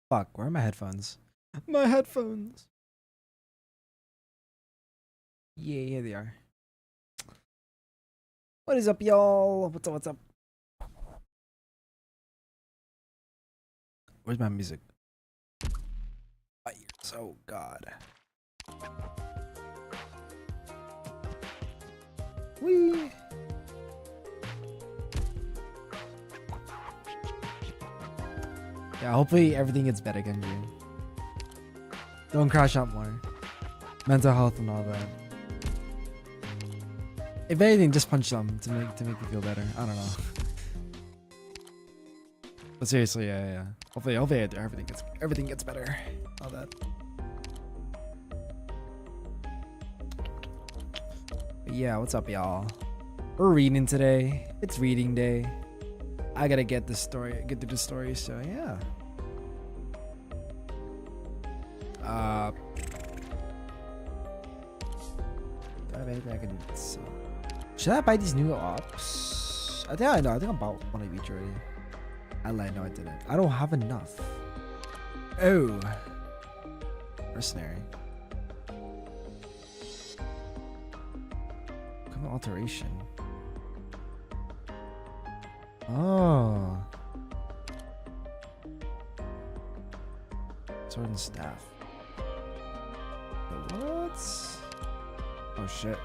Fuck, where are my headphones? My headphones. Yeah, here they are. What is up, y'all? What's up? What's up? Where's my music? My ears. Oh God. Whee! Yeah, hopefully everything gets better, Genji. Don't crash out more. Mental health and all that. If anything, just punch them to make you feel better. I don't know. But seriously, yeah. Hopefully everything gets better. All that. But yeah, what's up, y'all? We're reading today. It's reading day. I gotta get through the story. So yeah. Do I have anything I can sell? Should I buy these new ops? I think I know. I think I bought one of each already. I lied. No, I didn't. I don't have enough. Oh. Mercenary. Common alteration. Oh. Sword and staff. What? Oh shit.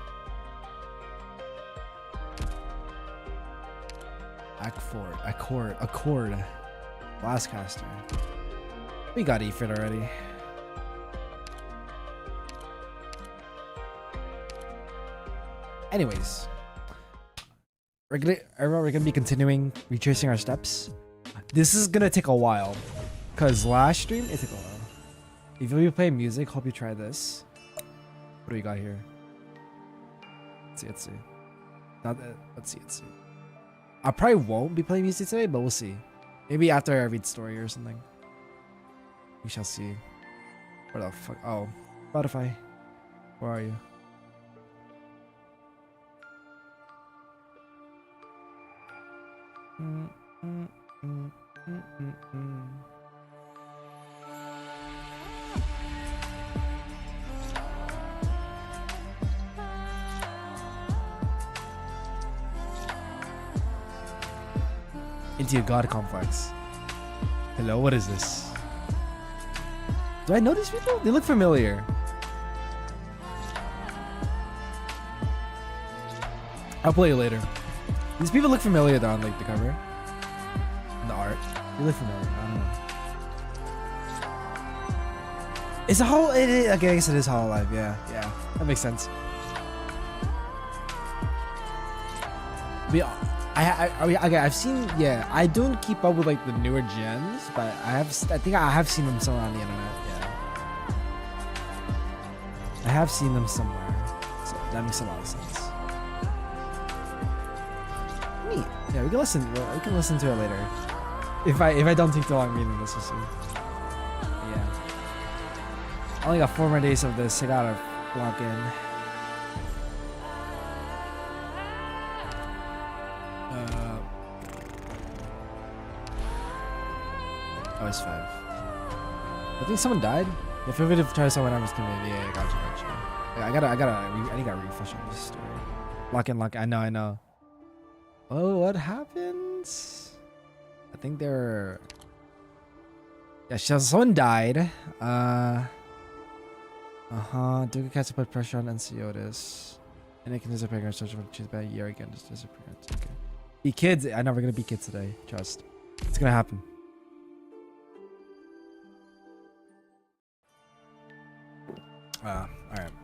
Accord. Blastcaster. We got Ephrit already. Anyways. We're gonna be continuing retracing our steps. This is gonna take a while. Cause last stream it took a while. If you play music, hope you try this. What do we got here? Let's see. Let's see. I probably won't be playing music today, but we'll see. Maybe after I read story or something. We shall see. Where the fuck? Oh, Spotify. Where are you? Into your god complex. Hello, what is this? Do I know these people? They look familiar. I'll play it later. These people look familiar though on like the cover. And the art. They look familiar. I don't know. It's a whole okay, I guess it is Hololive, yeah. That makes sense. I've seen, yeah, I don't keep up with like the newer gens, but I think I have seen them somewhere on the internet, yeah. I have seen them somewhere, so that makes a lot of sense. Neat. Yeah, we can listen to it later. If I don't take too long reading this, we'll see. Yeah. I only got 4 more days of this, I gotta lock in. Oh, it's 5. I think someone died. Yeah, feel free to try someone else. Yeah, gotcha. I need to refresh on this story. Lock in. I know. Oh, what happens? I think they're. Yeah, someone died. Duke cast to put pressure on NCOtis. And it can disappear and search for choose by a year again. Just disappearance. Okay. Be kids. I know we're gonna be kids today. Trust. It's gonna happen. Alright.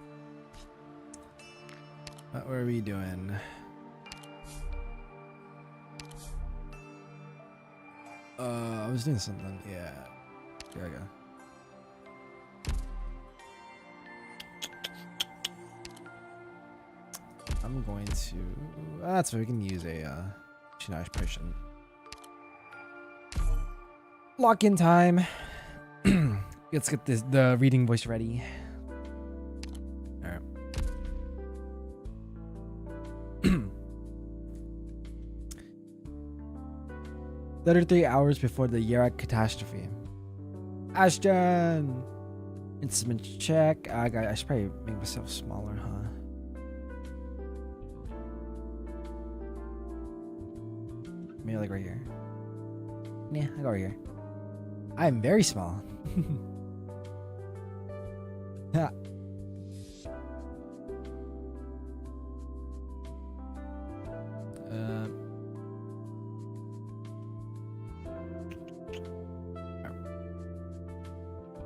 What were we doing? I was doing something. Yeah. Here I go. I'm going to. That's where we can use a. I probably shouldn't. Lock in time. Let's get the reading voice ready. Alright. 33 hours before the Yarak catastrophe. Ashton! Instrument check. I should probably make myself smaller, huh? Maybe like right here. Yeah, I go right here. I'm very small. Ha.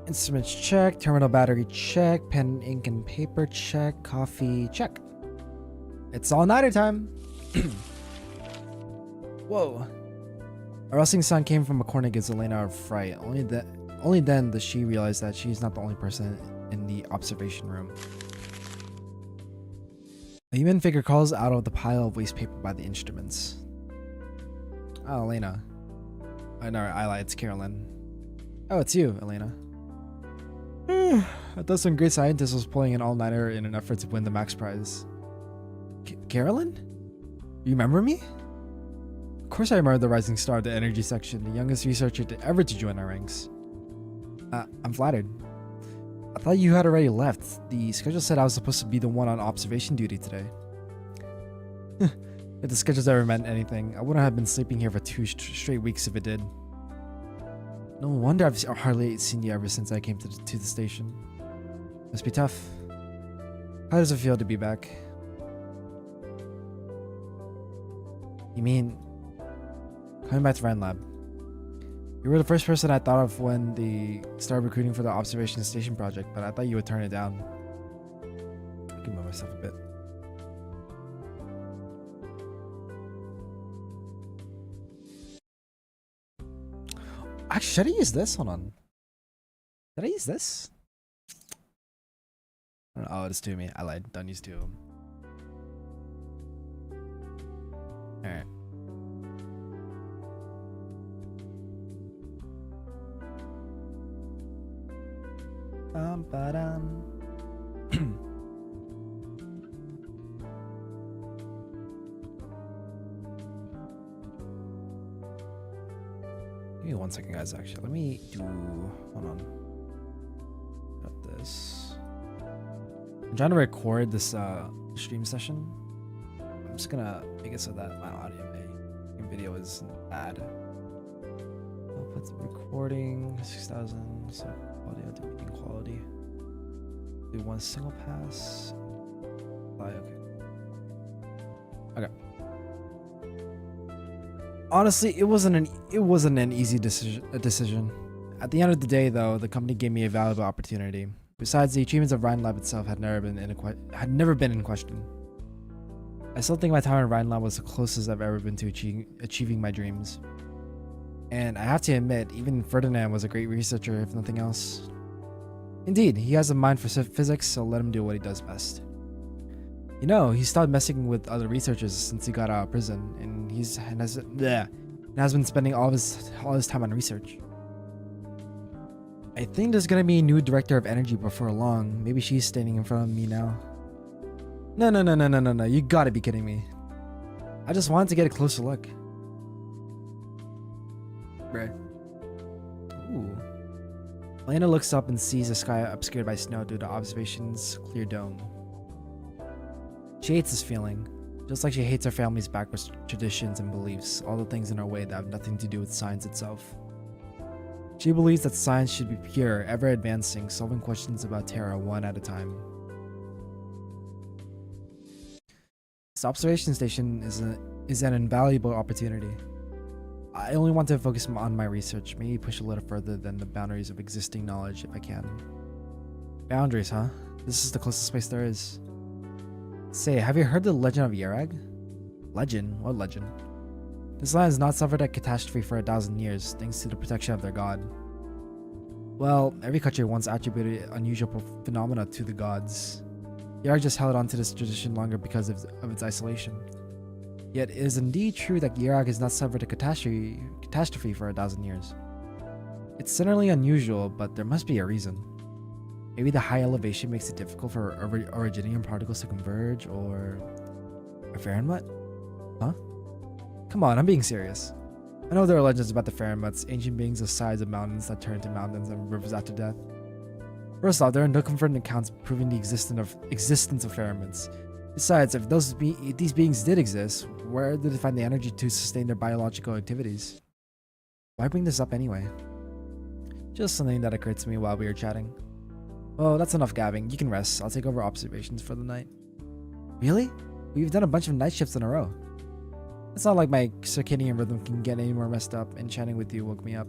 Instruments check, terminal battery check, pen, ink, and paper check, coffee check. It's all nighter time. Whoa. A rustling sound came from a corner gives Elena a fright. Only then does she realize that she's not the only person in the observation room. A human figure crawls out of the pile of waste paper by the instruments. Oh, Elena. Oh, no, I lied. It's Carolyn. Oh, it's you, Elena. I thought some great scientist was pulling an all-nighter in an effort to win the Max Prize. Carolyn? You remember me? Of course I remember the rising star of the energy section, the youngest researcher to ever to join our ranks. I'm flattered. I thought you had already left. The schedule said I was supposed to be the one on observation duty today. If the schedule's ever meant anything, I wouldn't have been sleeping here for 2 straight weeks if it did. No wonder I've hardly seen you ever since I came to the station. Must be tough. How does it feel to be back? You mean coming back to Ryan Lab? You were the first person I thought of when they started recruiting for the observation station project, but I thought you would turn it down. I can move myself a bit. Actually, should I use this? Hold on. Did I use this? Oh, it's 2 of me. I lied. Don't use 2 of them. Alright. Give me 1 second, guys. Actually, let me do. Hold on. Got this. I'm trying to record this stream session. I'm just gonna make it so that my audio and video is bad. I'll put the recording 6,000, so audio to medium quality. Do 1 single pass. Okay. Okay. Honestly, it wasn't an easy decision. At the end of the day, though, the company gave me a valuable opportunity. Besides, the achievements of Ryan Lab itself had never been in question. I still think my time at Ryan Lab was the closest I've ever been to achieving my dreams. And I have to admit, even Ferdinand was a great researcher, if nothing else. Indeed, he has a mind for physics, so let him do what he does best. You know, he stopped messing with other researchers since he got out of prison, and has been spending all his time on research. I think there's gonna be a new director of energy before long. Maybe she's standing in front of me now. No, you gotta be kidding me. I just wanted to get a closer look. Right. Ooh. Elena looks up and sees the sky obscured by snow due to observation's clear dome. She hates this feeling, just like she hates her family's backwards traditions and beliefs, all the things in our way that have nothing to do with science itself. She believes that science should be pure, ever advancing, solving questions about Terra one at a time. This observation station is an invaluable opportunity. I only want to focus on my research, maybe push a little further than the boundaries of existing knowledge if I can. Boundaries, huh? This is the closest place there is. Say, have you heard the legend of Yerag? Legend? What legend? This land has not suffered a catastrophe for 1,000 years, thanks to the protection of their god. Well, every country once attributed unusual phenomena to the gods. Yerag just held on to this tradition longer because of its isolation. Yet it is indeed true that Yerag has not suffered a catastrophe for 1,000 years. It's certainly unusual, but there must be a reason. Maybe the high elevation makes it difficult for originium particles to converge, or a Fahrenheit? Huh? Come on, I'm being serious. I know there are legends about the Faramutts, ancient beings the size of mountains that turn into mountains and rivers after death. First off, there are no confirmed accounts proving the existence of Faramutts. Besides, if these beings did exist, where did they find the energy to sustain their biological activities? Why bring this up anyway? Just something that occurred to me while we were chatting. Oh, that's enough gabbing. You can rest. I'll take over observations for the night. Really? We've done a bunch of night shifts in a row. It's not like my circadian rhythm can get any more messed up, and chatting with you woke me up.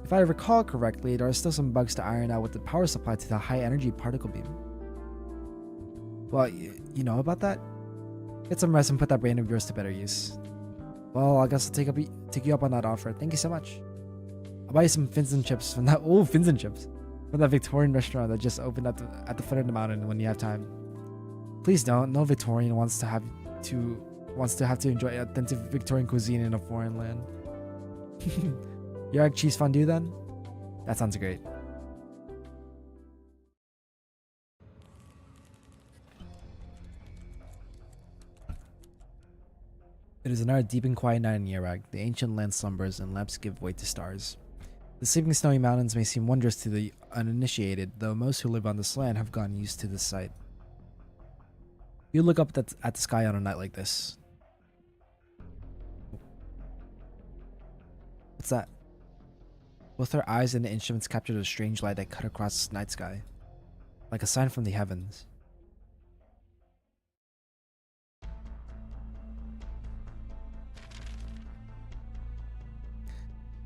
If I recall correctly, there are still some bugs to iron out with the power supply to the high energy particle beam. Well, you know about that? Get some rest and put that brain of yours to better use. Well, I guess I'll take you up on that offer. Thank you so much. I'll buy you some fins and chips from that fins and chips from that Victorian restaurant that just opened at the foot of the mountain when you have time. Please don't. No Victorian wants to have to enjoy authentic Victorian cuisine in a foreign land. You like cheese fondue then? That sounds great. It is another deep and quiet night in Yerag. The ancient land slumbers and lamps give way to stars. The sleeping snowy mountains may seem wondrous to the uninitiated, though most who live on this land have gotten used to this sight. You look up at the sky on a night like this. What's that? Both her eyes and the instruments captured a strange light that cut across the night sky, like a sign from the heavens.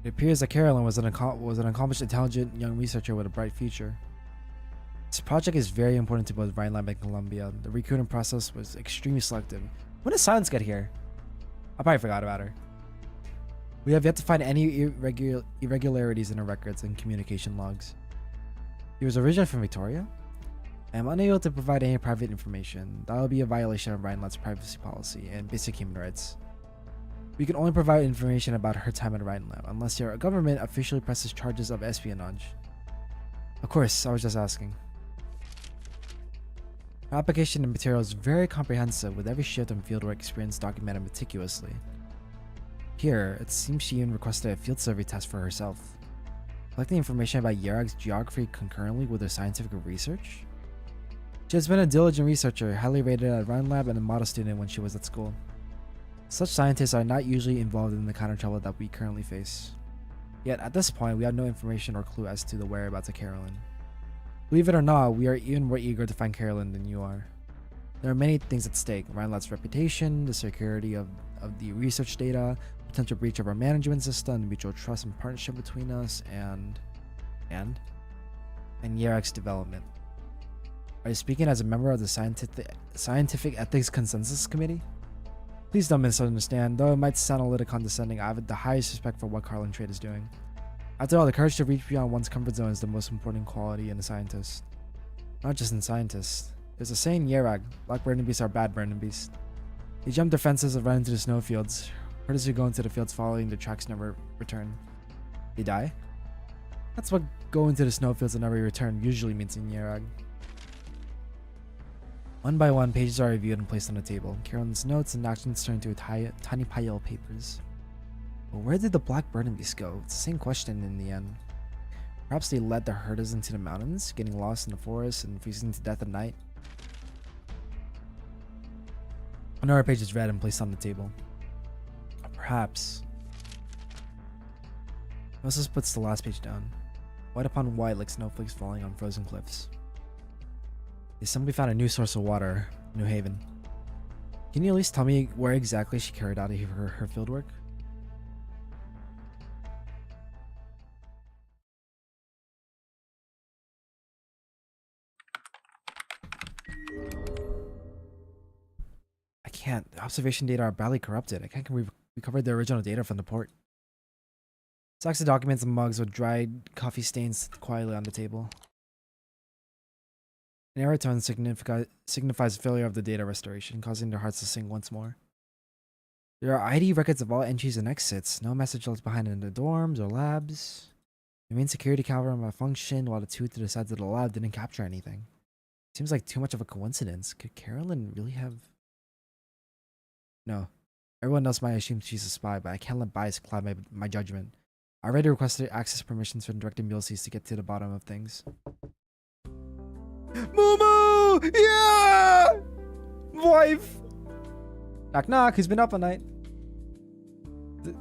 It appears that Carolyn was an accomplished, intelligent young researcher with a bright future. This project is very important to both Rhineland and Columbia. The recruiting process was extremely selective. When did Silence get here? I probably forgot about her. We have yet to find any irregularities in her records and communication logs. He was originally from Victoria? I am unable to provide any private information. That would be a violation of Rhineland's privacy policy and basic human rights. We can only provide information about her time at Rhineland, unless your government officially presses charges of espionage. Of course, I was just asking. Her application and material is very comprehensive, with every shift and fieldwork experience documented meticulously. Here, it seems she even requested a field survey test for herself. Collecting information about Yerag's geography concurrently with her scientific research? She has been a diligent researcher, highly rated at Rhinelab and a model student when she was at school. Such scientists are not usually involved in the kind of trouble that we currently face. Yet at this point, we have no information or clue as to the whereabouts of Carolyn. Believe it or not, we are even more eager to find Carolyn than you are. There are many things at stake: Rhineland's reputation, the security of the research data, potential breach of our management system, the mutual trust and partnership between us, and Yerag's development. Are you speaking as a member of the Scientific Ethics Consensus Committee? Please don't misunderstand. Though it might sound a little condescending, I have the highest respect for what Carlin Trade is doing. After all, the courage to reach beyond one's comfort zone is the most important quality in a scientist. Not just in scientists. There's a saying in Yerag: black burning beasts are bad burning beasts. They jump their fences and run into the snowfields. Herders who go into the fields following the tracks never return. They die? That's what go into the snowfields and never return usually means in Yerag. One by one, pages are reviewed and placed on the table. Carolyn's notes and actions turn to a tiny pile of papers. But where did the black burning beasts go? It's the same question in the end. Perhaps they led the herders into the mountains, getting lost in the forest and freezing to death at night. Another page is read and placed on the table. Perhaps. Moses puts the last page down. White upon white like snowflakes falling on frozen cliffs. They simply found a new source of water, New Haven. Can you at least tell me where exactly she carried out her fieldwork? I can't. The observation data are badly corrupted. I can't recover the original data from the port. Stacks of documents and mugs with dried coffee stains quietly on the table. An error tone signifies failure of the data restoration, causing their hearts to sing once more. There are ID records of all entries and exits. No message left behind in the dorms or labs. The main security camera malfunctioned while the two to the sides of the lab didn't capture anything. Seems like too much of a coincidence. Could Carolyn really have... No. Everyone else might assume she's a spy, but I can't let bias cloud my judgment. I already requested access permissions from Director Mulesies to get to the bottom of things. Momo! Yeah! Wife! Knock knock, who's been up all night?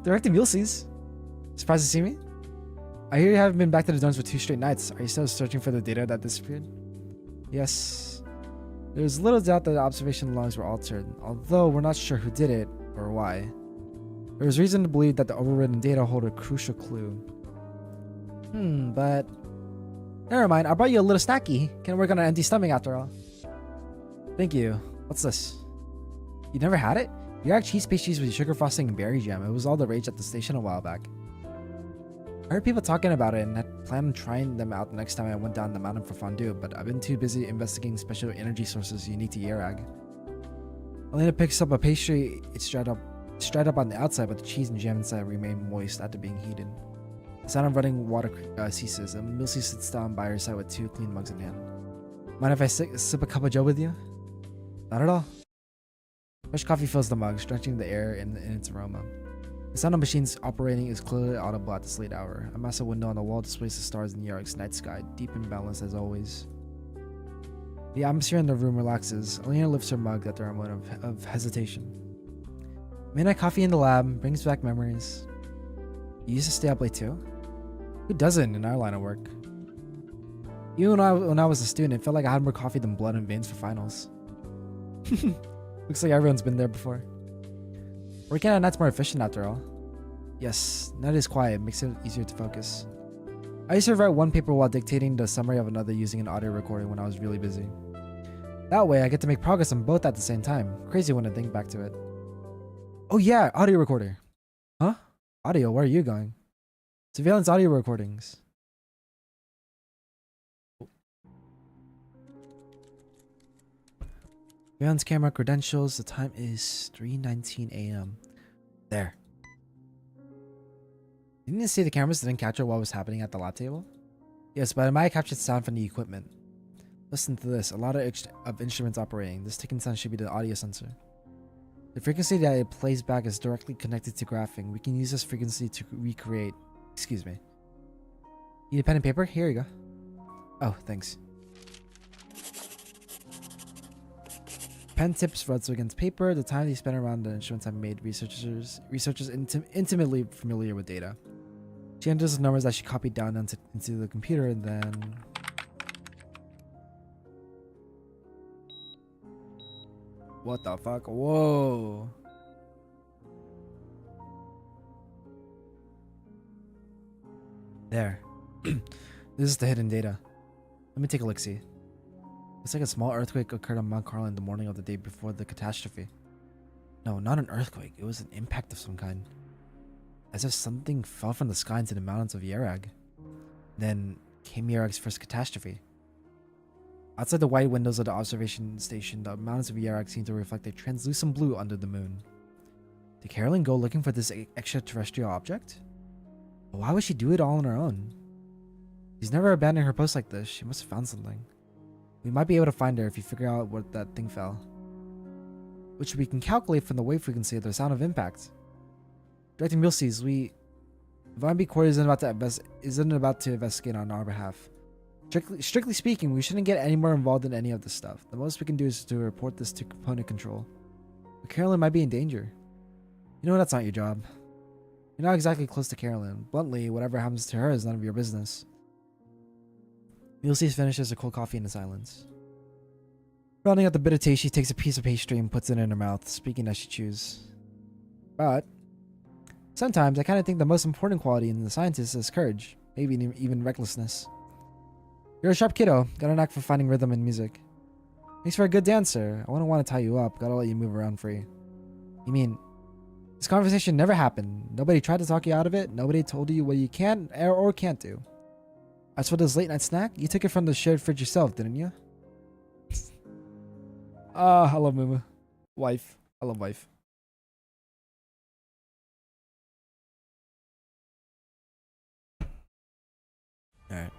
Director Mulesies? Surprised to see me? I hear you haven't been back to the dorms for 2 straight nights. Are you still searching for the data that disappeared? Yes. There's little doubt that the observation logs were altered, although we're not sure who did it or why. There is reason to believe that the overridden data hold a crucial clue. But... Never mind, I brought you a little snacky. Can't work on an empty stomach after all. Thank you. What's this? You never had it? Yerrak cheese pastries with sugar frosting and berry jam. It was all the rage at the station a while back. I heard people talking about it and had planned on trying them out the next time I went down the mountain for fondue, but I've been too busy investigating special energy sources unique to Yerrak. Elena picks up a pastry. It's dried up on the outside, but the cheese and jam inside remain moist after being heated. The sound of running water ceases, and Milsey sits down by her side with 2 clean mugs in hand. Mind if I sip a cup of joe with you? Not at all. Fresh coffee fills the mug, stretching the air in its aroma. The sound of machines operating is clearly audible at this late hour. A massive window on the wall displays the stars in Yerrak's night sky, deep and balanced as always. The atmosphere in the room relaxes. Elena lifts her mug after a moment of hesitation. Midnight coffee in the lab brings back memories. You used to stay up late too? Who doesn't in our line of work? Even when I was a student, it felt like I had more coffee than blood and veins for finals. Looks like everyone's been there before. Working at night's more efficient after all. Yes, night is quiet, makes it easier to focus. I used to write one paper while dictating the summary of another using an audio recording when I was really busy. That way I get to make progress on both at the same time. Crazy when I think back to it. Oh yeah, audio recorder. Huh? Audio, where are you going? Surveillance audio recordings. Surveillance camera credentials. The time is 3:19 a.m. There. Didn't you see the cameras didn't capture what was happening at the lab table? Yes, but it might have captured sound from the equipment. Listen to this. A lot of instruments operating. This ticking sound should be the audio sensor. The frequency that it plays back is directly connected to graphing. We can use this frequency to recreate. Excuse me. Need a pen and paper? Here you go. Oh, thanks. Pen tips rubs against paper. The time they spent around the instruments have made researchers intimately familiar with data. She enters the numbers that she copied down into the computer and then... What the fuck? Whoa. There. This is the hidden data. Let me take a look-see. It's like a small earthquake occurred on Mount Carlin the morning of the day before the catastrophe. No, not an earthquake. It was an impact of some kind. As if something fell from the sky into the mountains of Yerrak. Then came Yerrak's first catastrophe. Outside the wide windows of the observation station, the mountains of Yerrak seem to reflect a translucent blue under the moon. Did Carolyn go looking for this extraterrestrial object? But why would she do it all on her own? She's never abandoned her post like this. She must have found something. We might be able to find her if you figure out where that thing fell. Which we can calculate from the wave frequency of the sound of impact. Director Milesies, Von Court isn't about to investigate on our behalf. Strictly speaking, we shouldn't get any more involved in any of this stuff. The most we can do is to report this to component control. But Carolyn might be in danger. You know that's not your job. You're not exactly close to Carolyn. Bluntly, whatever happens to her is none of your business. Milesies finishes her cold coffee in silence. Rounding out the bit of taste, she takes a piece of pastry and puts it in her mouth, speaking as she chews. But sometimes I kind of think the most important quality in the scientist is courage, maybe even recklessness. You're a sharp kiddo, got a knack for finding rhythm in music. Makes for a good dancer. I wouldn't want to tie you up, gotta let you move around free. You mean, this conversation never happened? Nobody tried to talk you out of it? Nobody told you what you can or can't do? As for this late night snack, you took it from the shared fridge yourself, didn't you? I love Mumu. Wife. I love wife. Alright.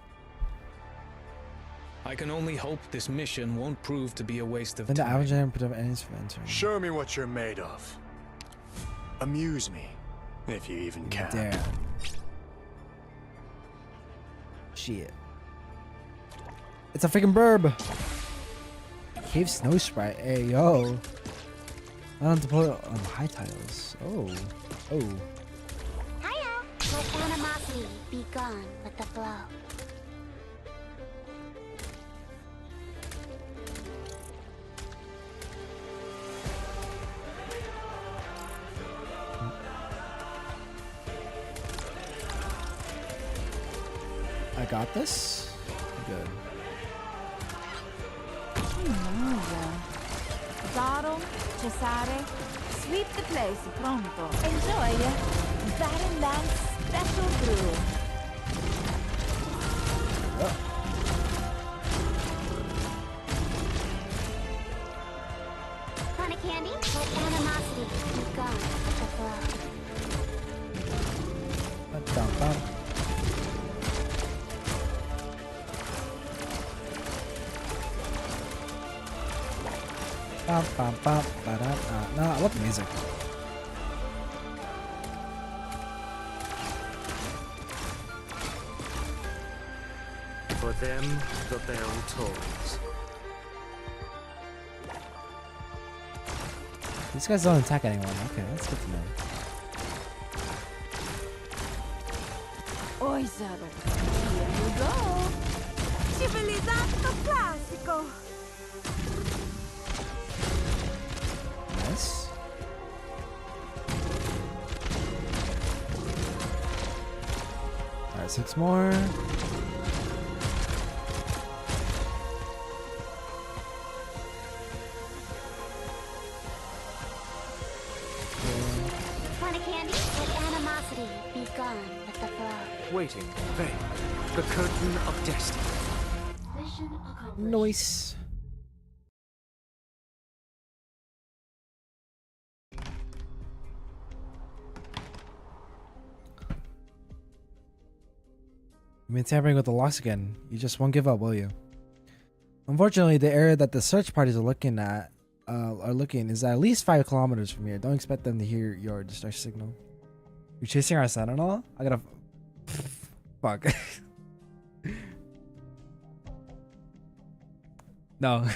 I can only hope this mission won't prove to be a waste of Then time. the Avenger put up enemies for entering. Show me what you're made of. Amuse me, if you even can. Damn. Shit. It's a freaking burb. Cave Snow Sprite. Hey, yo. I don't have to put it on high tiles. Oh. Oh. Hiya! Let animosity be gone with the flow. I got this? Good. Bottle, cesare, sweep the place pronto. Enjoy Baron Lance special brew. Want a candy? Let animosity be gone with the flow. Bum, bum. Bum, bum, bum, ba-da-da. No, I love the music. For them, the bell tolls. These guys don't attack anyone. Okay, that's good to know. Oi, Zara. Here you go. Civilizzato classico. Nice. Alright, 6 more. Want a candy? Let animosity be gone with the flow. Waiting, Faye. The curtain of destiny. Mission accomplished. Nice. You've been tampering with the locks again. You just won't give up, will you? Unfortunately, the area that the search parties are looking is at least 5 kilometers from here. Don't expect them to hear your distress signal. You're chasing our sentinel? I gotta. Fuck. No.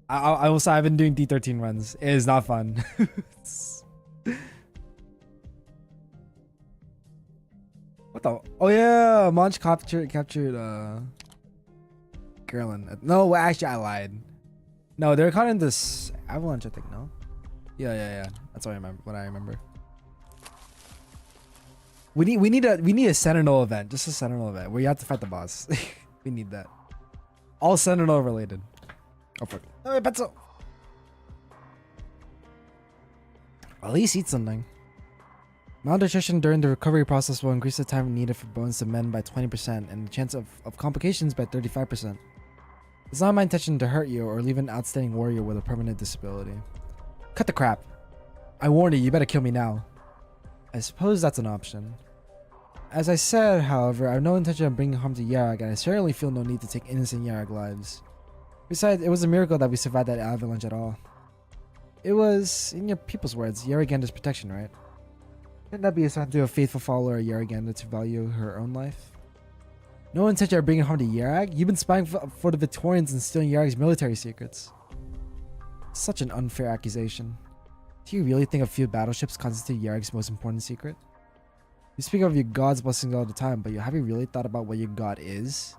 I will say I've been doing D13 runs. It is not fun. What the? Oh yeah, Munch captured Carolyn. No, actually I lied. No, they're caught in this avalanche, I think. No. Yeah. That's what I remember. We need a Sentinel event, just a Sentinel event where you have to fight the boss. We need that. All Sentinel related. Oh fuck. Oh, pencil. At least eat something. Malnutrition during the recovery process will increase the time needed for bones to mend by 20% and the chance of complications by 35%. It's not my intention to hurt you or leave an outstanding warrior with a permanent disability. Cut the crap. I warn you, you better kill me now. I suppose that's an option. As I said, however, I have no intention of bringing harm to Yarag, and I certainly feel no need to take innocent Yarag lives. Besides, it was a miracle that we survived that avalanche at all. It was, in your people's words, Yaraganda's protection, right? Couldn't that be assigned to a faithful follower of Yaraganda to value her own life? No intention of bringing harm to Yarag? You've been spying for the Victorians and stealing Yarag's military secrets. Such an unfair accusation. Do you really think a few battleships constitute Yarag's most important secret? You speak of your god's blessings all the time, but have you really thought about what your god is?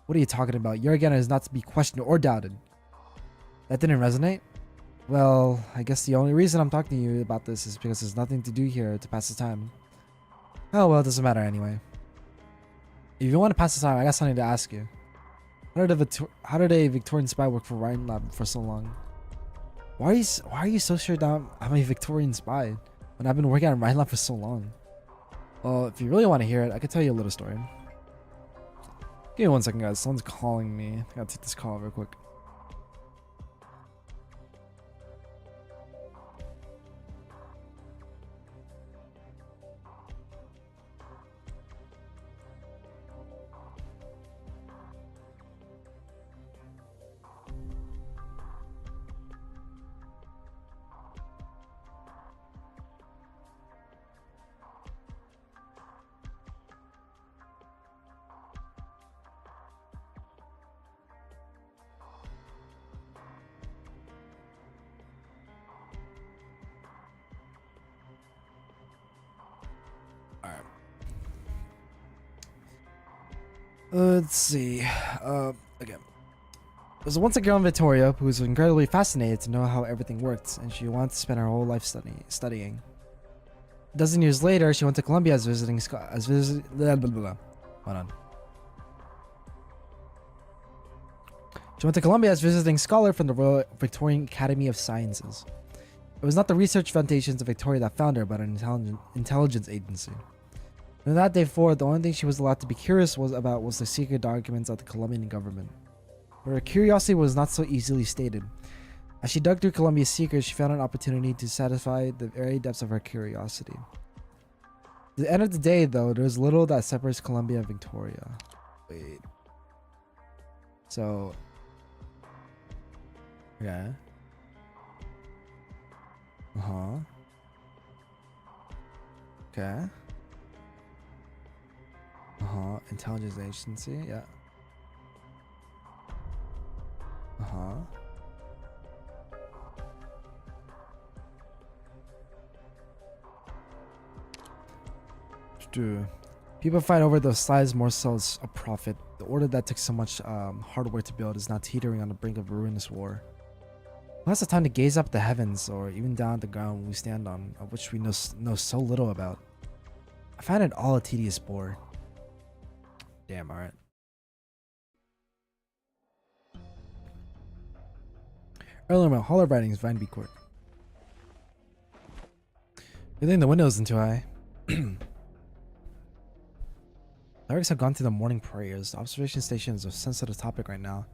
What are you talking about? Yaraganda is not to be questioned or doubted. That didn't resonate? Well, I guess the only reason I'm talking to you about this is because there's nothing to do here to pass the time. Oh well, it doesn't matter anyway. If you want to pass the time, I got something to ask you. How did a Victorian spy work for Ryan Lab for so long? Why are you so sure that I'm a Victorian spy when I've been working at Ryan Lab for so long? Well, if you really want to hear it, I could tell you a little story. Give me 1 second, guys. Someone's calling me. I gotta take this call real quick. Let's see. Again. There's once a girl in Victoria who was incredibly fascinated to know how everything worked, and she wanted to spend her whole life studying. A dozen years later, she went to Columbia as visiting blah, blah, blah. Hold on. She went to Columbia as visiting scholar from the Royal Victorian Academy of Sciences. It was not the research foundations of Victoria that found her, but an intelligence agency. From that day forward, the only thing she was allowed to be curious about was the secret documents of the Colombian government. But her curiosity was not so easily stated. As she dug through Colombia's secrets, she found an opportunity to satisfy the very depths of her curiosity. At the end of the day, though, there's little that separates Colombia and Victoria. Wait. So... yeah. Uh-huh. Okay. Uh-huh. Intelligence agency, yeah. Uh-huh. People fight over those slides more so as a profit. The order that took so much hard work to build is now teetering on the brink of a ruinous war. Who has the time to gaze up at the heavens or even down at the ground we stand on, of which we know so little about? I find it all a tedious bore. Damn, alright. Earlier in Hall of Writings, Vineby Court. Good thing the window isn't too high. Clerics have gone through the morning prayers. The observation station is a sensitive topic right now.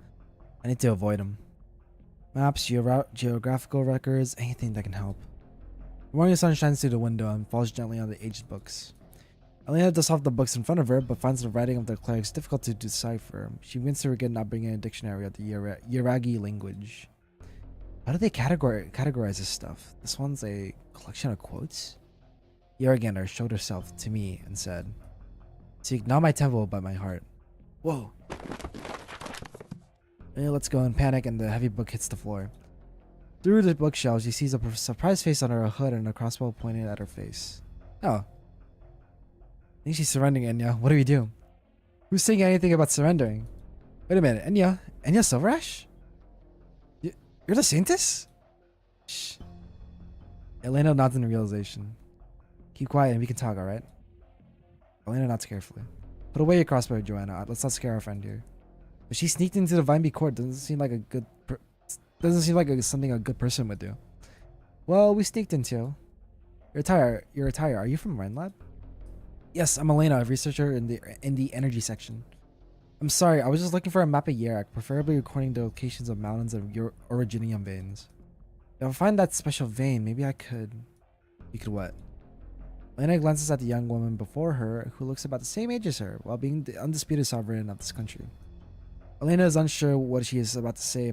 I need to avoid them. Maps, geographical records, anything that can help. The morning sun shines through the window and falls gently on the aged books. Elena dusts off the books in front of her, but finds the writing of the clerics difficult to decipher. She begins to regret not bringing a dictionary of the Yeragi language. How do they categorize this stuff? This one's a collection of quotes? Yeragander showed herself to me and said, "Seek not my temple, but my heart." Whoa. Let's go in panic, and the heavy book hits the floor. Through the bookshelves, she sees a surprised face under a hood and a crossbow pointed at her face. Oh. I think she's surrendering, Enya. What do we do? Who's saying anything about surrendering? Wait a minute, Enya? Enya Silverash? You're the Saintess? Shh. Elena nods in realization. Keep quiet and we can talk, alright? Elena nods carefully. Put away your crossbow, Joanna. Let's not scare our friend here. But she sneaked into the Vineby Court. Doesn't seem like something a good person would do. Well, we sneaked into. You're a tire. Are you from Rhinelab? Yes, I'm Elena, a researcher in the energy section. I'm sorry, I was just looking for a map of Yerak, preferably recording the locations of mountains of your originium veins. If I find that special vein, maybe I could... You could what? Elena glances at the young woman before her, who looks about the same age as her, while being the undisputed sovereign of this country. Elena is unsure what she is about to say,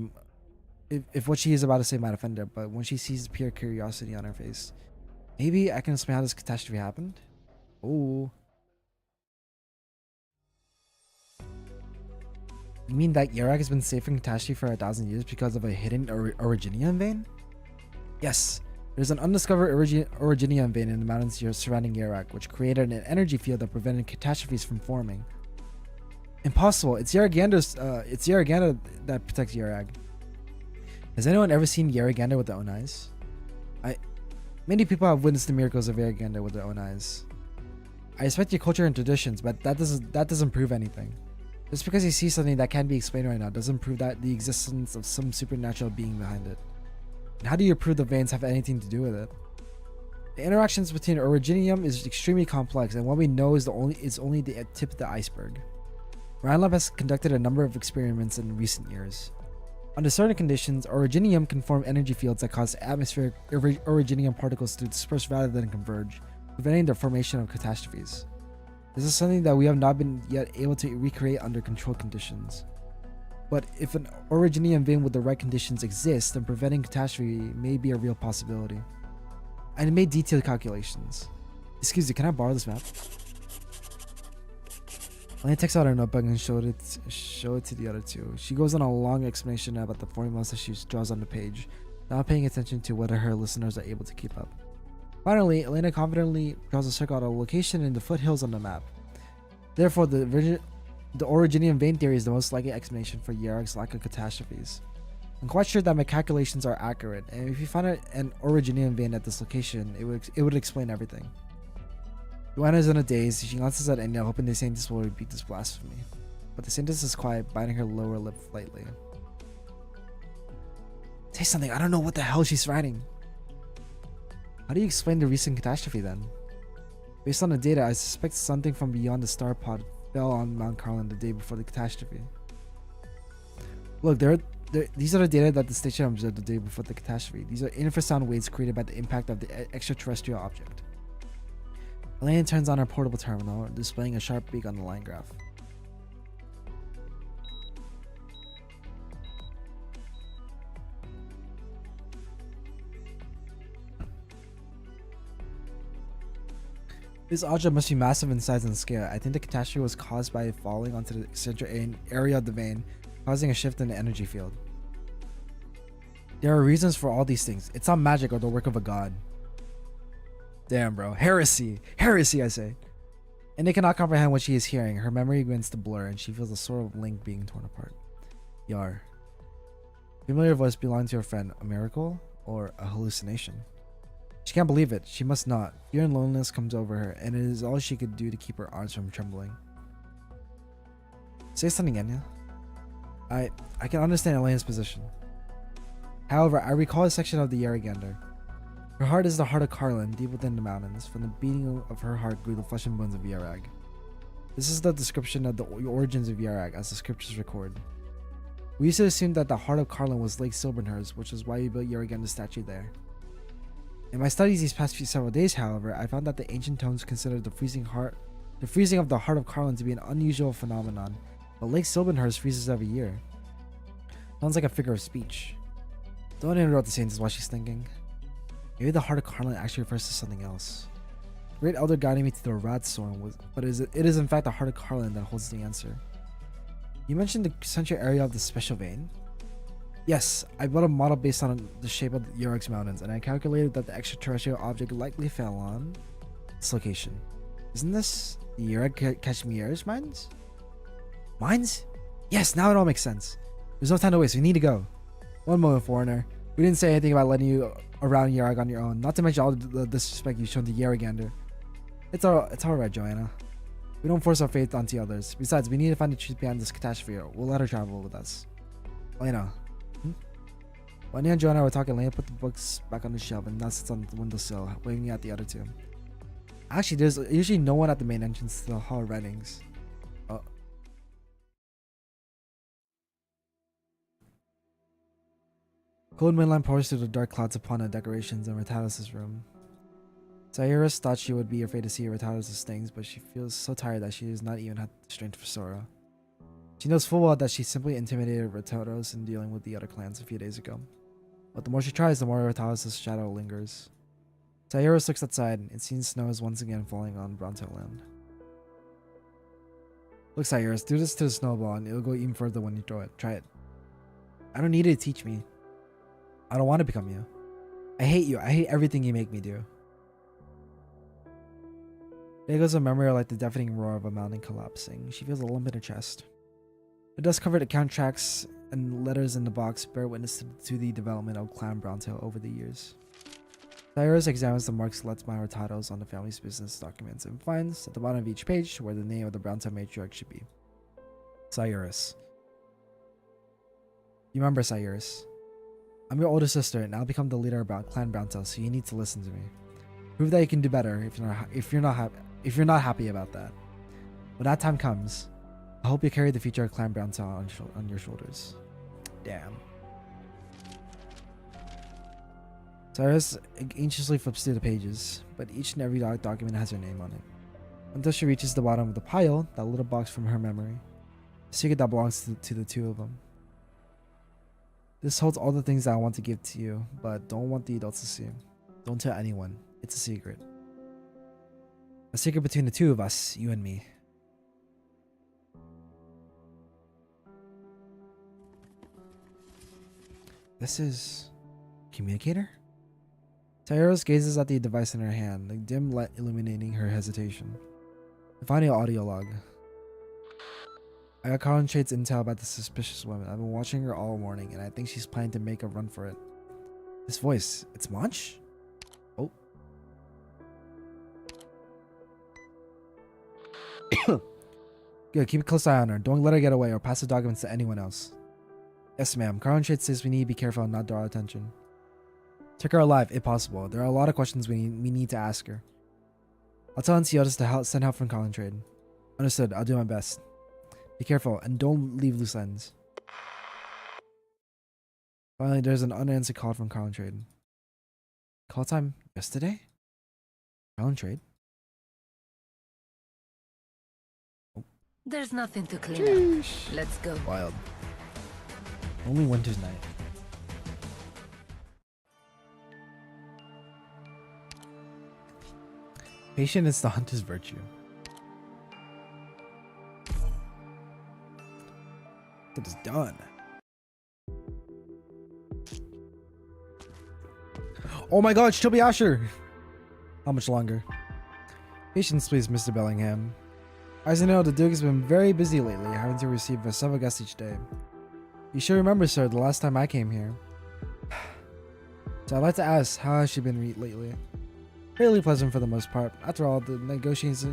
if what she is about to say might offend her, but when she sees pure curiosity on her face, maybe I can explain how this catastrophe happened? Oh. You mean that Yerak has been safe from catastrophe for 1,000 years because of a hidden originium vein? Yes. There's an undiscovered originium vein in the mountains surrounding Yerak, which created an energy field that prevented catastrophes from forming. Impossible. It's Yeragander that protects Yerag. Has anyone ever seen Yeragander with their own eyes? Many people have witnessed the miracles of Yeragander with their own eyes. I respect your culture and traditions, but that doesn't prove anything. Just because you see something that can't be explained right now doesn't prove that the existence of some supernatural being behind it. And how do you prove the veins have anything to do with it? The interactions between originium is extremely complex, and what we know is only the tip of the iceberg. Rhinelab has conducted a number of experiments in recent years. Under certain conditions, originium can form energy fields that cause atmospheric originium particles to disperse rather than converge, preventing the formation of catastrophes. This is something that we have not been yet able to recreate under controlled conditions. But if an originium vein with the right conditions exists, then preventing catastrophe may be a real possibility. I made detailed calculations. Excuse me, can I borrow this map? Elena takes out her notebook and show it to the other two. She goes on a long explanation about the formulas that she draws on the page, not paying attention to whether her listeners are able to keep up. Finally, Elena confidently draws a circle at a location in the foothills on the map. Therefore, the The Originian vein theory is the most likely explanation for Yarok's lack of catastrophes. I'm quite sure that my calculations are accurate, and if you find an Originian vein at this location, it would explain everything. Joanna is in a daze. She glances at Enya, hoping the Saintess will repeat this blasphemy. But the Saintess is quiet, biting her lower lip lightly. Say something, I don't know what the hell she's writing. How do you explain the recent catastrophe then? Based on the data, I suspect something from beyond the star pod fell on Mount Carlin the day before the catastrophe. Look, these are the data that the station observed the day before the catastrophe. These are infrasound waves created by the impact of the extraterrestrial object. Elaine turns on her portable terminal, displaying a sharp beak on the line graph. This object must be massive in size and scale. I think the catastrophe was caused by falling onto the central area of the vein, causing a shift in the energy field. There are reasons for all these things. It's not magic or the work of a god. Damn, bro. Heresy. Heresy, I say. And they cannot comprehend what she is hearing. Her memory begins to blur, and she feels a sort of link being torn apart. Yar. Familiar voice belonging to her friend. A miracle? Or a hallucination? She can't believe it. She must not. Fear and loneliness comes over her, and it is all she could do to keep her arms from trembling. Say something, Enya. I can understand Elena's position. However, I recall a section of the Yaragander. Her heart is the heart of Carlin, deep within the mountains. From the beating of her heart grew the flesh and bones of Yarag. This is the description of the origins of Yarag, as the scriptures record. We used to assume that the heart of Carlin was Lake Silbernhurst, which is why we built Yaragander's statue there. In my studies these past several days, however, I found that the ancient tomes considered the freezing of the heart of Carlin to be an unusual phenomenon, but Lake Silbernhurst freezes every year. Sounds like a figure of speech. Don't interrupt the Saints while she's thinking. Maybe the heart of Carlin actually refers to something else. The Great Elder guiding me to the Ratsorn but it is in fact the heart of Carlin that holds the answer. You mentioned the central area of the special vein? Yes, I built a model based on the shape of Yarok's mountains, and I calculated that the extraterrestrial object likely fell on this location. Isn't this the Yarok Kashmir's mines? Mines? Yes, now it all makes sense. There's no time to waste, we need to go. One moment, foreigner. We didn't say anything about letting you around Yarok on your own, not to mention all the disrespect you've shown to Yaragander. It's alright, Joanna. We don't force our faith onto others. Besides, we need to find the truth behind this catastrophe. We'll let her travel with us. Elena. When Anya and Joanna were talking, Elena put the books back on the shelf and now sits on the windowsill, waving at the other two. Actually, there's usually no one at the main entrance to the Hall of Writings. Oh. Cold moonlight pours through the dark clouds upon the decorations in Retalis' room. Cyrus thought she would be afraid to see Retalis' things, but she feels so tired that she does not even have the strength for Sora. She knows full well that she simply intimidated Retalis in dealing with the other clans a few days ago. But the more she tries, the more Retalis' shadow lingers. Cyrus looks outside, and it seems snow is once again falling on Bronto land. Look, Cyrus, do this to the snowball and it'll go even further when you throw it. Try it. I don't need you to teach me. I don't want to become you. I hate you. I hate everything you make me do. There goes a memory like the deafening roar of a mountain collapsing. She feels a lump in her chest. The dust-covered account tracks and letters in the box bear witness to the development of Clan Browntail over the years. Cyrus examines the marks left by her titles on the family's business documents and finds at the bottom of each page where the name of the Browntail matriarch should be. Cyrus. You remember, Cyrus. I'm your older sister and I'll become the leader of Clan Browntail, so you need to listen to me. Prove that you can do better if you're not happy about that. When that time comes, I hope you carry the future of Clan Browntail on your shoulders. Damn. Cyrus anxiously flips through the pages, but each and every document has her name on it. Until she reaches the bottom of the pile, that little box from her memory. The secret that belongs to the two of them. This holds all the things that I want to give to you, but don't want the adults to see. Don't tell anyone. It's a secret. A secret between the two of us, you and me. This is... communicator? Cyrus gazes at the device in her hand, the dim light illuminating her hesitation. And finally, audio log. I got Colin Trade's intel about the suspicious woman. I've been watching her all morning, and I think she's planning to make a run for it. This voice, it's Munch? Oh. Good, keep a close eye on her. Don't let her get away or pass the documents to anyone else. Yes, ma'am. Colin Trade says we need to be careful and not draw attention. Take her alive, if possible. There are a lot of questions we need to ask her. I'll tell Anciotis to send help from Colin Trade. Understood. I'll do my best. Be careful and don't leave loose ends. Finally, there's an unanswered call from Colin Trade. Call time yesterday? Colin Trade? There's nothing to clean up. Let's go. Wild. Only winter's night. Patience is the hunter's virtue. That is done. Oh my god, Chubby Asher! How much longer? Patience, please, Mr. Bellingham. As you know, the Duke has been very busy lately, having to receive several guests each day. You should remember, sir, the last time I came here. So I'd like to ask, how has she been lately? Fairly pleasant for the most part. After all, the negotiations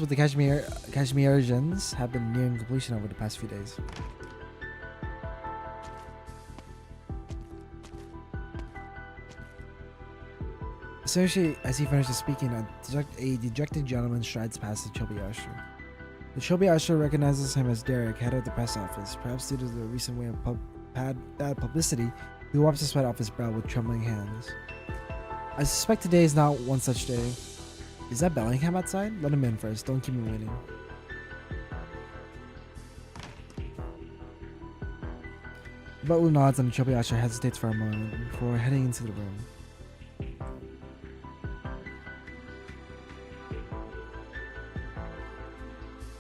with the Kashmirians have been nearing completion over the past few days. Essentially, as he finishes speaking, a dejected gentleman strides past the Chubby Usher. The Chubby Usher recognizes him as Derek, head of the press office. Perhaps due to the recent wave of bad publicity, he wipes the sweat off his brow with trembling hands. I suspect today is not one such day. Is that Bellingham outside? Let him in first. Don't keep me waiting. The butler nods and the Chubby Usher hesitates for a moment before heading into the room.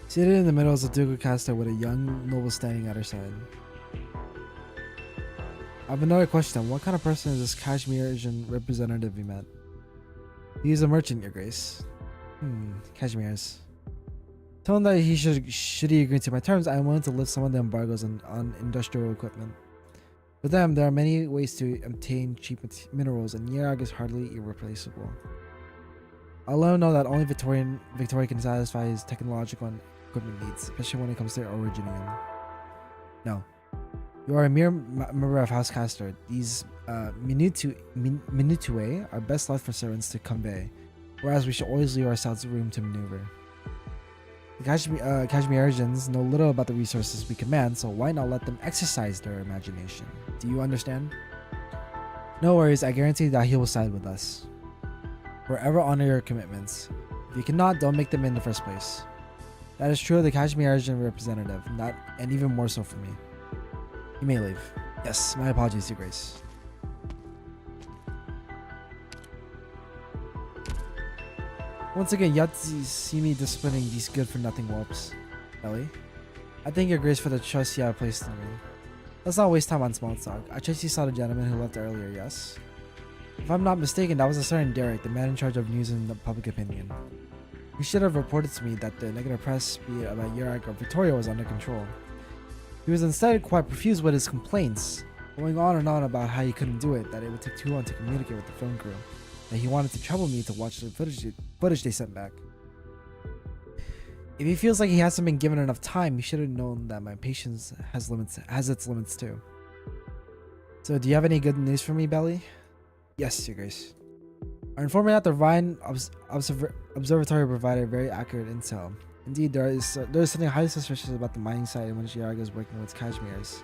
Seated in the middle is a Duke Caster with a young noble standing at her side. I have another question. What kind of person is this Kashmirian representative we met? He is a merchant, Your Grace. Kashmirs. Tell him that should he agree to my terms, I am willing to lift some of the embargoes on industrial equipment. For them, there are many ways to obtain cheap minerals, and Yerag is hardly irreplaceable. I'll let him know that only Victoria can satisfy his technological and equipment needs, especially when it comes to originium. No. You are a mere member of House Castor. These minutiae are best left for servants to convey, whereas we should always leave ourselves room to maneuver. The Kashmirians know little about the resources we command, so why not let them exercise their imagination? Do you understand? No worries, I guarantee that he will side with us. Forever honor your commitments. If you cannot, don't make them in the first place. That is true of the Kashmirian representative, and even more so for me. You may leave. Yes, my apologies, Your Grace. Once again, you have to see me disciplining these good-for-nothing whelps. Ellie? I thank Your Grace for the trust you have placed in me. Let's not waste time on small talk. I trust you saw the gentleman who left earlier, yes? If I'm not mistaken, that was a certain Derek, the man in charge of news and the public opinion. He should have reported to me that the negative press, be it about Yerag or Victoria, was under control. He was instead quite profuse with his complaints, going on and on about how he couldn't do it, that it would take too long to communicate with the film crew, that he wanted to trouble me to watch the footage they sent back. If he feels like he hasn't been given enough time, he should have known that my patience has its limits too. So, do you have any good news for me, Belly? Yes, Your Grace. Our informant at the Rhine Observatory provided very accurate intel. Indeed, there is something highly suspicious about the mining site in which Yerag is working with Kashmirs.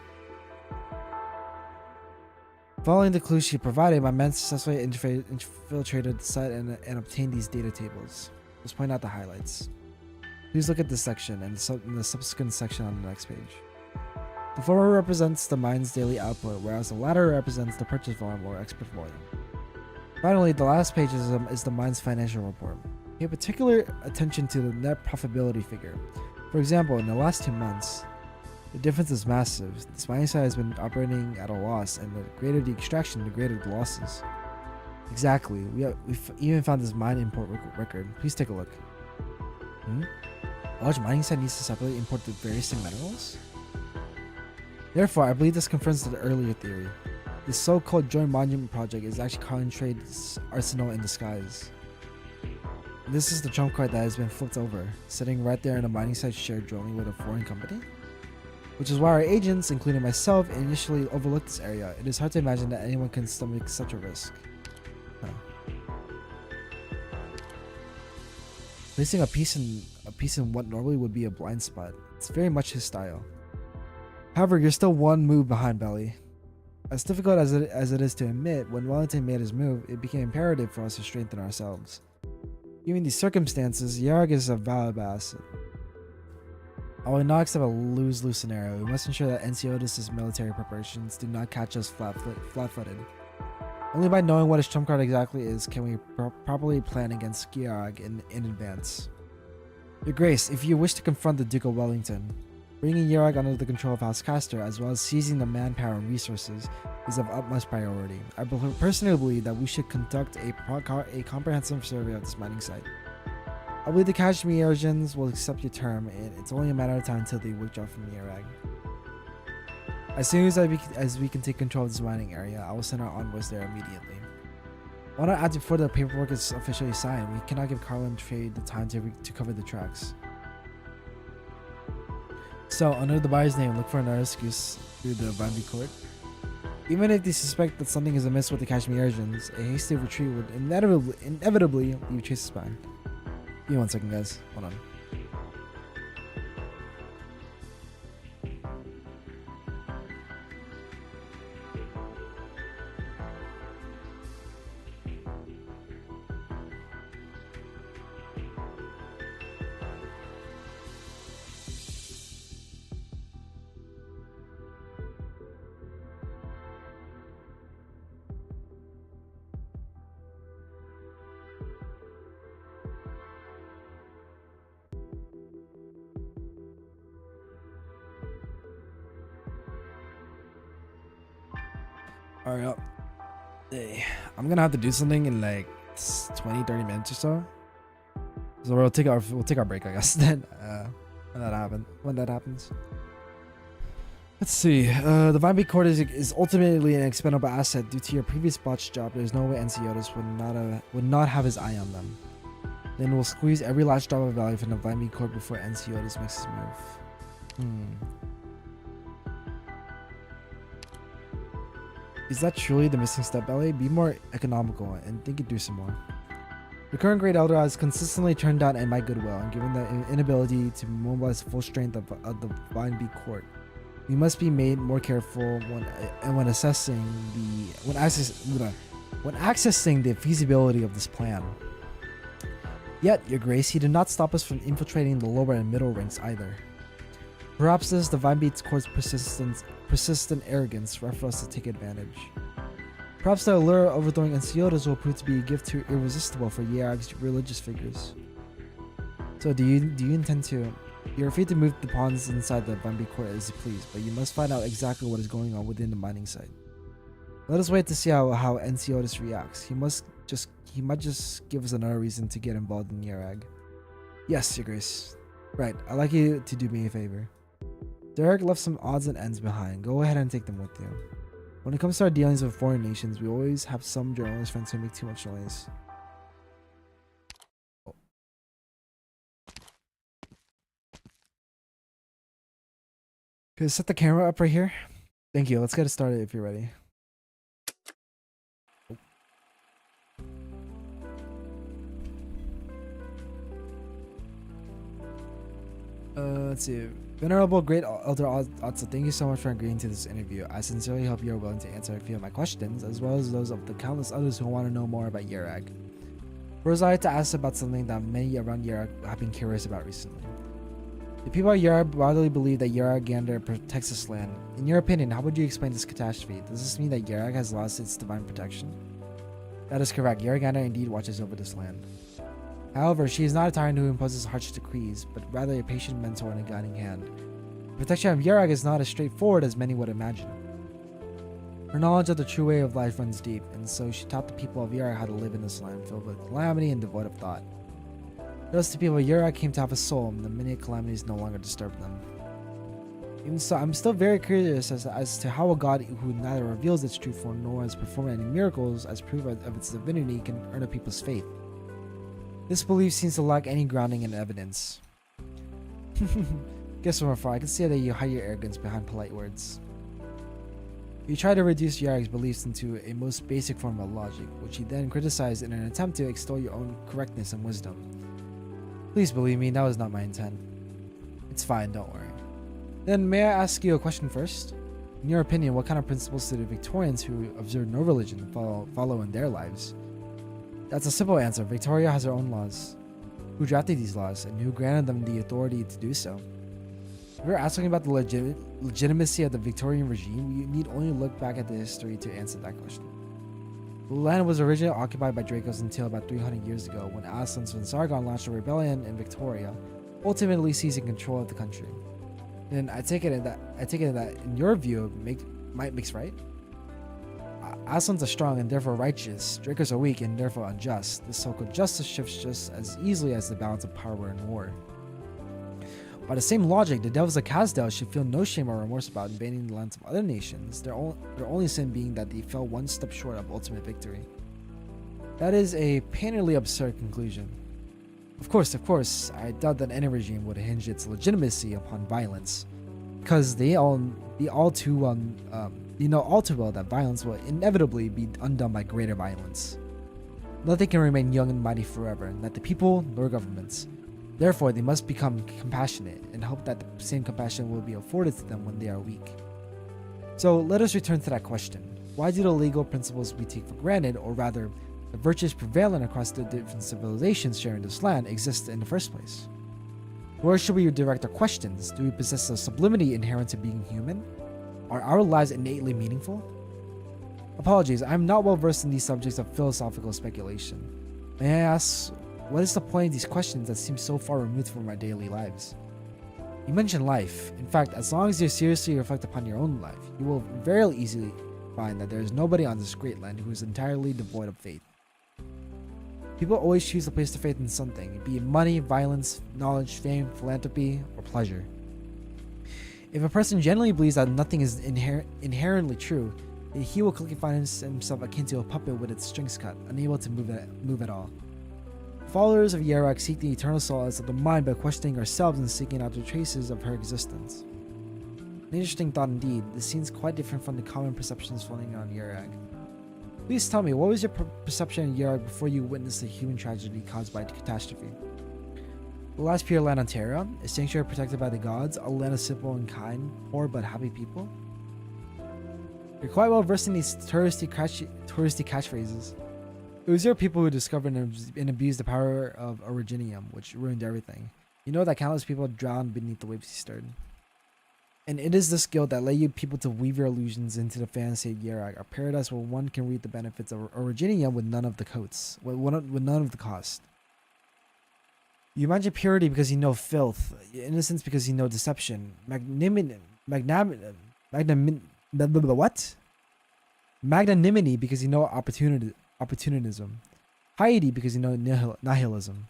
Following the clues she provided, my men successfully infiltrated the site and obtained these data tables. Let's point out the highlights. Please look at this section and the subsequent section on the next page. The former represents the mine's daily output, whereas the latter represents the purchase volume or export volume. Finally, the last page is the mine's financial report. Pay particular attention to the net profitability figure. For example, in the last 2 months, the difference is massive. This mining site has been operating at a loss, and the greater the extraction, the greater the losses. Exactly. We've even found this mine import record. Please take a look. A large mining site needs to separately import the various minerals? Therefore, I believe this confirms the earlier theory. This so-called joint monument project is actually Colin Trade's arsenal in disguise. This is the trump card that has been flipped over, sitting right there in a mining site shared jointly with a foreign company. Which is why our agents, including myself, initially overlooked this area. It is hard to imagine that anyone can stomach such a risk. Huh. Placing a piece in what normally would be a blind spot. It's very much his style. However, you're still one move behind Belly. As difficult as it is to admit, when Wellington made his move, it became imperative for us to strengthen ourselves. Given these circumstances, Yarg is a valuable asset. I will not accept a lose-lose scenario. We must ensure that Ensiotis' military preparations do not catch us flat-footed. Only by knowing what his trump card exactly is can we properly plan against Yarg in advance. Your Grace, if you wish to confront the Duke of Wellington, bringing Yarg under the control of House Castor, as well as seizing the manpower and resources, is of utmost priority. I personally believe that we should conduct a comprehensive survey of this mining site. I believe the Kashmirians will accept your term, and it's only a matter of time until they withdraw from Yarag. As soon as we can take control of this mining area, I will send our envoys there immediately. Why not act before the paperwork is officially signed? We cannot give Carlin Trade the time to cover the tracks. So, under the buyer's name, look for another excuse through the Vanby court. Even if they suspect that something is amiss with the Kashmirians, a hasty retreat would inevitably leave traces behind. Give me 1 second, guys. Hold on. Alright, I'm gonna have to do something in like 20-30 minutes or so. So we'll take our break, I guess. Then when that happens. Let's see. The Vinebeak Court is ultimately an expendable asset. Due to your previous botched job, there's no way Ensiotis would not have his eye on them. Then we'll squeeze every last drop of value from the Vinebeak Court before Ensiotis makes his move. Is that truly the missing step, Belly? Be more economical and think it through some more. The current Great Elder has consistently turned down my goodwill, and given the inability to mobilize the full strength of the Vinebeak Court, we must be made more careful when accessing the feasibility of this plan. Yet, Your Grace, he did not stop us from infiltrating the lower and middle ranks either. Perhaps this is the Vinebeak Court's persistent arrogance rough for us to take advantage. Perhaps the allure of overthrowing Ensiotis will prove to be a gift too irresistible for Yarag's religious figures. So do you intend to? You're free to move the pawns inside the Vinebeak Court as you please, but you must find out exactly what is going on within the mining site. Let us wait to see how Ensiotis reacts. He might just give us another reason to get involved in Yarag. Yes, Your Grace. Right, I'd like you to do me a favor. Derek left some odds and ends behind. Go ahead and take them with you. When it comes to our dealings with foreign nations, we always have some journalist friends who make too much noise. Okay, set the camera up right here. Thank you. Let's get it started if you're ready. Let's see. Venerable Great Elder Otsa, thank you so much for agreeing to this interview. I sincerely hope you are willing to answer a few of my questions, as well as those of the countless others who want to know more about Yarag. First, I'd like to ask about something that many around Yarag have been curious about recently. The people of Yarag broadly believe that Yaragander protects this land. In your opinion, how would you explain this catastrophe? Does this mean that Yarag has lost its divine protection? That is correct. Yaragander indeed watches over this land. However, she is not a tyrant who imposes harsh decrees, but rather a patient mentor and a guiding hand. The protection of Yarag is not as straightforward as many would imagine. Her knowledge of the true way of life runs deep, and so she taught the people of Yarag how to live in this land filled with calamity and devoid of thought. Thus, the people of Yurak came to have a soul, and the many calamities no longer disturbed them. Even so, I'm still very curious as to how a god who neither reveals its true form nor has performed any miracles as proof of its divinity can earn a people's faith. This belief seems to lack any grounding in evidence. Guess from afar, I can see that you hide your arrogance behind polite words. You try to reduce Yarek's beliefs into a most basic form of logic, which you then criticize in an attempt to extol your own correctness and wisdom. Please believe me, that was not my intent. It's fine, don't worry. Then may I ask you a question first? In your opinion, what kind of principles do the Victorians who observe no religion follow in their lives? That's a simple answer. Victoria has her own laws. Who drafted these laws and who granted them the authority to do so? If you're asking about the legitimacy of the Victorian regime, you need only look back at the history to answer that question. The land was originally occupied by Dracos until about 300 years ago, when Aslan's von Sargon launched a rebellion in Victoria, ultimately seizing control of the country. And I take it that in your view, might makes right. Aslans are strong and therefore righteous. Dracos are weak and therefore unjust. The so-called justice shifts just as easily as the balance of power in war. By the same logic, the devils of Kazdel should feel no shame or remorse about invading the lands of other nations, their only sin being that they fell one step short of ultimate victory. That is a painfully absurd conclusion. Of course, I doubt that any regime would hinge its legitimacy upon violence, because they all too well that violence will inevitably be undone by greater violence. Nothing can remain young and mighty forever, and that the people nor governments. Therefore, they must become compassionate and hope that the same compassion will be afforded to them when they are weak. So let us return to that question. Why do the legal principles we take for granted, or rather, the virtues prevalent across the different civilizations sharing this land, exist in the first place? Where should we direct our questions? Do we possess a sublimity inherent to being human? Are our lives innately meaningful? Apologies, I am not well versed in these subjects of philosophical speculation. May I ask, what is the point of these questions that seem so far removed from our daily lives? You mentioned life. In fact, as long as you seriously reflect upon your own life, you will very easily find that there is nobody on this great land who is entirely devoid of faith. People always choose to place their faith in something, be it money, violence, knowledge, fame, philanthropy, or pleasure. If a person generally believes that nothing is inherently true, then he will quickly find himself akin to a puppet with its strings cut, unable to move at all. Followers of Yarak seek the eternal solace of the mind by questioning ourselves and seeking out the traces of her existence. An interesting thought indeed. This seems quite different from the common perceptions floating around Yarak. Please tell me, what was your perception of Yarak before you witnessed the human tragedy caused by the catastrophe? The last pure land on Terra, a sanctuary protected by the gods, a land of simple and kind, poor but happy people? You're quite well versed in these touristy catchphrases. It was your people who discovered and abused the power of Originium, which ruined everything. You know that countless people drowned beneath the waves you stirred. And it is this guilt that led you people to weave your illusions into the fantasy of Yarak, a paradise where one can reap the benefits of Originium with none of the cost. You imagine purity because you know filth, innocence because you know deception, magnanimity because you know opportunism, piety because you know nihilism.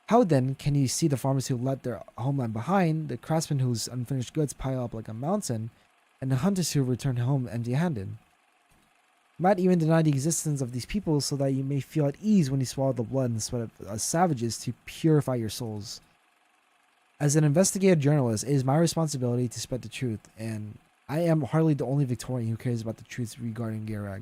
How then can you see the farmers who left their homeland behind, the craftsmen whose unfinished goods pile up like a mountain, and the hunters who return home empty-handed? You might even deny the existence of these people so that you may feel at ease when you swallow the blood and sweat of savages to purify your souls. As an investigative journalist, it is my responsibility to spread the truth, and I am hardly the only Victorian who cares about the truth regarding Yarak.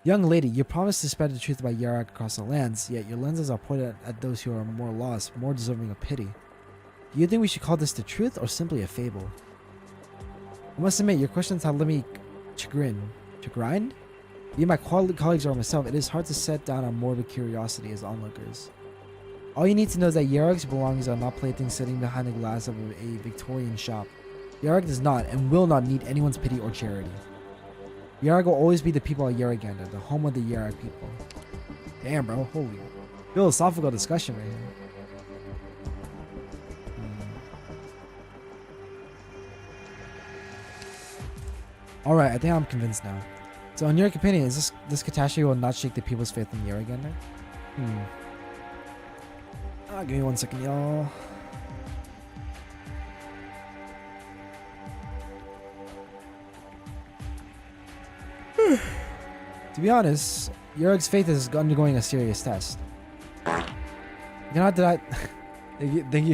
Young lady, you promised to spread the truth about Yarak across the lands, yet your lenses are pointed at those who are more lost, more deserving of pity. Do you think we should call this the truth or simply a fable? I must admit, your questions have led me chagrined. Be my colleagues or myself, it is hard to set down our morbid curiosity as onlookers. All you need to know is that Yarak's belongings are not playthings sitting behind the glass of a Victorian shop. Yarak does not and will not need anyone's pity or charity. Yarak will always be the people of Yaragander, the home of the Yarak people. Damn, bro, holy philosophical discussion right here. Alright, I think I'm convinced now. So in your opinion, is this catastrophe will not shake the people's faith in Yaragander? Give me 1 second, y'all. To be honest, Yurik's faith is undergoing a serious test. You cannot deny. Thank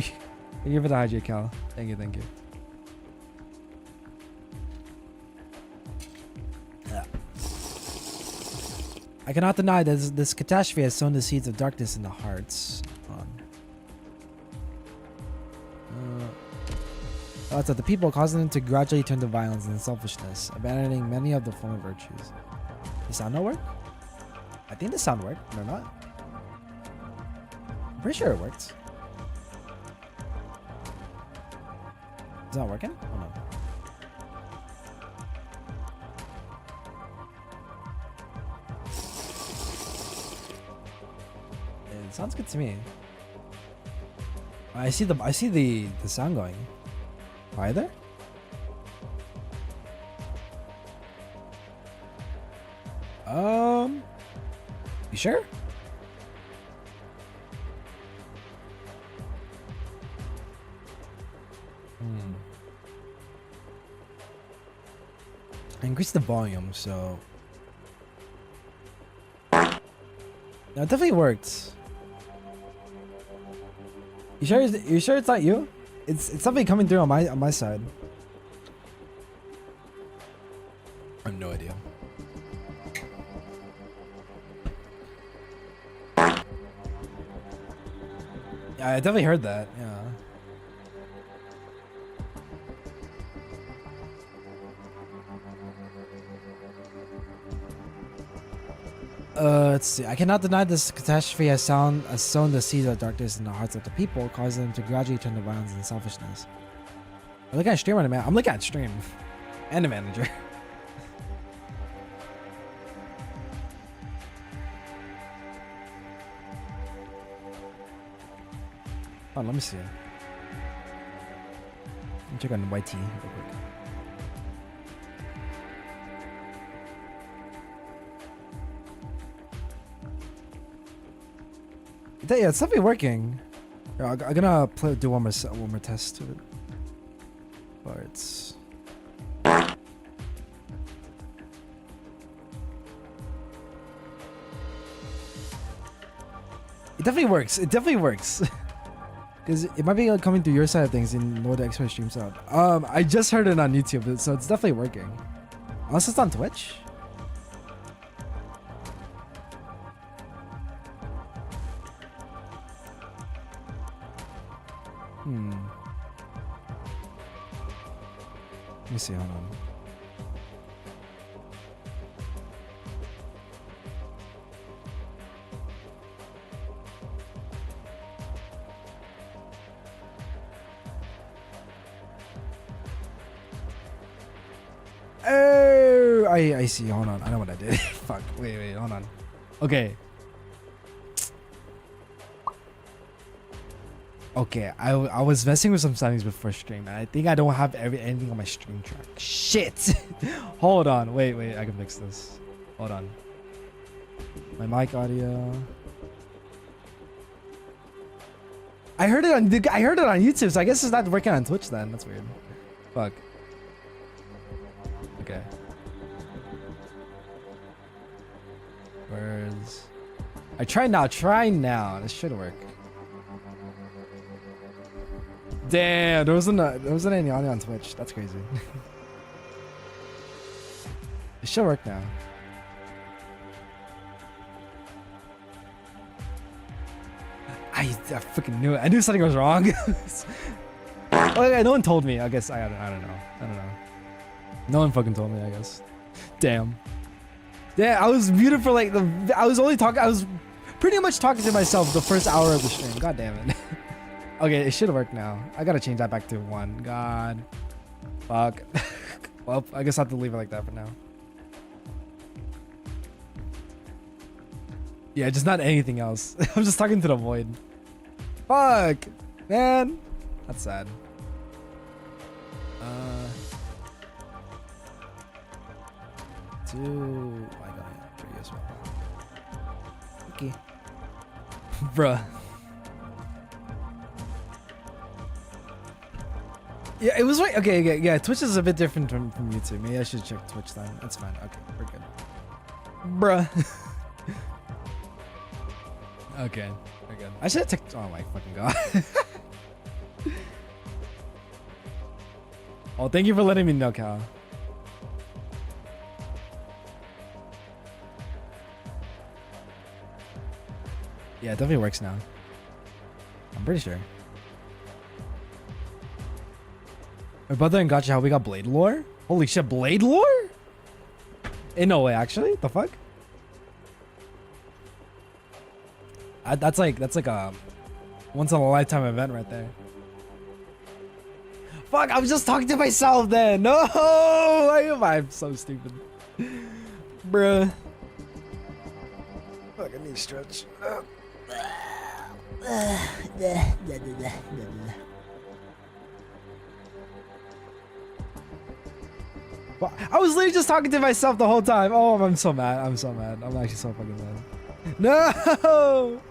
you for the hydrate, Cal. Thank you. I cannot deny that this catastrophe has sown the seeds of darkness in the hearts. Thoughts of the people, causing them to gradually turn to violence and selfishness, abandoning many of the former virtues. Does sound not work? I think the sound worked, or not. I'm pretty sure it worked. Is that working? Oh no. It sounds good to me. I see the sound going. Either? You sure? I increased the volume, so that definitely worked. You sure? You sure it's not you? It's something coming through on my side. I have no idea. Yeah, I definitely heard that. Yeah. Let's see. I cannot deny this catastrophe has sown the seeds of darkness in the hearts of the people, causing them to gradually turn to violence and selfishness. I'm looking at stream right now. I'm looking at stream and the manager. Oh, let me see. Let me check on YT real quick. Yeah, it's definitely working. Yeah, I'm gonna do one more test to it. Parts. It definitely works. It definitely works. Because it might be coming through your side of things in Lord Express stream sound. I just heard it on YouTube, so it's definitely working. Unless it's on Twitch. Let me see, hold on. Oh, I see, hold on. I know what I did. Fuck, wait, hold on. Okay. Okay, I was messing with some settings before stream, and I think I don't have anything on my stream track. Shit! Hold on, wait, I can fix this. Hold on. My mic audio. I heard it on YouTube, so I guess it's not working on Twitch then. That's weird. Fuck. Okay. Where's? Try now. This should work. Damn, there wasn't any audio on Twitch. That's crazy. It should work now. I freaking knew it. I knew something was wrong. Okay, no one told me. I guess I don't know. No one fucking told me, I guess. Damn. Yeah, I was muted for like I was pretty much talking to myself the first hour of the stream. God damn it. Okay, it should work now. I gotta change that back to 1. God. Fuck. Well, I guess I have to leave it like that for now. Yeah, just not anything else. I'm just talking to the void. Fuck. Man. That's sad. I got 3 as well. Okay. Bruh. Yeah, it was right. Okay, yeah. Twitch is a bit different from YouTube. Maybe I should check Twitch then. That's fine. Okay, we're good. Bruh. Okay, we're good. I should have checked. Oh my fucking god. Oh, thank you for letting me know, Cal. Yeah, it definitely works now. I'm pretty sure. My brother and Gotcha, how we got Blade lore? Holy shit, Blade lore? In no way, actually. The fuck? That's like a once in a lifetime event right there. Fuck, I was just talking to myself then. No, I'm so stupid. Bruh. Fuck, I need to stretch. Well, I was literally just talking to myself the whole time. Oh, I'm so mad. I'm so mad. I'm actually so fucking mad. No!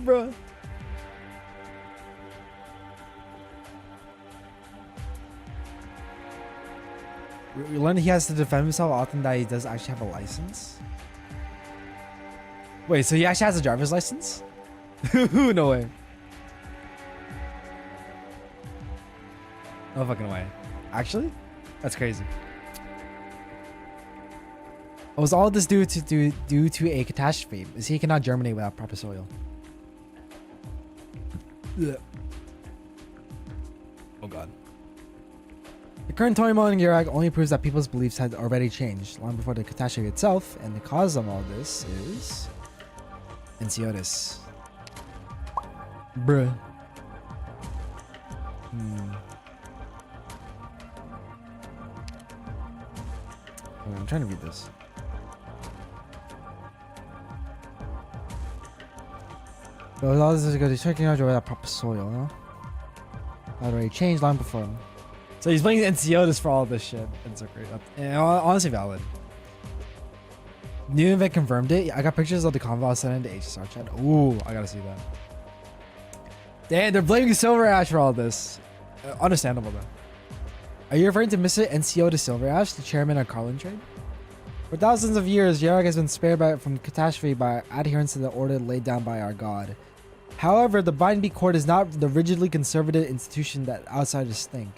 Bruh. We learned he has to defend himself often, that he does actually have a license. Wait, so he actually has a driver's license? No way. No fucking way. Actually? That's crazy. Was all this due to a catastrophe? Is he cannot germinate without proper soil? Ugh. Oh god. The current turmoil in Iraq only proves that people's beliefs had already changed long before the catastrophe itself, and the cause of all this is Enceotis. Bruh. I'm trying to read this. But with all this is good, checking out without proper soil, no? Already changed long before him. So he's playing Enceotis for all this shit. It's so great. And honestly valid. New event confirmed it. I got pictures of the convo I sent into HSR chat. Ooh, I gotta see that. Damn, they're blaming Silver Ash for all this. Understandable though. Are you referring to Mr. Enceotis Silver Ash, the chairman of Carlin Trade? For thousands of years, Yarok has been spared from catastrophe by adherence to the order laid down by our god. However, the Bindby Court is not the rigidly conservative institution that outsiders think.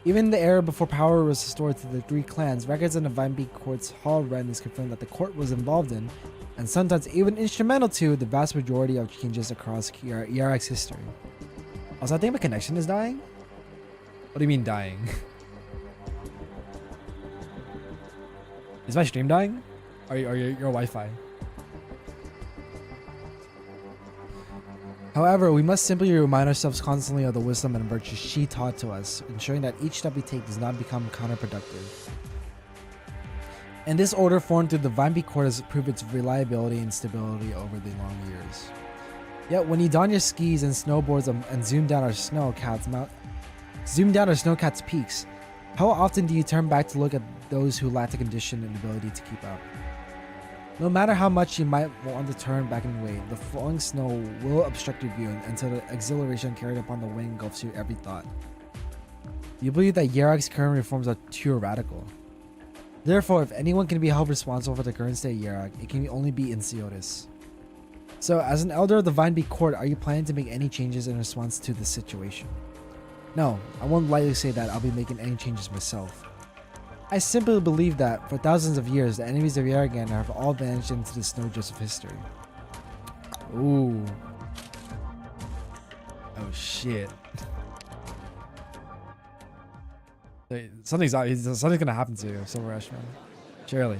Even in the era before power was restored to the three clans, records in the Bindby Court's Hall Wrens confirm that the court was involved in, and sometimes even instrumental to, the vast majority of changes across Yarok's history. Also, I think my connection is dying? What do you mean dying? Is my stream dying? Or your Wi-Fi? However, we must simply remind ourselves constantly of the wisdom and virtues she taught to us, ensuring that each step we take does not become counterproductive. And this order formed through the Bindby Court has proved its reliability and stability over the long years. Yet when you don your skis and snowboards and zoom down our snowcat's peaks, how often do you turn back to look at those who lack the condition and ability to keep up? No matter how much you might want to turn back and wait, the falling snow will obstruct your view until the exhilaration carried upon the wind engulfs your every thought. You believe that Yarok's current reforms are too radical. Therefore, if anyone can be held responsible for the current state of Yarok, it can only be Enceotis. So, as an elder of the Bindby Court, are you planning to make any changes in response to this situation? No, I won't lightly say that I'll be making any changes myself. I simply believe that, for thousands of years, the enemies of Yarragan have all vanished into the snowdrifts of history. Ooh. Oh shit. Something's gonna happen to you, Silver Ash, man. Surely.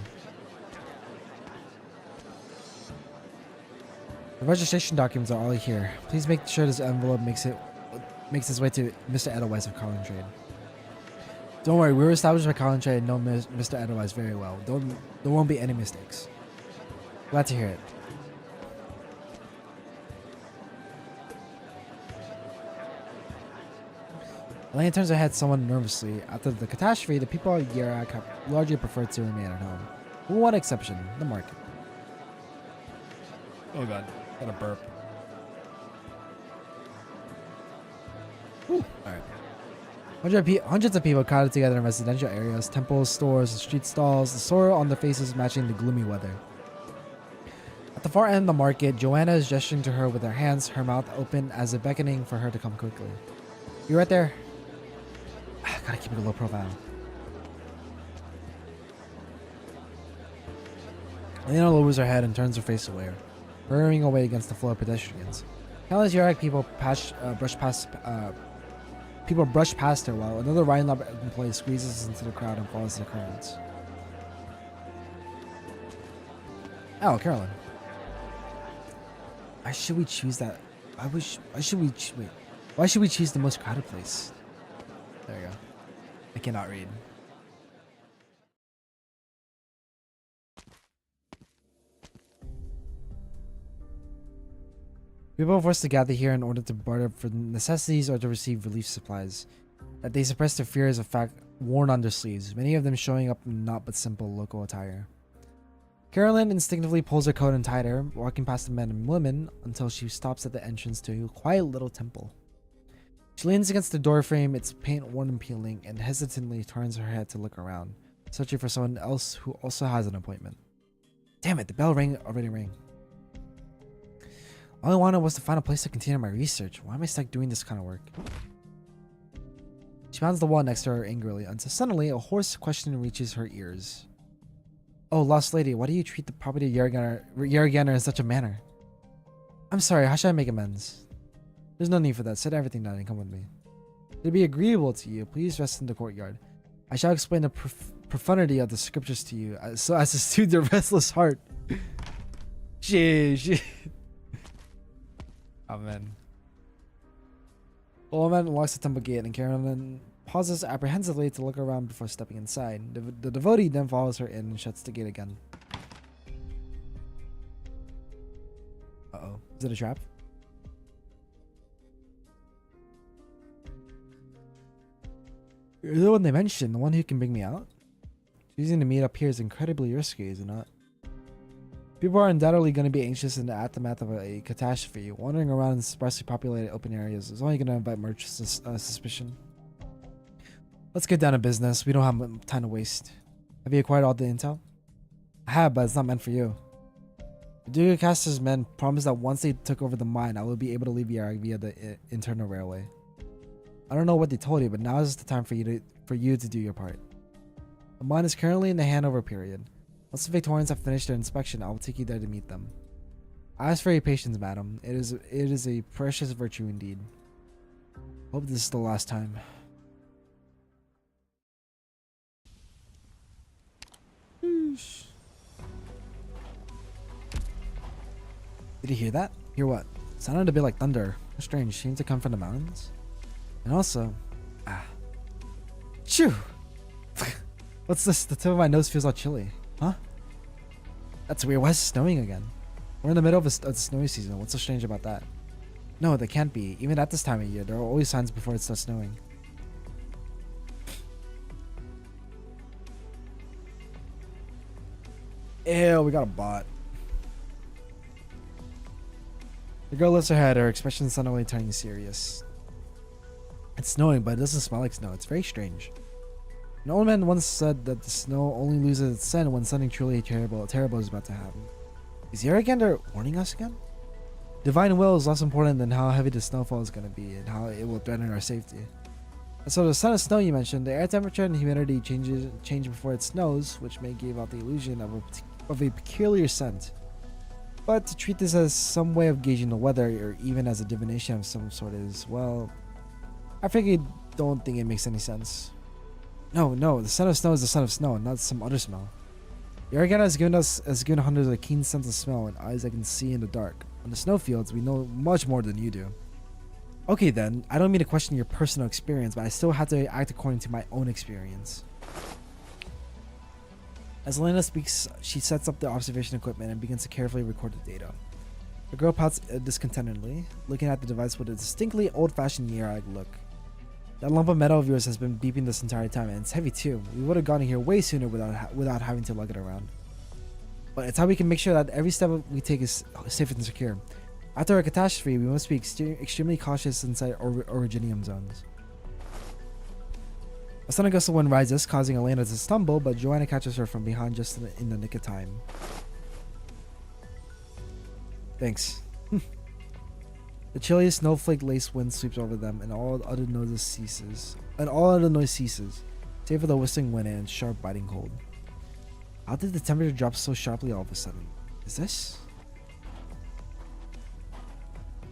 The registration documents are all here. Please make sure this envelope makes its way to Mr. Edelweiss of Carlin Trade. Don't worry, we were established by Carlin Trade and know Mr. Edelweiss very well. There won't be any mistakes. Glad to hear it. Elena turns her head somewhat nervously. After the catastrophe, the people of Yarok have largely preferred to remain at home. With one exception, the market. Oh god, got a burp. Alright. Hundreds of people crowded together in residential areas, temples, stores, and street stalls, the sorrow on their faces matching the gloomy weather. At the far end of the market, Joanna is gesturing to her with her hands, her mouth open as if beckoning for her to come quickly. You right there? Gotta keep it a low profile. Lena lowers her head and turns her face away, hurrying away against the flow of pedestrians. Countless Yarak people brush past her while another Ryan Lab employee squeezes into the crowd and follows the currents. Oh, Carolyn. Why should we choose that? Why should we choose the most crowded place? There you go. I cannot read. People are forced to gather here in order to barter for necessities or to receive relief supplies. That they suppress their fear is a fact worn on their sleeves, many of them showing up in naught but simple local attire. Carolyn instinctively pulls her coat in tighter, walking past the men and women until she stops at the entrance to a quiet little temple. She leans against the doorframe, its paint worn and peeling, and hesitantly turns her head to look around, searching for someone else who also has an appointment. Damn it, the bell already rang. All I wanted was to find a place to continue my research. Why am I stuck doing this kind of work? She pounds the wall next to her angrily until suddenly a hoarse question reaches her ears. Oh, lost lady, why do you treat the property of Yaraganer in such a manner? I'm sorry, how should I make amends? There's no need for that. Set everything down and come with me. To be agreeable to you, please rest in the courtyard. I shall explain the profundity of the scriptures to you, so as to soothe your restless heart. Shit. Amen. The old man unlocks the temple gate and Carolyn pauses apprehensively to look around before stepping inside. The devotee then follows her in and shuts the gate again. Uh-oh. Is it a trap? You're the one they mentioned, the one who can bring me out? Choosing to meet up here is incredibly risky, is it not? People are undoubtedly going to be anxious in the aftermath of a catastrophe. Wandering around in sparsely populated open areas is only going to invite more suspicion. Let's get down to business. We don't have time to waste. Have you acquired all the intel? I have, but it's not meant for you. The Dugacaster's men promised that once they took over the mine, I would be able to leave Yarak via the internal railway. I don't know what they told you, but now is the time for you to do your part. The mine is currently in the handover period. Once the Victorians have finished their inspection, I will take you there to meet them. I ask for your patience, madam. It is a precious virtue indeed. Hope this is the last time. Did you hear that? Hear what? It sounded a bit like thunder. Strange, seemed to come from the mountains. And also, Chew! What's this? The tip of my nose feels all chilly. Huh? That's weird. Why is it snowing again? We're in the middle of the snowy season. What's so strange about that? No, there can't be. Even at this time of year, there are always signs before it starts snowing. Ew, we got a bot. The girl lifts her head, her expression suddenly turning serious. It's snowing, but it doesn't smell like snow. It's very strange. An old man once said that the snow only loses its scent when something truly terrible is about to happen. Is Yaragander warning us again? Divine will is less important than how heavy the snowfall is going to be and how it will threaten our safety. And so the sun of snow you mentioned, the air temperature and humidity change before it snows, which may give out the illusion of a peculiar scent. But to treat this as some way of gauging the weather or even as a divination of some sort is, well, I frankly don't think it makes any sense. No, the son of snow is the son of snow, not some other smell. Yaraganer has given hunters a keen sense of smell and eyes that can see in the dark. On the snowfields, we know much more than you do. Okay then, I don't mean to question your personal experience, but I still have to act according to my own experience. As Elena speaks, she sets up the observation equipment and begins to carefully record the data. The girl pouts discontentedly, looking at the device with a distinctly old-fashioned Yarak look. That lump of metal of yours has been beeping this entire time, and it's heavy too. We would have gotten here way sooner without having to lug it around. But it's how we can make sure that every step we take is safe and secure. After a catastrophe, we must be extremely cautious inside originium zones. A sudden gust of wind rises, causing Elena to stumble, but Joanna catches her from behind just in the nick of time. Thanks. The chilliest snowflake-laced wind sweeps over them, and all other noise ceases. Save for the whistling wind and sharp biting cold. How did the temperature drop so sharply all of a sudden? Is this?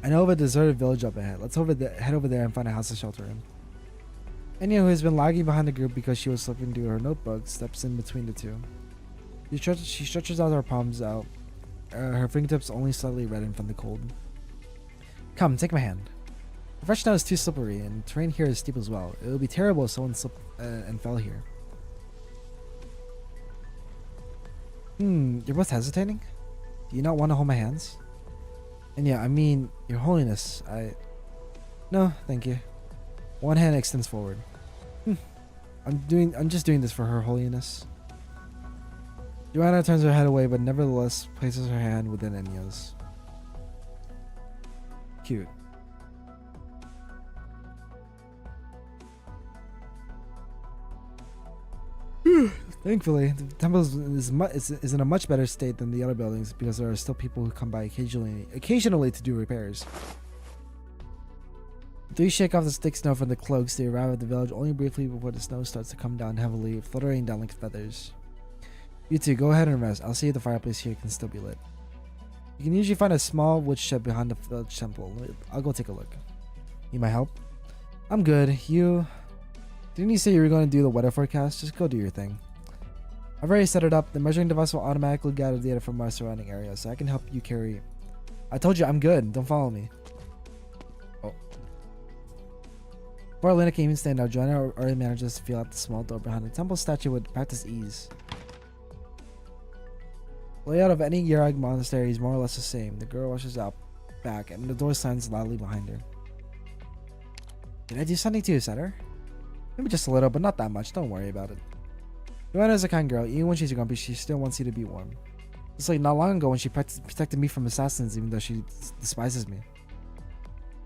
I know of a deserted village up ahead. Let's head over there and find a house to shelter in. Enya, who has been lagging behind the group because she was flipping through her notebook, steps in between the two. She stretches out her palms out. Her fingertips only slightly reddened from the cold. Come, take my hand. The fresh snow is too slippery, and the terrain here is steep as well. It would be terrible if someone slipped and fell here. You're both hesitating? Do you not want to hold my hands? And yeah, I mean, Your Holiness, No, thank you. One hand extends forward. I'm just doing this for Her Holiness. Joanna turns her head away, but nevertheless places her hand within Enya's. Cute. Thankfully, the temple is in a much better state than the other buildings because there are still people who come by occasionally to do repairs. The three shake off the thick snow from the cloaks. They arrive at the village only briefly before the snow starts to come down heavily, fluttering down like feathers. You two, go ahead and rest. I'll see if the fireplace here can still be lit. You can usually find a small wood shed behind the village temple. I'll go take a look. Need my help? I'm good. You... Didn't you say you were going to do the weather forecast? Just go do your thing. I've already set it up. The measuring device will automatically gather data from our surrounding area, so I can help you carry... I told you I'm good. Don't follow me. Oh. Before Elena can even stand out, Joanna already manages to feel out the small door behind the temple statue with practice ease. The layout of any Yarag monastery is more or less the same. The girl rushes out back, and the door slams loudly behind her. Did I do something to upset her? Maybe just a little, but not that much. Don't worry about it. Joanna is a kind girl. Even when she's grumpy, she still wants you to be warm. It's like not long ago when she protected me from assassins, even though she despises me.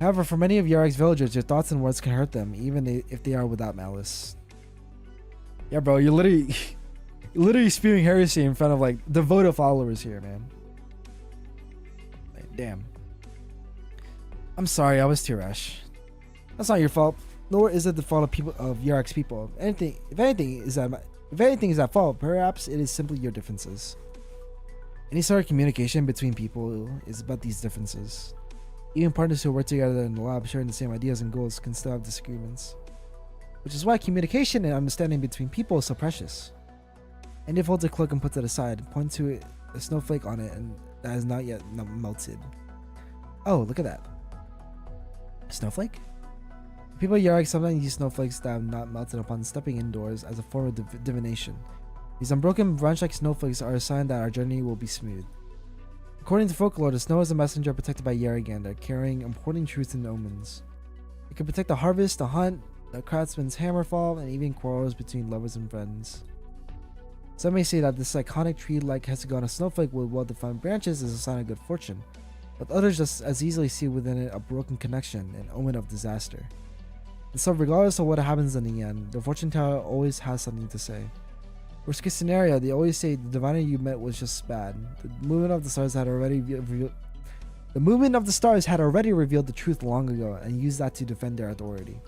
However, for many of Yarag's villagers, your thoughts and words can hurt them, even if they are without malice. Yeah, bro, you're literally spewing heresy in front of like devoted followers here, man. Like, damn. I'm sorry, I was too rash. That's not your fault, nor is it the fault of Yarag's people. If anything is at fault, perhaps it is simply your differences. Any sort of communication between people is about these differences. Even partners who work together in the lab sharing the same ideas and goals can still have disagreements. Which is why communication and understanding between people is so precious. Andy folds a cloak and puts it aside, points to a snowflake on it and that has not yet melted. Oh, look at that. Snowflake? People at Yarag sometimes use snowflakes that have not melted upon stepping indoors as a form of divination. These unbroken branch-like snowflakes are a sign that our journey will be smooth. According to folklore, the snow is a messenger protected by Yaragander, carrying important truths and omens. It can protect the harvest, the hunt, the craftsman's hammerfall, and even quarrels between lovers and friends. Some may say that this iconic tree-like hexagon of snowflake with well-defined branches is a sign of good fortune, but others just as easily see within it a broken connection, an omen of disaster. And so regardless of what happens in the end, the fortune teller always has something to say. Worst case scenario, they always say the diviner you met was just bad. The movement of the stars had already revealed the truth long ago and used that to defend their authority.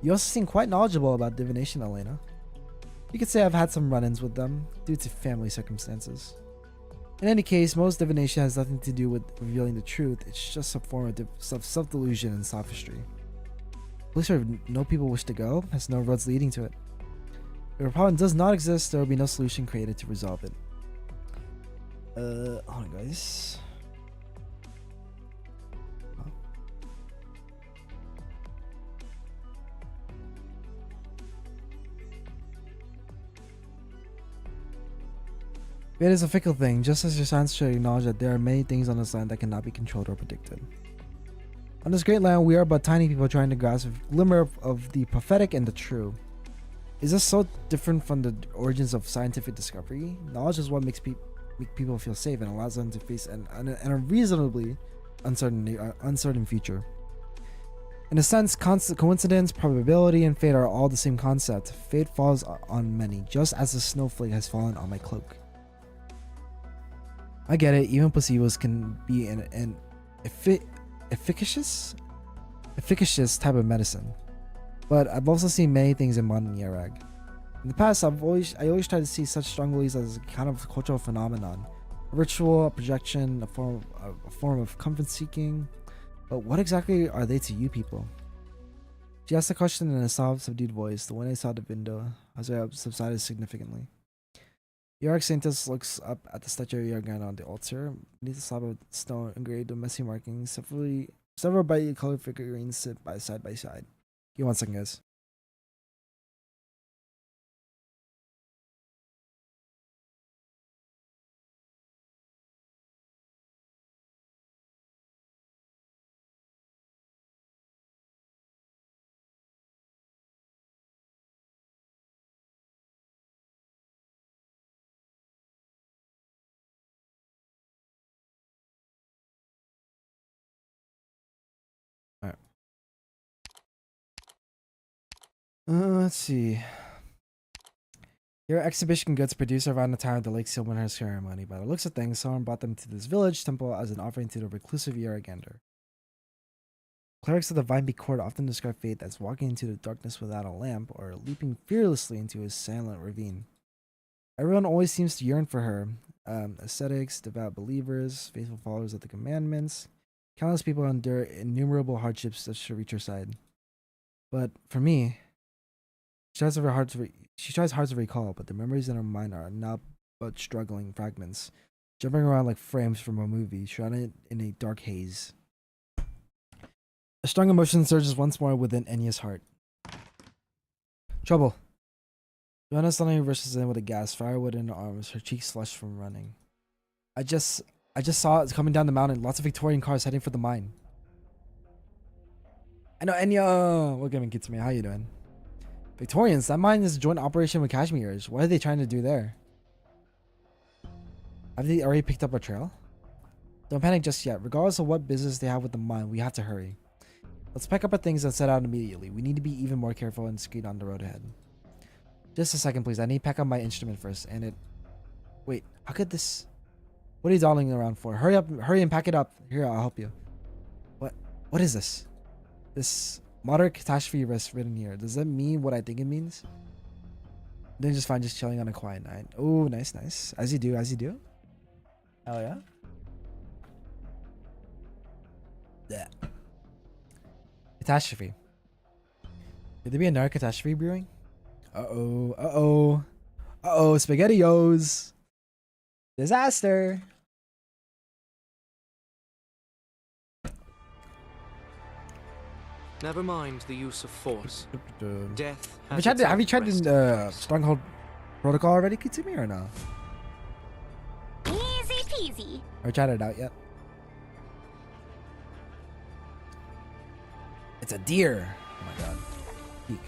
You also seem quite knowledgeable about divination, Elena. You could say I've had some run-ins with them due to family circumstances. In any case, most divination has nothing to do with revealing the truth. It's just a form of self-delusion and sophistry. A place where no people wish to go has no roads leading to it. If a problem does not exist, there will be no solution created to resolve it. Hold on, guys. Fate is a fickle thing, just as your science should acknowledge that there are many things on this land that cannot be controlled or predicted. On this great land, we are but tiny people trying to grasp a glimmer of the prophetic and the true. Is this so different from the origins of scientific discovery? Knowledge is what makes people feel safe and allows them to face an unreasonably uncertain future. In a sense, coincidence, probability, and fate are all the same concept. Fate falls on many, just as the snowflake has fallen on my cloak. I get it, even placebos can be an efficacious type of medicine. But I've also seen many things in modern Yarag. In the past, I always tried to see such strongholds as a kind of cultural phenomenon. A ritual, a projection, a form of comfort seeking. But what exactly are they to you people? She asked the question in a soft, subdued voice. The wind outside the window as I subsided significantly. Yarok Saintus looks up at the statue of Yargan on the altar. Beneath the slab of stone engraved with messy markings, several brightly colored figurines sit side by side. Give me 1 second, guys. Let's see. Your exhibition goods produced around the time of the Lake Silverhurst ceremony. By the looks of things, someone brought them to this village temple as an offering to the reclusive Yaragander. Clerics of the Vine Beak Court often describe faith as walking into the darkness without a lamp or leaping fearlessly into a silent ravine. Everyone always seems to yearn for her. Ascetics, devout believers, faithful followers of the commandments. Countless people endure innumerable hardships just to reach her side. But for me, she tries hard to recall, but the memories in her mind are not but struggling fragments, jumping around like frames from a movie, shrouded in a dark haze. A strong emotion surges once more within Enya's heart. Trouble. Joanna suddenly rushes in with a gasp, firewood in her arms, her cheeks flushed from running. I just saw it coming down the mountain, lots of Victorian cars heading for the mine. I know, Enya! Welcome, get to me. How you doing? Victorians, that mine is a joint operation with Kashmir's. What are they trying to do there? Have they already picked up a trail? Don't panic just yet. Regardless of what business they have with the mine, we have to hurry. Let's pack up our things and set out immediately. We need to be even more careful and discreet on the road ahead. Just a second, please. I need to pack up my instrument first. And it... Wait, how could this... What are you dawdling around for? Hurry up, hurry and pack it up. Here, I'll help you. What is this? This moderate catastrophe risk written here. Does that mean what I think it means? Then just fine, just chilling on a quiet night. Oh, nice, nice. As you do, as you do. Hell yeah. Yeah. Catastrophe. Could there be another catastrophe brewing? Uh-oh, uh-oh. Uh-oh, SpaghettiOs. Disaster. Never mind the use of force. Death. Have you tried the Stronghold protocol already, Kitsumi, or no? Easy peasy. Or tried it out yet? It's a deer. Oh my god. Peek.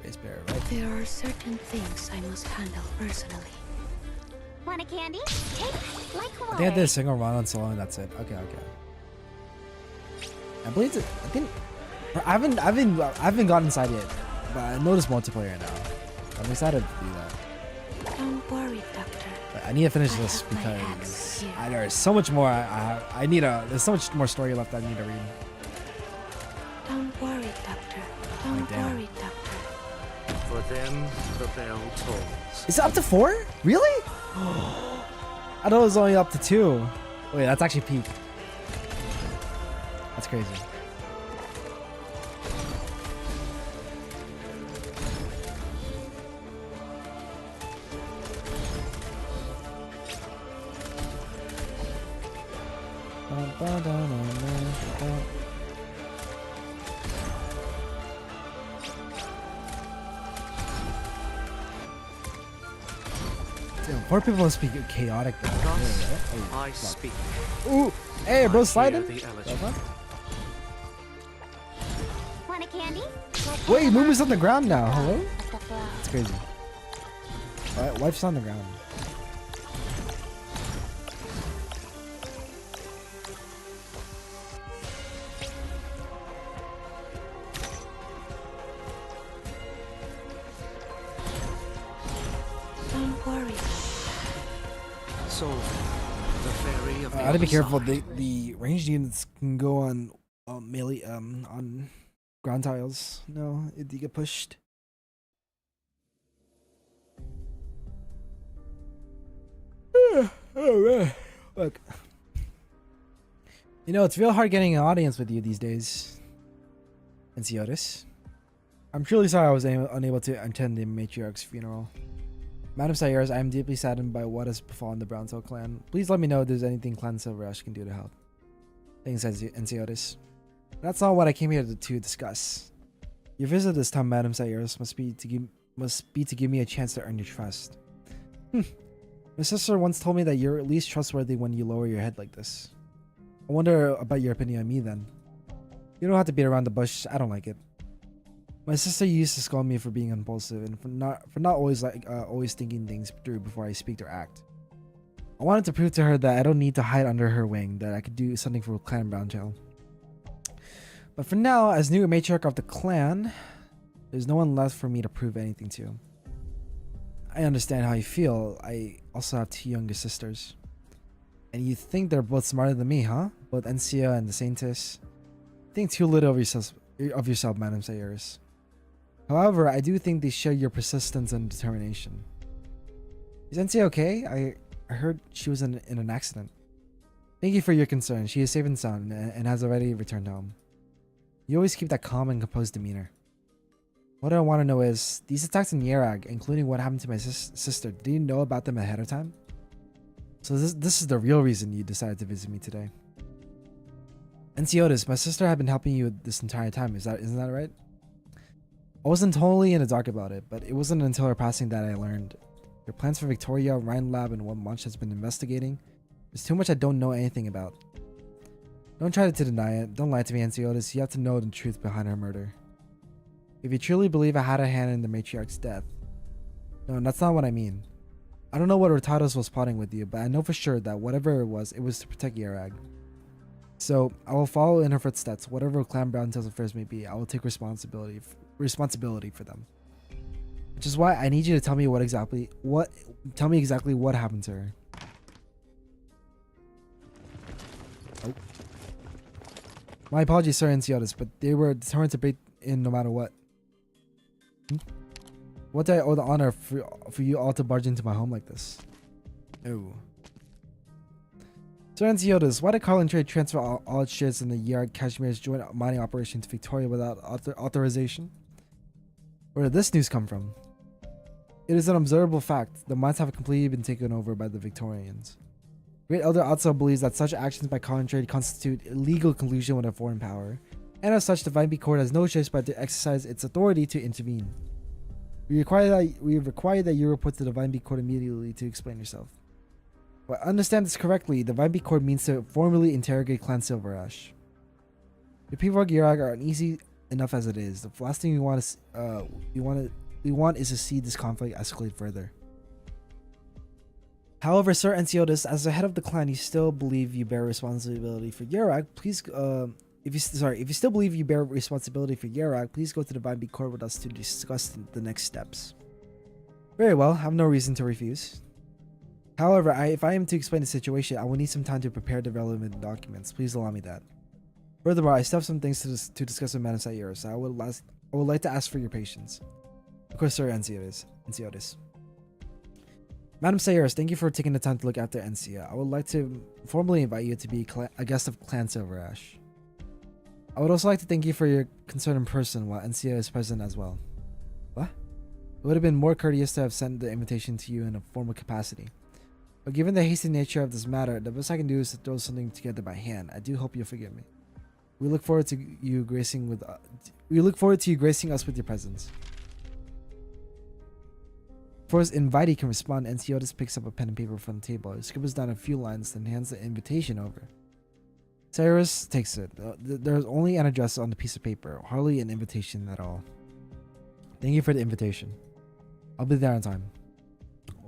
Base bear, right? There are certain things I must handle personally. Want a candy? Take like water. I think I did a single run on solo and that's it. Okay, okay. I believe it. I think I haven't gotten inside yet, but I noticed multiplayer now. I'm excited to do that. Don't worry, Doctor. But I need to finish this because there's so much more. There's so much more story left I need to read. Don't worry, Doctor. Don't worry, Doctor. For them, the bell tolls. Is it up to 4? Really? I thought it was only up to 2. Wait, that's actually peak. That's crazy. Damn, 4 people must be chaotic though. Thus, I speak. Ooh, hey, bro, sliding. Want a candy? Wait, Moomoo's on the ground now. Hello? It's crazy. Wife's on the ground. Don't worry. So, the fairy of the I gotta be other careful. side. The ranged units can go on melee on ground tiles. No, they get pushed. Oh man, look. You know, it's real hard getting an audience with you these days. Enciotis. I'm truly sorry I was unable to attend the matriarch's funeral. Madam Sayers, I am deeply saddened by what has befallen the Brownsville clan. Please let me know if there's anything Clan Silverash can do to help. Thanks, Enciotis. That's not what I came here to discuss. Your visit this time, Madam Sayers, must be to give me a chance to earn your trust. My sister once told me that you're at least trustworthy when you lower your head like this. I wonder about your opinion on me then. You don't have to beat around the bush. I don't like it. My sister used to scold me for being impulsive and for not always thinking things through before I speak or act. I wanted to prove to her that I don't need to hide under her wing, that I could do something for Clan Browntail. But for now, as new matriarch of the clan, there's no one left for me to prove anything to. I understand how you feel. I also have 2 younger sisters. And you think they're both smarter than me, huh? Both Encia and the Saintess. Think too little of yourself, Madam Sayers. However, I do think they share your persistence and determination. Is Encia okay? I heard she was in an accident. Thank you for your concern. She is safe and sound and has already returned home. You always keep that calm and composed demeanor. What I want to know is, these attacks in Yerag, including what happened to my sister, did you know about them ahead of time? So this is the real reason you decided to visit me today. Enciotis, my sister had been helping you this entire time, isn't that right? I wasn't totally in the dark about it, but it wasn't until her passing that I learned. Your plans for Victoria, Rhine Lab, and what Munch has been investigating. There's too much I don't know anything about. Don't try to deny it. Don't lie to me, Enciotis. You have to know the truth behind her murder. If you truly believe I had a hand in the matriarch's death. No, that's not what I mean. I don't know what Ratados was plotting with you, but I know for sure that whatever it was to protect Yerag. So, I will follow in her footsteps. Whatever Clan Browntail's affairs may be, I will take responsibility for them. Which is why I need you to tell me exactly what happened to her. Oh. My apologies, Sir Enciotis, but they were determined to break in no matter what. What do I owe the honor for you all to barge into my home like this? Oh. Sir Enciotis, why did Carlin Trade transfer all its shares in the Yard Kashmir's joint mining operation to Victoria without authorization? Where did this news come from? It is an observable fact. The mines have completely been taken over by the Victorians. Great Elder Atso believes that such actions by Carlin Trade constitute illegal collusion with a foreign power, and as such, the Vine Court has no choice but to exercise its authority to intervene. We require that you report to the Vine Court immediately to explain yourself. If I understand this correctly, the Vine Court means to formally interrogate Clan Silverash. The people of Girag are uneasy enough as it is. The last thing we want is to see this conflict escalate further. However, Sir Enciotis, as the head of the clan, you still believe you bear responsibility for Yerag. Please, if you still believe you bear responsibility for Yerag, please go to the Vine Court with us to discuss the next steps. Very well, I have no reason to refuse. However, if I am to explain the situation, I will need some time to prepare the relevant documents. Please allow me that. Furthermore, I still have some things to discuss with Madam Sayers. I would like to ask for your patience. Of course, Sir Enciotis. Madam Sayers, thank you for taking the time to look after Encia. I would like to formally invite you to be a guest of Clan Silverash. I would also like to thank you for your concern in person while Encia is present as well. What? It would have been more courteous to have sent the invitation to you in a formal capacity. But given the hasty nature of this matter, the best I can do is to throw something together by hand. I do hope you'll forgive me. We look forward to you gracing us with your presence. Before his invitee can respond, Enciotis picks up a pen and paper from the table. He scribbles down a few lines, then hands the invitation over. Cyrus takes it. There's only an address on the piece of paper, hardly an invitation at all. Thank you for the invitation. I'll be there on time.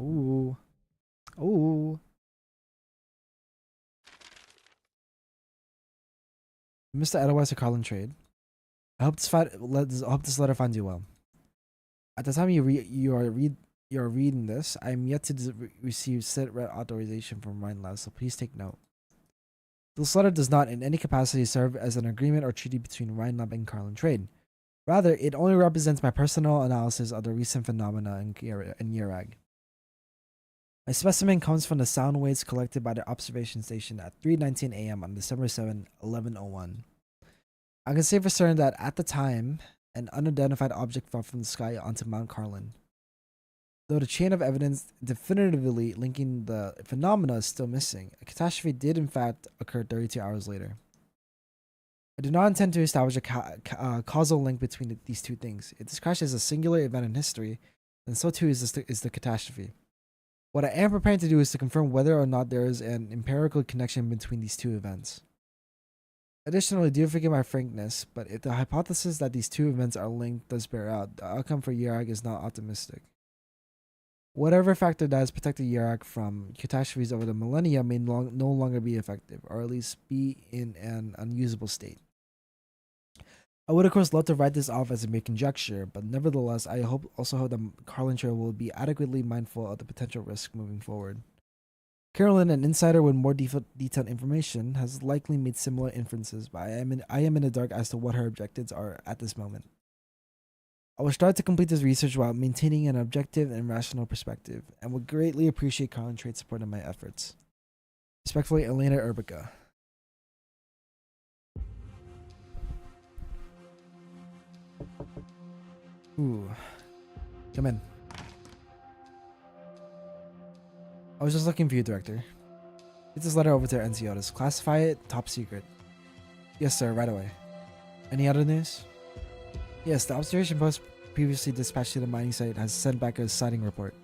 Ooh. Ooh. Mr. Edelweiss or Carlin trade. I hope this letter finds you well. At the time you are reading this, I am yet to receive sit-rep authorization from Rhinelab, so please take note. This letter does not in any capacity serve as an agreement or treaty between Rhinelab and Carlin Trade. Rather, it only represents my personal analysis of the recent phenomena in Yerag. My specimen comes from the sound waves collected by the observation station at 3:19 a.m. on December 7, 1101. I can say for certain that at the time, an unidentified object fell from the sky onto Mount Carlin. Though the chain of evidence definitively linking the phenomena is still missing, a catastrophe did in fact occur 32 hours later. I do not intend to establish a causal link between these two things. If this crash is a singular event in history, then so too is the catastrophe. What I am preparing to do is to confirm whether or not there is an empirical connection between these two events. Additionally, do forgive my frankness, but if the hypothesis that these two events are linked does bear out, the outcome for Yerag is not optimistic. Whatever factor that has protected Yerag from catastrophes over the millennia may no longer be effective, or at least be in an unusable state. I would of course love to write this off as a mere conjecture, but nevertheless, I also hope that Carlin Trail will be adequately mindful of the potential risk moving forward. Carolyn, an insider with more detailed information, has likely made similar inferences, but I am in the dark as to what her objectives are at this moment. I will strive to complete this research while maintaining an objective and rational perspective, and would greatly appreciate Carlin Trade's support in my efforts. Respectfully, Elena Urbica. Ooh. Come in. I was just looking for you, Director. Get this letter over to NCOTIS. Classify it top secret. Yes, sir, right away. Any other news? Yes, the observation post previously dispatched to the mining site has sent back a sighting report.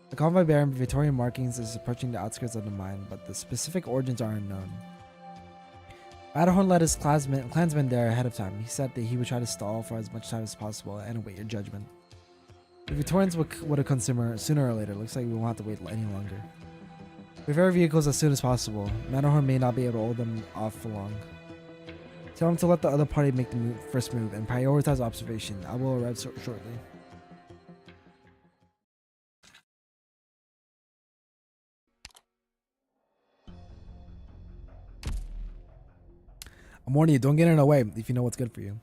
The convoy bearing Victorian markings is approaching the outskirts of the mine, but the specific origins are unknown. Matterhorn led his clansmen there ahead of time. He said that he would try to stall for as much time as possible and await your judgment. The Victorians would have come sooner or later. Looks like we won't have to wait any longer. Prepare vehicles as soon as possible. Matterhorn may not be able to hold them off for long. Tell him to let the other party make the first move and prioritize observation. I will arrive shortly. I'm warning you, don't get in the way if you know what's good for you.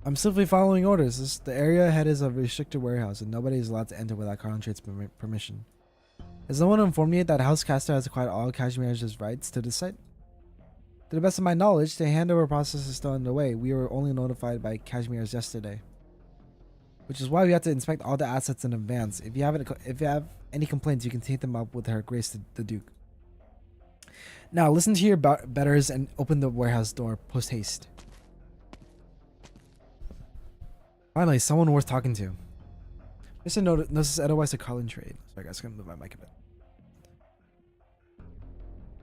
I'm simply following orders. The area ahead is a restricted warehouse and nobody is allowed to enter without Carlin Trade's permission. Has no one informed me that House Caster has acquired all Kashmir's rights to the site? To the best of my knowledge, the handover process is still underway. We were only notified by Kashmir's yesterday. Which is why we have to inspect all the assets in advance. If you have any complaints, you can take them up with Her Grace the Duke. Now, listen to your betters and open the warehouse door post haste. Finally, someone worth talking to. Mr. Notice Edelweiss a Carlin Trade. Sorry guys, I'm gonna move my mic a bit.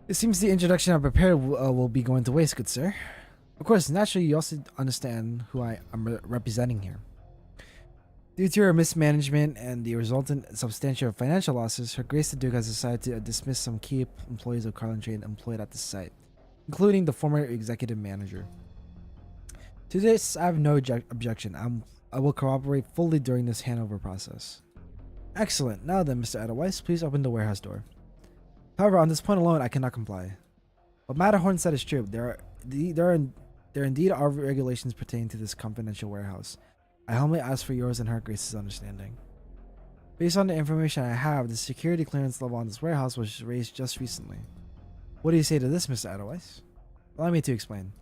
It seems the introduction I prepared will be going to waste, good sir. Of course, naturally, you also understand who I am representing here. Due to her mismanagement and the resultant substantial financial losses, Her Grace the Duke has decided to dismiss some key employees of Carlin Trade employed at the site, including the former executive manager. To this, I have no objection. I will cooperate fully during this handover process. Excellent. Now then, Mr. Edelweiss, please open the warehouse door. However, on this point alone, I cannot comply. What Matterhorn said is true. There indeed are regulations pertaining to this confidential warehouse. I humbly ask for yours and Her Grace's understanding. Based on the information I have, the security clearance level on this warehouse was raised just recently. What do you say to this, Mr. Edelweiss? Allow me to explain.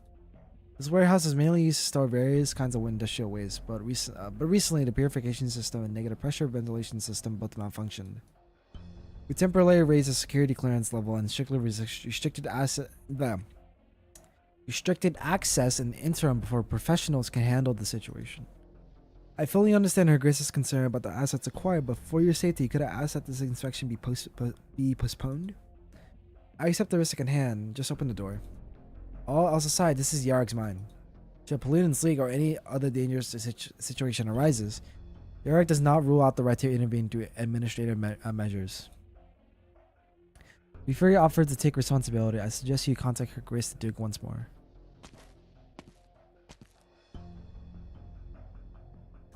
This warehouse is mainly used to store various kinds of industrial waste, but recently the purification system and negative pressure ventilation system both malfunctioned. We temporarily raised the security clearance level and strictly restricted access in the interim before professionals can handle the situation. I fully understand Her Grace's concern about the assets acquired, but for your safety, could I ask that this inspection be postponed? I accept the risk at hand. Just open the door. All else aside, this is Yarag's mine. Should a pollutants leak or any other dangerous situation arises, Eric does not rule out the right to intervene through administrative measures. Before you offer to take responsibility, I suggest you contact Her Grace the Duke once more.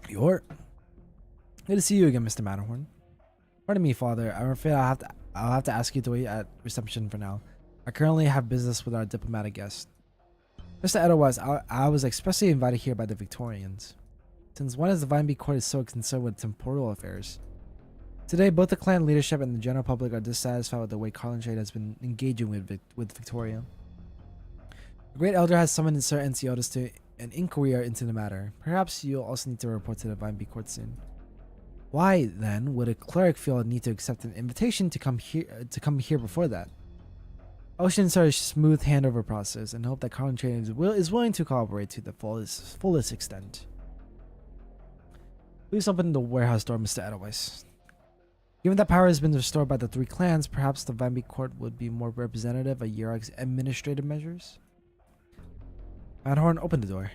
Yor. Good to see you again, Mr. Matterhorn. Pardon me, Father. I'm afraid I'll have to ask you to wait at reception for now. I currently have business with our diplomatic guest. Mr. Edelweiss, I was expressly invited here by the Victorians. Since when has the Vineby Court is so concerned with temporal affairs? Today, both the clan leadership and the general public are dissatisfied with the way Carlin has been engaging with Victoria. The Great Elder has summoned Sir Enciotis to an inquiry into the matter. Perhaps you'll also need to report to the Vineby Court soon. Why, then, would a cleric feel a need to accept an invitation to come here before that? Ocean sort of smooth handover process and hope that Carlin is willing to cooperate to the fullest extent. Please open the warehouse door, Mr. Edelweiss. Given that power has been restored by the three clans, perhaps the Vineby Court would be more representative of Yurik's administrative measures? Madhorn, open the door.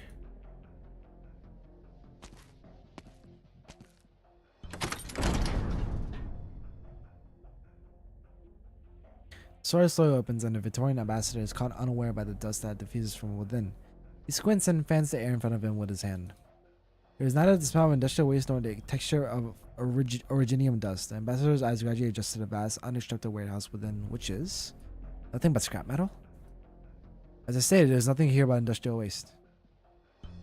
The door slowly opens and the Victorian ambassador is caught unaware by the dust that diffuses from within. He squints and fans the air in front of him with his hand. There is neither the smell of industrial waste nor the texture of originium dust. The ambassador's eyes gradually adjust to the vast, unobstructed warehouse within, which is nothing but scrap metal. As I stated, there's nothing here about industrial waste.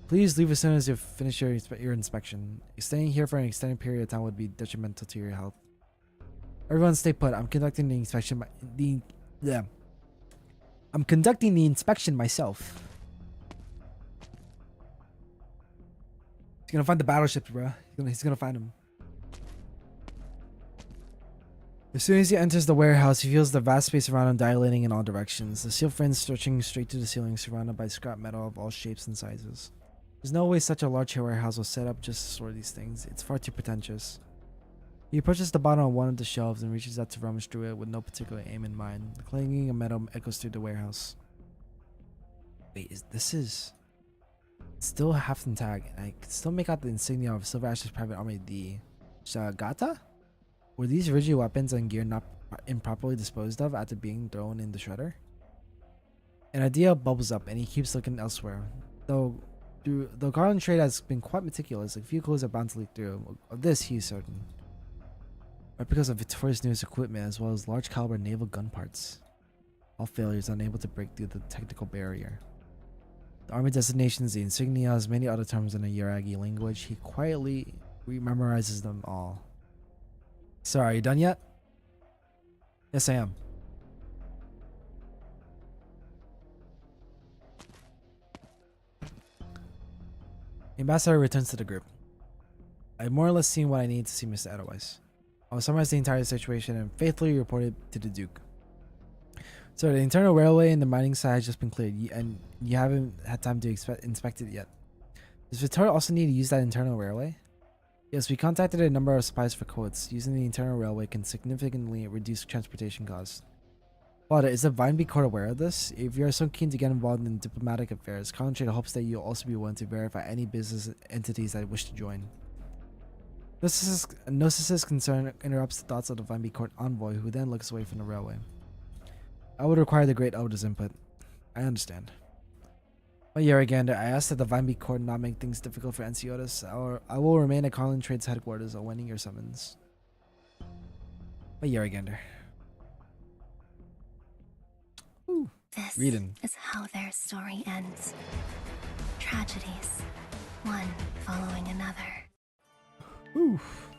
Please leave as soon as you finish your inspection. Staying here for an extended period of time would be detrimental to your health. Everyone stay put. I'm conducting the inspection myself. He's gonna find the battleships, bro. He's gonna find them. As soon as he enters the warehouse, he feels the vast space around him dilating in all directions. The steel frames stretching straight to the ceiling, surrounded by scrap metal of all shapes and sizes. There's no way such a large warehouse was set up just to store these things. It's far too pretentious. He approaches the bottom of one of the shelves and reaches out to rummage through it with no particular aim in mind. The clanging of metal echoes through the warehouse. Wait, this still half intact, and I can still make out the insignia of Silver Ash's private army, the Shagata? Were these rigid weapons and gear not improperly disposed of after being thrown in the shredder? An idea bubbles up, and he keeps looking elsewhere. Though Garland Trade has been quite meticulous, a few clues are bound to leak through. Of this, he is certain. Replicas of Victoria's newest equipment, as well as large caliber naval gun parts. All failures unable to break through the technical barrier. The army designations, the insignias, many other terms in the Yuragi language, he quietly memorizes them all. So, are you done yet? Yes, I am. The ambassador returns to the group. I've more or less seen what I need to see, Mr. Edelweiss. I will summarize the entire situation and faithfully report it to the Duke. So the internal railway and the mining side has just been cleared, and you haven't had time to inspect it yet. Does Victoria also need to use that internal railway? Yes, we contacted a number of suppliers for quotes. Using the internal railway can significantly reduce transportation costs. Father, is the Vineby Court aware of this? If you are so keen to get involved in diplomatic affairs, Concentrate hopes that you'll also be willing to verify any business entities that wish to join. Gnosis' concern interrupts the thoughts of the Vineby Court envoy, who then looks away from the railway. I would require the Great Elder's input. I understand. But Yarigander, I ask that the Vineby Court not make things difficult for Enciotis, or I will remain at Carlin Trade's headquarters awaiting your summons. But Yarigander. Ooh, This reading. is how their story ends. Tragedies, one following another. Oof.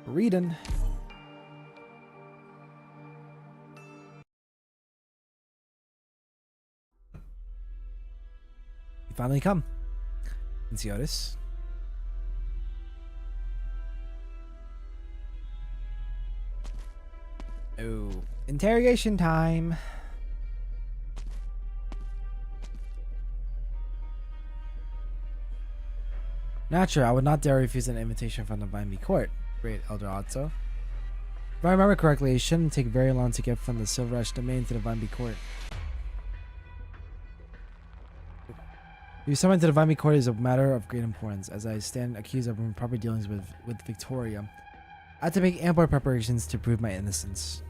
Reading. You finally come. Enciotis. Oh, interrogation time. Naturally, I would not dare refuse an invitation from the Vineby Court, Great Elder Otto. If I remember correctly, it shouldn't take very long to get from the Silver Ash domain to the Vineby Court. Your summon to the Vimy Court is a matter of great importance, as I stand accused of improper dealings with Victoria. I have to make ample preparations to prove my innocence.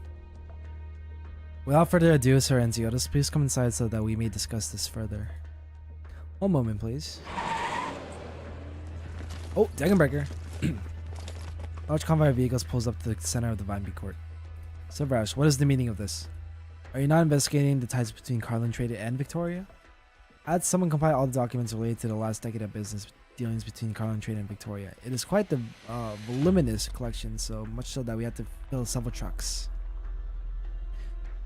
Without further ado, Sir Enciotis, please come inside so that we may discuss this further. One moment, please. Oh, Dagonbreaker. Large convoy of vehicles pulls up to the center of the Vimy Court. Silverash, what is the meaning of this? Are you not investigating the ties between Carlin Trade and Victoria? I had someone compile all the documents related to the last decade of business dealings between Carlin Trade and Victoria. It is quite the voluminous collection, so much so that we had to fill several trucks.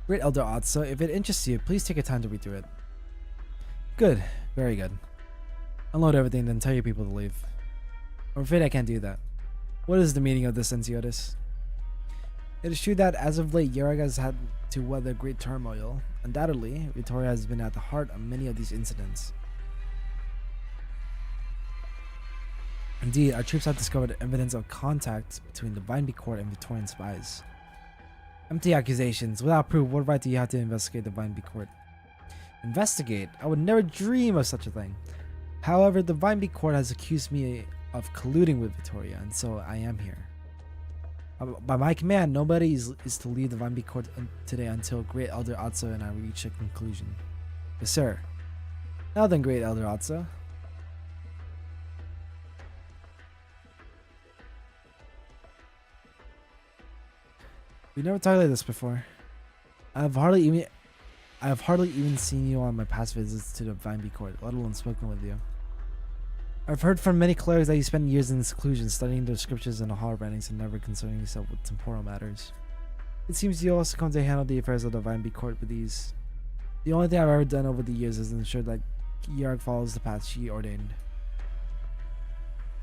Great Elder Otso, if it interests you, please take your time to read through it. Good, very good. Unload everything, then tell your people to leave. I'm afraid I can't do that. What is the meaning of this, Enciotis? It is true that as of late, Yarag has had to weather great turmoil. Undoubtedly, Victoria has been at the heart of many of these incidents. Indeed, our troops have discovered evidence of contact between the Vimy Court and Victorian spies. Empty accusations. Without proof, what right do you have to investigate the Vimy Court? Investigate? I would never dream of such a thing. However, the Vimy Court has accused me of colluding with Victoria, and so I am here. By my command, nobody is to leave the Vimy Court today until Great Elder Otso and I reach a conclusion. Yes, sir. Now then, Great Elder Otso. We never talked like this before. I have hardly even seen you on my past visits to the Vimy Court, let alone spoken with you. I've heard from many clerics that you spend years in seclusion studying the scriptures and the hall writings and never concerning yourself with temporal matters. It seems you also come to handle the affairs of the Vimy Court with ease. The only thing I've ever done over the years is ensure that Yarg follows the path she ordained.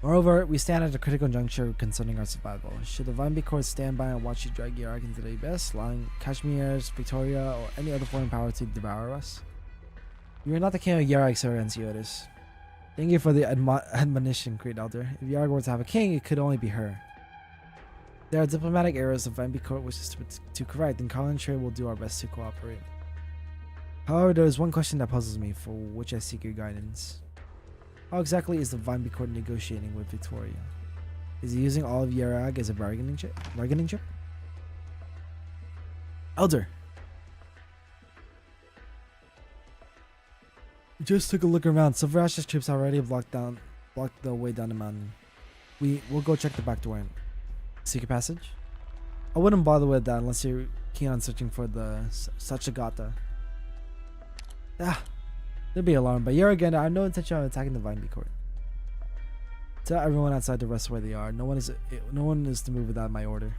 Moreover, we stand at a critical juncture concerning our survival. Should the Vimy Court stand by and watch you drag Yarg into the abyss, allowing Kashmir's, Victoria, or any other foreign power to devour us? You are not the king of Yarg, Sir Enciotis. Thank you for the admonition, Great Elder. If Yarg were to have a king, it could only be her. There are diplomatic errors the Vimy Court wishes to correct, and Carlin Trade will do our best to cooperate. However, there is one question that puzzles me, for which I seek your guidance. How exactly is the Vimy Court negotiating with Victoria? Is he using all of Yarag as a bargaining chip? Elder! We just took a look around. Silverash's troops already blocked the way down the mountain. We'll go check the back door. Secret passage? I wouldn't bother with that unless you're keen on searching for the Sachagata. Don't be alarmed, but here again, I have no intention of attacking the Vimy Court. Tell everyone outside to rest where they are. No one is to move without my order.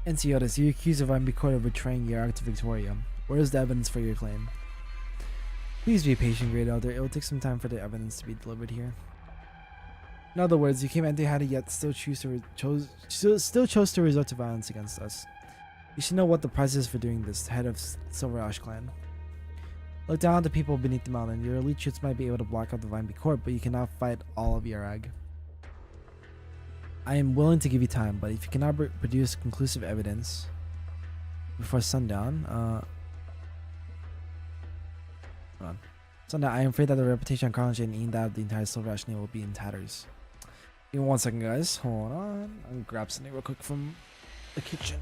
Enciotis, you accuse the Vimy Court of betraying Yarag to Victoria. Where is the evidence for your claim? Please be patient, Great Elder. It will take some time for the evidence to be delivered here. In other words, you came empty-handed yet still chose to resort to violence against us. You should know what the price is for doing this, head of Silver Ash clan. Look down at the people beneath the mountain. Your elite troops might be able to block out the Vimy Court, but you cannot fight all of Yarag. I am willing to give you time, but if you cannot produce conclusive evidence before sundown, hold on. Sundown, I am afraid that the reputation of Carlin and that of the entire Silver Ash name will be in tatters. Give me 1 second, guys. Hold on. I'm gonna grab something real quick from the kitchen.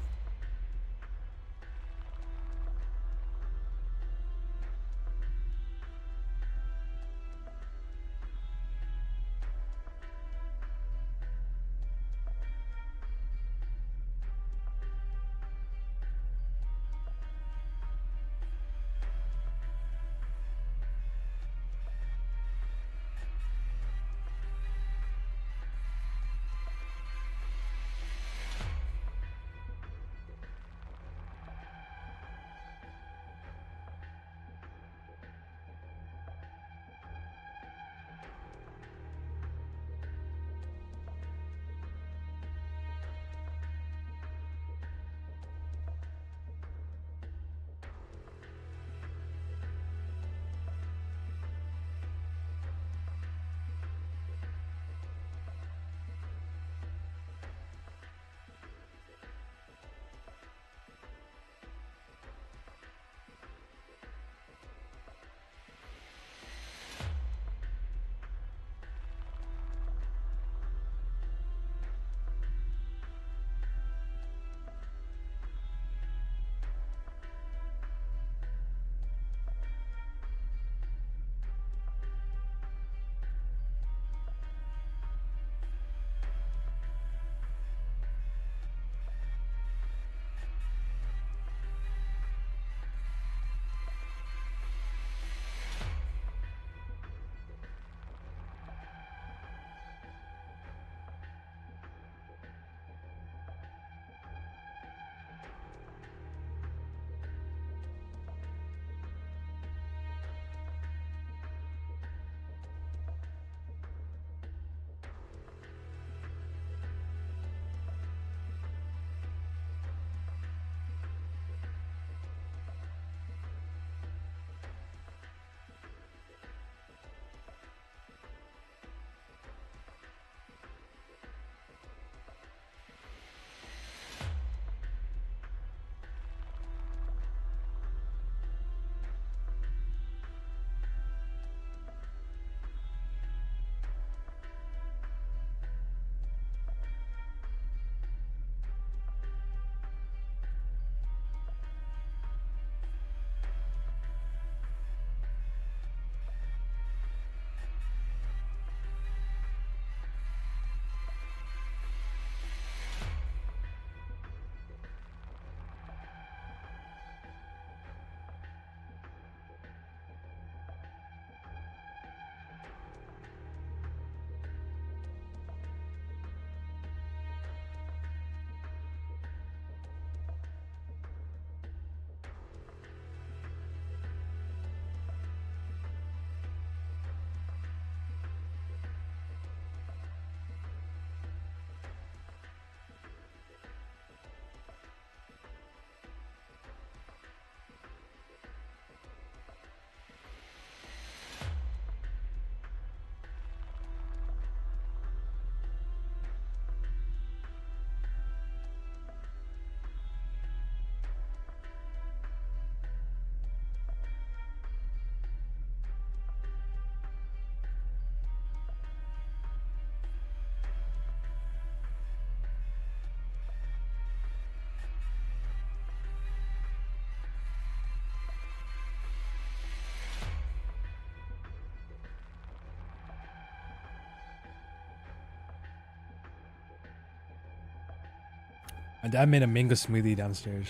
My dad made a mango smoothie downstairs.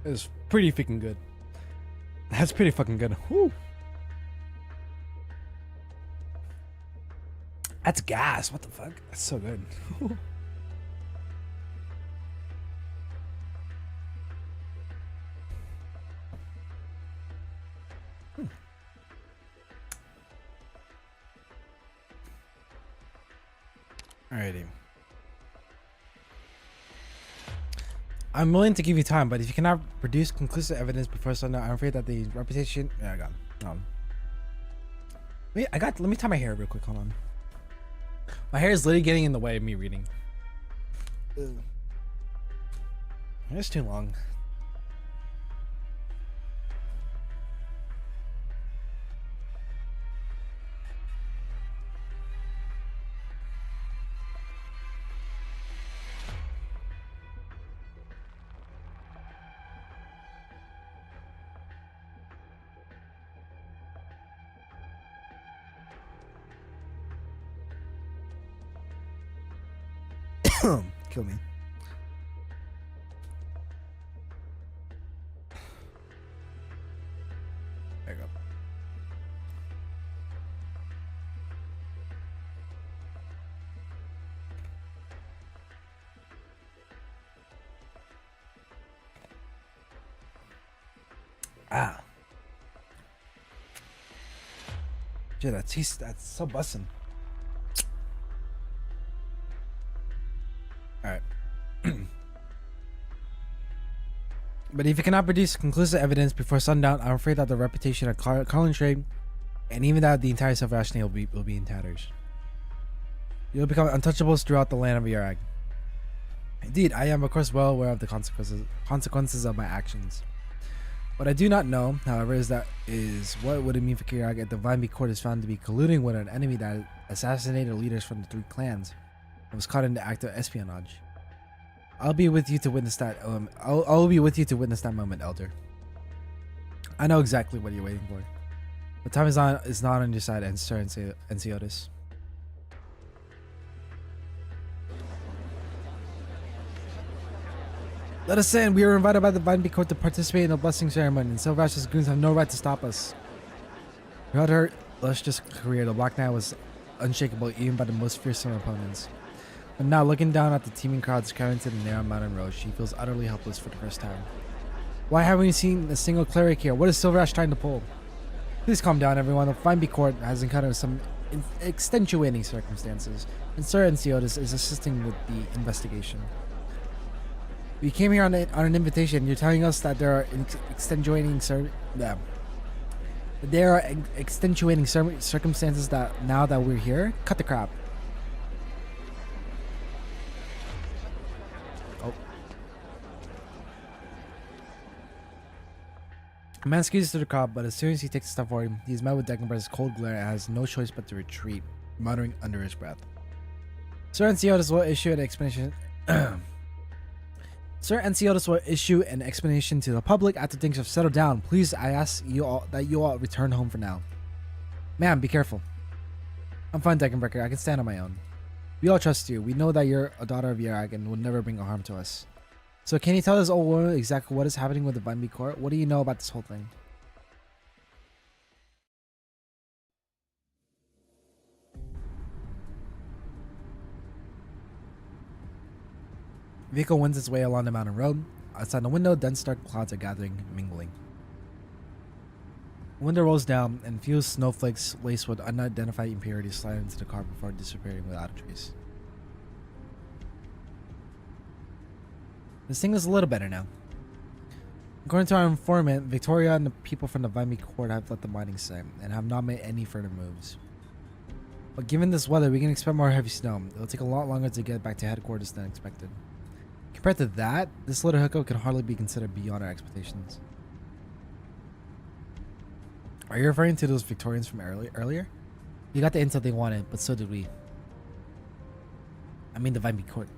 It was pretty freaking good. That's pretty fucking good. Whew. That's gas. What the fuck? That's so good. Alrighty. I'm willing to give you time, but if you cannot produce conclusive evidence before sundown, I'm afraid that the reputation. Yeah, I got it. Wait, let me tie my hair real quick. Hold on. My hair is literally getting in the way of me reading. Ugh. It's too long. Kill me. There you go. Ah. Dude, that's so bussin'. Alright. But if you cannot produce conclusive evidence before sundown, I'm afraid that the reputation of Colin Trade and even that the entire Silver will be in tatters. You'll become untouchables throughout the land of Yarag. Indeed, I am of course well aware of the consequences of my actions. What I do not know, however, is what would it mean for Yarag if the Vimeby court is found to be colluding with an enemy that assassinated leaders from the 3 clans and was caught in the act of espionage. I'll be with you to witness that. I'll be with you to witness that moment, Elder. I know exactly what you're waiting for. The time is not on your side, Sir Enciotis. Let us in. We are invited by the Vimeby court to participate in the blessing ceremony, and Silverash's goons have no right to stop us. Throughout her illustrious career, the Black Knight was unshakable even by the most fearsome opponents. But now, looking down at the teeming crowds carrying to the narrow mountain road, she feels utterly helpless for the first time. Why haven't we seen a single cleric here? What is Silverash trying to pull? Please calm down, everyone. The Vimeby court has encountered some extenuating circumstances, and Sir Enciotis is assisting with the investigation. We came here on an invitation. You're telling us that there are extenuating circumstances that now that we're here? Cut the crap. A man squeezes through the crowd, but as soon as he takes a step forward, he is met with Deckenberg's cold glare and has no choice but to retreat, muttering under his breath. Sir Enciotis will issue an explanation. Sir Enciotis will issue an explanation to the public after things have settled down. Please, I ask you all that you all return home for now. Ma'am, be careful. I'm fine, Deckenberger. I can stand on my own. We all trust you. We know that you're a daughter of Yarag and will never bring harm to us. So can you tell this old woman exactly what is happening with the Vimeby court? What do you know about this whole thing? The vehicle wends its way along the mountain road. Outside the window, dense dark clouds are gathering, mingling. The window rolls down, and few snowflakes laced with unidentified impurities slide into the car before disappearing without a trace. This thing is a little better now. According to our informant, Victoria and the people from the Vimeby court have left the mining site and have not made any further moves. But given this weather, we can expect more heavy snow. It'll take a lot longer to get back to headquarters than expected. Compared to that, this little hiccup can hardly be considered beyond our expectations. Are you referring to those Victorians from earlier? You got the intel they wanted, but so did we. I mean the Vimeby court.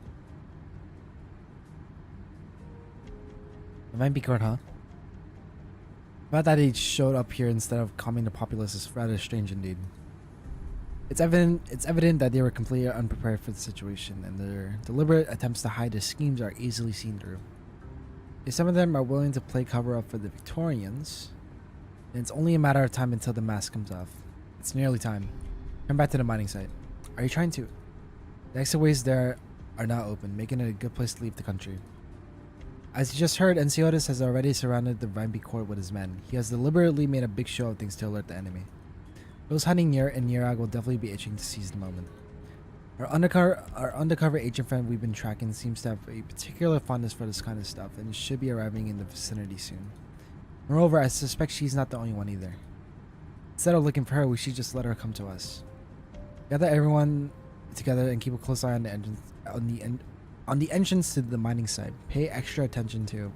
The Vimeby court, huh? The fact that he showed up here instead of calming the populace is rather strange indeed. It's evident that they were completely unprepared for the situation, and their deliberate attempts to hide their schemes are easily seen through. If some of them are willing to play cover up for the Victorians, then it's only a matter of time until the mask comes off. It's nearly time. Come back to the mining site. Are you trying to? The exit ways there are now open, making it a good place to leave the country. As you just heard, Ensiotis has already surrounded the Vimeby court with his men. He has deliberately made a big show of things to alert the enemy. Those hunting near and Nirag will definitely be itching to seize the moment. Our undercover agent friend we've been tracking seems to have a particular fondness for this kind of stuff and should be arriving in the vicinity soon. Moreover, I suspect she's not the only one either. Instead of looking for her, we should just let her come to us. Gather everyone together and keep a close eye on the entrance on the entrance to the mining site. Pay extra attention to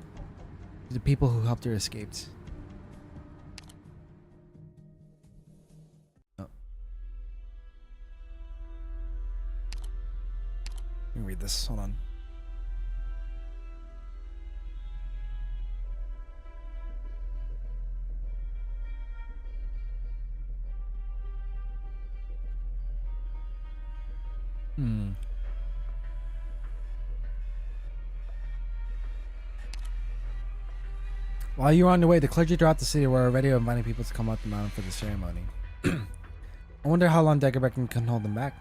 the people who helped her escape. Oh. Let me read this. Hold on. While you were on your way, the clergy throughout the city were already inviting people to come up the mountain for the ceremony. I wonder how long Dagobert can hold them back.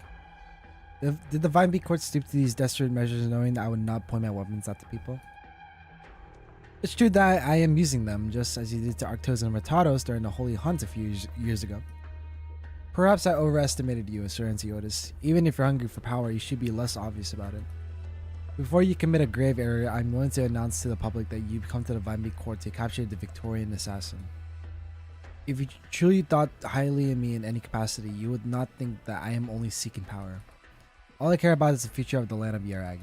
Did the Vimeby court stoop to these desperate measures knowing that I would not point my weapons at the people? It's true that I am using them, just as you did to Arctos and Retados during the Holy Hunt a few years ago. Perhaps I overestimated you, Sir Ensiotis. Even if you're hungry for power, you should be less obvious about it. Before you commit a grave error, I'm willing to announce to the public that you've come to the Vimeby court to capture the Victorian assassin. If you truly thought highly of me in any capacity, you would not think that I am only seeking power. All I care about is the future of the land of Yarag.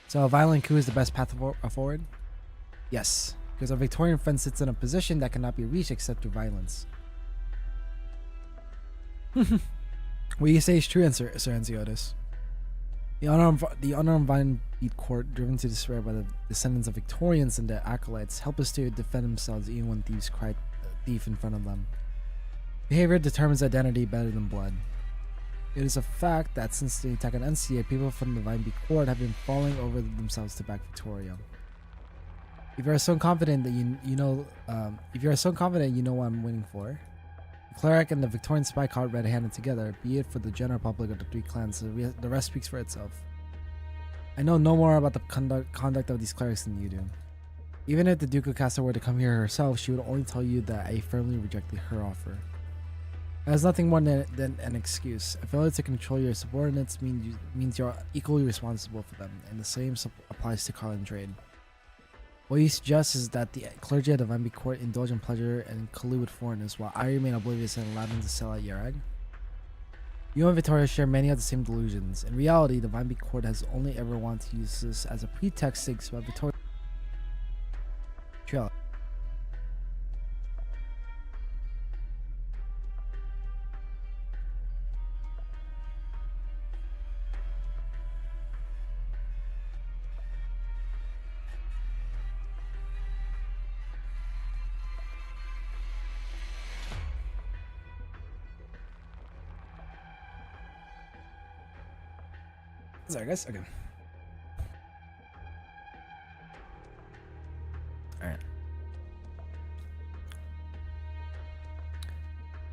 So a violent coup is the best path forward? Yes, because our Victorian friend sits in a position that cannot be reached except through violence. What you say is true, Sir Ensiotis. The unarmed Vimeby court, driven to despair by the descendants of Victorians and their acolytes, help us to defend themselves even when thieves cry thief in front of them. Behavior determines identity better than blood. It is a fact that since the attack on NCA, people from the Vimeby court have been falling over themselves to back Victoria. If you are so confident that you know what I'm waiting for, the cleric and the Victorian spy caught red-handed together, be it for the general public of the three clans, the rest speaks for itself. I know no more about the conduct of these clerics than you do. Even if the Duke of Castle were to come here herself, she would only tell you that I firmly rejected her offer. That is nothing more than an excuse. A failure to control your subordinates means you're equally responsible for them, and the same applies to Carlin trade. What you suggest is that the clergy of the Vimeby court indulge in pleasure and collude with foreigners, while I remain oblivious and allow them to sell at Yarag? You and Victoria share many of the same delusions. In reality, the Vimeby court has only ever wanted to use this as a pretext to expel Victoria. Sorry guys, okay. Alright.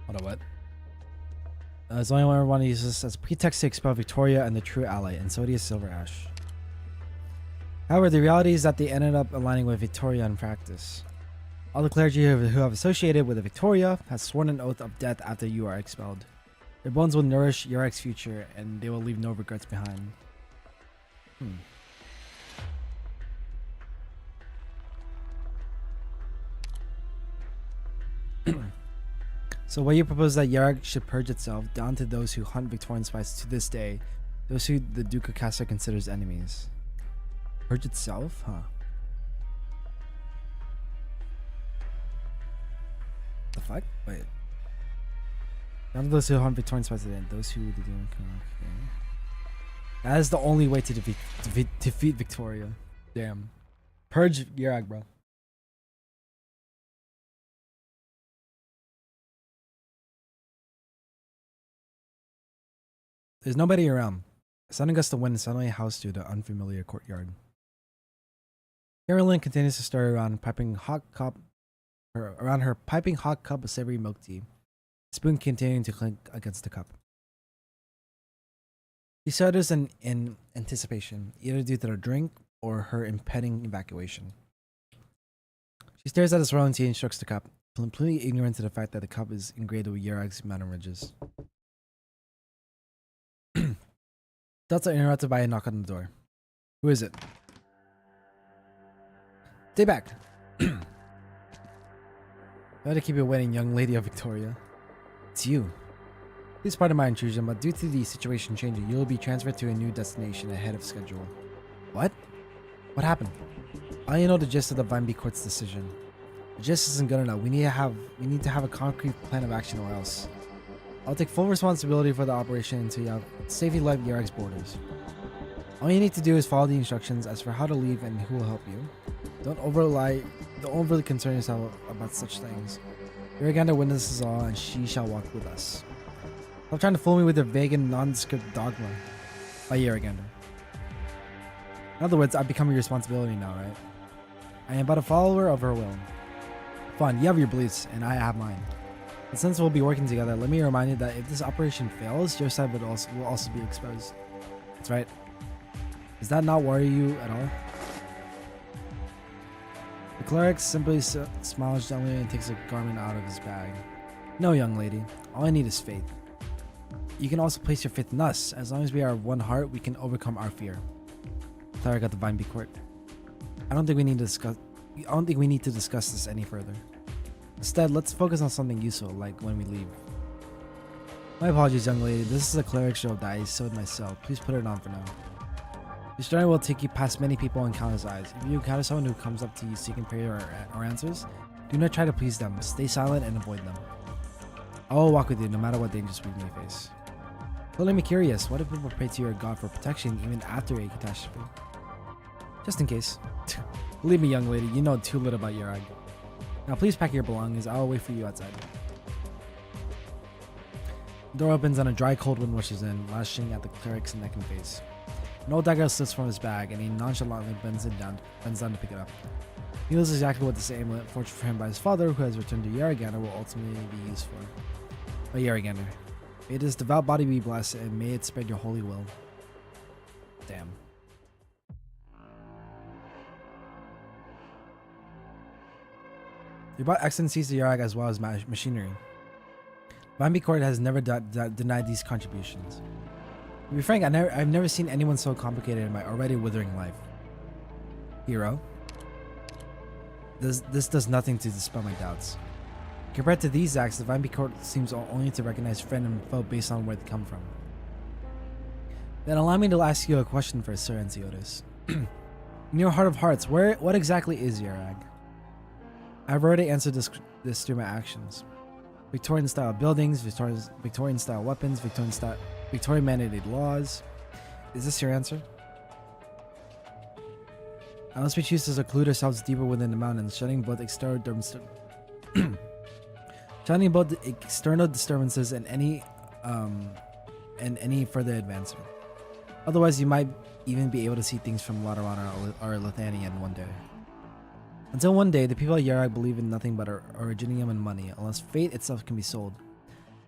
Hold on, what? There's only one I want to use this as a pretext to expel Victoria and the true ally, and so is Silver Ash. However, the reality is that they ended up aligning with Victoria in practice. All the clergy who have associated with the Victoria has sworn an oath of death after you are expelled. Their bones will nourish Yarag's future, and they will leave no regrets behind. So what you propose that Yarag should purge itself down to those who hunt Victorian spies to this day, those who the Duke of Castor considers enemies. Purge itself? Huh. The fuck? Wait. Down to those who hunt Victorian spies today, those who the doing. Okay. That is the only way to defeat Victoria. Damn. Purge Yarag, bro. There's nobody around. Sending us the wind suddenly housed to the unfamiliar courtyard. Carolyn continues to stir around her piping hot cup of savory milk tea, spoon continuing to clink against the cup. She stutters in anticipation, either due to the drink or her impending evacuation. She stares at the swirling tea and strokes the cup, completely ignorant to the fact that the cup is engraved with Yerag's mountain ridges. Thoughts are interrupted by a knock on the door. Who is it? Stay back! Try to keep you waiting, young lady of Victoria. It's you. Please pardon my intrusion, but due to the situation changing, you will be transferred to a new destination ahead of schedule. What? What happened? I know the gist of the Vine Court's decision. The gist isn't good enough. We need to have a concrete plan of action, or else I'll take full responsibility for the operation until you have safely left Yerag's borders. All you need to do is follow the instructions. As for how to leave and who will help you, don't overly concern yourself about such things. Yeragander witnesses all, and she shall walk with us. Stop trying to fool me with your vague and nondescript dogma. By Yeragander. In other words, I've become your responsibility now, right? I am but a follower of her will. Fine, you have your beliefs, and I have mine. But since we'll be working together, let me remind you that if this operation fails, your side will also be exposed. That's right. Does that not worry you at all? The cleric simply smiles gently and takes a garment out of his bag. No, young lady. All I need is faith. You can also place your faith in us. As long as we are of one heart, we can overcome our fear. Cleric at the Vine Court. I don't think we need to discuss this any further. Instead, let's focus on something useful, like when we leave. My apologies, young lady. This is a cleric's robe that I sewed myself. Please put it on for now. This journey will take you past many people and countless eyes. If you encounter someone who comes up to you seeking prayer or answers, do not try to please them. Stay silent and avoid them. I will walk with you no matter what dangers we may face. Don't let me curious. What if people pray to your god for protection even after a catastrophe? Just in case. Believe me, young lady, you know too little about Yerag. Now please pack your belongings. I will wait for you outside. The door opens and a dry cold wind rushes in, lashing at the cleric's neck and face. An old dagger slips from his bag and he nonchalantly bends down to pick it up. He knows exactly what this amulet, forged for him by his father, who has returned to Yeragander, will ultimately be used for. But Yeragander, may this devout body be blessed and may it spread your holy will. Damn. You brought excellencies to Yerag as well as machinery. Vine Court has never denied these contributions. To be frank, I've never seen anyone so complicated in my already withering life. Hero. This does nothing to dispel my doubts. Compared to these acts, the Vine Court seems only to recognize friend and foe based on where they come from. Then allow me to ask you a question first, Sir Enciotis. In your heart of hearts, what exactly is Yerag? I've already answered this through my actions. Victorian-style buildings, Victorian-style weapons, Victorian-mandated laws. Is this your answer? Unless we choose to seclude ourselves deeper within the mountains, shutting both external disturbances and any further advancement. Otherwise, you might even be able to see things from Laterana or Lithanian one day. Until one day, the people of Yerag believe in nothing but originium and money, unless fate itself can be sold.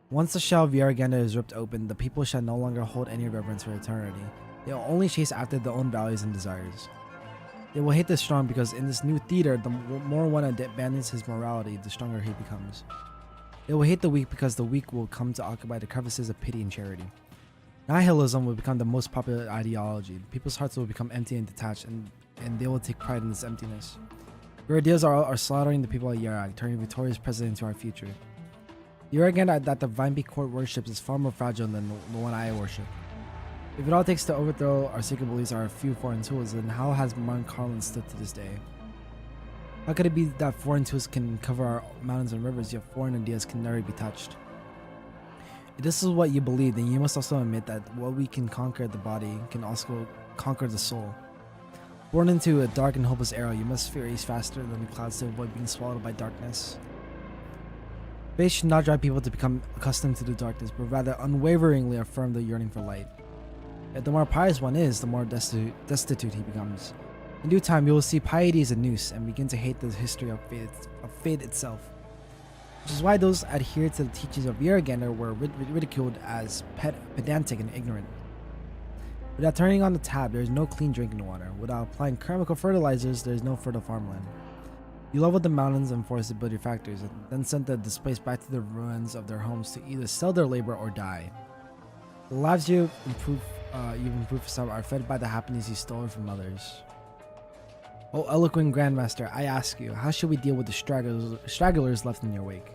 Once the shell of Yeragander is ripped open, the people shall no longer hold any reverence for eternity. They will only chase after their own values and desires. They will hate the strong because in this new theater, the more one abandons his morality, the stronger he becomes. They will hate the weak because the weak will come to occupy the crevices of pity and charity. Nihilism will become the most popular ideology. People's hearts will become empty and detached, and they will take pride in this emptiness. Your ideas are slaughtering the people of Yerag, turning Victoria's present into our future. The Yeragander that the Vine Court worships is far more fragile than the one I worship. If it all takes to overthrow our sacred beliefs are a few foreign tools, then how has Mount Carlin stood to this day? How could it be that foreign tools can cover our mountains and rivers, yet foreign ideas can never be touched? If this is what you believe, then you must also admit that what we can conquer the body can also conquer the soul. Born into a dark and hopeless era, you must race faster than the clouds to avoid being swallowed by darkness. Faith should not drive people to become accustomed to the darkness, but rather unwaveringly affirm the yearning for light. Yet the more pious one is, the more destitute he becomes. In due time, you will see piety as a noose and begin to hate the history of faith itself. Which is why those adhered to the teachings of Yeragander were ridiculed as pedantic and ignorant. Without turning on the tap, there is no clean drinking water. Without applying chemical fertilizers, there is no fertile farmland. You leveled the mountains and forests to build your factories, and then sent the displaced back to the ruins of their homes to either sell their labor or die. The lives you've improved for some are fed by the happiness you stole from others. O eloquent Grandmaster, I ask you, how should we deal with the stragglers left in your wake?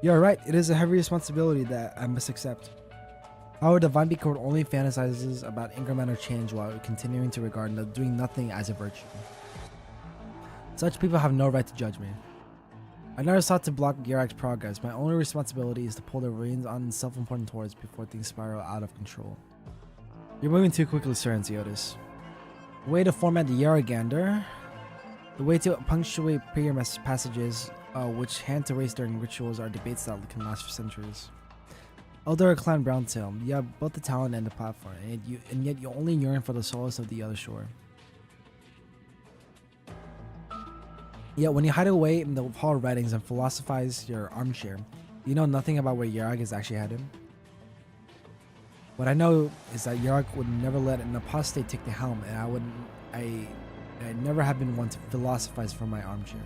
You are right, it is a heavy responsibility that I must accept. However, the Vine Beat Code only fantasizes about incremental change while continuing to regard doing nothing as a virtue. Such people have no right to judge me. I never sought to block Yarak's progress. My only responsibility is to pull the reins on self-important towards before things spiral out of control. You're moving too quickly, Sir Enceotis. The way to format the Yaragander, the way to punctuate prayer passages which hand to race during rituals are debates that can last for centuries. Elder Clan Browntail, you have both the talent and the platform, and yet you only yearn for the solace of the other shore. Yet when you hide away in the hall of writings and philosophize your armchair, you know nothing about where Yarag has actually had him. What I know is that Yarag would never let an apostate take the helm, and I never have been one to philosophize from my armchair.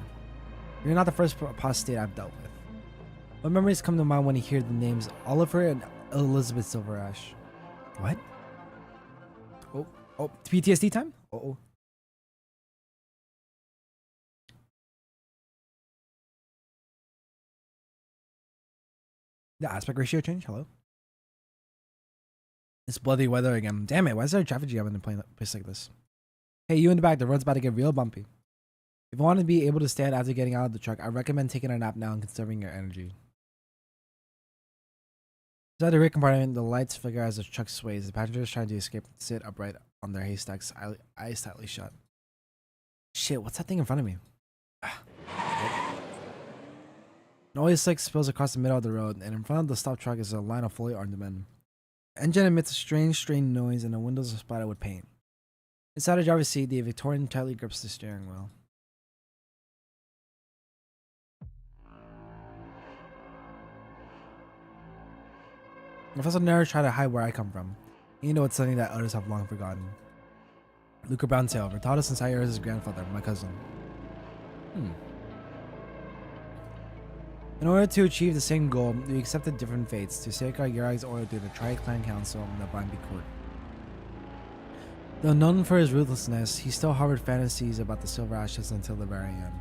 You're not the first apostate I've dealt with. What memories come to mind when you hear the names Oliver and Elizabeth Silverash? What? Oh, PTSD time? Oh. The aspect ratio change? Hello? It's bloody weather again. Damn it, why is there a traffic jam in a place like this? Hey, you in the back, the road's about to get real bumpy. If you want to be able to stand after getting out of the truck, I recommend taking a nap now and conserving your energy. Inside the rear compartment, the lights flicker as the truck sways. The passengers trying to escape sit upright on their haystacks, eyes tightly shut. Shit, what's that thing in front of me? An oil slick spills across the middle of the road, and in front of the stopped truck is a line of fully armed men. The engine emits a strange, strained noise, and the windows are splattered with paint. Inside the driver's seat, the Victorian tightly grips the steering wheel. Professor never tried to hide where I come from. You know it's something that others have long forgotten. Luca Browntail, Vertados and Sayura's grandfather, my cousin. In order to achieve the same goal, we accepted different fates to safeguard Yarag's order through the Tri-Clan Council and the Vine Beat Court. Though known for his ruthlessness, he still harbored fantasies about the Silver Ashes until the very end.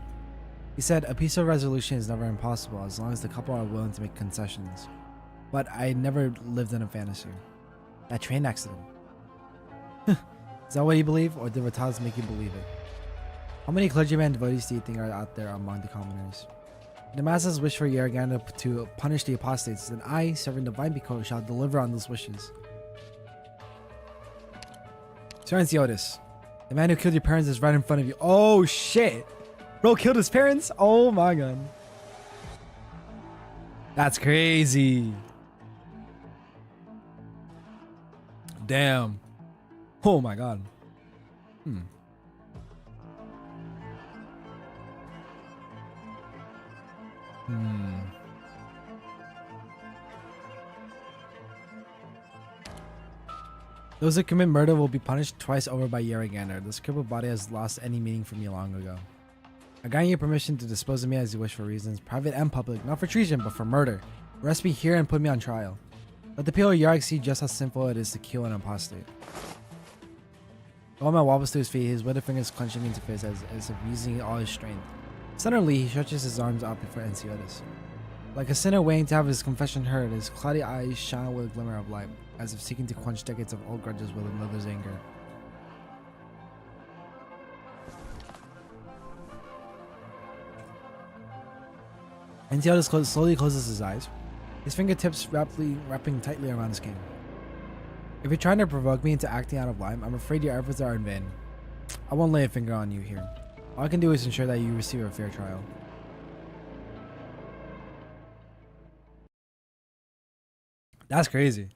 He said, a peaceful resolution is never impossible as long as the couple are willing to make concessions. But I never lived in a fantasy. That train accident. Is that what you believe, or did Vertados make you believe it? How many clergyman devotees do you think are out there among the commoners? The masses wish for Yaragander to punish the apostates, and I, serving the Vine Beat Code, shall deliver on those wishes. Sir Enceotis, the man who killed your parents is right in front of you. Oh shit! Bro killed his parents? Oh my god. That's crazy. Damn. Oh my god. Those who commit murder will be punished twice over by Yaragander. This crippled body has lost any meaning for me long ago. I grant you permission to dispose of me as you wish for reasons, private and public, not for treason, but for murder. Arrest me here and put me on trial. Let the people of Yarag see just how simple it is to kill an apostate. The old man wobbles to his feet, his withered fingers clenching into fists as if using all his strength. Suddenly, he stretches his arms out before Enceotis. Like a sinner waiting to have his confession heard, his cloudy eyes shine with a glimmer of light, as if seeking to quench decades of old grudges with another's anger. Enceotis slowly closes his eyes, his fingertips wrapping tightly around his cane. If you're trying to provoke me into acting out of line, I'm afraid your efforts are in vain. I won't lay a finger on you here. All I can do is ensure that you receive a fair trial. That's crazy.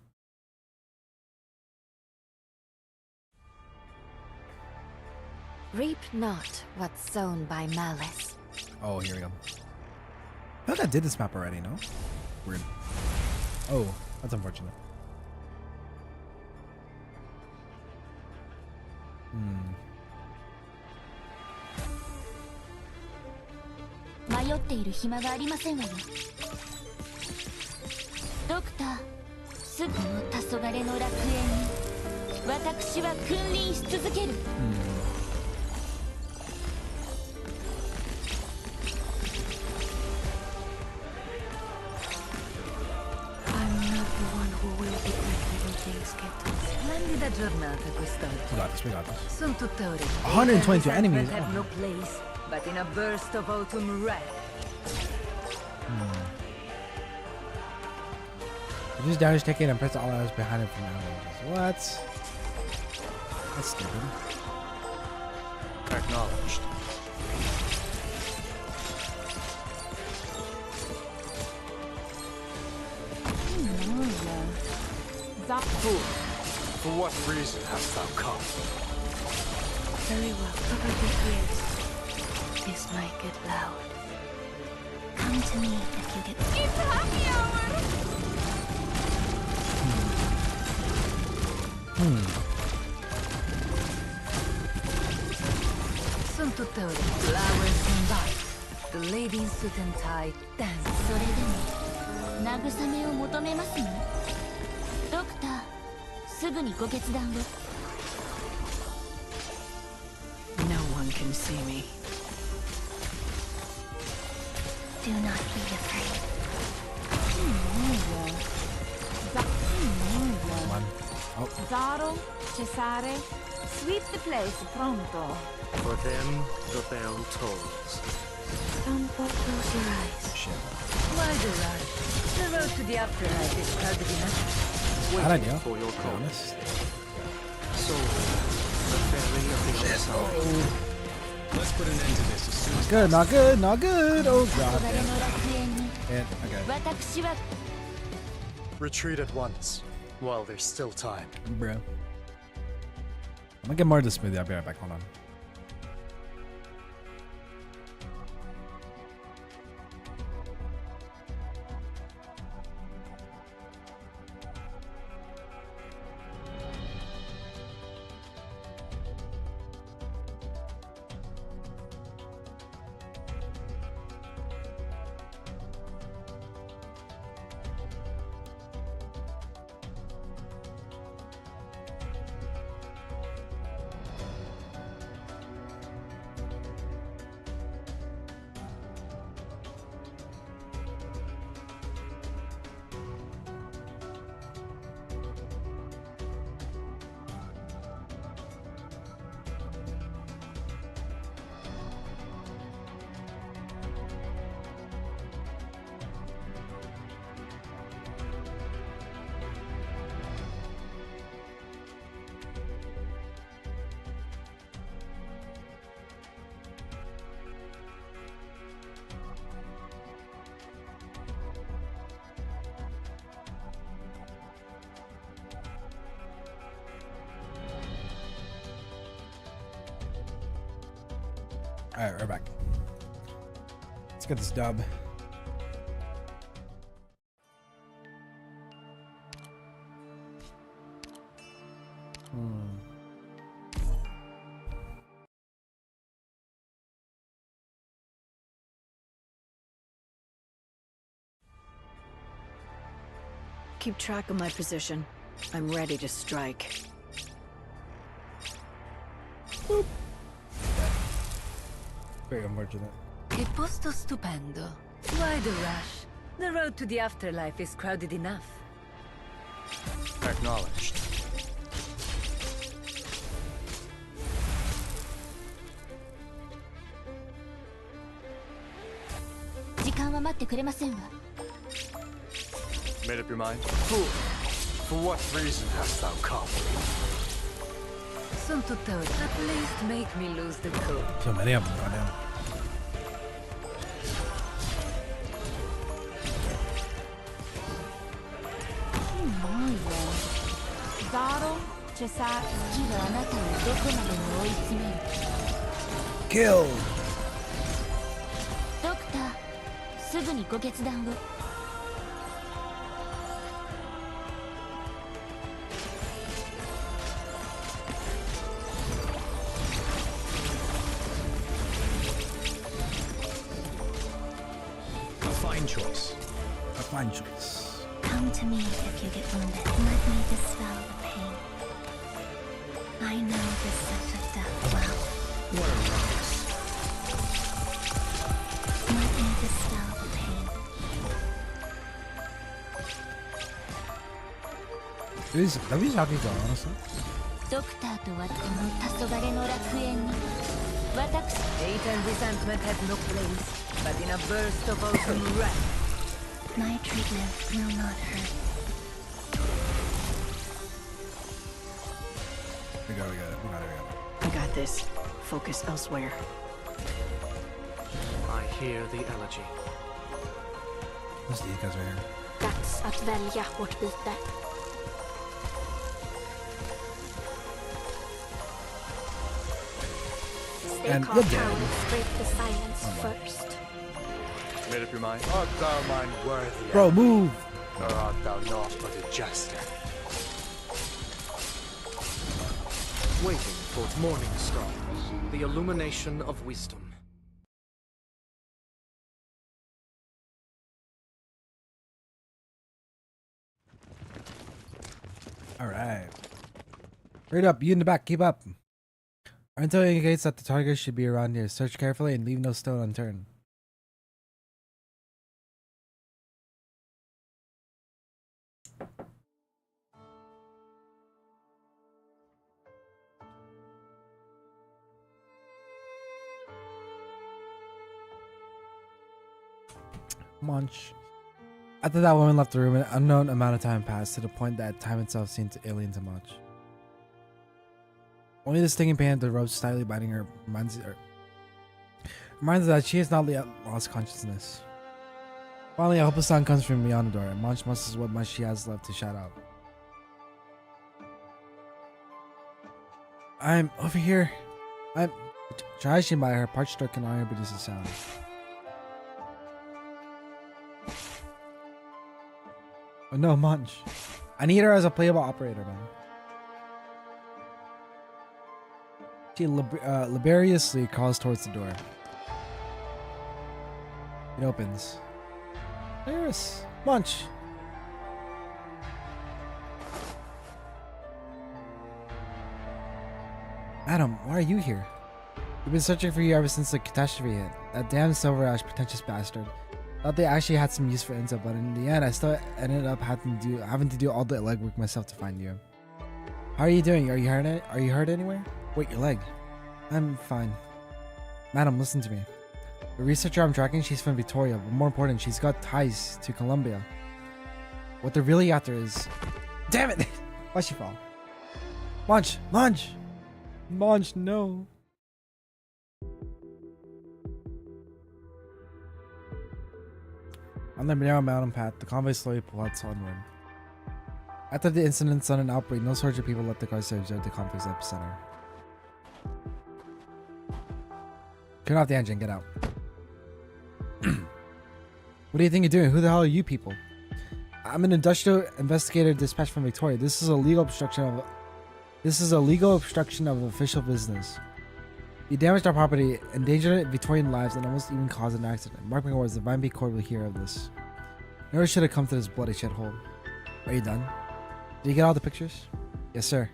Reap not what's sown by malice. Oh, here we go. I thought I did this map already, no? Weird. Oh, that's unfortunate. Hmm. 迷っている暇がありませんわよ。ドクター、すぐの黄昏の楽園に私は君臨し続ける。Splendida giornata quest'oggi. We got this, we got this. Sono tutte ore. 122 enemies. Have Oh. no place, but in a burst of autumn wrath. Reduce damage taken and press all items behind it from enemies. What? That's stupid. Acknowledged. Fool, for what reason hast thou come? Very well, cover your ears. This might get loud. Come to me if you get. It's happy hour! Sono tutte ore. Flowers and light. The lady in suit and tie dance. それでも慰めを求めますの？ドクター、すぐにご決断を。No one can see me. Do not be afraid. Come on. Oh, Zaro, cessare, sweep the place, pronto. For them, the bell tolls. Don't close your eyes. shit. Why the rush? The road to the afterlife is crowded enough. Bad Waiting idea, for your to be call. honest. So, the very official sound. Let's put an end to this as soon as Good, not good, not good. Oh god. 黄昏の楽園に And, okay. 私は Retreat at once, while there's still time. Bro. I'm gonna get more of the smoothie. I'll be right back. Hold on. Alright, we're back. Let's get this dub. Keep track of my position. I'm ready to strike. Very unfortunate. Che posto stupendo. Why the rush? The road to the afterlife is crowded enough. Acknowledged. 時間は待ってくれませんわ。 Made up your mind? Fool, for what reason hast thou come? Son tutte ore. At least make me lose the coat. So many of them. Goddamn. Much as I... 月はあなたをどこまでも追い詰める。 Kill. ドクター、すぐにご決断を。A fine choice. A fine choice. Come to me if you get wounded. Let me dispel the pain. I know this set of death well. What a ruckus. Let me dispel the pain. Nobody's happy though, honestly. ドクターとはこの黄昏の楽園に。私、Hate and resentment had no place, but in a burst of awesome wrath. my treatment will not hurt. We got it. I got this. Focus elsewhere. I hear the elegy. Who's these guys right here? Dags att välja vårt byte. Stay And calm you're dead. down and scrape the silence first. Made up your mind? Art thou mine worthy? Bro, move. Or art thou not but a jester? Waiting for morning stars. The illumination of wisdom. All right. Right up. You in the back. Keep up. Our intel indicates that the target should be around here. Search carefully and leave no stone unturned. Munch. After that woman left the room, an unknown amount of time passed to the point that time itself seemed alien to Munch. Only the stinging pain of the rope slightly biting her reminds her that she has not yet lost consciousness. Finally, a hopeless sound comes from beyond the door, and Munch musters what much she has left to shout out. I'm over here. Tries she by her parched throat can only produce a sound. Oh no, Munch. I need her as a playable operator, man. She laboriously crawls towards the door. It opens. Iris! Munch! Adam, why are you here? We've been searching for you ever since the catastrophe hit. That damn Silver Ash pretentious bastard. Thought they actually had some use for intel, but in the end, I still ended up having to do all the legwork myself to find you. How are you doing? Are you hurt anywhere? Wait, your leg. I'm fine. Madam, listen to me. The researcher I'm tracking, she's from Victoria, but more important, she's got ties to Colombia. What they're really after is... Damn it! Why'd she fall? Munch! Munch! Munch, no. On the narrow mountain path, the convoy slowly plods onward. After the incident on an outbreak, no soldier people left the cars to observe the conflict's epicenter. Turn off the engine, get out. What do you think you're doing? Who the hell are you people? I'm an industrial investigator dispatched from Victoria. This is a legal obstruction of official business. You damaged our property, endangered Victorian lives, and almost even caused an accident. Mark my words, the Vine Bee Court will hear of this. Never should have come to this bloody shithole. Are you done? Did you get all the pictures? Yes, sir.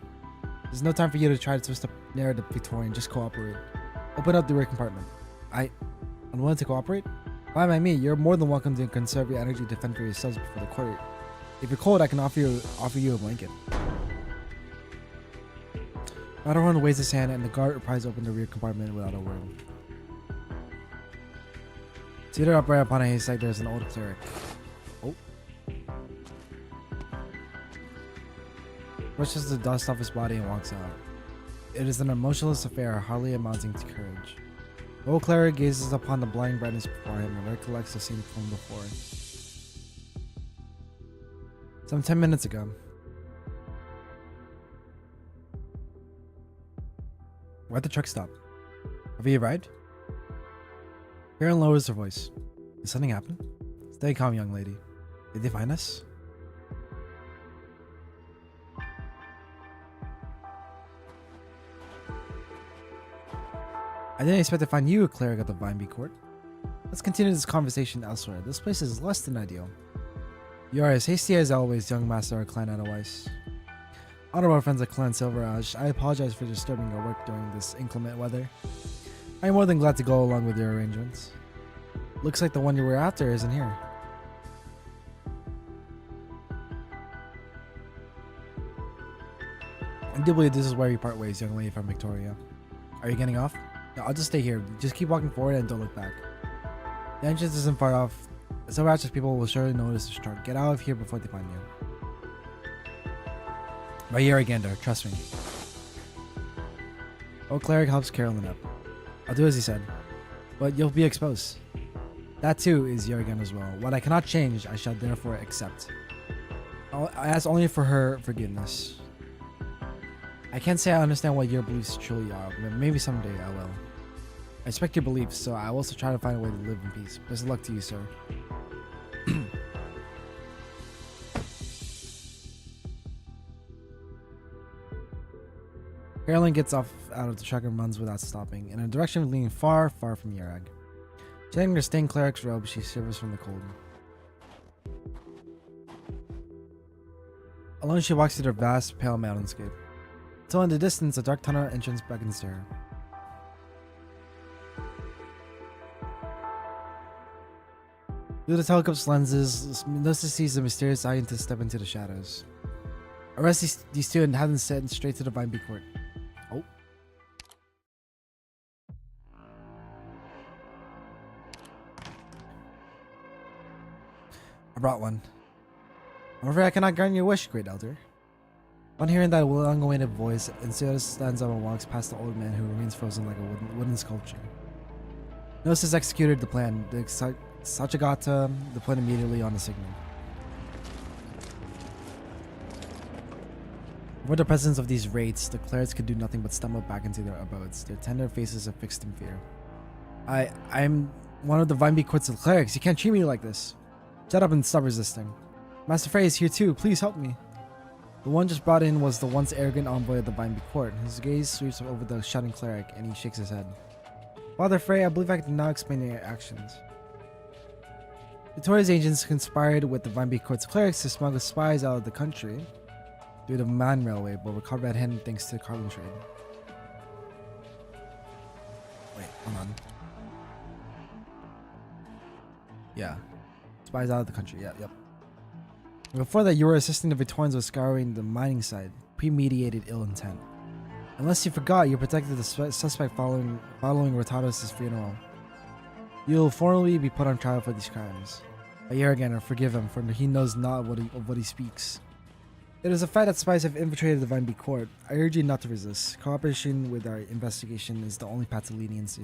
There's no time for you to try to twist the narrative, Victorian. Just cooperate. Open up the rear compartment. I'm unwilling to cooperate? Fine by me. You're more than welcome to conserve your energy to fend for yourselves before the court. If you're cold, I can offer you a blanket. Matterhorn waves his hand, and the guard replies open the rear compartment without a word. Seated upright upon a haystack, there's an old cleric. Oh. Brushes the dust off his body and walks out. It is an emotionless affair, hardly amounting to courage. The old cleric gazes upon the blind brightness before him and recollects the scene from before. Some 10 minutes ago. Why'd the truck stop? Have you arrived? Karen lowers her voice. Did something happen? Stay calm, young lady. Did they find us? I didn't expect to find you a cleric at the Vineby Court. Let's continue this conversation elsewhere. This place is less than ideal. You are as hasty as always, young master of Clan Edelweiss. Honorable friends of Clan Silverage, I apologize for disturbing your work during this inclement weather. I am more than glad to go along with your arrangements. Looks like the one you were after isn't here. I do believe this is where we part ways, young lady from Victoria. Are you getting off? No, I'll just stay here. Just keep walking forward and don't look back. The entrance isn't far off. Silverage's people will surely notice the truck. Get out of here before they find you. Right here again, trust me. Old cleric helps Carolyn up. I'll do as he said. But you'll be exposed. That too is Jurgen as well. What I cannot change, I shall therefore accept. I ask only for her forgiveness. I can't say I understand what your beliefs truly are, but maybe someday I will. I respect your beliefs, so I will also try to find a way to live in peace. Best of luck to you, sir. Carolyn gets off out of the truck and runs without stopping, in a direction leading far, far from Yarag. Shedding her stained cleric's robe, she shivers from the cold. Alone, she walks through the vast, pale mountainscape. Until in the distance, a dark tunnel entrance beckons to her. Through the telescope's lenses, Nosa sees the mysterious scientist step into the shadows. Arrest these two and have them sent straight to the Vineby Court. Oh. I brought one. I'm afraid I cannot grant your wish, great elder. On hearing that long-awaited voice, Enceus stands up and walks past the old man who remains frozen like a wooden sculpture. Gnosis executed the plan. The Sachagata deployed immediately on the signal. Before the presence of these wraiths, the clerics could do nothing but stumble back into their abodes, their tender faces affixed in fear. I'm one of the Vineby Court's clerics. You can't treat me like this. Shut up and stop resisting. Master Frey is here too. Please help me. The one just brought in was the once arrogant envoy of the Vineby Court. His gaze sweeps over the shouting cleric, and he shakes his head. Father Frey, I believe I can now explain your actions. Victoria's agents conspired with the Vineby Court's clerics to smuggle spies out of the country through the man railway, but were caught red-handed thanks to the carbon trade. Wait, hold on. Yeah. Spies out of the country, yep. Before that, you were assisting the Victorians with scouring the mining site. Premeditated ill intent. Unless you forgot, you protected the suspect following Ratados' funeral. You'll formally be put on trial for these crimes. But Jurgen, forgive him, for he knows not of what he speaks. It is a fact that spies have infiltrated the Vineby Court. I urge you not to resist. Cooperation with our investigation is the only path to leniency.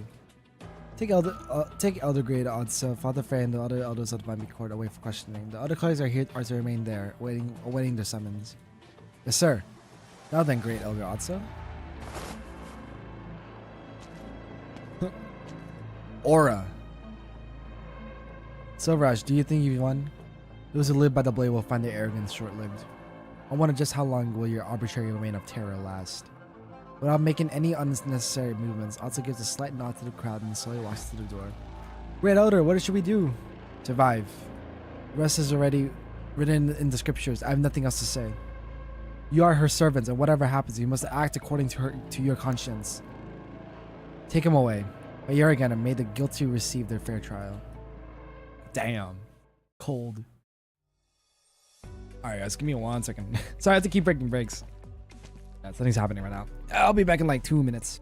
Take Elder Grade Odds, Father Frey, and the other elders of the Vineby Court away for questioning. The other clerics are here to remain there, awaiting their summons. Yes, sir. Now then, Great Elder Odsa. Aura. Silverage, do you think you won? Those who live by the blade will find their arrogance short-lived. I wonder just how long will your arbitrary reign of terror last. Without making any unnecessary movements, Otso gives a slight nod to the crowd and slowly walks to the door. Great Elder, what should we do? Survive. The rest is already written in the scriptures. I have nothing else to say. You are her servants, and whatever happens, you must act according to your conscience. Take him away. But Jurgen, and may the guilty receive their fair trial. Damn. Cold. Alright guys, give me 1 second. Sorry, I have to keep breaking breaks. Something's happening right now. I'll be back in like 2 minutes.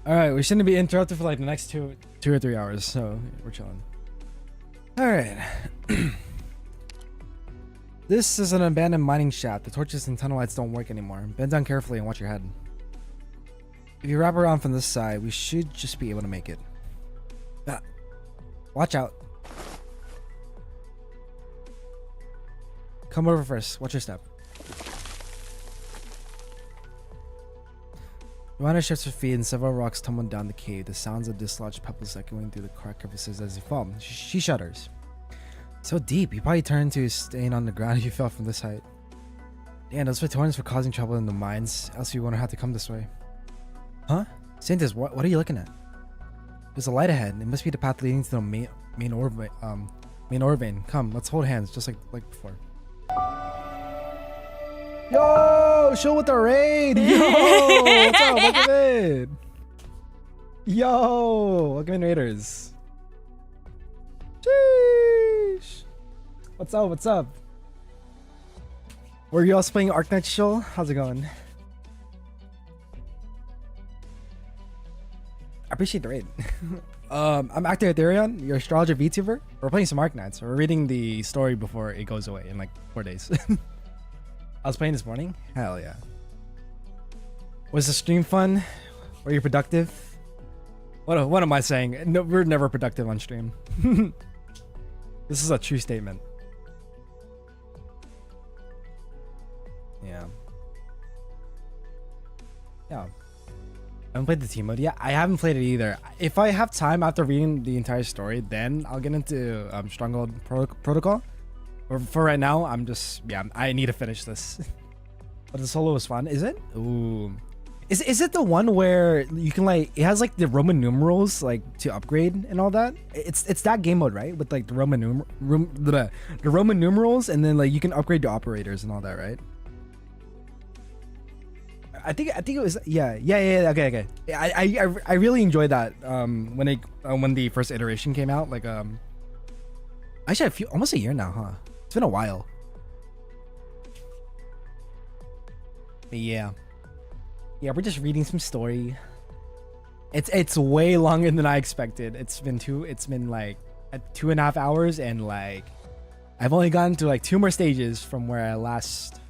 All right, we shouldn't be interrupted for like the next two or 3 hours, so we're chilling. All right. This is an abandoned mining shaft. The torches and tunnel lights don't work anymore. Bend down carefully and watch your head. If you wrap around from this side, we should just be able to make it. Watch out. Come over first. Watch your step. Joanna shifts her feet and several rocks tumble down the cave. The sounds of dislodged pebbles echoing through the crack crevices as they fall. She shudders. So deep, you probably turn to staying on the ground if you fell from this height. Damn, those Victorians were causing trouble in the mines, else you wouldn't have to come this way. Huh? Saintis, what are you looking at? There's a light ahead. It must be the path leading to the main ore vein. Come, let's hold hands, just like before. Yo, show with the raid. Yo, what's up? Welcome in. Yo, welcome in, Raiders. Sheesh. What's up? What's up? Were you all playing Arknights show? How's it going? I appreciate the raid. I'm Actor Ethereon, your astrologer VTuber. We're playing some Arknights. We're reading the story before it goes away in like 4 days. I was playing this morning. Hell yeah. Was the stream fun? Were you productive? What am I saying? No, we're never productive on stream. This is a true statement. Yeah. Yeah. I haven't played the team mode yet. I haven't played it either. If I have time after reading the entire story, then I'll get into Stronghold Protocol. For right now, I need to finish this. But the solo was fun. Is it? Ooh. Is it the one where you can like, it has like the Roman numerals like to upgrade and all that? It's that game mode, right? With like the the Roman numerals, and then like you can upgrade the operators and all that, right? I think it was yeah okay. I really enjoyed that when the first iteration came out, like actually almost a year now, huh? It's been a while. But yeah, we're just reading some story. It's way longer than I expected. It's been like 2.5 hours, and like I've only gotten to like 2 more stages from where I last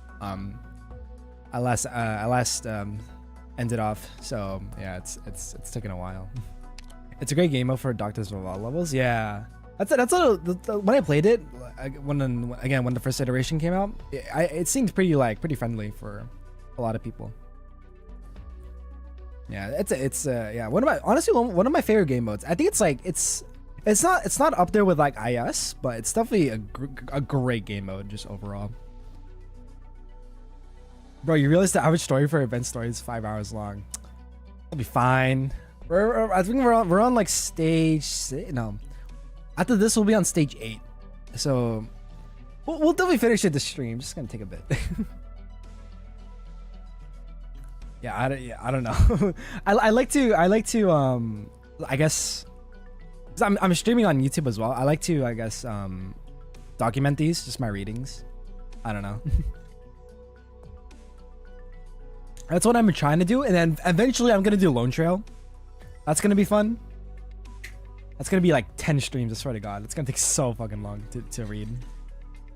ended off. So yeah, it's taken a while. It's a great game mode for Doctors of all levels. Yeah, when I played it, when the first iteration came out, it seemed pretty friendly for a lot of people. Yeah, it's one of my favorite game modes. I think it's not up there with like IS, but it's definitely a great game mode just overall. Bro, you realize the average story for event story is 5 hours long. It'll be fine. I think we're on like stage 6. No, after this we'll be on stage 8. So we'll definitely finish it this stream. Just gonna take a bit. I don't know. I like to I guess I'm streaming on YouTube as well. I like to document these, just my readings. I don't know. That's what I'm trying to do, and then eventually I'm gonna do Lone Trail. That's gonna be fun. That's gonna be like 10 streams, I swear to God. It's gonna take so fucking long to read.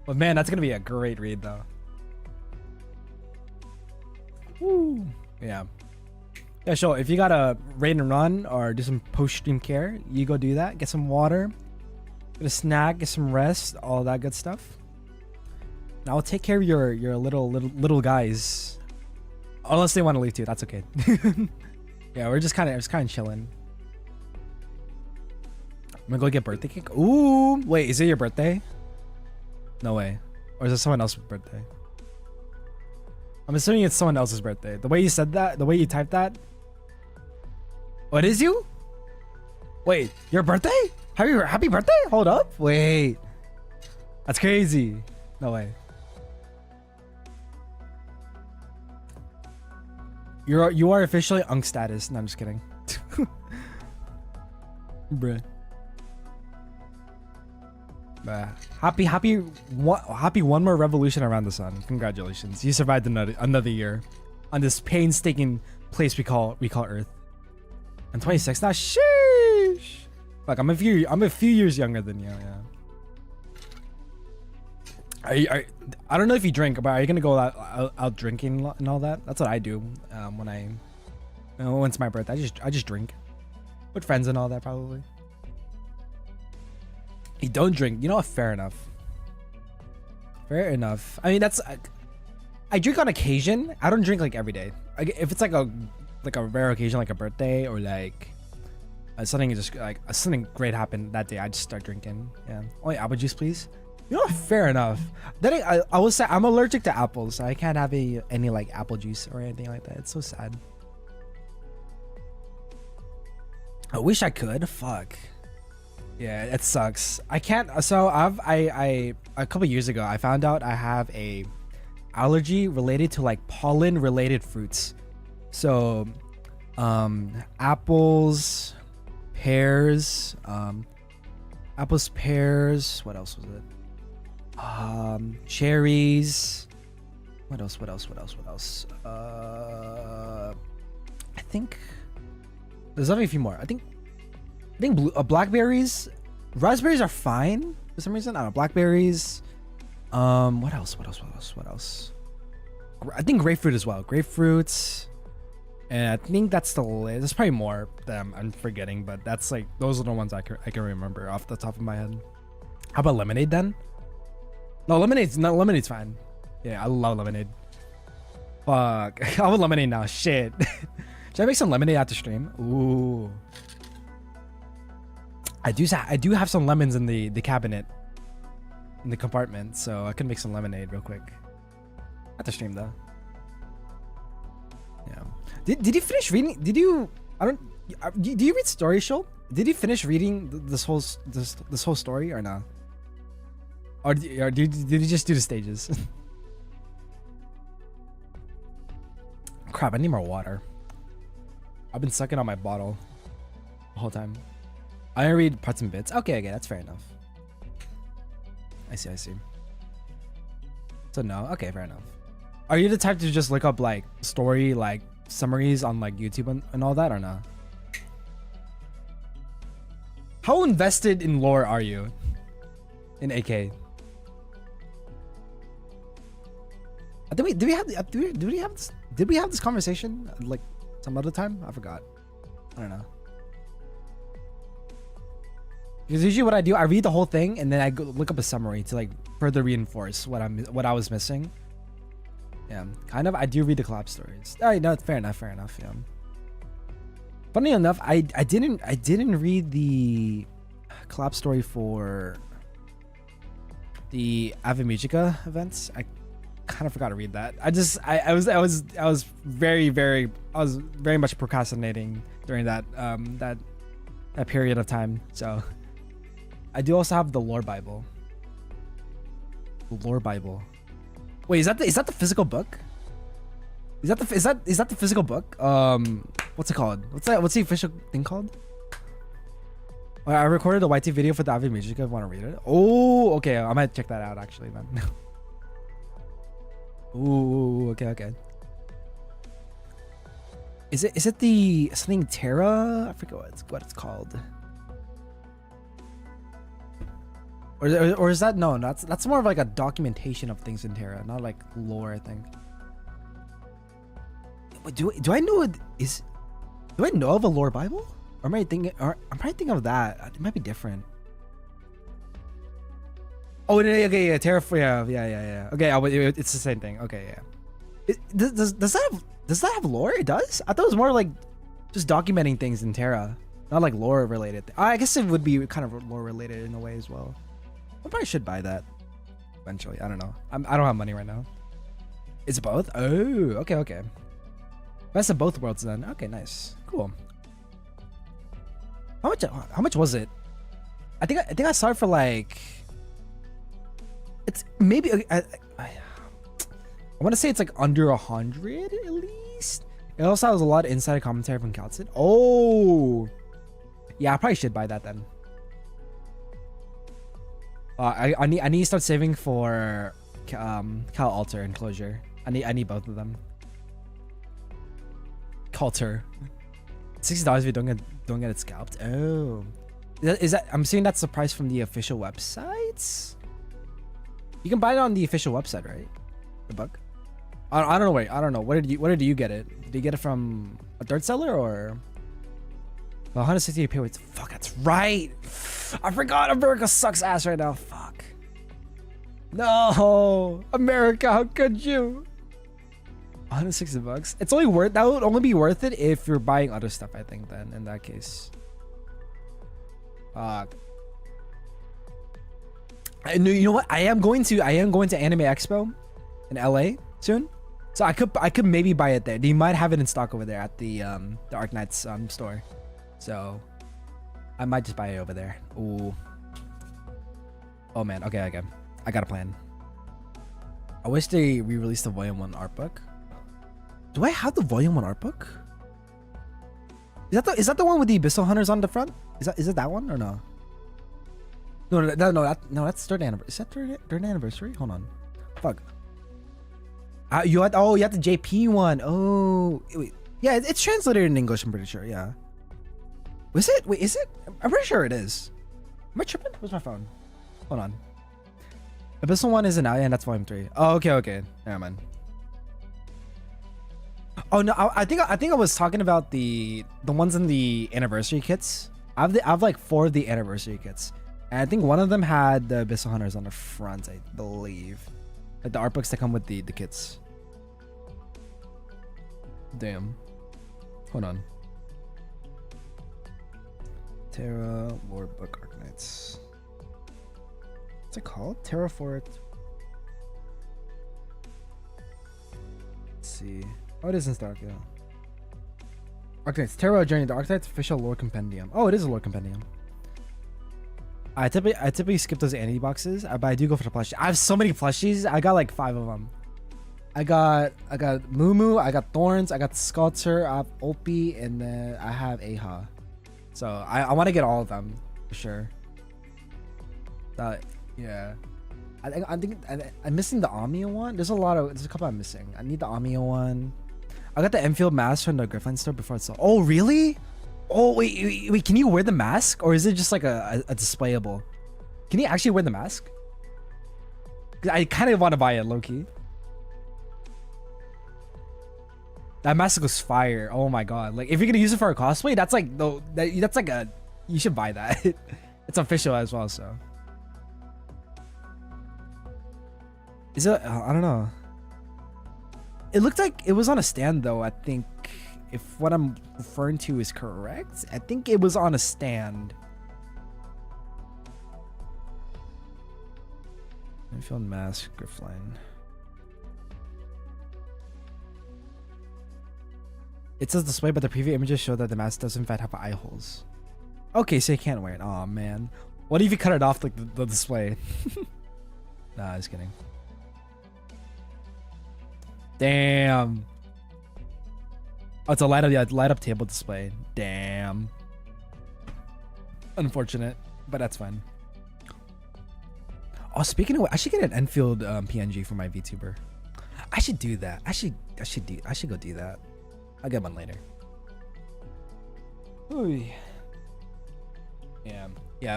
But man, that's gonna be a great read though. Woo. Yeah, sure. If you gotta raid and run or do some post-stream care, you go do that. Get some water, get a snack, get some rest, all that good stuff. And I'll take care of your little guys. Unless they want to leave too, that's okay. Yeah, we're just kind of chilling. I'm gonna go get birthday cake. Ooh, wait, is it your birthday? No way. Or is it someone else's birthday? I'm assuming it's someone else's birthday. The way you said that, the way you typed that. Oh, it is you? Wait, your birthday? Happy birthday? Hold up. Wait. That's crazy. No way. You are officially Unk status. No, I'm just kidding. Bruh. Happy one more revolution around the sun. Congratulations. You survived another year on this painstaking place we call Earth. I'm 26 now. Sheesh. Like I'm a few years younger than you. Yeah. I don't know if you drink, but are you gonna go out drinking and all that? That's what I do when it's my birthday. I just drink with friends and all that probably. You don't drink, you know what? Fair enough. Fair enough. I mean, I drink on occasion. I don't drink like every day. If it's like a rare occasion, like a birthday or like something just like something great happened that day, I just start drinking. Yeah. Only apple juice, please. You know what? Fair enough. Then I will say I'm allergic to apples, so I can't have any like apple juice or anything like that. It's so sad. I wish I could. Fuck. Yeah, it sucks. I can't. So I a couple years ago I found out I have a allergy related to like pollen related fruits. So apples, pears, what else was it? Cherries. What else? I think there's only a few more. I think blackberries, raspberries are fine for some reason. I don't know. Blackberries. What else? I think grapefruit as well. Grapefruits. And I think that's the list. There's probably more that I'm forgetting, but that's like those are the ones I can remember off the top of my head. How about lemonade then? No, lemonade's fine. Yeah, I love lemonade. Fuck. I want lemonade now. Shit. Should I make some lemonade after stream? Ooh. I do have some lemons in the cabinet, in the compartment, so I can make some lemonade real quick. After stream though. Yeah. Did you finish reading? Did you? Do you read story, Shul? Did you finish reading this whole story or not? Or did you just do the stages? Crap! I need more water. I've been sucking on my bottle the whole time. I read parts and bits. Okay, that's fair enough. I see. So no, okay, fair enough. Are you the type to just look up like story like summaries on like YouTube and all that or not? How invested in lore are you in AK? Did we have this conversation like some other time? I forgot. I don't know. Because usually what I do, I read the whole thing and then I go look up a summary to like further reinforce what I was missing. Yeah, kind of. I do read the collab stories. Oh, no, fair enough. Yeah. Funny enough, I didn't read the collab story for the Ave Magica events. I kind of forgot to read that. I was very much procrastinating during that that period of time. So I do also have the lore Bible. The lore Bible. Wait, is that the physical book? Is that the physical book? What's it called? What's the official thing called? I recorded a YT video for the Ave Magica if you want to read it. Oh, okay. I might check that out actually then. Ooh, okay. Is it the something Terra? I forget what it's called. Or is that no? That's more of like a documentation of things in Terra, not like lore. I think. Do I know do I know of a lore Bible? Or am I thinking? Or I'm probably thinking of that. It might be different. Oh, okay, yeah, Terra. Yeah. Okay, it's the same thing. Okay, yeah. Does that have lore? It does. I thought it was more like just documenting things in Terra, not like lore related. I guess it would be kind of lore related in a way as well. I probably should buy that eventually. I don't know. I don't have money right now. It's both? Oh, okay. Best of both worlds then. Okay, nice. Cool. How much was it? I think I saw it for like it's maybe I want to say it's like under 100 at least. It also has a lot of insider commentary from Calcid. Oh, yeah, I probably should buy that then. I need to start saving for Cal Alter and Closure. I need both of them. Calter. $60 if you don't get it scalped. Oh, is that? I'm seeing that's the price from the official websites. You can buy it on the official website, right? The bug. I don't know. Wait, I don't know. Where did you get it? Did you get it from a third seller or? Well, 160 pay weights. Fuck, that's right. I forgot. America sucks ass right now. Fuck. No, America, how could you? $160. It's only worth that would only be worth it if you're buying other stuff. I think then in that case. You know what? I am going to Anime Expo in LA soon, so I could maybe buy it there. They might have it in stock over there at the Arknights store, so I might just buy it over there. Ooh. Oh man. Okay. I got a plan. I wish they re-released the Volume 1 art book. Do I have the Volume 1 art book? Is that the one with the Abyssal Hunters on the front? Is it that one or no? No, that's third anniversary. Is that third anniversary? Hold on. Fuck. You had the JP one. Oh, wait. Yeah, it's translated in English. I'm pretty sure. Yeah. Was it? Wait, is it? I'm pretty sure it is. Am I tripping? Where's my phone? Hold on. Abyssal one isn't out yet, and that's Volume 3. Oh, okay. Never mind. Oh no, I think I was talking about the ones in the anniversary kits. I have like 4 of the anniversary kits, and I think one of them had the Abyssal Hunters on the front, I believe, like the art books that come with the kits. Damn. Hold on. Terra Lore Book Arknights. What's it called? Terra Fort. Let's see. Oh, it is in stock, yeah. Arknights. Terra Journey, the Arknights official lore compendium. Oh, it is a lore compendium. I typically skip those anti boxes, but I do go for the plushies. I have so many plushies. I got like 5 of them. I got Moo, I got Thorns, I got Sculptor, I have Opie, and then I have Aha. So I want to get all of them for sure. Yeah. I think I'm missing the Omnia one. There's a couple I'm missing. I need the Omnia one. I got the Enfield mask from the Griffin store before it's sold. Oh really? Oh wait, can you wear the mask, or is it just like a displayable? Can you actually wear the mask? 'Cause I kind of want to buy it, low key. That mask was fire. Oh my god! Like if you're gonna use it for a cosplay, that's like you should buy that. It's official as well, so. Is it? I don't know. It looked like it was on a stand though. I think if what I'm referring to is correct, I think it was on a stand. Enfield mask, Griffline. It says display, but the preview images show that the mask does in fact have eye holes. Okay, so you can't wear it. Oh man. What if you cut it off like the display? Nah, just kidding. Damn. Oh, it's a light up table display. Damn. Unfortunate, but that's fine. Oh, speaking of, I should get an Enfield PNG for my VTuber. I should do that. I should go do that. I'll get one later. Ooh. Yeah.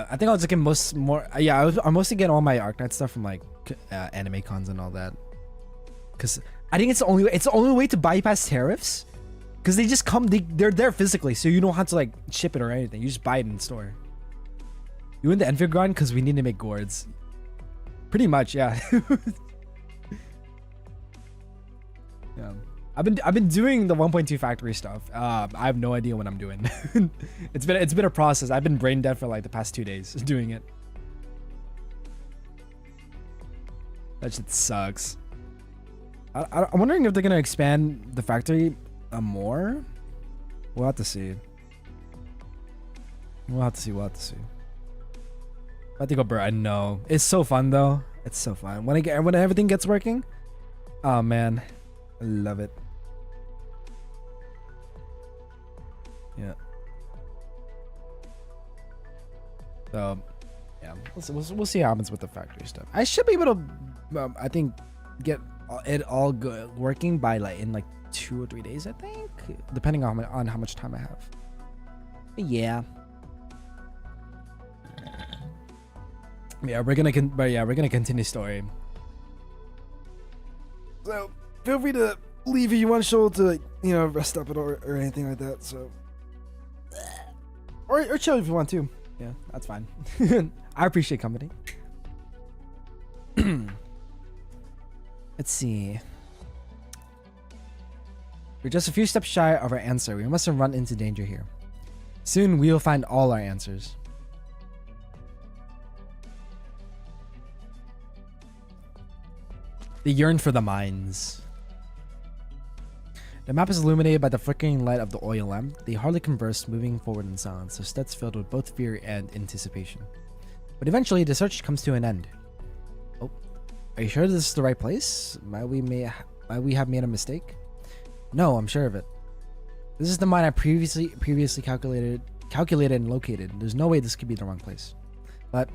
I think I'll just get I'm mostly getting all my Arknight stuff from like anime cons and all that. Cause I think it's the only way to bypass tariffs. Cause they just come, they're there physically, so you don't have to like ship it or anything. You just buy it in the store. You win the Enfield grind because we need to make gourds. Pretty much, yeah. Yeah. I've been doing the 1.2 factory stuff. I have no idea what I'm doing. It's been a process. I've been brain dead for like the past 2 days doing it. That shit sucks. I'm wondering if they're gonna expand the factory more. We'll have to see. We'll have to see. I think, bro, I know. It's so fun though. It's so fun when everything gets working. Oh man, I love it. Yeah. So, yeah, we'll see what happens with the factory stuff. I should be able to, I think, get it all good working by like in like 2 or 3 days. I think, depending on how much time I have. Yeah. Yeah, we're gonna continue story. So feel free to leave if you want to to, like, you know, rest up or anything like that. So, or chill if you want to. Yeah, that's fine. I appreciate company. Let's see. We're just a few steps shy of our answer. We mustn't run into danger here. Soon we will find all our answers. They yearn for the mines. The map is illuminated by the flickering light of the oil lamp. They hardly converse, moving forward in silence, their steps filled with both fear and anticipation. But eventually, the search comes to an end. Oh, are you sure this is the right place? Might we have made a mistake? No, I'm sure of it. This is the mine I previously calculated and located. There's no way this could be the wrong place. But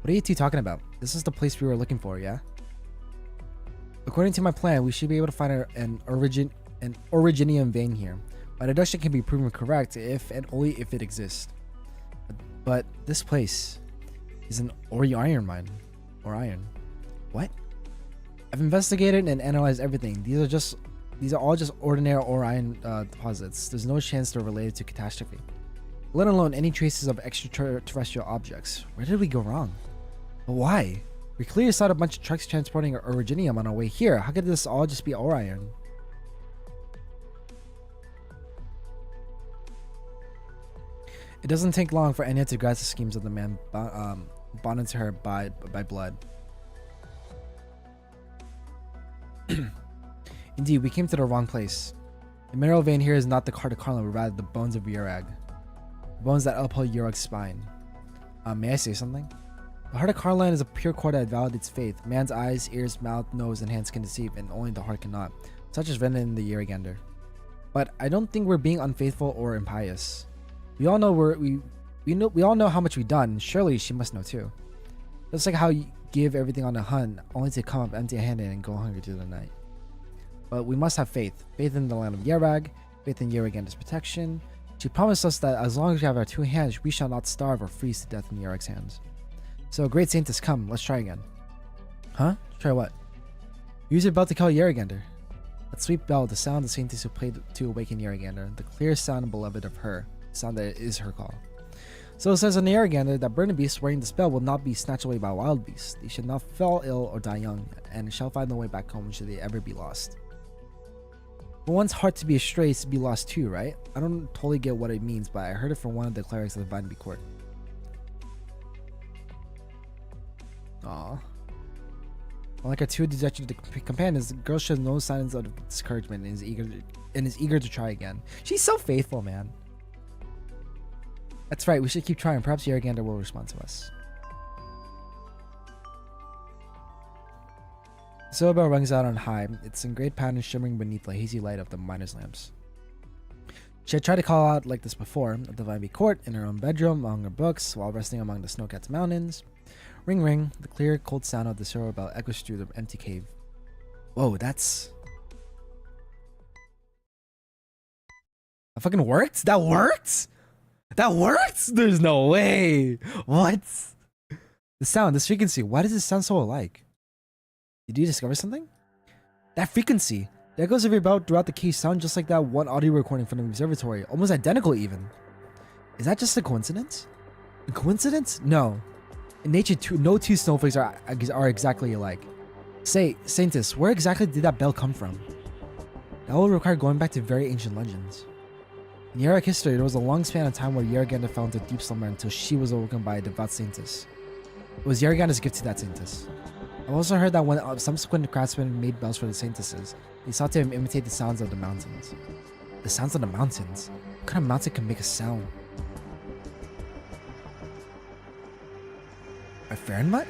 what are you two talking about? This is the place we were looking for, yeah? According to my plan, we should be able to find an originium vein here. My deduction can be proven correct if and only if it exists. But this place is an iron mine. Or iron. What? I've investigated and analyzed everything. These are all just ordinary iron deposits. There's no chance they're related to catastrophe. Let alone any traces of extraterrestrial objects. Where did we go wrong? But why? We clearly saw a bunch of trucks transporting originium on our way here. How could this all just be iron? It doesn't take long for Anya to grasp the schemes of the man bonded to her by blood. Indeed, we came to the wrong place. The mineral vein here is not the heart of Karlan, but rather the bones of Urag. The bones that uphold Urag's spine. May I say something? The heart of Karlan is a pure core that validates faith. Man's eyes, ears, mouth, nose, and hands can deceive, and only the heart cannot. Such is written in the Uragander. But I don't think we're being unfaithful or impious. We all know we all know how much we've done. Surely she must know too. Just like how you give everything on a hunt, only to come up empty-handed and go hungry through the night. But we must have faith. Faith in the land of Urag, faith in Uragander's protection. She promised us that as long as we have our two hands, we shall not starve or freeze to death in Urag's hands. So, great saint has come. Let's try again. Huh? Try what? Use your bell to call Uragander. That sweet bell, the sound the saintess who played to awaken Uragander, the clear sound and beloved of her, the sound that is her call. So it says in the Uragander that burning beasts wearing the spell will not be snatched away by wild beasts. They should not fall ill or die young, and shall find their way back home should they ever be lost. For one's heart to be astray is to be lost too, right? I don't totally get what it means, but I heard it from one of the clerics of the Vine Bee Court. Aww. Unlike our two dejected companions, the girl shows no signs of discouragement and is eager to try again. She's so faithful, man. That's right, we should keep trying. Perhaps Uragander will respond to us. The silver bell rings out on high, its engraved pattern shimmering beneath the hazy light of the miners' lamps. She had tried to call out like this before, at the Vine Bee Court, in her own bedroom, among her books, while resting among the snow-capped mountains. Ring ring, the clear, cold sound of the silver bell echoes through the empty cave. Whoa, that's... That fucking worked? That worked? That worked? There's no way! What? The sound, this frequency, why does it sound so alike? Did you discover something? That frequency! The echoes of your bell throughout the cave sound just like that one audio recording from the observatory, almost identical even. Is that just a coincidence? A coincidence? No. In nature, no two snowflakes are exactly alike. Say, Saintess, where exactly did that bell come from? That will require going back to very ancient legends. In Urag history, there was a long span of time where Uragander fell into deep slumber until she was awoken by a devout Saintess. It was Uragander's gift to that Saintess. I've also heard that when subsequent craftsmen made bells for the Saintesses, they sought to imitate the sounds of the mountains. The sounds of the mountains? What kind of mountain can make a sound? A Fahrenheit?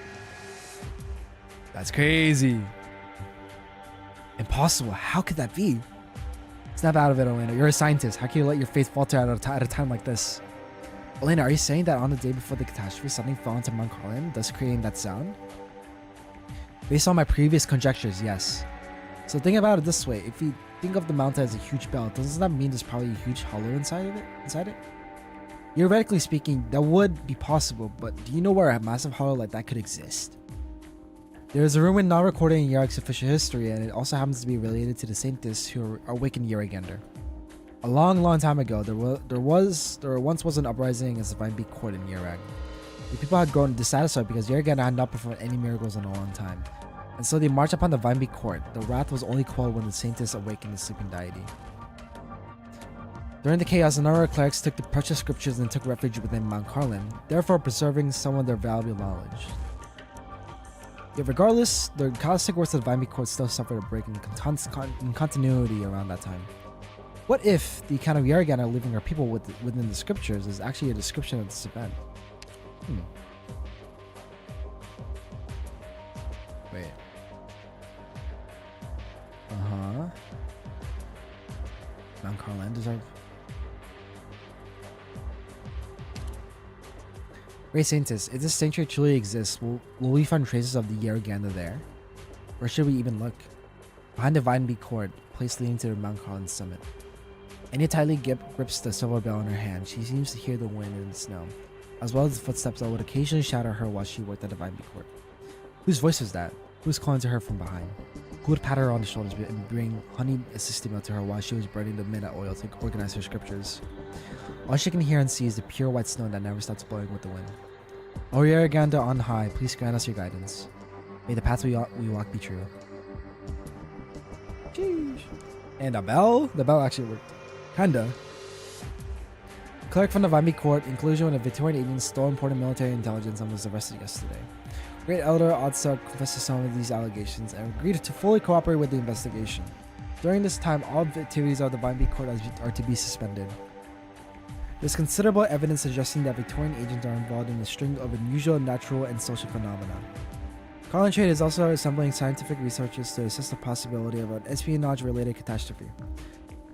That's crazy. Impossible. How could that be? Snap out of it, Elena. You're a scientist. How can you let your faith falter at a time like this? Elena, are you saying that on the day before the catastrophe, something fell into Mount Karlan, thus creating that sound? Based on my previous conjectures, yes. So think about it this way. If you think of the mountain as a huge bell, doesn't that mean there's probably a huge hollow inside it? Theoretically speaking, that would be possible, but do you know where a massive hollow like that could exist? There is a ruin not recorded in Yarok's official history, and it also happens to be related to the Saints who awakened Yaragander. A long time ago, there once was an uprising against the Vine Beak Court in Yarag. The people had grown dissatisfied because Yaragander had not performed any miracles in a long time, and so they marched upon the Vine Beak Court. The wrath was only quelled when the Saints awakened the sleeping deity. During the chaos, a number of clerics took the precious scriptures and took refuge within Mount Carlin, therefore preserving some of their valuable knowledge. Yet regardless, the chaotic works of the Vine Beak Court still suffered a break in continuity around that time. What if the account of Yaragander leaving her people within the scriptures is actually a description of this event? Wait. Mount Carlin deserve. Great Saintess, if this sanctuary truly exists, will we find traces of the Yaragander there? Where should we even look? Behind the Vine Beak Court, place leading to the Mount Carlin summit. Anya tightly grips the silver bell in her hand. She seems to hear the wind and the snow, as well as the footsteps that would occasionally shatter her while she worked at the Vine Beak Court. Whose voice was that? Who was calling to her from behind? Who would pat her on the shoulders and bring honey assisting milk to her while she was burning the midnight oil to organize her scriptures? All she can hear and see is the pure white snow that never stops blowing with the wind. O Yaragander on high, please grant us your guidance. May the paths we walk be true. Sheesh. And the bell actually worked. Kinda. A cleric from the Vine Beak Court, in collusion with a Victorian agent, stole important military intelligence and was arrested yesterday. Great Elder Odsuk confessed to some of these allegations and agreed to fully cooperate with the investigation. During this time, all activities of the Vine Beak Court are to be suspended. There's considerable evidence suggesting that Victorian agents are involved in a string of unusual natural and social phenomena. Carlin Trade is also assembling scientific researches to assess the possibility of an espionage-related catastrophe.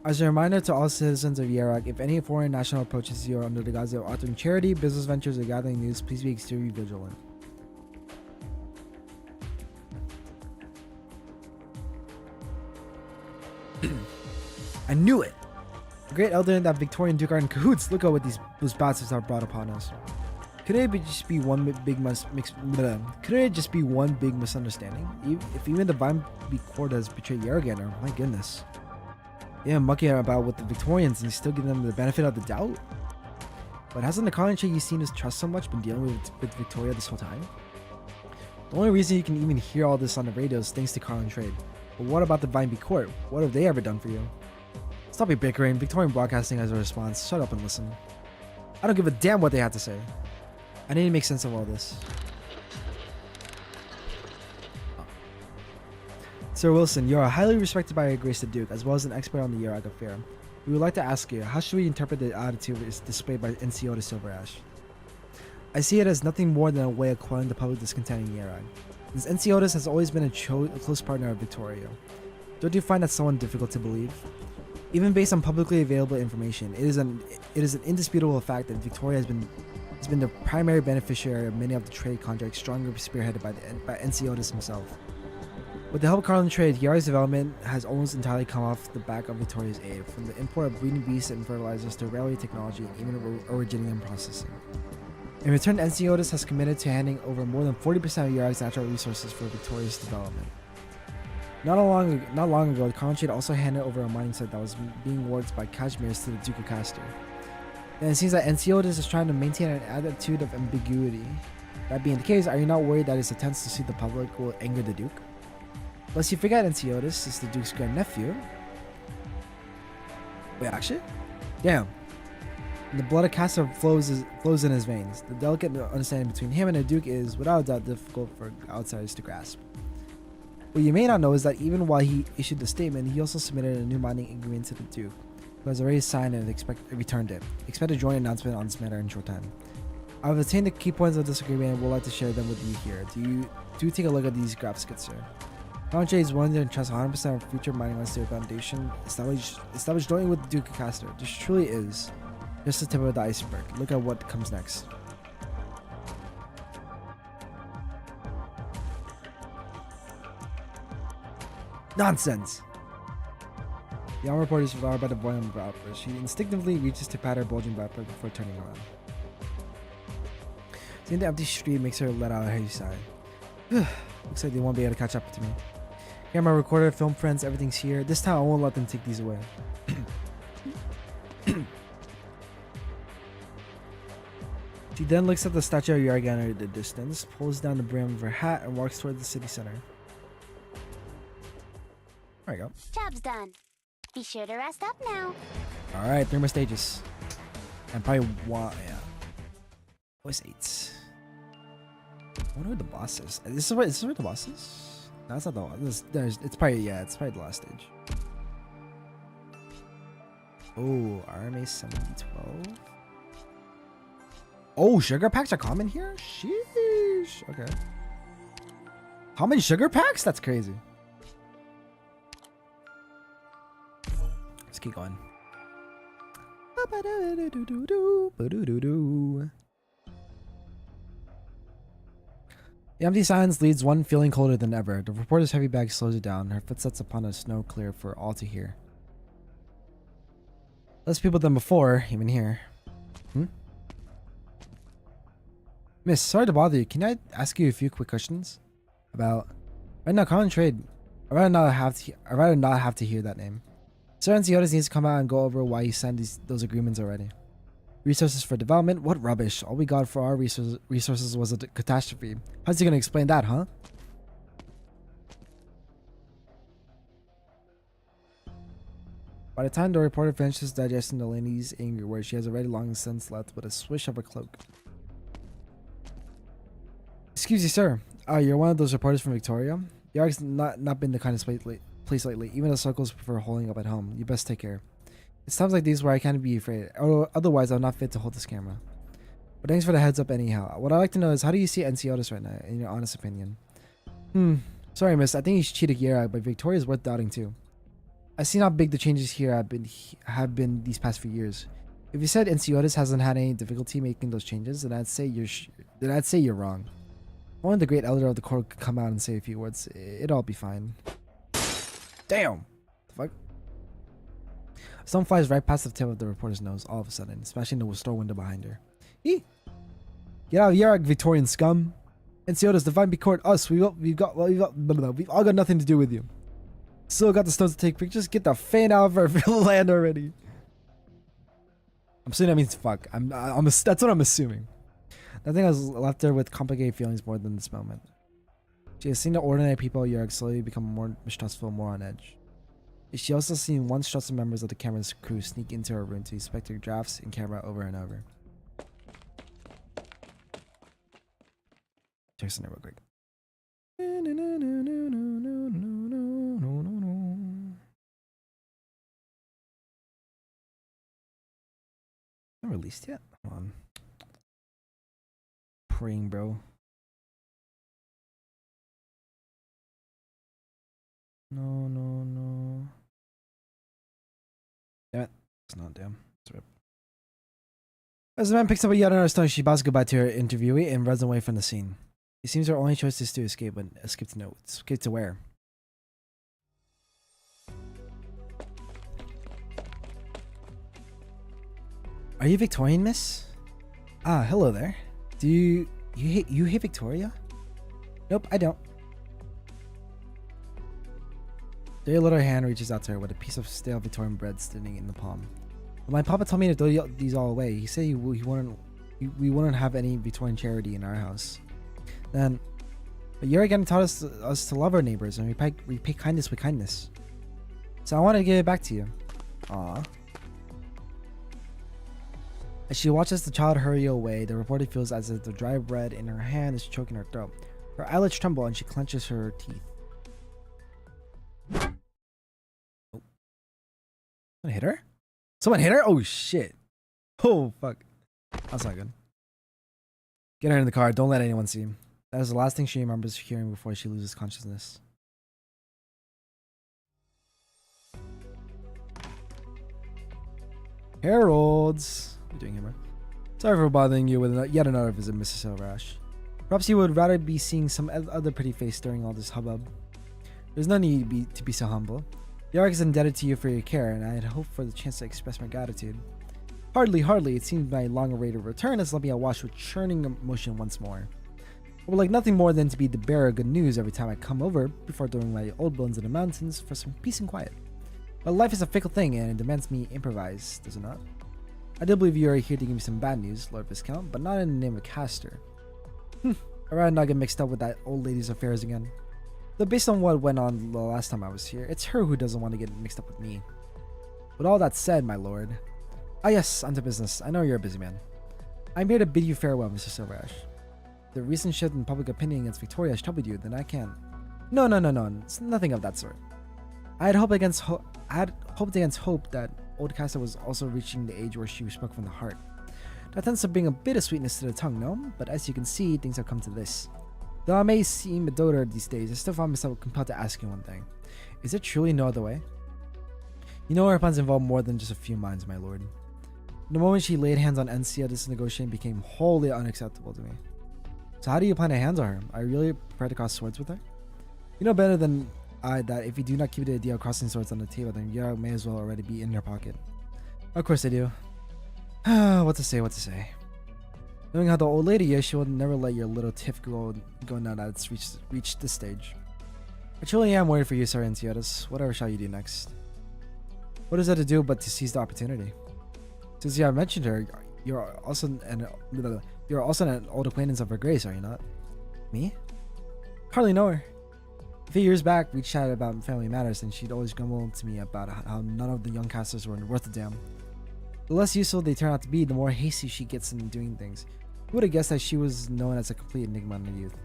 As a reminder to all citizens of Yarok, if any foreign national approaches you under the guise of authoring charity, business ventures, or gathering news, please be extremely vigilant. I knew it! The Great Elder and that Victorian Duke are in cahoots. Look at what those bastards are brought upon us. Could it just be one big misunderstanding? If even the Vine Beak Court has betrayed Yaragander, my goodness. Yeah, mucking about with the Victorians and you still give them the benefit of the doubt? But hasn't the Carlin Trade you've seen us trust so much been dealing with Victoria this whole time? The only reason you can even hear all this on the radio is thanks to Carlin Trade. But what about the Vine Beak Court? What have they ever done for you? Stop your bickering. Victorian Broadcasting has a response. Shut up and listen. I don't give a damn what they have to say. I need to make sense of all this. Sir Wilson, you are highly respected by Your Grace the Duke, as well as an expert on the Yarok affair. We would like to ask you, how should we interpret the attitude displayed by NCO to Silver Ash? I see it as nothing more than a way of quelling the public discontent in Yarok. Since NCOtis has always been a close partner of Victoria. Don't you find that somewhat difficult to believe? Even based on publicly available information, it is an indisputable fact that Victoria has been the primary beneficiary of many of the trade contracts strongly spearheaded by NCOtis himself. With the help of Carlin Trade, Yarok's development has almost entirely come off the back of Victoria's aid, from the import of breeding beasts and fertilizers to railway technology and even originating and processing. In return, NCOtis has committed to handing over more than 40% of Yarok's natural resources for Victoria's development. Not long ago, the Carlin Trade also handed over a mining site that was being worked by Kashmirs to the Duke of Castor. And it seems that NCOtis is trying to maintain an attitude of ambiguity. That being the case, are you not worried that his attempts to see the public will anger the Duke? Lest you forget, NCOtis is the Duke's grandnephew. Wait, actually? Damn. The blood of Castor flows in his veins. The delicate understanding between him and the Duke is, without a doubt, difficult for outsiders to grasp. What you may not know is that even while he issued the statement, he also submitted a new mining agreement to the Duke, who has already signed and returned it. Expect a joint announcement on this matter in short time. I've obtained the key points of this agreement and would like to share them with you here. Do take a look at these graphs, good sir. Carlin Trade is willing to entrust 100% of future mining rights to your foundation, established jointly with the Duke of Castor. This truly is just the tip of the iceberg. Look at what comes next. Nonsense! The armor report is devoured by the boy on the brow. She instinctively reaches to pat her bulging back before turning around. Seeing the empty street makes her let out a heavy sigh. Looks like they won't be able to catch up to me. Camera, recorder, film friends, everything's here. This time I won't let them take these away. She then looks at the statue of Yargan at the distance, pulls down the brim of her hat, and walks toward the city center. There you go. Job's done. Be sure to rest up now. Alright, 3 more stages. And probably one, yeah. Voice 8. I wonder where the boss is. Is this where the boss is? No, it's not the boss. It's probably, yeah, it's probably the last stage. Oh, RMA 7012. Oh, sugar packs are common here? Sheesh. Okay. Common sugar packs? That's crazy. Let's keep going. The empty silence leads one feeling colder than ever. The reporter's heavy bag slows it down. Her footsteps upon a snow clear for all to hear. Less people than before, even here. Miss, sorry to bother you. Can I ask you a few quick questions? About... Right now, common trade. I'd rather not have to hear that name. Sir Anciotis needs to come out and go over why he signed those agreements already. Resources for development? What rubbish. All we got for our resources was a catastrophe. How's he gonna explain that, huh? By the time the reporter finishes digesting the lady's angry words, she has already long since left with a swish of her cloak. Excuse you, sir. You're one of those reporters from Victoria? Yarg's not been the kindest place lately. Even the circles prefer holding up at home. You best take care. It's times like these where I can't be afraid. Otherwise, I'm not fit to hold this camera. But thanks for the heads up anyhow. What I'd like to know is, how do you see Anciotis right now, in your honest opinion? Sorry, miss. I think he's cheated Yarg, but Victoria's worth doubting too. I've seen how big the changes here have been these past few years. If you said Anciotis hasn't had any difficulty making those changes, then I'd say you're wrong. Only the great elder of the court could come out and say a few words. It'd all be fine. Damn! The fuck? Someone flies right past the tip of the reporter's nose all of a sudden, smashing the store window behind her. Eee! Get out of here, Victorian scum! Anciotis, divine be court, us. We've all got nothing to do with you. Still got the stones to take pictures. Get the fan out of our land already. I'm assuming that means fuck. That's what I'm assuming. Nothing has left her with complicated feelings more than this moment. She has seen the ordinary people of Yarg slowly become more mistrustful, more on edge. She also seen once trusted members of the camera's crew sneak into her room to inspect her drafts and camera over and over. Check something real quick. Not released yet? Hold on. Praying, bro. No. Damn it. It's not damn. It's rip. As the man picks up a yet another stone, she bows goodbye to her interviewee and runs away from the scene. It seems her only choice is to escape, but escape to where? Are you Victorian, miss? Ah, hello there. Do you hate Victoria? Nope, I don't. Their little hand reaches out to her with a piece of stale Victorian bread sitting in the palm. When my papa told me to throw these all away. He said we wouldn't have any Victorian charity in our house. Then, but you're again taught us to love our neighbors and repay kindness with kindness. So I wanted to give it back to you. Aww. As she watches the child hurry away, the reporter feels as if the dry bread in her hand is choking her throat. Her eyelids tremble and she clenches her teeth. Oh. Someone hit her? Someone hit her? Oh shit. Oh fuck. That's not good. Get her in the car. Don't let anyone see. That is the last thing she remembers hearing before she loses consciousness. Heralds. What are you doing here, bro? Sorry for bothering you with yet another visit, Mrs. Silverash. Perhaps you would rather be seeing some other pretty face during all this hubbub. There's no need to be so humble. Yarrick is indebted to you for your care, and I had hoped for the chance to express my gratitude. Hardly, it seems my long-awaited return has left me awash with churning emotion once more. I would like nothing more than to be the bearer of good news every time I come over before throwing my old bones in the mountains for some peace and quiet. But life is a fickle thing and it demands me improvise, does it not? I do believe you are here to give me some bad news, Lord Viscount, but not in the name of Castor. I'd rather not get mixed up with that old lady's affairs again. Though based on what went on the last time I was here, it's her who doesn't want to get mixed up with me. With all that said, my lord... Ah yes, on to business. I know you're a busy man. I'm here to bid you farewell, Mr. Silverash. The recent shift in public opinion against Victoria has troubled you, then I can't... No, it's nothing of that sort. I had hoped against hope that old Castor was also reaching the age where she spoke from the heart. That tends to bring a bit of sweetness to the tongue, no? But as you can see, things have come to this. Though I may seem a doter these days, I still find myself compelled to ask you one thing. Is there truly no other way? You know our plans involve more than just a few minds, my lord. The moment she laid hands on Encia, this negotiation became wholly unacceptable to me. So how do you plan to handle her? Are you really prepared to cross swords with her? You know better than I that if you do not keep the idea of crossing swords on the table, then Yara may as well already be in your pocket. Of course I do. What to say. Knowing how the old lady is, she will never let your little tiff go now that it's reached this stage. I truly am worried for you, Sir Enciotis. Whatever shall you do next? What is there to do but to seize the opportunity? Since you have mentioned her, you're also an old acquaintance of her grace, are you not? Me? Hardly know her. A few years back, we chatted about family matters, and she'd always grumble to me about how none of the young casters were worth a damn. The less useful they turn out to be, the more hasty she gets in doing things. Who would have guessed that she was known as a complete enigma in her youth?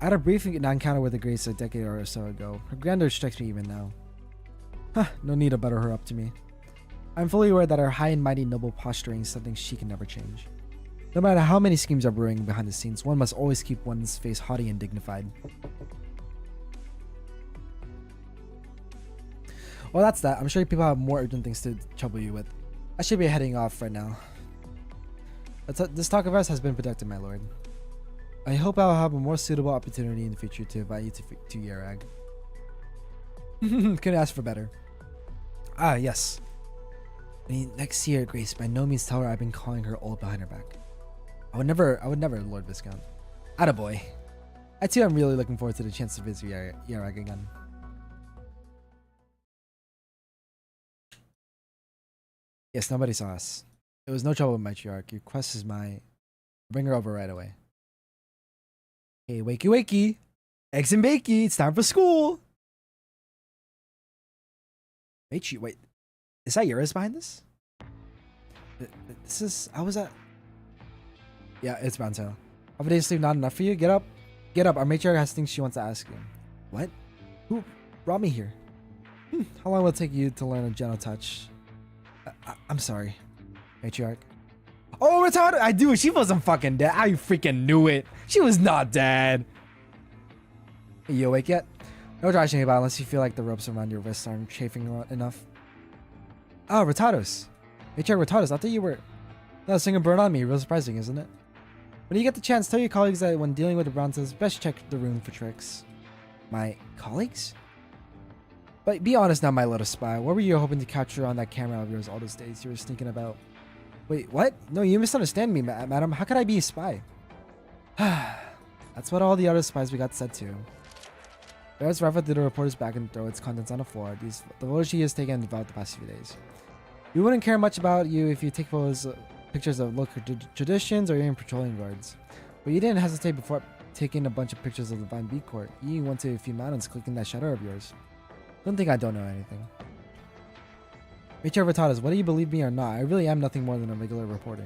I had a brief encounter with the Grace a decade or so ago. Her grandeur strikes me even now. No need to butter her up to me. I'm fully aware that her high and mighty noble posturing is something she can never change. No matter how many schemes are brewing behind the scenes, one must always keep one's face haughty and dignified. Well, that's that. I'm sure people have more urgent things to trouble you with. I should be heading off right now. This talk of ours has been productive, my lord. I hope I'll have a more suitable opportunity in the future to invite you to Yarag. Couldn't ask for better. Ah, yes. When you next see her, Grace, by no means tell her I've been calling her old behind her back. I would never, Lord Viscount. Attaboy. I too am really looking forward to the chance to visit Yarag again. Yes, nobody saw us. It was no trouble with matriarch. Your quest is my... Bring her over right away. Hey, wakey wakey! Eggs and bakey! It's time for school! Wait, is that Eurus behind this? This is... How was that? Yeah, it's Browntail. Half a day's sleep not enough for you? Get up. Get up. Our matriarch has things she wants to ask you. What? Who brought me here? How long will it take you to learn a gentle touch? I'm sorry, matriarch. Oh, retarded! I do. She wasn't fucking dead. I freaking knew it. She was not dead. Are you awake yet? No thrashing about unless you feel like the ropes around your wrists aren't chafing enough. Ah, Retardos. Matriarch Retardos, I thought you were... That singer burned on me. Real surprising, isn't it? When you get the chance, tell your colleagues that when dealing with the Bronzes, best check the room for tricks. My colleagues? But be honest now, my little spy. What were you hoping to capture on that camera of yours all those days you were sneaking about? Wait, what? No, you misunderstand me, madam. How could I be a spy? That's what all the other spies we got said to. There's rifle through the reporter's back and throw its contents on the floor. The photos she has taken and developed the past few days. We wouldn't care much about you if you take pictures of local traditions or even patrolling guards. But you didn't hesitate before taking a bunch of pictures of the Vine Beat Court. You went to a few mountains clicking that shutter of yours. Don't think I don't know anything. Matriarch Vitalis, whether you believe me or not, I really am nothing more than a regular reporter.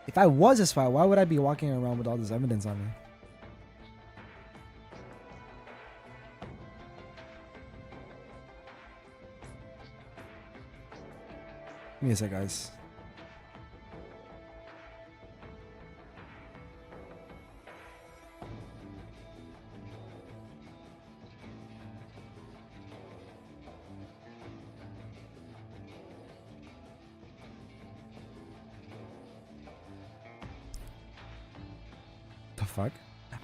If I was a spy, why would I be walking around with all this evidence on me? Give me a sec, guys. The fuck?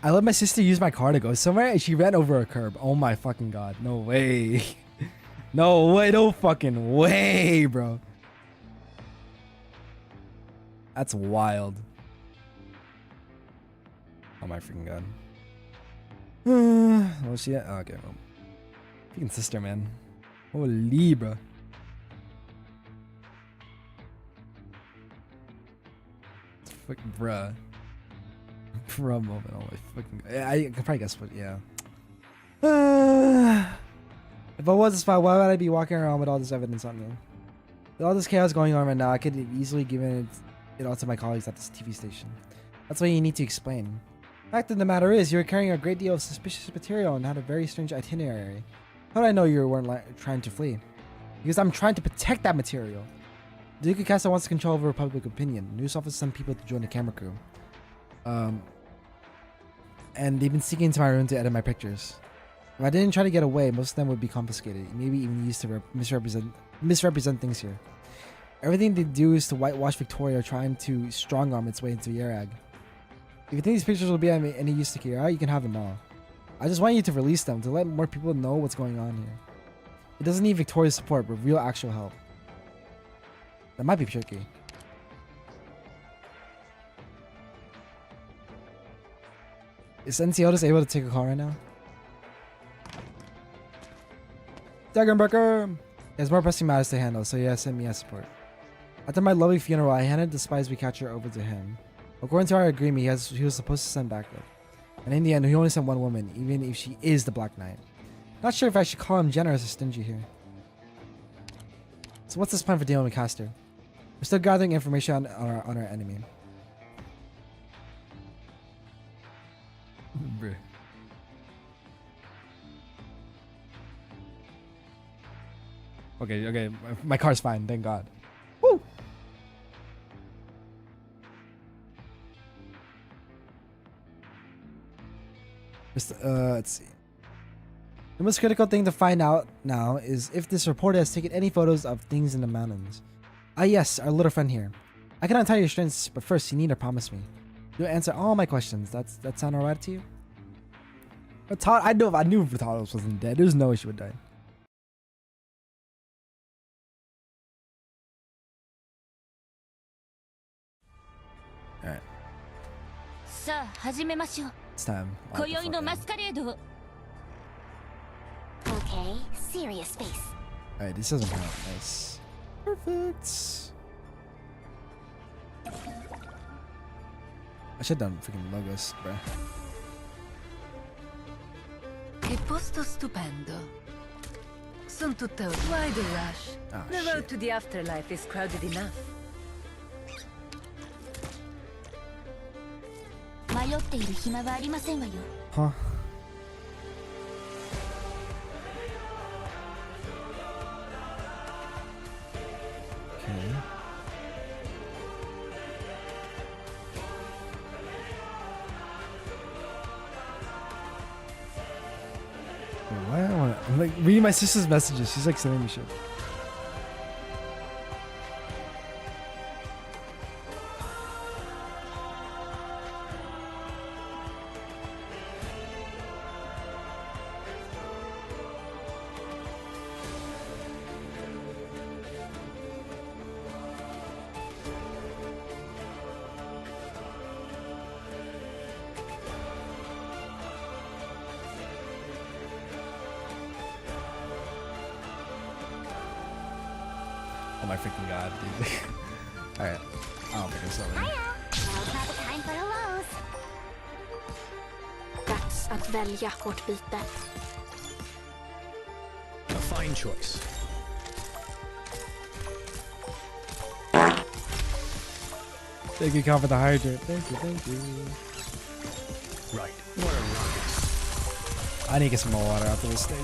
I let my sister use my car to go somewhere and she ran over a curb. Oh my fucking god. No way. No way, no fucking way, bro. That's wild. Oh my freaking god. Oh shit. Oh, okay, well. Freaking sister, man. Holy, bro. Fucking bruh. Bruh moment. Oh my fucking god. I could probably guess what, yeah. If I was a spy, why would I be walking around with all this evidence on me? With all this chaos going on right now, I could easily give it all to my colleagues at this TV station. That's what you need to explain. Fact of the matter is, you're carrying a great deal of suspicious material and had a very strange itinerary. How did I know you weren't trying to flee? Because I'm trying to protect that material. The Duke Castle wants to control over public opinion. News office sent people to join the camera crew. And they've been sneaking into my room to edit my pictures. If I didn't try to get away, most of them would be confiscated, maybe even used to misrepresent things here. Everything they do is to whitewash Victoria, trying to strong arm its way into Yarag. If you think these pictures will be any use to Kira, you can have them all. I just want you to release them, to let more people know what's going on here. It doesn't need Victoria's support, but real actual help. That might be tricky. Is NCO able to take a call right now? Dagenberger! He has more pressing matters to handle, so he has sent me as support. After my lovely funeral, I handed the spies we captured over to him. According to our agreement, he was supposed to send backup. And in the end, he only sent one woman, even if she is the Black Knight. Not sure if I should call him generous or stingy here. So what's this plan for dealing with Castor? We're still gathering information on our enemy. Bruh. Okay, my car's fine, thank God. Woo! Let's see. The most critical thing to find out now is if this reporter has taken any photos of things in the mountains. Ah yes, our little friend here. I cannot tell your strengths, but first you need to promise me. You'll answer all my questions. That sound alright to you? But I knew Vitalos wasn't dead. There's no way she would die. Alright. It's time. Okay, serious face. Alright, this doesn't count. Nice. Perfect. I should have done freaking logos, bruh. Che posto stupendo. Son tutta... Why the rush? Oh, The road shit. to the afterlife is crowded enough. 迷っている暇はありませんわよ。 Huh? Okay. Why I want to? I'm like reading my sister's messages. She's like sending me shit. Oh my freaking god, dude. Alright. I don't think I'm selling. Now's not the time for a rose. Dags att välja vårt byte. A fine choice. Thank you, Cal, for the hydrant. Thank you. Right. What a ruckus. I need to get some more water after this stage.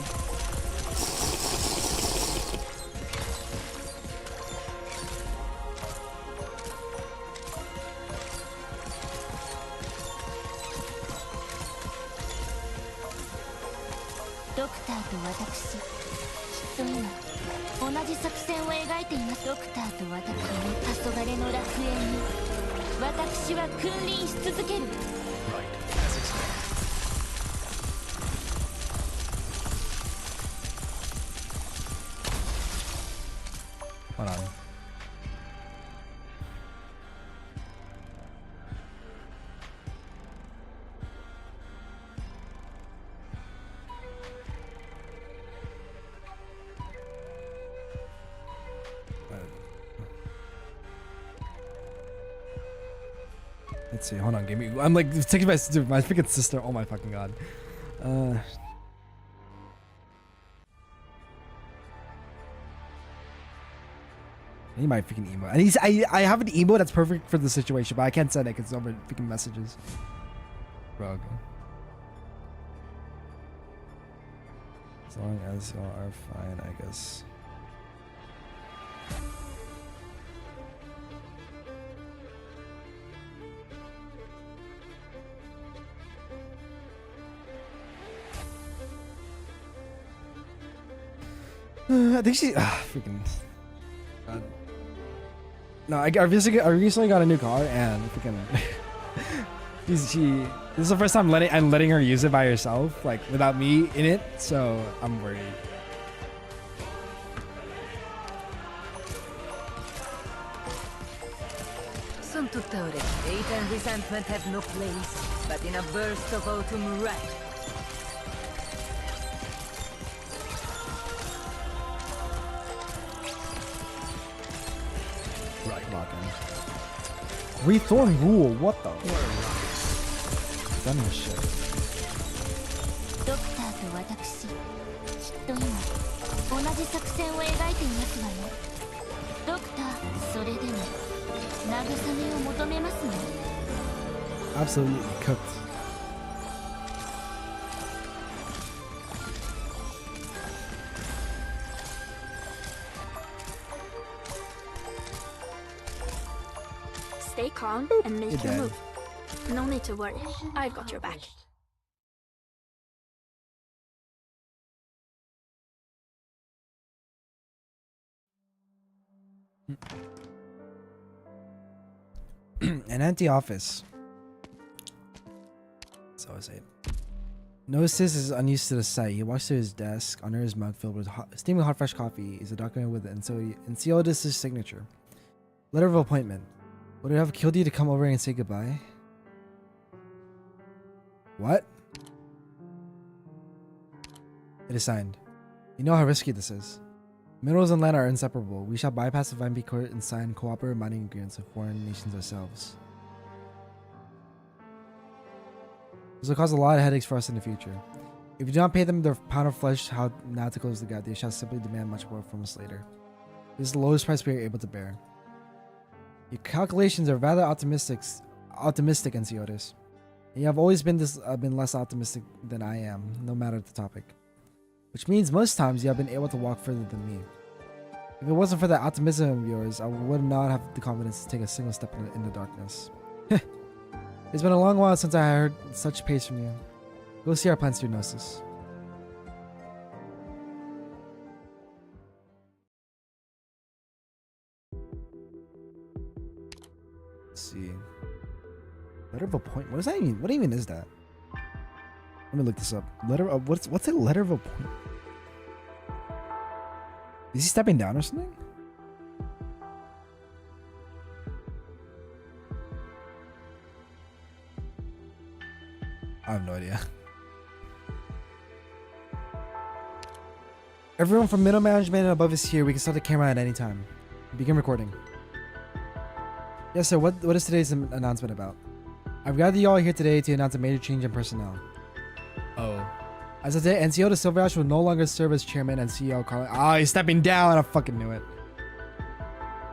Right. As expected. Hold on. Let's see. Hold on. Give me. I'm like taking my freaking sister. Oh my fucking god. I need my freaking emo. And I have an emo that's perfect for the situation, but I can't send it because it's over freaking messages. Bro. Okay. As long as y'all are fine, I guess. I think she freaking God. No, I recently got a new car and freaking this is the first time I'm letting her use it by herself, like without me in it, so I'm worried. Son tuttore, hate and resentment have no place, but in a burst of autumn wrath. Rethorn rule, what the? Done this shit. ドクターと私、きっと今同じ作戦を描いていますわね。ドクター、それでも慰めを求めますね。Absolutely cooked. Stay calm and make your move. No need to worry. I've got your back. An empty office. So I say. Notices is unused to the sight. He walks to his desk. Under his mug filled with steaming hot fresh coffee is a document with Enciodis' signature. Letter of appointment. Would it have killed you to come over and say goodbye? What? It is signed. You know how risky this is. Minerals and land are inseparable. We shall bypass the Vampi court and sign cooperative mining agreements with foreign nations ourselves. This will cause a lot of headaches for us in the future. If you do not pay them their pound of flesh how now to close the gap, they shall simply demand much more from us later. This is the lowest price we are able to bear. Your calculations are rather optimistic, Enciodis. And you have always been less optimistic than I am, no matter the topic. Which means most times you have been able to walk further than me. If it wasn't for that optimism of yours, I would not have the confidence to take a single step in the darkness. It's been a long while since I heard such praise from you. Go see our plans through Gnosis. Let's see. Letter of appointment. What does that mean? What even is that? Let me look this up. Letter of what's a letter of appointment? Is he stepping down or something? I have no idea. Everyone from middle management and above is here. We can start the camera at any time. Begin recording. Yes, sir. What is today's announcement about? I've gathered you all here today to announce a major change in personnel. Oh. As of today, NCO de Silverash will no longer serve as chairman and CEO. He's stepping down. I fucking knew it.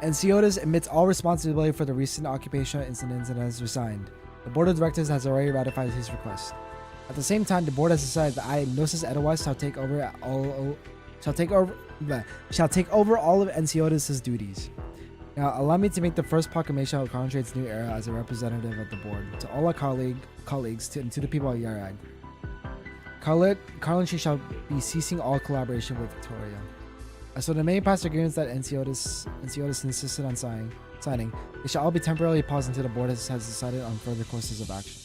NCODIS admits all responsibility for the recent occupational incidents and has resigned. The board of directors has already ratified his request. At the same time, the board has decided that I, Gnosis Edelweiss, shall take over all of NCODIS' duties. Now, allow me to make the first proclamation of Concentrate's new era as a representative of the board. To all our colleagues, and to the people of Yarag. Currently, shall be ceasing all collaboration with Victoria. As for the many past agreements that NCODIS insisted on signing, they shall all be temporarily paused until the board has decided on further courses of action.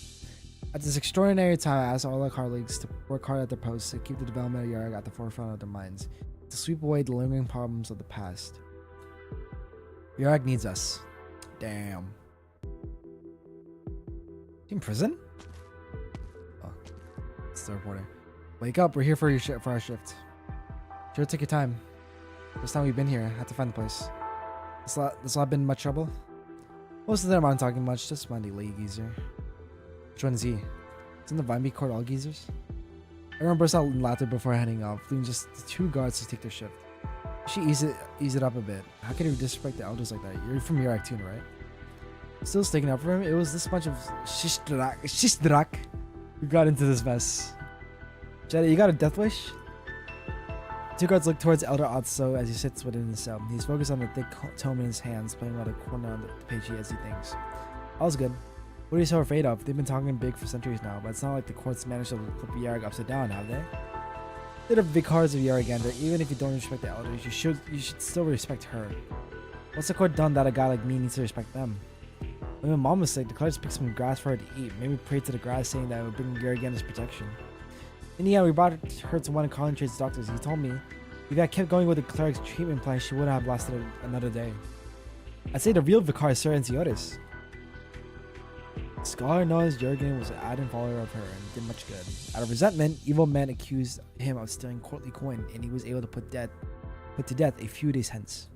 At this extraordinary time, I ask all our colleagues to work hard at their posts to keep the development of Yarag at the forefront of their minds, to sweep away the lingering problems of the past. Yarg needs us. Damn. In prison? Oh, it's the reporter. Wake up! We're here for your for our shift. Sure, take your time. First time we've been here, I had to find the place. This lot been in much trouble? Most of them aren't talking much, just Monday lady geezer. Which one is he? Isn't the Vimeby court all geezers? Everyone burst out in laughter before heading off, leaving just the 2 guards to take their shift. She ease it up a bit. How could you disrespect the elders like that? You're from Yarak too, right? Still sticking up for him. It was this bunch of shishdrak who got into this mess. Jedi, you got a death wish? 2 guards look towards Elder Otso as he sits within his cell. He's focused on the thick tome in his hands, playing with a corner on the page as he thinks. All's good. What are you so afraid of? They've been talking big for centuries now, but it's not like the courts managed to flip Yarg upside down, have they? They're the vicars of Yaragander. Even if you don't respect the elders, you should still respect her. What's the court done that a guy like me needs to respect them? When my mom was sick, the clerics picked some grass for her to eat. Maybe pray to the grass, saying that it would bring Yaragander's protection. In the end, we brought her to one of Colin Trade's doctors. He told me if I kept going with the cleric's treatment plan, she wouldn't have lasted another day. I'd say the real vicar is Sir Enciotis. Scholar knows Jurgen was an ardent follower of her and did much good. Out of resentment, evil men accused him of stealing courtly coin, and he was able to put to death a few days hence.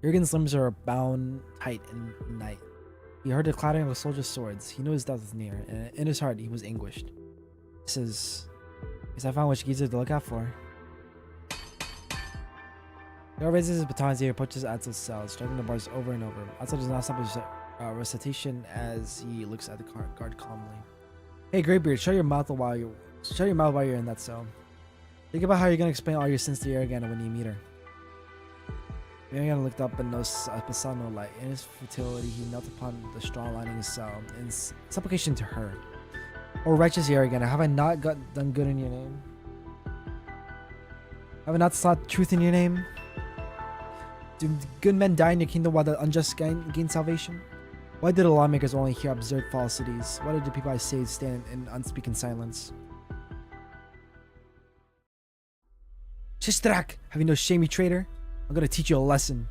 Jurgen's limbs are bound tight in night. He heard the clattering of soldiers' swords. He knew his death was near, and in his heart he was anguished. He says, "Guess I found which geezer to look out for." He raises his baton as he approaches Atzel's cell, striking the bars over and over. Atzel does not stop his recitation as he looks at the guard calmly. "Hey, Greybeard, shut your mouth while you're in that cell. Think about how you're gonna explain all your sins to Yaragana when you meet her." Yaragana looked up and saw no light. In his futility, he knelt upon the straw lining his cell in supplication to her. "O righteous Yaragana, have I not done good in your name? Have I not sought truth in your name? Do good men die in your kingdom while the unjust gain salvation? Why did the lawmakers only hear absurd falsities? Why did the people I saved stand in unspeaking silence?" Shistrak! Have you no shame, you traitor? I'm gonna teach you a lesson.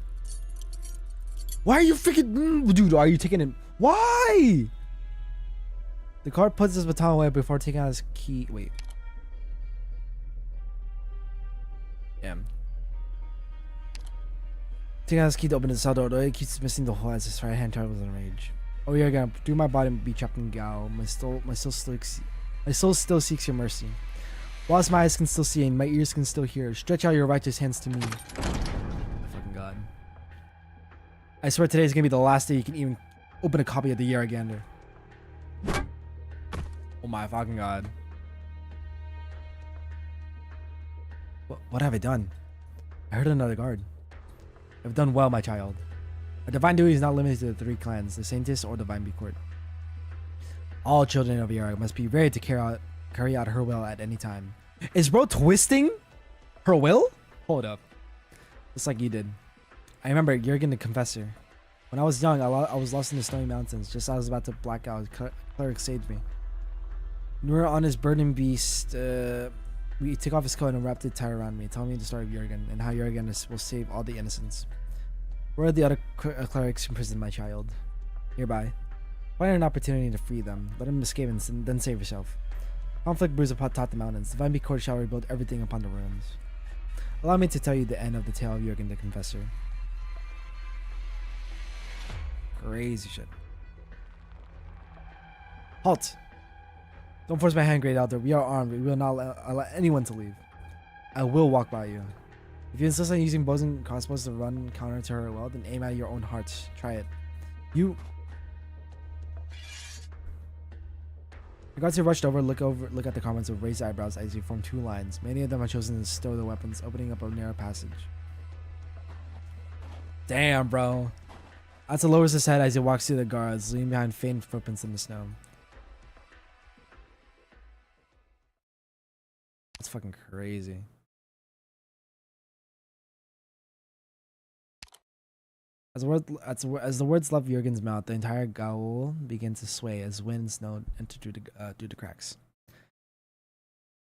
Why are you freaking... Dude, are you taking it? Why? The guard puts his baton away before taking out his key. Wait. Damn. Taking out his key to open the cell door, though he keeps missing the hole as his right hand travels in rage. "Oh, you're gonna do my body and be trapped in Gao. My soul still seeks your mercy. Whilst my eyes can still see and my ears can still hear, stretch out your righteous hands to me." Fucking God. I swear today is gonna be the last day you can even open a copy of the Yaragander. Oh my fucking God. What have I done? I heard another guard. I've done well, my child. A divine duty is not limited to the 3 clans, the Saintess or the Vimeby court. All children of Yarag must be ready to carry out her will at any time. Is bro twisting her will? Hold up. Just like you did. I remember Jurgen the Confessor. When I was young, I was lost in the snowy mountains. Just as I was about to black out, cleric saved me. When we were on his burning beast, we took off his coat and wrapped it tight around me, telling me the story of Jurgen and how Jurgen will save all the innocents. Where are the other clerics imprisoned, my child? Nearby. Find an opportunity to free them. Let them escape and then save yourself. Conflict brews upon the mountains. The Vimeby court shall rebuild everything upon the ruins. Allow me to tell you the end of the tale of Jurgen the Confessor. Crazy shit. Halt! Don't force my hand, great elder. We are armed. We will not allow anyone to leave. I will walk by you. If you insist on using bows and crossbows to run counter to her well, then aim at your own hearts. Try it. You... The guards who rushed over look at the comments with raised eyebrows as you form 2 lines. Many of them have chosen to stow their weapons, opening up a narrow passage. Damn, bro. Atsu lowers his head as he walks through the guards, leaving behind faint footprints in the snow. That's fucking crazy. As the words left Jurgen's mouth, the entire Gaul began to sway as wind and snow entered through the cracks.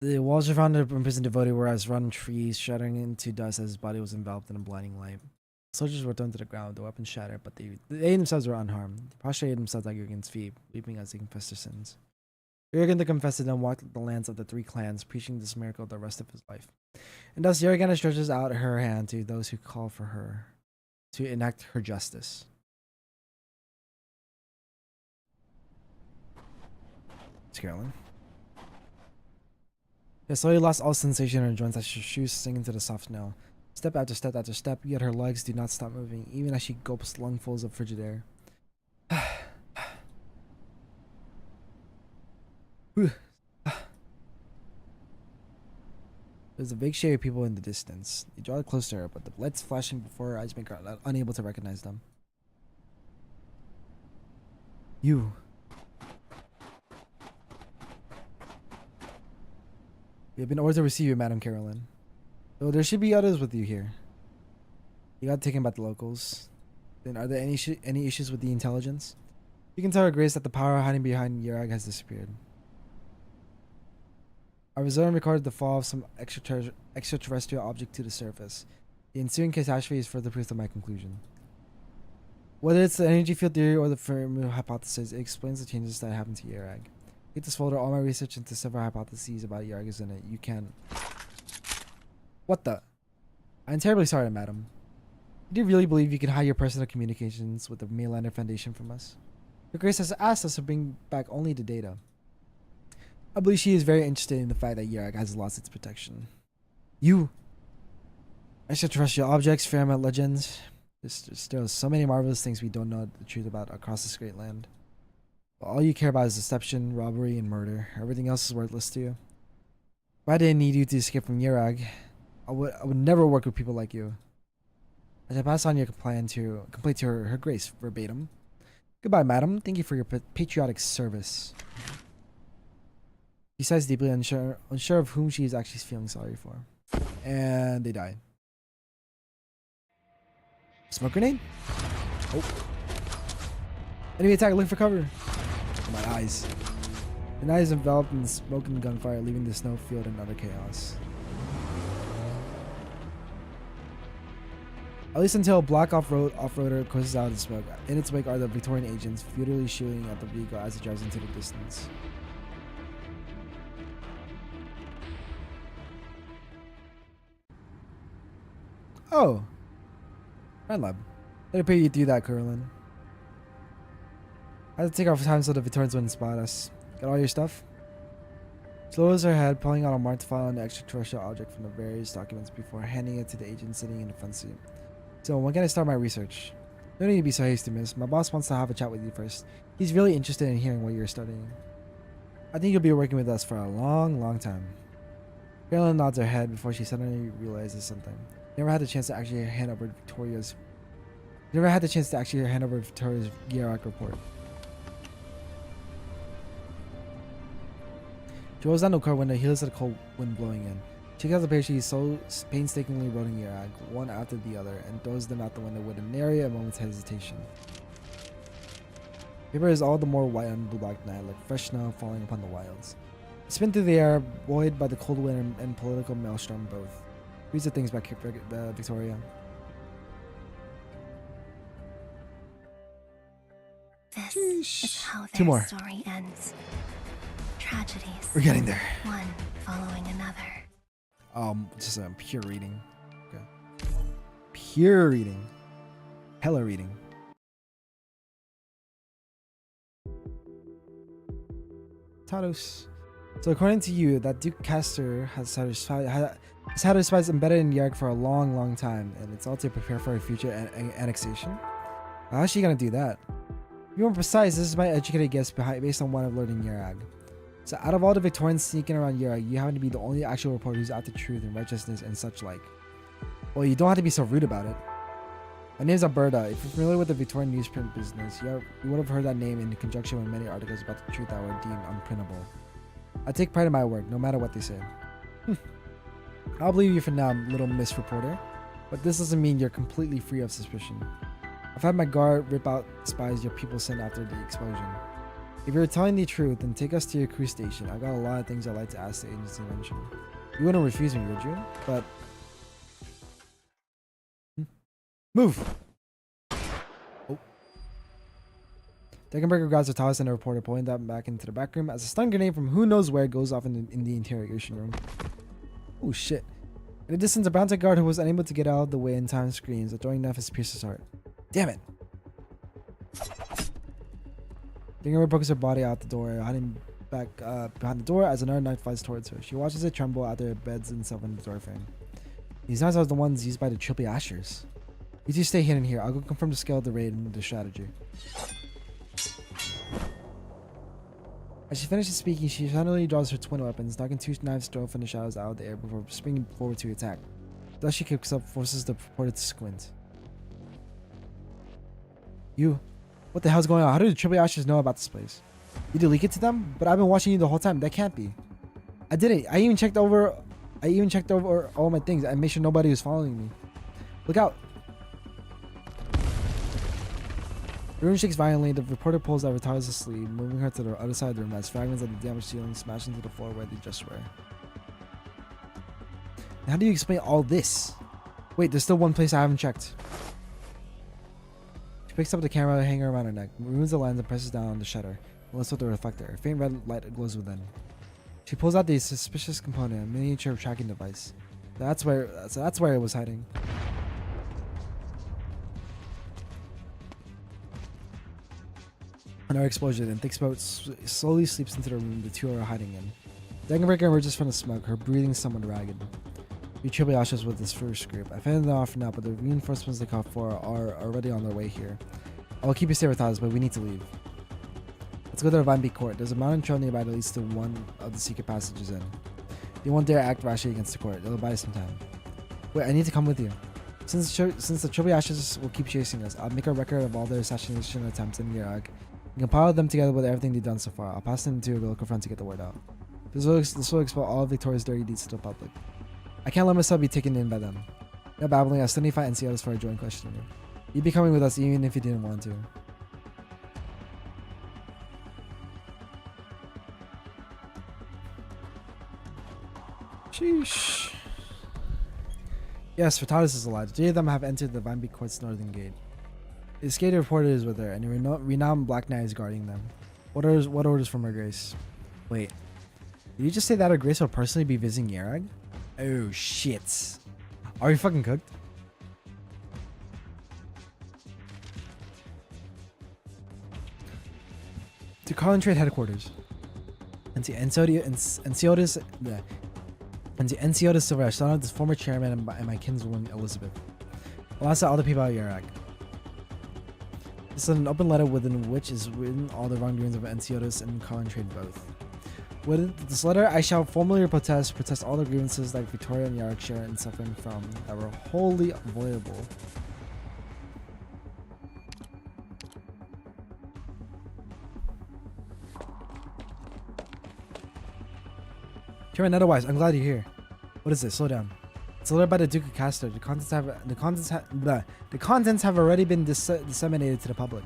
The walls around the imprisoned devotee were as rotten trees, shuddering into dust as his body was enveloped in a blinding light. Soldiers were thrown to the ground, the weapons shattered, but they themselves were unharmed. They prostrated themselves at Jurgen's feet, weeping as they confessed their sins. Jurgen the Confessor then walked the lands of the three clans, preaching this miracle the rest of his life. And thus Jurgen stretches out her hand to those who call for her to enact her justice. It's Carolyn. She slowly lost all sensation in her joints as her shoes sink into the soft snow. Step after step after step, yet her legs do not stop moving, even as she gulps lungfuls of frigid air. There's a vague shade of people in the distance. They draw close to her, but the lights flashing before her eyes make her unable to recognize them. You. We have been ordered to receive you, Madam Carolyn. Though there should be others with you here. You got taken by the locals. Then are there any issues with the intelligence? You can tell Her Grace that the power hiding behind Yerag has disappeared. Our zone recorded the fall of some extraterrestrial object to the surface. The ensuing catastrophe is further proof of my conclusion. Whether it's the energy field theory or the Fermi hypothesis, it explains the changes that happened to Yerag. Get this folder, all my research into several hypotheses about Yerag is in it. You can... What the? I'm terribly sorry, madam. Do you really believe you can hide your personal communications with the Mainlander Foundation from us? Her Grace has asked us to bring back only the data. I believe she is very interested in the fact that Yerag has lost its protection. You! Extraterrestrial objects, Fairmount legends. There are so many marvelous things we don't know the truth about across this great land. But all you care about is deception, robbery, and murder. Everything else is worthless to you. If I didn't need you to escape from Yerag, I would never work with people like you. As I pass on your complaint to Her Grace verbatim. Goodbye, madam. Thank you for your patriotic service. She sighs deeply, unsure of whom she is actually feeling sorry for. And they die. Smoke grenade? Oh. Enemy attack, look for cover. My eyes. The night is enveloped in smoke and gunfire, leaving the snowfield in utter chaos. At least until a black off-roader courses out of the smoke. In its wake are the Victorian agents, futilely shooting at the vehicle as it drives into the distance. Oh! Red Lab. Let it pay you do that, Carolyn. I have to take our time so the Victorians wouldn't spot us. Got all your stuff? She lowers her head, pulling out a marked file on the extraterrestrial object from the various documents before handing it to the agent sitting in the front seat. So, when can I start my research? No need to be so hasty, miss. My boss wants to have a chat with you first. He's really interested in hearing what you're studying. I think you'll be working with us for a long, long time. Carolyn nods her head before she suddenly realizes something. Never had the chance to actually hand over Victoria's Yerag report. She rolls down the car window, hears the cold wind blowing in. She gets the page she so painstakingly wrote in Yerag, one after the other, and throws them out the window with nary a moment's hesitation. Paper is all the more white on the black night, like fresh snow falling upon the wilds. Spin through the air, buoyed by the cold wind and political maelstrom both. Reads the things back here, Victoria. This is how Two more. their story ends. Tragedies. We're getting there. One following another. Just pure reading. Okay. Pure reading. Hella reading. Tados. So according to you, that Duke Castor has had his spies embedded in Yerag for a long, long time, and it's all to prepare for a future annexation. How's she gonna do that? To be more precise, this is my educated guess based on what I've learned in Yerag. So out of all the Victorians sneaking around Yerag, you happen to be the only actual reporter who's out the truth and righteousness and such like. Well, you don't have to be so rude about it. My name's Alberta. If you're familiar with the Victorian newsprint business, you would have heard that name in conjunction with many articles about the truth that were deemed unprintable. I take pride in my work, no matter what they say. I'll believe you for now, little Miss Reporter, but this doesn't mean you're completely free of suspicion. I've had my guard rip out spies your people sent after the explosion. If you're telling the truth, then take us to your crew station. I've got a lot of things I'd like to ask the agency mention. You wouldn't refuse me, would you? But Move! Oh. Deckenberger grabs the Taurus and a reporter, pulling them back into the back room as a stun grenade from who knows where goes off in the interrogation room. Oh shit. In the distance, a bounty guard who was unable to get out of the way in time screams, a throwing knife has pierced his heart. Damn it! Deckenberger pokes her body out the door, hiding back behind the door as another knife flies towards her. She watches it tremble after it beds itself in the doorframe. These knives are the ones used by the Triple Ashers. You two stay hidden here. I'll go confirm the scale of the raid and the strategy. As she finishes speaking, she suddenly draws her twin weapons, knocking two knives thrown from the shadows out of the air before springing forward to attack. Thus she kicks up, forces the reporter to squint. You? What the hell's going on? How did the Triple Ashers know about this place? You did leak it to them? But I've been watching you the whole time. That can't be. I did it. I even checked over all my things. I made sure nobody was following me. Look out! The room shakes violently. The reporter pulls out Rita's sleeve, moving her to the other side of the room as fragments of the damaged ceiling smash into the floor where they just were. Now, how do you explain all this? Wait, there's still one place I haven't checked. She picks up the camera hanger around her neck, removes the lens and presses down on the shutter, and lifts up the reflector. A faint red light glows within. She pulls out the suspicious component, a miniature tracking device. That's where it was hiding. Another explosion, and thick smoke slowly sleeps into the room the two are hiding in. Deckenberger emerges from the smoke, her breathing somewhat ragged. We Triple Ashers with this first group. I fended them off for now, but the reinforcements they called for are already on their way here. I will keep you safe with us, but we need to leave. Let's go to the Vine Beak Court. There's a mountain trail nearby that leads to one of the secret passages in. You won't dare act rashly against the court. It'll buy us some time. Wait, I need to come with you. Since the Triple Ashers will keep chasing us, I'll make a record of all their assassination attempts in Iraq and compile them together with everything they've done so far. I'll pass them to the local front to get the word out. This will expose all of Victoria's dirty deeds to the public. I can't let myself be taken in by them. No babbling, I'll suddenly fight NCOs for a joint questioning. You'd be coming with us even if you didn't want to. Sheesh. Yes, Furtatus is alive. The three of them have entered the Vine Beak Court's northern gate. The skater reporter is with her, and a renowned Black Knight is guarding them. What orders from Her Grace? Wait, did you just say that Her Grace will personally be visiting Yarag? Oh shit. Are you fucking cooked? To Carlin Trade headquarters. And to Enciotis Silver, son of this former chairman and my kinswoman Elizabeth. Alas, all the people at Yarag. This is an open letter within which is written all the wrongdoings of Enciotis and Carlin Trade both. With this letter, I shall formally protest all the grievances that Victoria and Yarag share in suffering from that were wholly avoidable. Chairman otherwise, I'm glad you're here. What is this? Slow down. It's a letter by the Duke of Castor. The contents have already been disseminated to the public.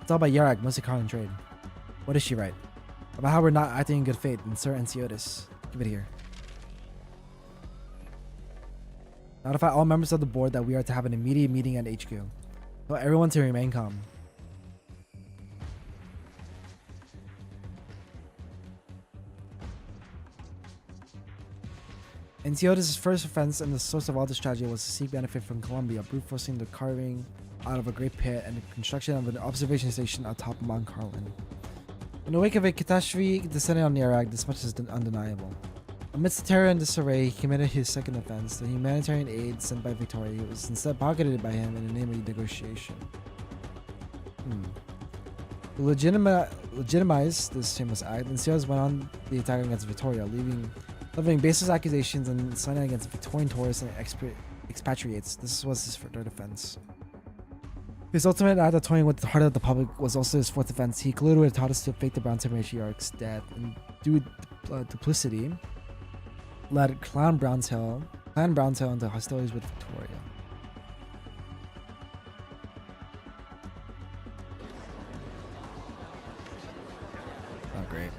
It's all by Yarag, mostly Carlin Trade. What does she write? About how we're not acting in good faith, and Sir Enciotis. Give it here. Notify all members of the board that we are to have an immediate meeting at HQ. Tell everyone to remain calm. Enciotis' first offense and the source of all this tragedy was to seek benefit from Columbia, brute forcing the carving out of a great pit and the construction of an observation station atop Mount Carlin. In the wake of a catastrophe descending on Yarag, this much is undeniable. Amidst the terror and disarray, he committed his second offense. The humanitarian aid sent by Victoria was instead pocketed by him in the name of negotiation. To legitimize this shameless act, Enciotis went on the attack against Victoria, levying baseless accusations and signing against Victorian tourists and expatriates. This was his third offense. His ultimate act of toying with the heart of the public was also his fourth offense. He colluded with Taurus to fake the Brown Matriarch's death, and due duplicity, led Clan Browntail into hostilities with Victoria. Oh, great.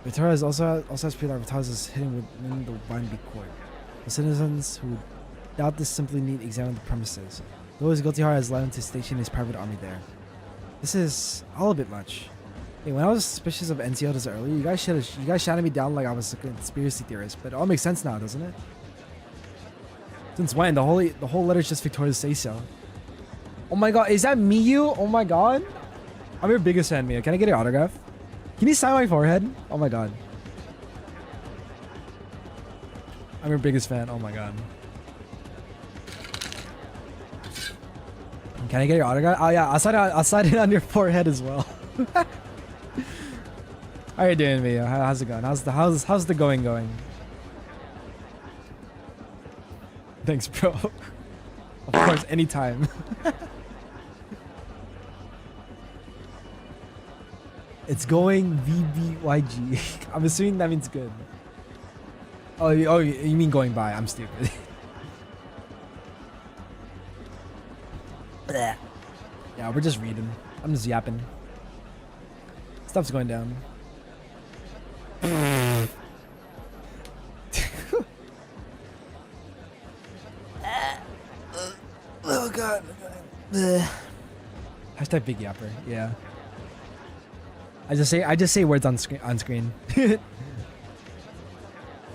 Victoria also has people that Taurus is hidden within the Vine Beak Court. The citizens who doubt this simply need to examine the premises. Those guilty heart has allowed him to station his private army there. This is all a bit much. Hey, when I was suspicious of NCO this earlier, you guys shouted me down like I was a conspiracy theorist, but it all makes sense now, doesn't it? Since when? The whole letter's just Victoria's say so. Oh my god, is that Miyu? Oh my god. I'm your biggest fan, Miyu. Can I get your autograph? Can you sign my forehead? Oh my god. I'm your biggest fan. Oh my god. Can I get your autograph? Oh yeah, I'll sign it on your forehead as well. How you doing, Miyu? How's it going? How's the going? Thanks, bro. Of course, anytime. It's going VBYG. I'm assuming that means good. Oh, you mean going by? I'm stupid. Yeah, we're just reading. I'm just yapping. Stuff's going down. Oh god. Hashtag big yapper. Yeah. I just say words on screen.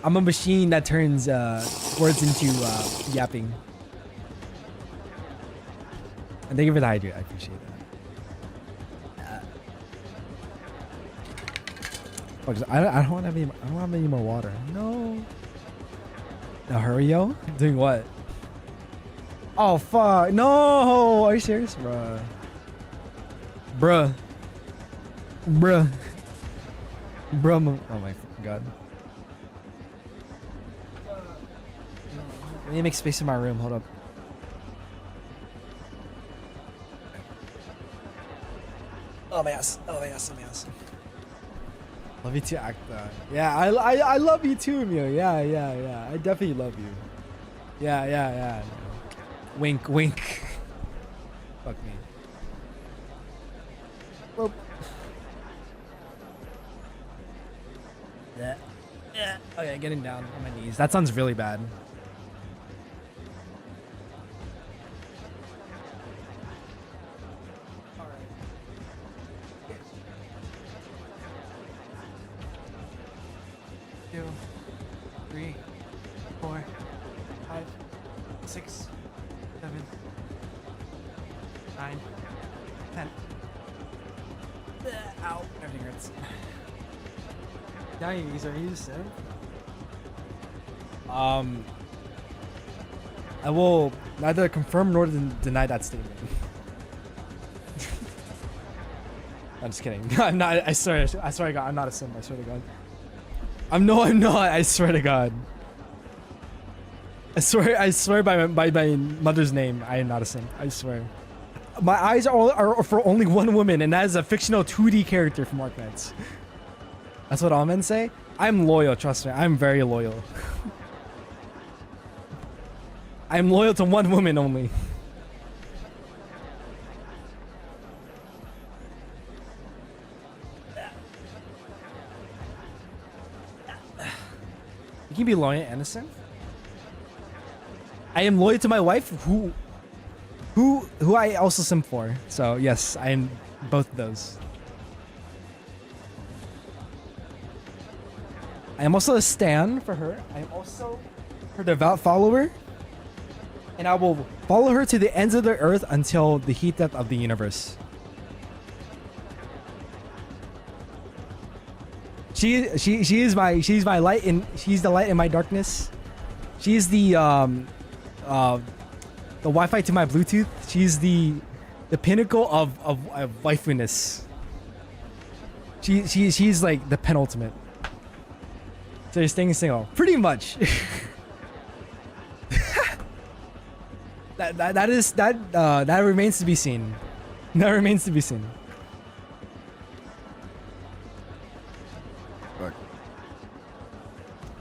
I'm a machine that turns words into yapping. And thank you for the hydrate. I appreciate that. I don't have any more water. No. The hurry, yo? Doing what? Oh fuck! No! Are you serious, bruh? Bruh. Oh my god. Let me make space in my room. Hold up. Oh my ass. Love you too, Acta. Yeah, I love you too, Mio. Yeah. I definitely love you. Yeah. Wink. Fuck me. Whoop. Yeah. Okay, getting down on my knees. That sounds really bad. Two, 3, 4, 5, 6, 7, 9, 10. Ow, everything hurts. Now you are you sick? I will neither confirm nor deny that statement. I'm just kidding. I'm not. I swear to God, I'm not a simp. I swear to God. I'm not. I swear to God. I swear by my mother's name, I am not a simp. I swear. My eyes are for only one woman, and that is a fictional 2D character from Arknights. That's what all men say. I'm loyal, trust me. I'm very loyal. I'm loyal to one woman only. You can be loyal and innocent. I am loyal to my wife, who I also simp for. So yes, I am both of those. I am also a stan for her. I am also her devout follower. And I will follow her to the ends of the earth until the heat death of the universe. She's my light in she's the light in my darkness. She's the Wi-Fi to my Bluetooth. She's the pinnacle of waifuness. She's like the penultimate. So you're staying single, pretty much. that remains to be seen. That remains to be seen.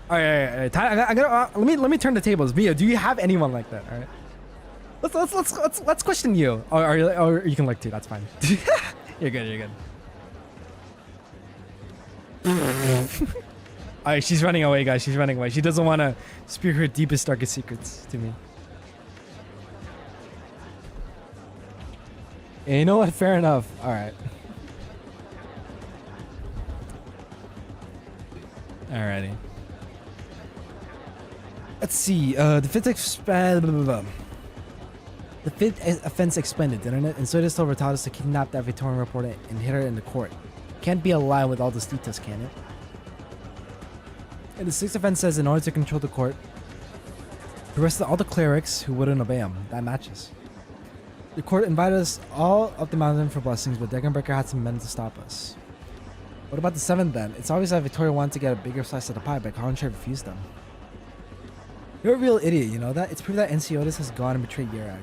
All right. I'm gonna let me turn the tables. Mia, do you have anyone like that? All right. Let's question you. Or you can look too. That's fine. You're good. All right, she's running away, guys. She's running away. She doesn't want to speak her deepest, darkest secrets to me. Hey, you know what? Fair enough. All right. Alrighty. Let's see. The fifth offense expanded, didn't it? And so this told Ratalis to kidnap that Victorian reporter and hit her in the court. Can't be a lie with all those details, can it? And the sixth offense says in order to control the court, he arrested all the clerics who wouldn't obey him. That matches. The court invited us all up the mountain for blessings, but Dragonbreaker had some men to stop us. What about the seventh then? It's obvious that Victoria wanted to get a bigger slice of the pie, but Conrad refused them. You're a real idiot, you know that? It's proof that Ensiotis has gone and betrayed Yerag.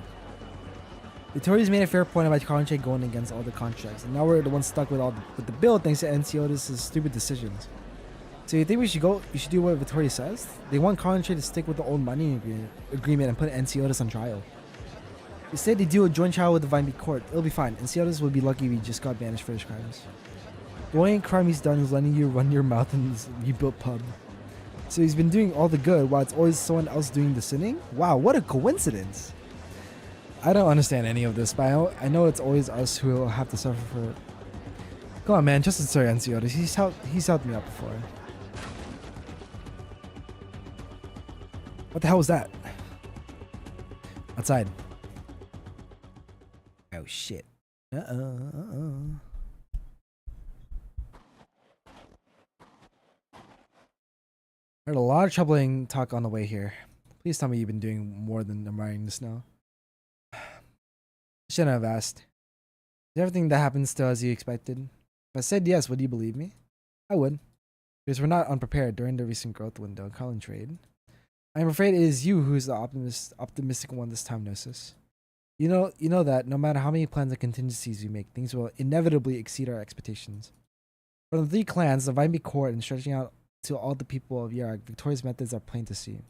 Victoria's made a fair point about Conrad going against all the contracts, and now we're the ones stuck with the bill thanks to Ensiotis' stupid decisions. So you think we should do what Victoria says? They want Conrad to stick with the old money agreement and put Ensiotis on trial. They say they do a joint trial with the Vine Beak Court. It'll be fine. Ensiotis will be lucky we just got banished for his crimes. The only crime he's done is letting you run your mouth in this rebuilt pub. So he's been doing all the good while it's always someone else doing the sinning? Wow, what a coincidence. I don't understand any of this, but I know it's always us who will have to suffer for it. Come on, man, just sorry, Ensiotis. He's helped me out before. What the hell was that? Outside. Oh shit. Heard a lot of troubling talk on the way here. Please tell me you've been doing more than admiring the snow. Shouldn't have asked. Is everything that happened still as you expected? If I said yes, would you believe me? I would. Because we're not unprepared during the recent growth window Colin trade. I'm afraid it is you who's the optimistic one this time, Gnosis. You know that no matter how many plans and contingencies we make, things will inevitably exceed our expectations. From the three clans, the Vine Beak Court, and stretching out to all the people of Yarok, Victoria's methods are plain to see.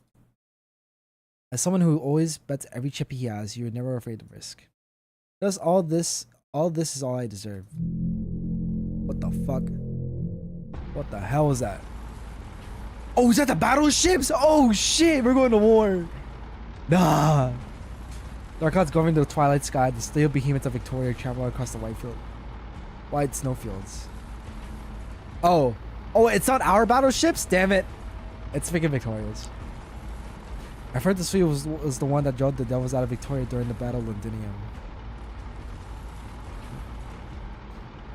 As someone who always bets every chip he has, you are never afraid of risk. Thus, all this is all I deserve. What the fuck? What the hell was that? Oh, is that the battleships? Oh shit, we're going to war. Nah. The Arknights govern the twilight sky. The steel behemoths of Victoria travel across the white snowfields. Oh, it's not our battleships? Damn it. It's freaking Victoria's. I've heard this fleet was the one that drove the devils out of Victoria during the Battle of Londinium.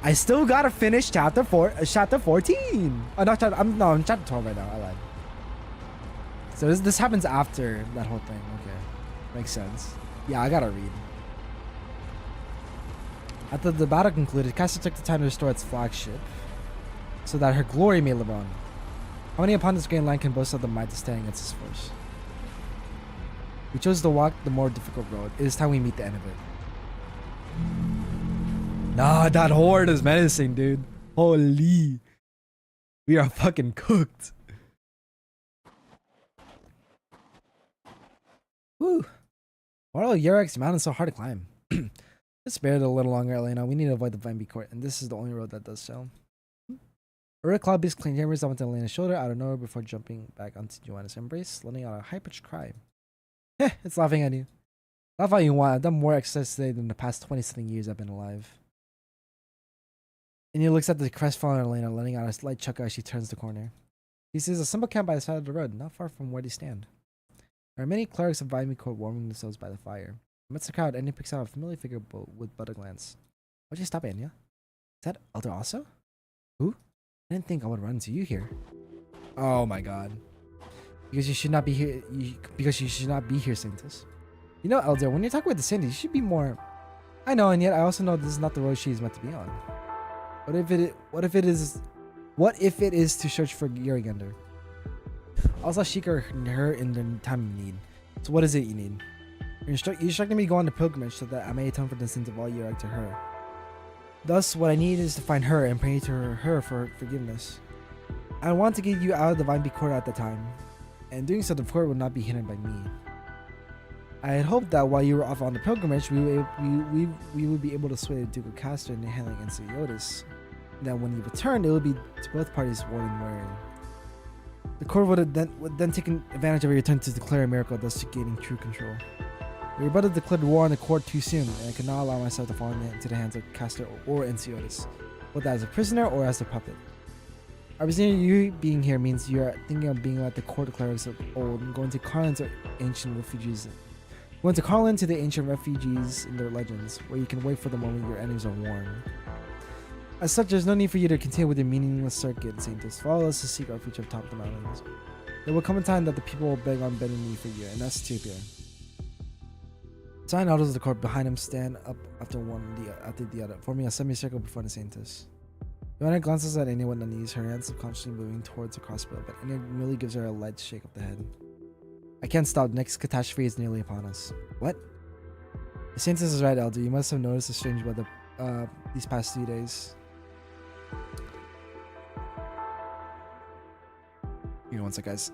I still gotta finish chapter 14. Oh, I'm chapter 12 right now. I lied. So this happens after that whole thing. Okay, makes sense. Yeah, I gotta read. After the battle concluded, Cassia took the time to restore its flagship, so that her glory may live on. How many upon this great land can boast of the might to stand against this force? We chose to walk the more difficult road. It is time we meet the end of it. Nah, that horde is menacing, dude. Holy. We are fucking cooked. Woo. Why are Yurek's mountains so hard to climb? Let's spare it a little longer, Elena. We need to avoid the Vine Beak Court, and this is the only road that does so. A red cloud beast clean hammers onto Elena's shoulder out of nowhere before jumping back onto Joanna's embrace, letting out a high-pitched cry. Heh, it's laughing at you. Laugh all you want. I've done more exercise today than the past 20-something years I've been alive. And he looks at the crestfallen Elena, letting out a slight chuckle as she turns the corner. He sees a simple camp by the side of the road, not far from where they stand. There are many clerics of Vine Beak Court warming themselves by the fire. Amidst the crowd, Enya picks out a familiar figure with but a glance. Why'd you stop, Enya? Is that Elder also? Who? I didn't think I would run into you here. Oh my god. Because you should not be here. Because you should not be here, Saintus. You know, Elder, when you're talking with the Saint, you should be more. I know, and yet I also know this is not the road she is meant to be on. What if it is to search for Yerigender? Also, seek her in the time of need. So what is it you need? You're instructing me to go on the pilgrimage so that I may atone for the sins of all Yerag to her. Thus, what I need is to find her and pray to her for forgiveness. I want to get you out of the Vine Beak Court at the time, and doing so the court will not be hindered by me. I had hoped that while you were off on the pilgrimage, we would be able to sway the Duke of Castor into handling Ensiotis. That when you returned, it would be to both parties warning and wearing. The court would then take advantage of your return to declare a miracle, thus gaining true control. Your brother declared war on the court too soon, and I could not allow myself to fall into the hands of Castor or Enciotis, both as a prisoner or as a puppet. I presume you being here means you are thinking of being like the court clerics of old and going to Carlin to ancient refugees. Going to Carlin to the ancient refugees in their legends, where you can wait for the moment your enemies are worn. As such, there's no need for you to continue with your meaningless circuit, Saintus. Follow us to seek our future atop the mountains. There will come a time that the people will beg on bended knee for you, and that's stupid. Sign elders of the court behind him stand up after the other, forming a semicircle before the Saintus. Joanna glances at anyone on knees, her hands subconsciously moving towards the crossbow, but Anya merely gives her a light shake of the head. I can't stop, the next catastrophe is nearly upon us. What? The Saintus is right, Elder. You must have noticed the strange weather these past 2 days. Give me one sec, guys.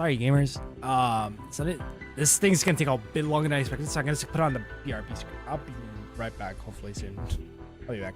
Sorry, gamers. This thing's gonna take a bit longer than I expected, so I'm gonna put on the BRB screen. I'll be right back, hopefully soon. I'll be back.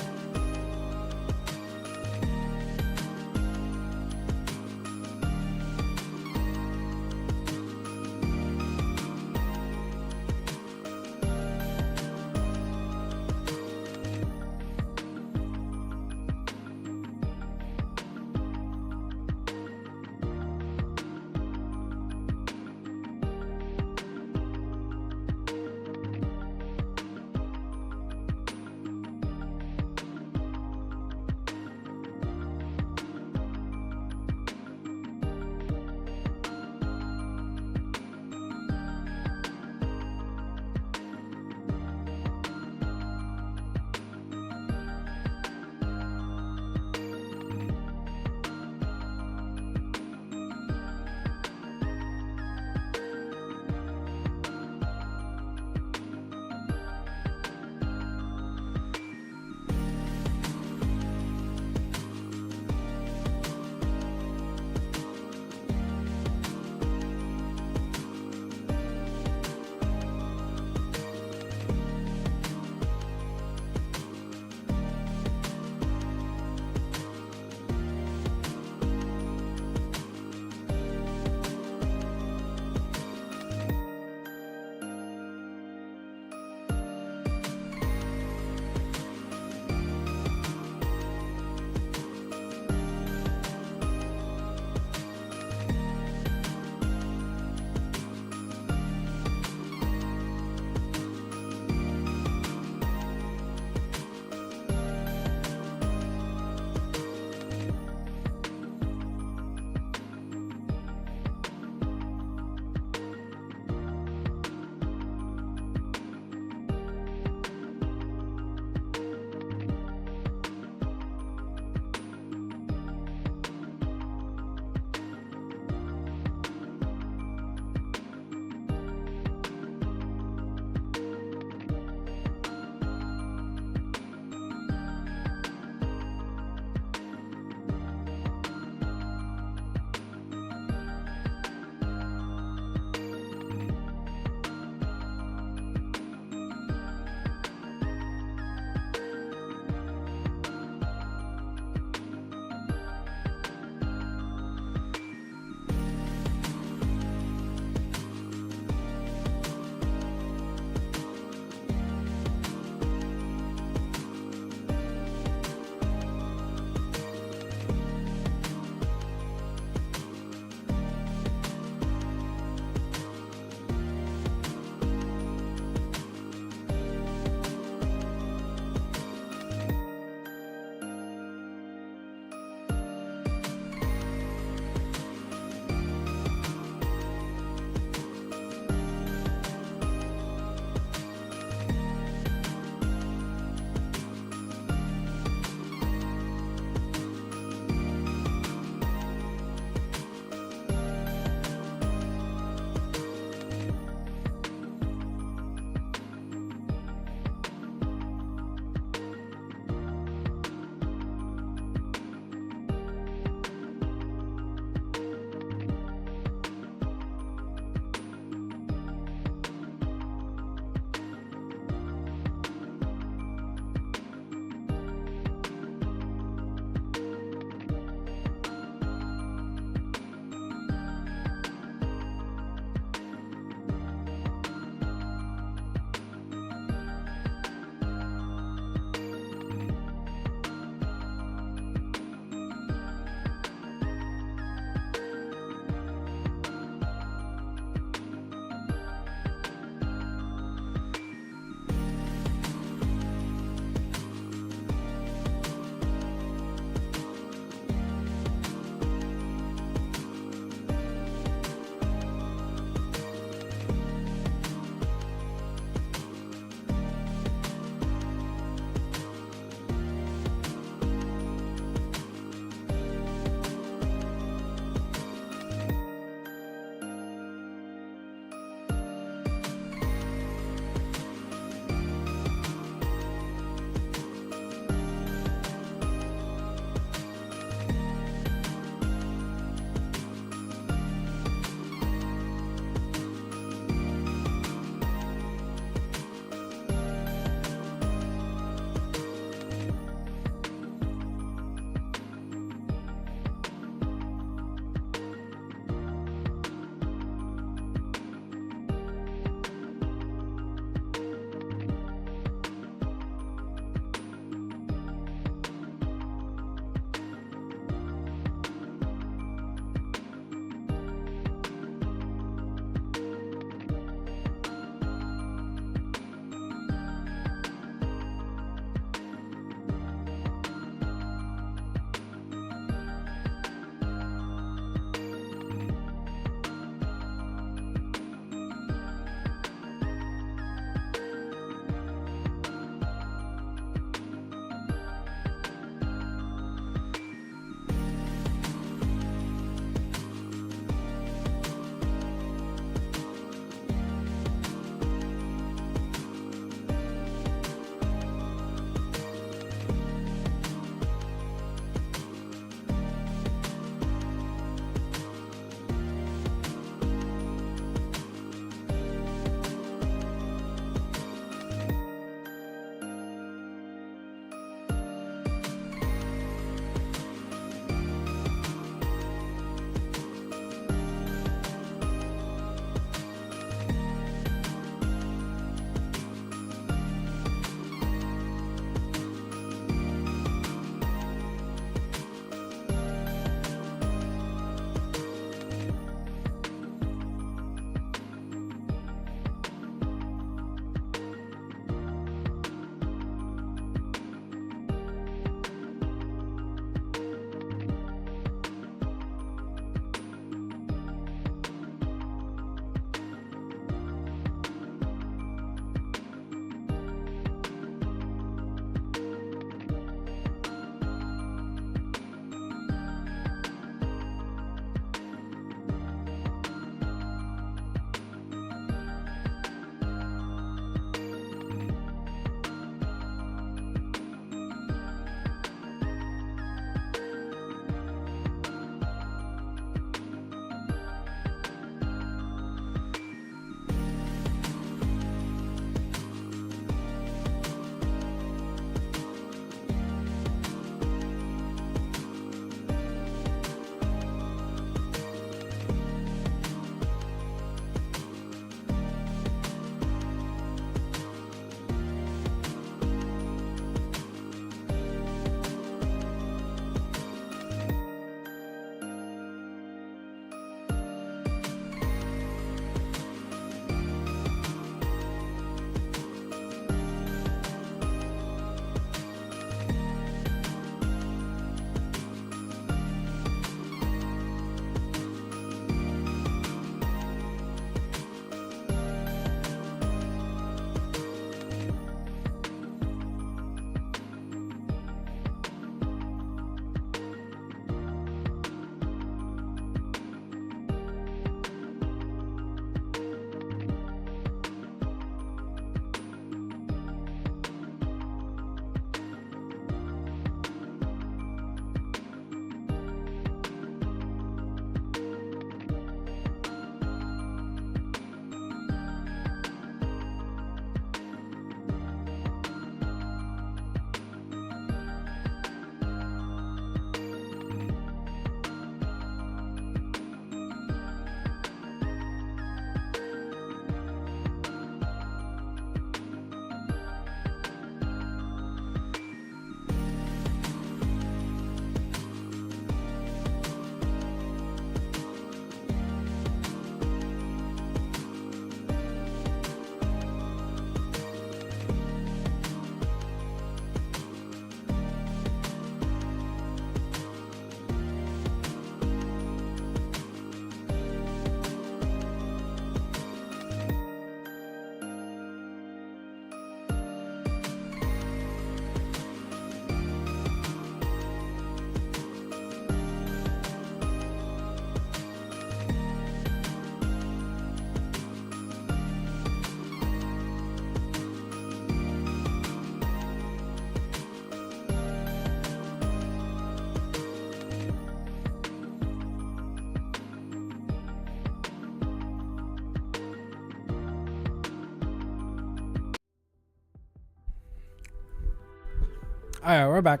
Alright, we're back.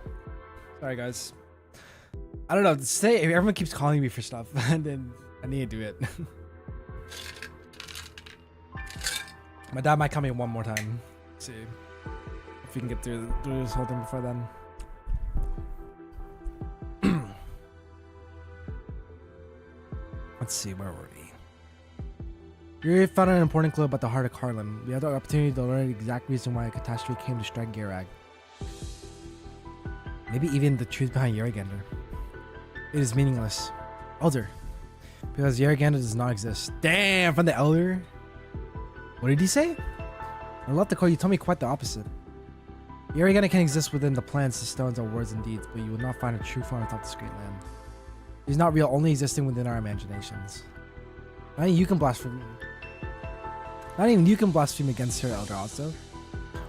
Sorry, guys. I don't know. Today, everyone keeps calling me for stuff, and then I need to do it. My dad might come in one more time. Let's see if we can get through this whole thing before then. Let's see, where were we? You found an important clue about the heart of Karlin. We had the opportunity to learn the exact reason why a catastrophe came to strike Garag. Maybe even the truth behind Yaragander. It is meaningless. Elder. Because Yaragander does not exist. Damn, from the Elder? What did he say? I love the call. You told me quite the opposite. Yaragander can exist within the plants, the stones, our words and deeds, but you will not find a true form atop this great land. It is not real, only existing within our imaginations. Not even you can blaspheme. Not even you can blaspheme against her, Elder also.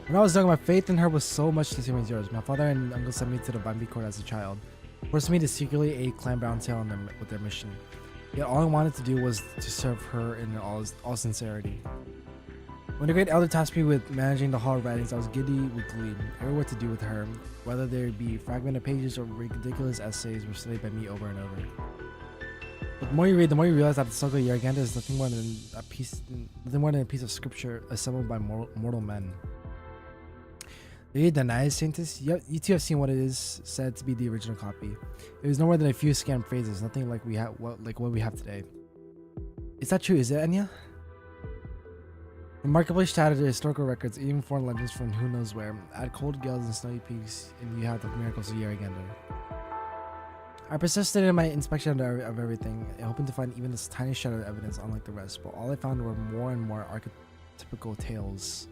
When I was young, my faith in her was so much the same as yours. My father and uncle sent me to the Vambi court as a child, forced me to secretly aid Clan Browntail with their mission. Yet all I wanted to do was to serve her in all sincerity. When the great elder tasked me with managing the Hall of Writings, I was giddy with glee. Every word to do with her, whether they be fragmented pages or ridiculous essays, were studied by me over and over. But the more you read, the more you realize that the saga of Yaragander is nothing more than a piece of scripture assembled by mortal men. Do you deny it, Saintus? You two have seen what it is said to be the original copy. It was no more than a few scanned phrases, nothing like what we have today. Is that true? Is it, Enya? Remarkably shattered historical records, even foreign legends from who knows where. Add cold gales and snowy peaks, and you have the miracles of Yaragander. I persisted in my inspection of everything, hoping to find even this tiny shred of evidence, unlike the rest, but all I found were more and more archetypical tales.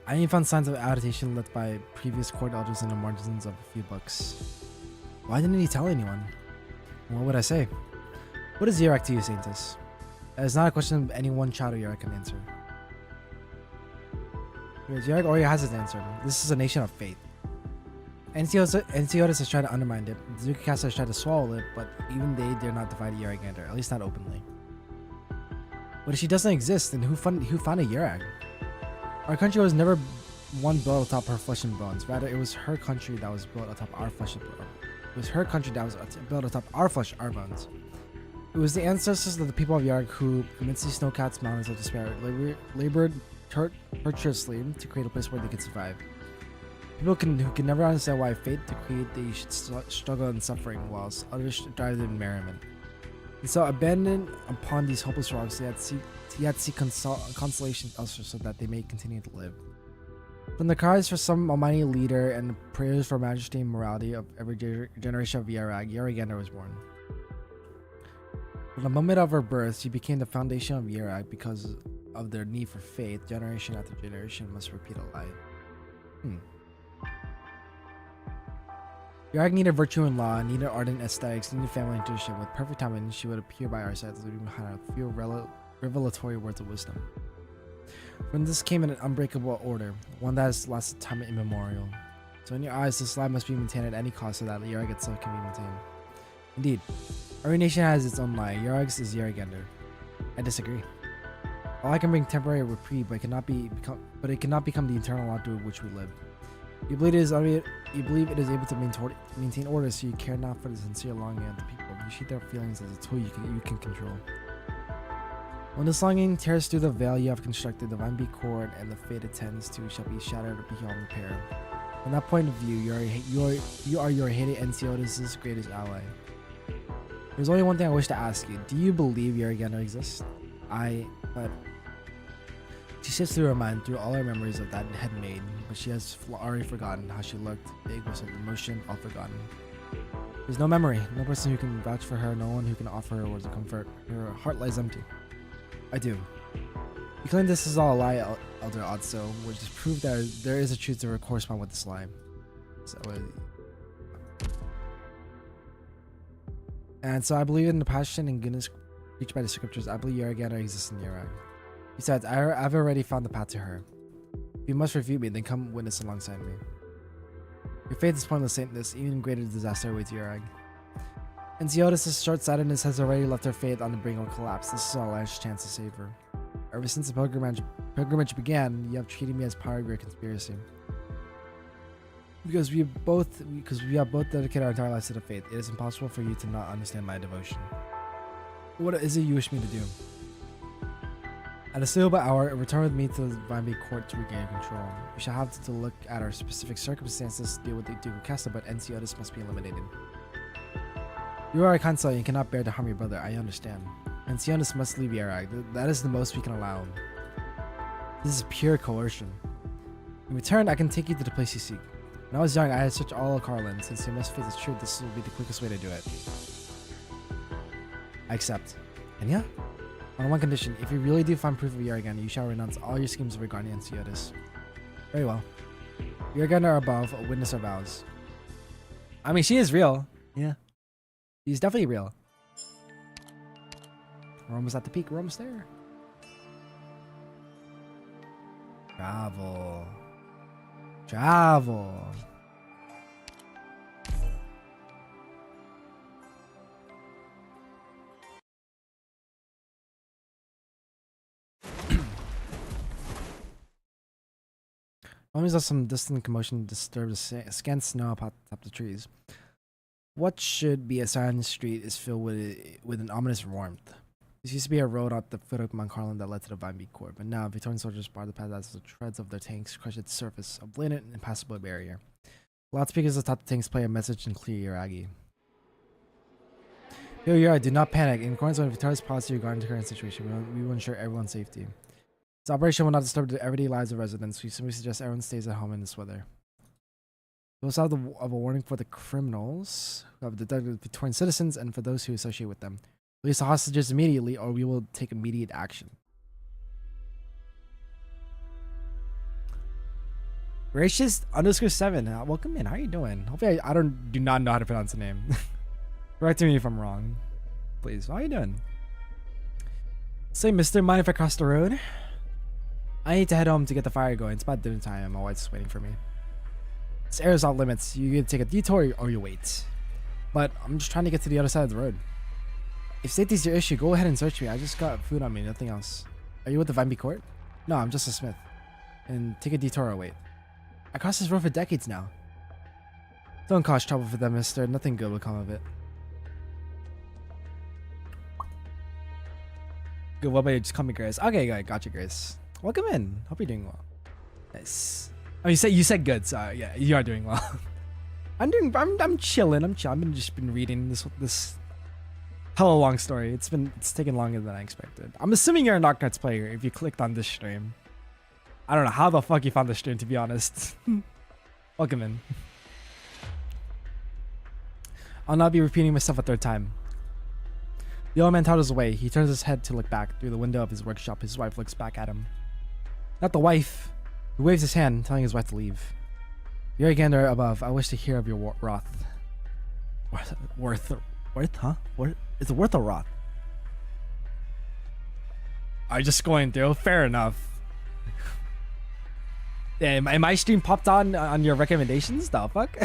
I even found signs of adaptation left by previous court elders in the margins of a few books. Why didn't he tell anyone? What would I say? What is Yarak to you, Saintus? That is not a question any one child of Yarak can answer. Yarak already has his answer. This is a nation of faith. Ensiotis has tried to undermine it. Zuki Casa has tried to swallow it, but even they dare not divide Yaragander, at least not openly. But if she doesn't exist, then who founded Yarag? Our country was never one built atop her flesh and bones. Rather, it was her country that was built atop our flesh and bones. It was her country that was built atop our flesh, our bones. It was the ancestors of the people of Yarg who, amidst these snow-capped mountains of despair, labored tortuously to create a place where they could survive. People who can never understand why fate to create they should struggle and suffering, whilst others thrived in merriment. And so, abandoned upon these hopeless rocks, yet seek consolation elsewhere so that they may continue to live. From the cries for some almighty leader and the prayers for majesty and morality of every generation of Yaragander was born. From the moment of her birth, she became the foundation of Yarag. Because of their need for faith, generation after generation must repeat a lie. Yarag needed virtue and law, needed ardent aesthetics, needed family and tradition. With perfect timing, she would appear by our sides, leaving behind a few revelatory words of wisdom. From this came an unbreakable order, one that has lasted time immemorial. So in your eyes, this lie must be maintained at any cost so that Yarag itself can be maintained. Indeed, every nation has its own lie. Yarag's is Yaragander. I disagree. All I can bring temporary reprieve, but it cannot become the eternal law through which we live. You believe it is able to maintain order, so you care not for the sincere longing of the people. You treat their feelings as a tool you can control. When this longing tears through the veil you have constructed, the Vambi court and the fate it tends to shall be shattered beyond repair. From that point of view, you are your hated Ensiotis' greatest ally. There's only one thing I wish to ask you. Do you believe Yaragander exists? But she sifts through her mind, through all her memories of that head maid, but she has already forgotten how she looked, big with some emotion, all forgotten. There's no memory, no person who can vouch for her, no one who can offer her words of comfort. Her heart lies empty. I do. You claim this is all a lie, Elder Odso, which is proof that there is a truth to correspond with this lie. So I believe in the passion and goodness preached by the scriptures. I believe Yaragander exists in Yarag. Besides, I've already found the path to her. If you must refute me, then come witness alongside me. Your faith is pointless, Saintless. Even greater disaster awaits Yarag. Ensiotis' short-sightedness has already left her faith on the brink of collapse. This is our last chance to save her. Ever since the pilgrimage began, you have treated me as part of your conspiracy. Because we have both dedicated our entire lives to the faith. It is impossible for you to not understand my devotion. What is it you wish me to do? At a suitable hour, return with me to the Vimeby court to regain control. We shall have to look at our specific circumstances, deal with the Duke of Castle, but Ensiotis must be eliminated. You are a consul and cannot bear to harm your brother, I understand. Ensiotis must leave Yarag. That is the most we can allow him. This is pure coercion. In return, I can take you to the place you seek. When I was young, I had such all Carlin. Since you must face the truth, this will be the quickest way to do it. I accept. And yeah? On one condition, if you really do find proof of Yargan, you shall renounce all your schemes regarding Ensiotis. Very well. Yargan are above, witness our vows. I mean, she is real. Yeah. She's definitely real. We're almost at the peak. We're almost there. Travel. Travel. Always have some distant commotion disturb the scant snow atop the trees. What should be a silent street is filled with an ominous warmth. This used to be a road up the foot of Mount Carlin that led to the Vimeby court, but now Victorian soldiers bar the path as the treads of their tanks crush its surface, a blatant and impassable barrier. Loudspeakers atop the tanks play a message in clear Iragi. Here you are, do not panic. In accordance with Victoria's policy regarding the current situation, we will ensure everyone's safety. This operation will not disturb the everyday lives of residents. We simply suggest everyone stays at home in this weather. We also have a warning for the criminals who have detected Victorian citizens and for those who associate with them. Release the hostages immediately or we will take immediate action. Gracious _7. Welcome in. How are you doing? Hopefully I do not know how to pronounce the name. Correct me if I'm wrong. Please. How are you doing? Say, mister, mind if I cross the road? I need to head home to get the fire going. It's about dinner time. My wife's waiting for me. This area's off limits. You either take a detour or you wait. But I'm just trying to get to the other side of the road. If safety's your issue, go ahead and search me. I just got food on me, nothing else. Are you with the Vimeby court? No, I'm just a smith. And take a detour or wait. I crossed this road for decades now. Don't cause trouble for them, mister. Nothing good will come of it. Good, what about you? Just call me Grace. Okay, good. Gotcha, Grace. Welcome in. Hope you're doing well. Nice. Oh, you said good, so yeah, you are doing well. I'm chilling. I've just been reading this hella long story. It's taken longer than I expected. I'm assuming you're an Arknights player if you clicked on this stream. I don't know how the fuck you found this stream, to be honest. Welcome in. I'll not be repeating myself a third time. The old man toddles away. He turns his head to look back. Through the window of his workshop, his wife looks back at him. Not the wife. He waves his hand, telling his wife to leave. You're again there above. I wish to hear of your wrath. Worth, huh? Is it worth or wrath? I'm just going through. Fair enough. Yeah, my stream popped on your recommendations? The fuck?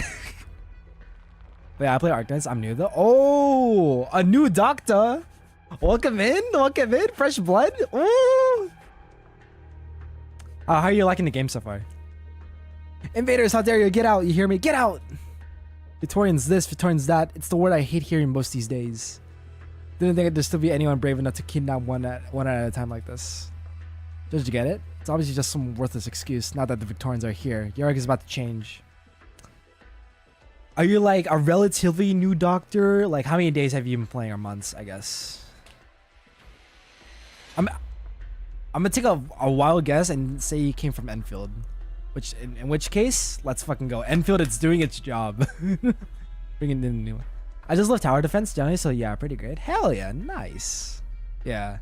But yeah, I play Arknights. I'm new though. Oh, a new doctor. Welcome in. Welcome in. Fresh blood. Ooh. How are you liking the game so far? Invaders, how dare you? Get out. You hear me? Get out. Victorians this, Victorians that. It's the word I hate hearing most these days. Didn't think there'd still be anyone brave enough to kidnap one at a time like this. Did you get it? It's obviously just some worthless excuse. Now that the Victorians are here, Yarg is about to change. Are you like a relatively new doctor? Like how many days have you been playing, or months, I guess? I'm gonna take a wild guess and say you came from Enfield. Which in which case, let's fucking go. Enfield, it's doing its job. Bringing in a new one. I just love tower defense generally, so yeah, pretty great. Hell yeah, nice. Yeah.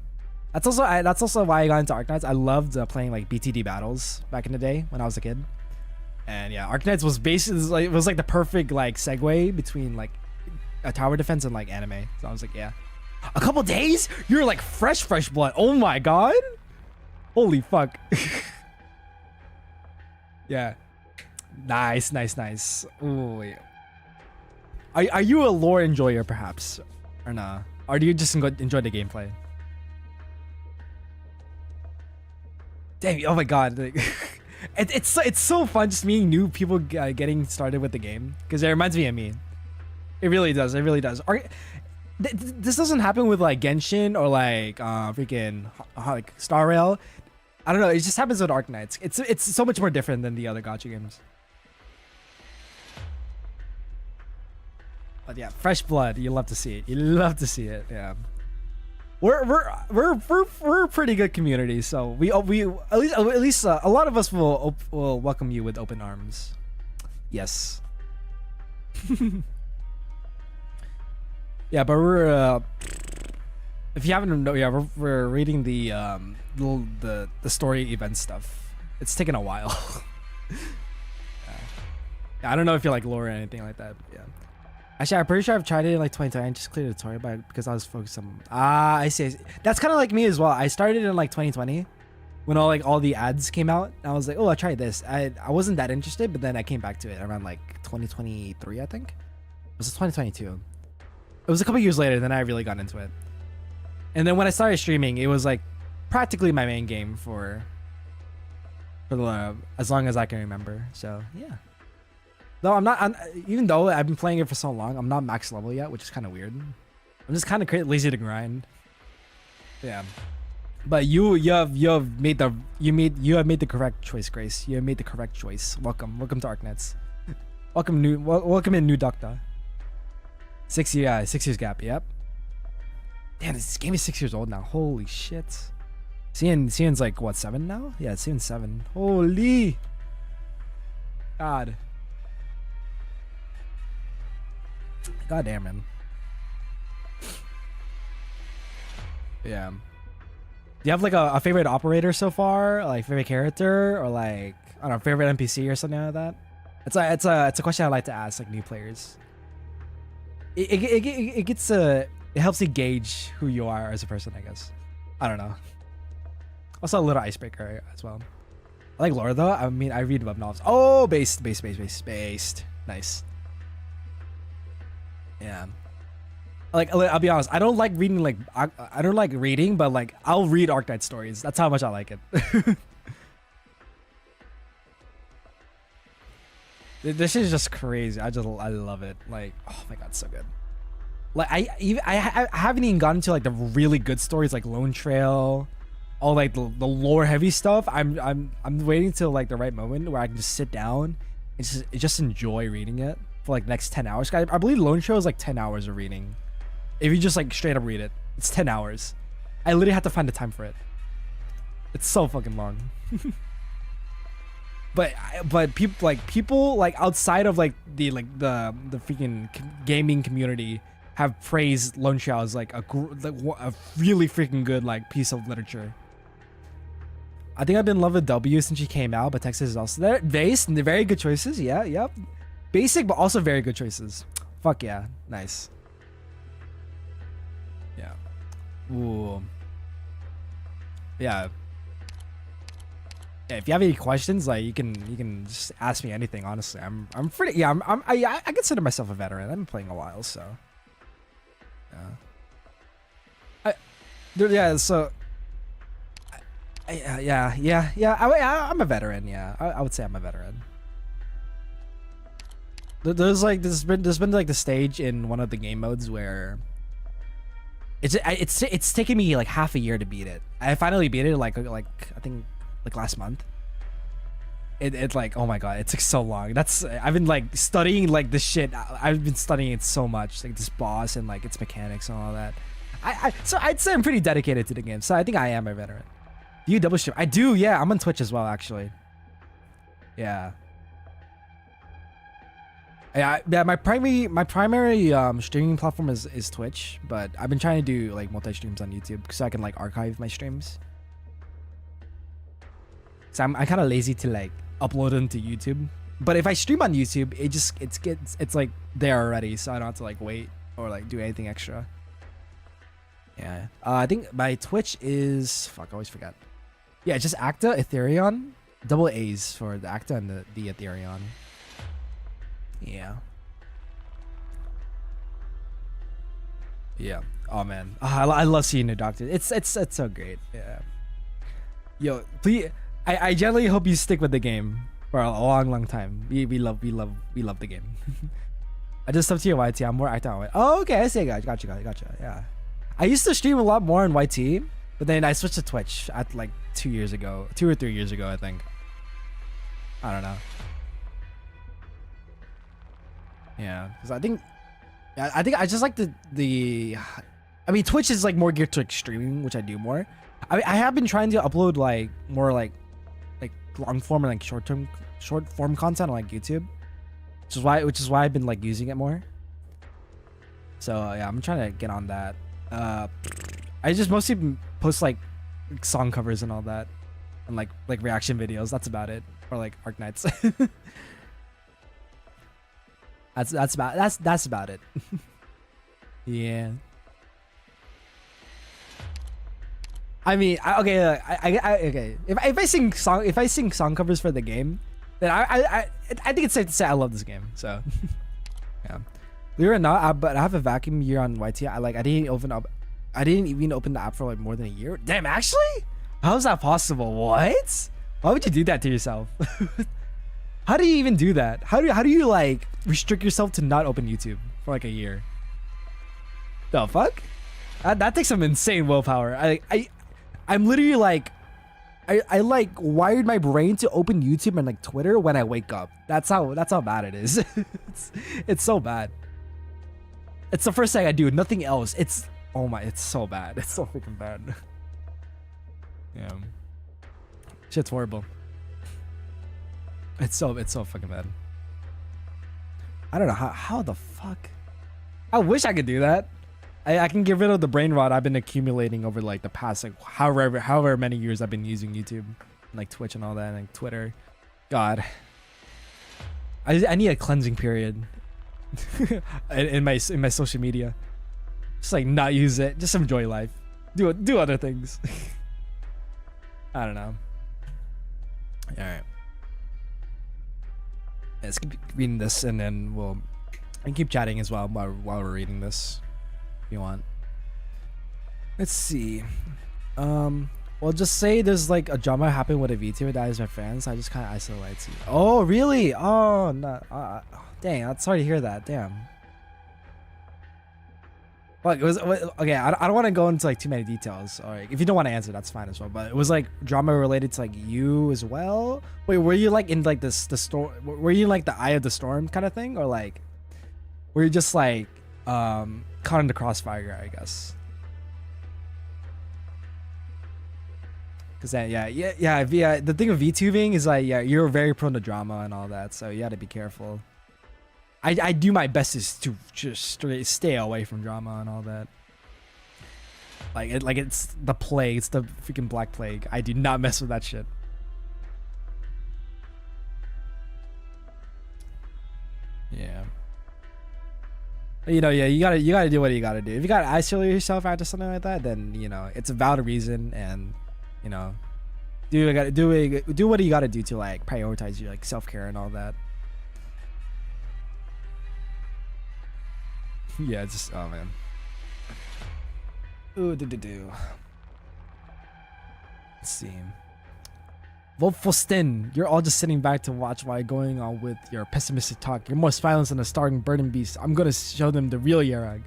That's also why I got into Arknights. I loved playing like BTD battles back in the day when I was a kid. And yeah, Arknights was basically like, it was like the perfect like segue between like a tower defense and like anime. So I was like, yeah. A couple days? You're like fresh blood. Oh my god. Holy fuck. Yeah. Nice. Ooh, wait. Are you a lore enjoyer perhaps? Or nah? Or do you just enjoy the gameplay? Damn, oh my god. Like, It's so fun just meeting new people getting started with the game because it reminds me of me. It really does. It really does. This doesn't happen with like Genshin or like freaking like Star Rail. I don't know. It just happens with Arknights. It's so much more different than the other gacha games. But yeah, fresh blood. You love to see it. You love to see it. Yeah. We're a pretty good community, so we at least a lot of us will welcome you with open arms. Yes. Yeah, but we're if you haven't know, yeah, we're reading the story event stuff. It's taken a while. Yeah, I don't know if you like lore or anything like that. But yeah. Actually, I'm pretty sure I've tried it in like 2020 and just cleared the tutorial because I was focused on. I see. That's kind of like me as well. I started in like 2020 when all the ads came out. And I was like, oh, I'll try this. I wasn't that interested, but then I came back to it around like 2023, I think. It was 2022. It was a couple years later, then I really got into it. And then when I started streaming, it was like practically my main game for the as long as I can remember. So yeah. No, even though I've been playing it for so long, I'm not max level yet, which is kind of weird. I'm just kind of lazy to grind. Yeah, but you have made the correct choice, Grace. You have made the correct choice. Welcome to Arknights. welcome in new Doctor. 6 years gap. Yep. Damn, this game is 6 years old now. Holy shit. Cian's like what, 7 now? Yeah, Cian's 7. Holy God. God damn, man. Yeah. Do you have like a favorite operator so far? Like favorite character or like I don't know, favorite NPC or something like that? It's a question I like to ask like new players. It gets it helps you gauge who you are as a person, I guess. I don't know. Also a little icebreaker as well. I like lore though. I mean, I read web novels. Oh, based. Nice. Yeah. Like I'll be honest, I don't like reading like I don't like reading, but like I'll read Arknight stories. That's how much I like it. This is just crazy. I love it. Like, oh my god, so good. Like I haven't even gotten to like the really good stories like Lone Trail, all like the lore heavy stuff. I'm waiting till like the right moment where I can just sit down and just enjoy reading it for like the next 10 hours. I believe Lone Trail is like 10 hours of reading. If you just like straight up read it, it's 10 hours. I literally have to find the time for it. It's so fucking long. But people like outside of like the freaking gaming community have praised Lone Trail as like a really freaking good like piece of literature. I think I've been in love with W since she came out, but Texas is also there. Based and very good choices. Yeah, yep. Basic, but also very good choices. Fuck yeah, nice. Yeah. Ooh. Yeah. Yeah, if you have any questions, like you can just ask me anything. Honestly, I'm pretty. Yeah, I consider myself a veteran. I've been playing a while, so. Yeah. So. Yeah. I'm a veteran. Yeah, I would say I'm a veteran. There's been like the stage in one of the game modes where it's taken me like half a year to beat it. I finally beat it like I think like last month. It's like, oh my god, it took so long. I've been like studying like this shit. I've been studying it so much, like this boss and like its mechanics and all that. So I'd say I'm pretty dedicated to the game. So I think I am a veteran. Do you double stream? I do. Yeah, I'm on Twitch as well, actually. Yeah. Yeah. My primary streaming platform is Twitch, but I've been trying to do like multi streams on YouTube so I can like archive my streams. So I'm kind of lazy to like upload them to YouTube. But if I stream on YouTube, it's like there already, so I don't have to like wait or like do anything extra. Yeah. I think my Twitch is fuck. I always forget. Yeah, just Acta, Ethereon, double A's for the Acta and the Ethereon. Yeah. Yeah. Oh man, I love seeing the doctor. It's so great. Yeah. Yo, please. I generally hope you stick with the game for a long time. We love the game. I just subbed to your YT. I'm more active on YT. Oh, okay. I see. Gotcha. Yeah. I used to stream a lot more on YT, but then I switched to Twitch at like 2 or 3 years ago, I think. I don't know. Yeah, because I think I just like the. I mean, Twitch is like more geared to like streaming, which I do more. I have been trying to upload like more like long form and like short form content on like YouTube, which is why I've been like using it more. So yeah, I'm trying to get on that. I just mostly post like song covers and all that, and like reaction videos. That's about it. Or like Arknights. that's about it. Yeah. I mean, okay. If I sing song covers for the game, then I think it's safe to say I love this game. So yeah. Believe it or not, but I have a vacuum year on YT. I didn't even open the app for like more than a year. Damn, actually? How is that possible? What? Why would you do that to yourself? How do you even do that? How do you like restrict yourself to not open YouTube for like a year? The fuck? That takes some insane willpower. I'm literally like, I like wired my brain to open YouTube and like Twitter when I wake up. That's how bad it is. It's so bad. It's the first thing I do. Nothing else. It's so bad. It's so freaking bad. Yeah. Shit's horrible. It's so fucking bad. I don't know how the fuck. I wish I could do that. I can get rid of the brain rot I've been accumulating over like the past like however many years I've been using YouTube, like Twitch and all that, and like Twitter. God, I need a cleansing period in my social media. Just like not use it. Just enjoy life. Do other things. I don't know. All right. Let's keep reading this, and then we'll keep chatting as well while we're reading this. If you want. Let's see. Well, just say there's like a drama happened with a VTuber that is my friends. I just kind of isolate you. Oh, really? Oh, no. Dang, I'm sorry to hear that. Damn. Well, it was okay. I don't want to go into like too many details. Or like, if you don't want to answer, that's fine as well. But it was like drama related to like you as well. Wait, were you like in like the storm? Were you in like the eye of the storm kind of thing, or like were you just like caught in the crossfire? I guess. Cause then, yeah. The thing with VTubing is like you're very prone to drama and all that, so you got to be careful. I do my best to just stay away from drama and all that. Like it's the plague. It's the freaking black plague. I do not mess with that shit. Yeah. You know, yeah, you gotta do what you gotta do. If you gotta isolate yourself after something like that, then you know it's a valid reason, and you know, do what you gotta do to like prioritize your like self-care and all that. Yeah, just oh man. Ooh, Let's see. Wolfostin, you're all just sitting back to watch while going on with your pessimistic talk. You're more violent than a starving burden beast. I'm gonna show them the real Yarag.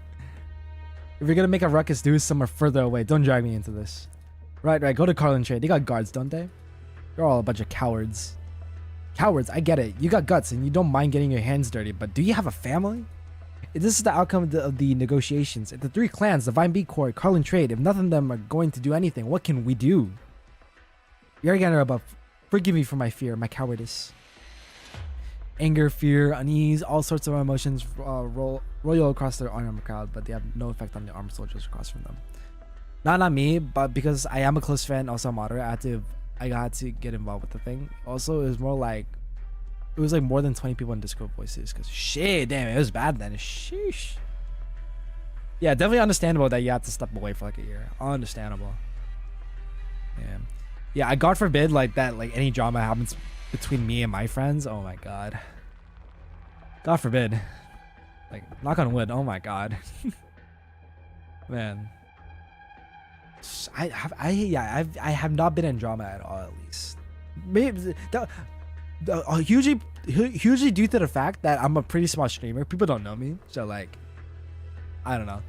If you're gonna make a ruckus, do it somewhere further away. Don't drag me into this. Right. Go to Carlin Trade. They got guards, don't they? You're all a bunch of cowards. Cowards, I get it. You got guts and you don't mind getting your hands dirty, but do you have a family? If this is the outcome of the negotiations, if the three clans, the Vine Beat Court, Carlin Trade, if none of them are going to do anything, what can we do? Yargan above, forgive me for my fear, my cowardice. Anger, fear, unease, all sorts of emotions roll across their unarmed crowd, but they have no effect on the armed soldiers across from them. Not me, but because I am a close friend, also a moderator, I got to get involved with the thing. Also, it was like more than 20 people in Discord voices, because shit, damn, it was bad then. Sheesh. Yeah, definitely understandable that you have to step away for like a year. Understandable. Yeah, I God forbid like that, like any drama happens between me and my friends. Oh my god. God forbid. Like, knock on wood. Oh my god. Man. I have not been in drama at all, at least. maybe hugely due to the fact that I'm a pretty small streamer. People don't know me, so like, I don't know.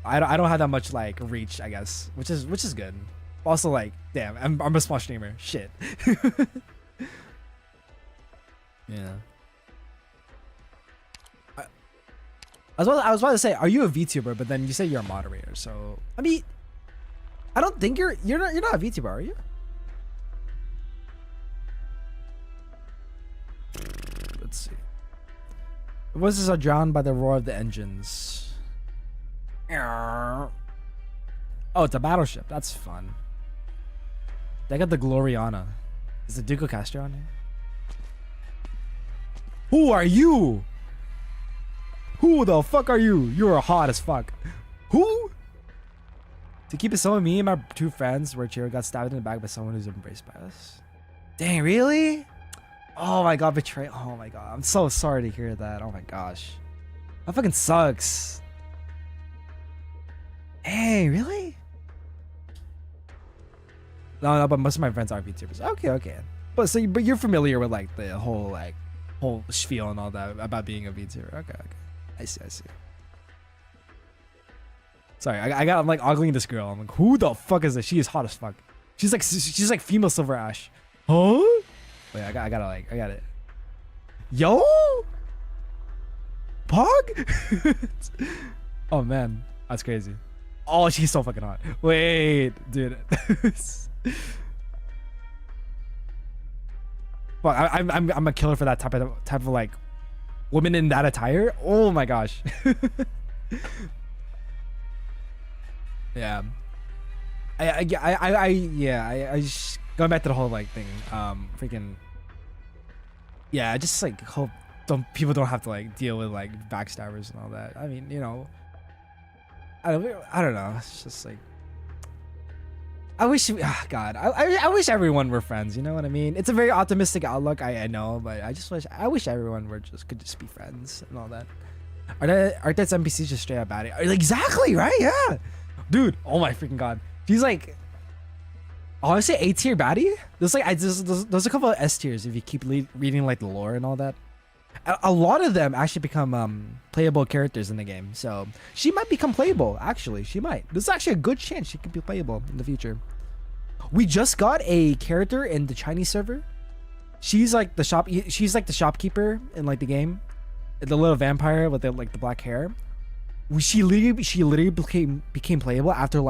I don't have that much like reach, I guess, which is good. Also, like, damn, I'm a small streamer. Shit. Yeah. I was about to say, are you a VTuber? But then you say you're a moderator. So I mean, I don't think you're not a VTuber, are you? Let's see. The voices are drowned by the roar of the engines. Oh, it's a battleship. That's fun. They got the Gloriana. Is the Duco Castro on here? Who are you? Who the fuck are you? You're hot as fuck. Who? To keep it so, me and my two friends where Chiro got stabbed in the back by someone who's embraced by us. Dang, really? Oh my god, betrayed. Oh my god, I'm so sorry to hear that. Oh my gosh, that fucking sucks. Hey, really? No, but most of my friends are VTubers. Okay. But you're familiar with like the whole spiel and all that about being a VTuber. Okay. I see. Sorry, I'm like ogling this girl. I'm like, who the fuck is this? She is hot as fuck. She's like female Silver Ash. Huh? Wait, I got it. Yo? Pog? Oh man, that's crazy. Oh, she's so fucking hot. Wait, dude. Fuck, I'm a killer for that type of like women in that attire. Oh my gosh. Yeah. I just going back to the whole like thing. Freaking. Yeah, I just like hope people don't have to like deal with like backstabbers and all that. I mean, you know. I don't know. It's just like. I wish I wish everyone were friends, you know what I mean? It's a very optimistic outlook, I know, but I wish everyone could just be friends and all that. Arknights NPCs just straight up bad. Exactly, right? Yeah. Dude, oh my freaking god. She's like honestly A tier baddie? There's a couple of S tiers if you keep reading like the lore and all that. A lot of them actually become playable characters in the game, so she might become playable. Actually, she might. There's actually a good chance she could be playable in the future. We just got a character in the Chinese server. She's like the shopkeeper in like the game, the little vampire with the black hair. She literally became playable after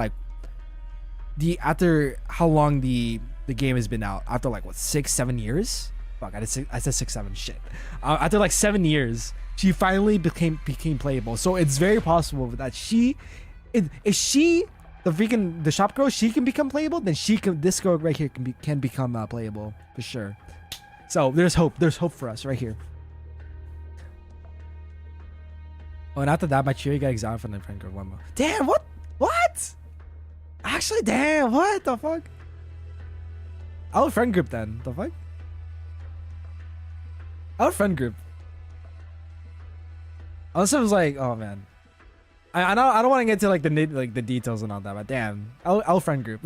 how long the game has been out, after like what 6-7 years. Fuck, I said 6-7 shit. After like 7 years, she finally became playable. So it's very possible that if she the shop girl, she can become playable, then this girl right here can become playable for sure. So there's hope for us right here. Oh, and after that, my cheer got exiled from the friend group one more. Damn, what? Actually, damn, what the fuck? Our friend group then, the fuck? Our friend group. Also, was like, oh man, I don't want to get to like the details and all that, but damn, our friend group.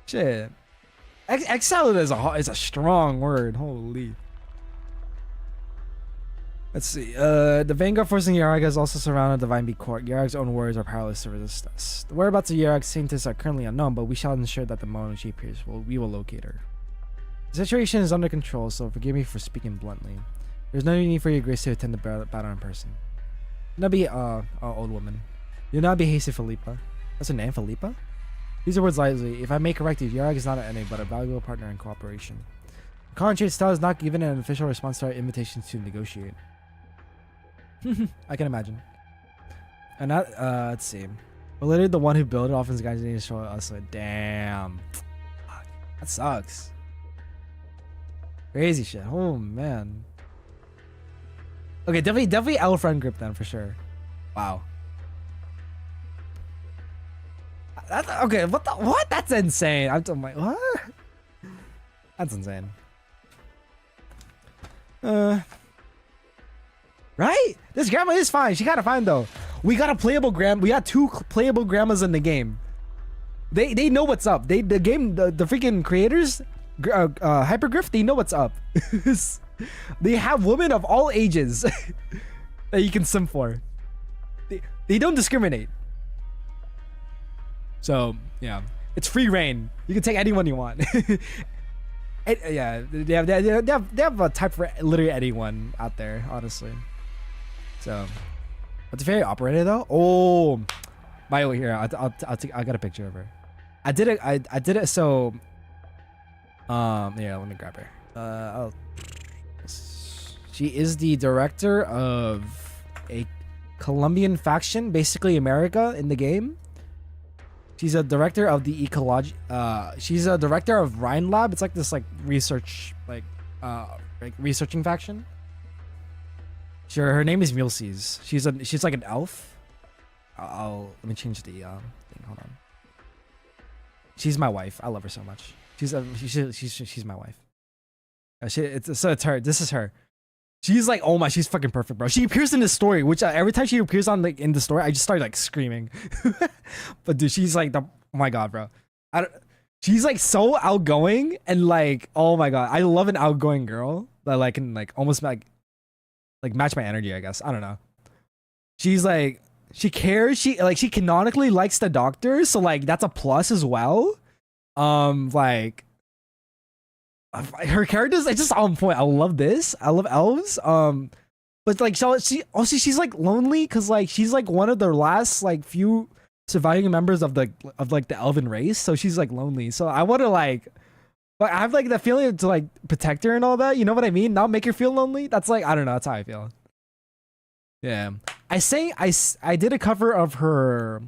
Shit, exiled is a strong word. Holy. Let's see. The Vanguard forcing Yarag has also surrounded the Vine Beak court. Yarag's own warriors are powerless to resist us. The whereabouts of Yarag's scientists are currently unknown, but we shall ensure that the moment she appears, we will locate her. The situation is under control, so forgive me for speaking bluntly. There's no need for your grace to attend the battle in person. Do not be, old woman. Do not be hasty, Philippa. That's her name, Philippa? These are words lightly. If I may correct you, Yarag is not an enemy, but a valuable partner in cooperation. The Contrary Style has not given an official response to our invitation to negotiate. I can imagine. And that, let's see. But literally the one who built it off his guys need to show us like, damn. That sucks. Crazy shit. Oh man. Okay, definitely L friend group then for sure. Wow. That's okay. What? That's insane. I'm like, what? That's insane. Right? This grandma is fine. She kind of fine though. We got a playable we got 2 playable grandmas in the game. They know what's up. The freaking creators, Hypergriff, they know what's up. They have women of all ages that you can sim for. They don't discriminate. So yeah, it's free reign. You can take anyone you want. Yeah, they have a type for literally anyone out there, honestly. So, what's very operator though? Oh, Milo here. I got a picture of her. I did it. So, yeah, let me grab her. She is the director of a Colombian faction, basically America in the game. She's a director of the ecology. She's a director of Rhine Lab. It's like this research like researching faction. Sure, her name is Mulesies. She's like an elf. Let me change the thing. Hold on. She's my wife. I love her so much. She's my wife. It's her. This is her. She's like, oh my, she's fucking perfect, bro. She appears in the story, which every time she appears on like in the story, I just start like screaming. But dude, she's like oh my god, bro. She's like so outgoing and like, oh my god, I love an outgoing girl that like can like almost like match my energy, I guess. I don't know. She's like, she cares. She canonically likes the Doctor, so like that's a plus as well. Like. Her characters are just on point. I love this. I love elves. But like she's like lonely because like she's like one of the last like few surviving members of the elven race. So she's like lonely. So I want to like, but I have like the feeling to like protect her and all that. You know what I mean? Not make her feel lonely. That's like, I don't know. That's how I feel. Yeah. I did a cover of her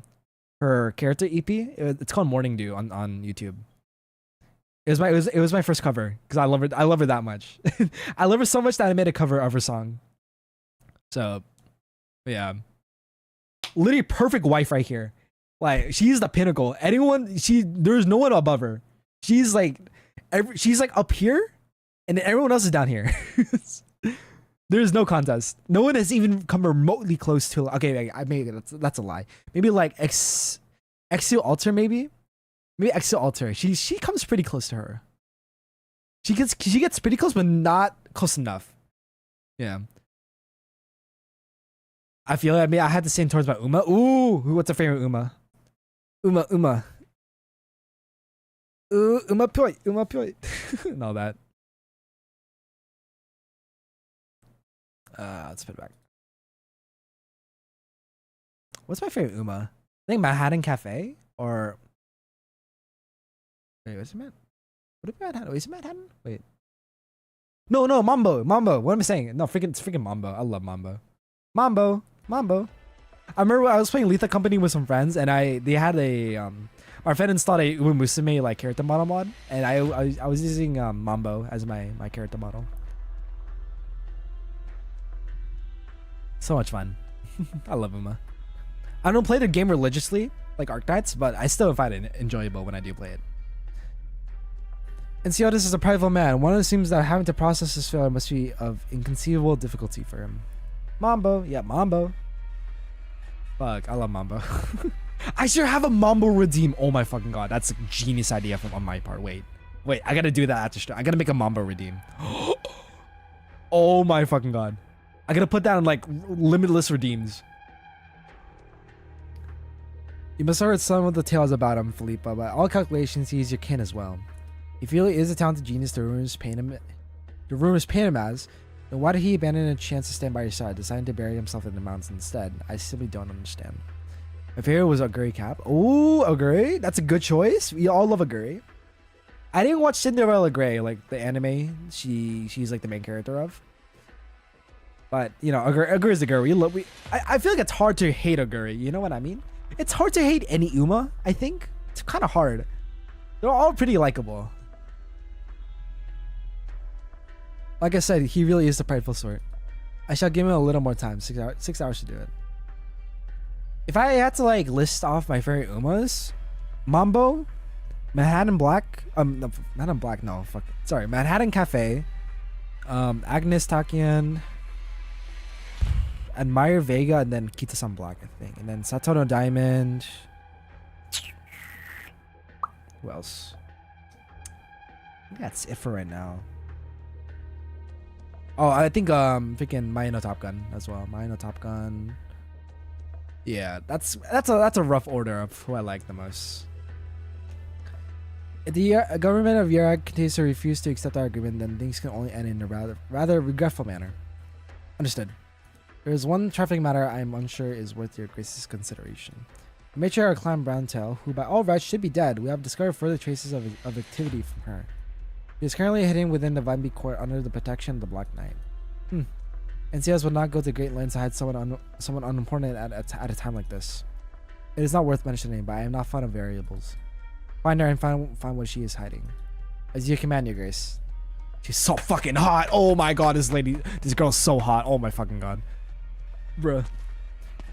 character EP. It's called Morning Dew on YouTube. It was my first cover because I love her. I love her that much. I love her so much that I made a cover of her song. So, yeah, literally perfect wife right here. Like she's the pinnacle. There's no one above her. She's like up here, and everyone else is down here. There's no contest. No one has even come remotely close to. Okay, maybe that's a lie. Maybe like Exil Alter maybe. Maybe Exil Alter. She comes pretty close to her. She gets pretty close, but not close enough. Yeah. I feel I had the same towards my Uma. Ooh, what's her favorite Uma? Uma. Ooh, Uma Poi. And all that. Let's put it back. What's my favorite Uma? I think Manhattan Cafe or. Wait, what's it Manhattan? What if Manhattan? Wait, is it Manhattan? Wait. No, Mambo. What am I saying? No, it's freaking Mambo. I love Mambo. Mambo. I remember I was playing Letha Company with some friends, and they had a my friend installed a Uma Musume like character model mod, and I was using Mambo as my character model. So much fun. I love Uma. I don't play the game religiously like Arknights, but I still find it enjoyable when I do play it. And Siotis is a prideful man. One assumes that having to process his failure must be of inconceivable difficulty for him. Mambo. Yeah, Mambo. Fuck, I love Mambo. I should have a Mambo redeem. Oh my fucking god. That's a genius idea on my part. Wait, I gotta do that after stream. I gotta make a Mambo redeem. Oh my fucking god. I gotta put that on like limitless redeems. You must have heard some of the tales about him, Philippa. By all calculations, he is your kin as well. If he really is a talented genius the rumors paint him as, then why did he abandon a chance to stand by your side, deciding to bury himself in the mountains instead? I simply don't understand. My favorite was Aguri Cap. Ooh, Aguri? That's a good choice. We all love Aguri. I didn't watch Cinderella Grey, like the anime she's like the main character of. But, you know, Aguri is a girl. I feel like it's hard to hate Aguri, you know what I mean? It's hard to hate any Uma, I think. It's kind of hard. They're all pretty likable. Like I said, he really is the prideful sort. I shall give him a little more time. 6 hours to do it. If I had to like list off my favorite Umas, Mambo, Manhattan Black, no, Manhattan Black, no, fuck, sorry, Manhattan Cafe, Agnes Takian, Admire Vega, and then Kita-san Black, I think, and then Satono Diamond. Who else? I think that's it for right now. Oh, I think freaking Maino Top Gun as well. Maino Top Gun. Yeah, that's a rough order of who I like the most. If the government of Iraq continues to refuse to accept our agreement, then things can only end in a rather regretful manner. Understood. There is one trifling matter I am unsure is worth your grace's consideration. The matriarch clan Browntail, who by all rights should be dead, we have discovered further traces of activity from her. She is currently hidden within the Vimby court under the protection of the Black Knight. NCS would not go to great lengths to hide someone unimportant at a time like this. It is not worth mentioning, but I am not fond of variables. Find her and find what she is hiding. As you command, your grace. She's so fucking hot. Oh my god, this girl's so hot. Oh my fucking god. Bruh.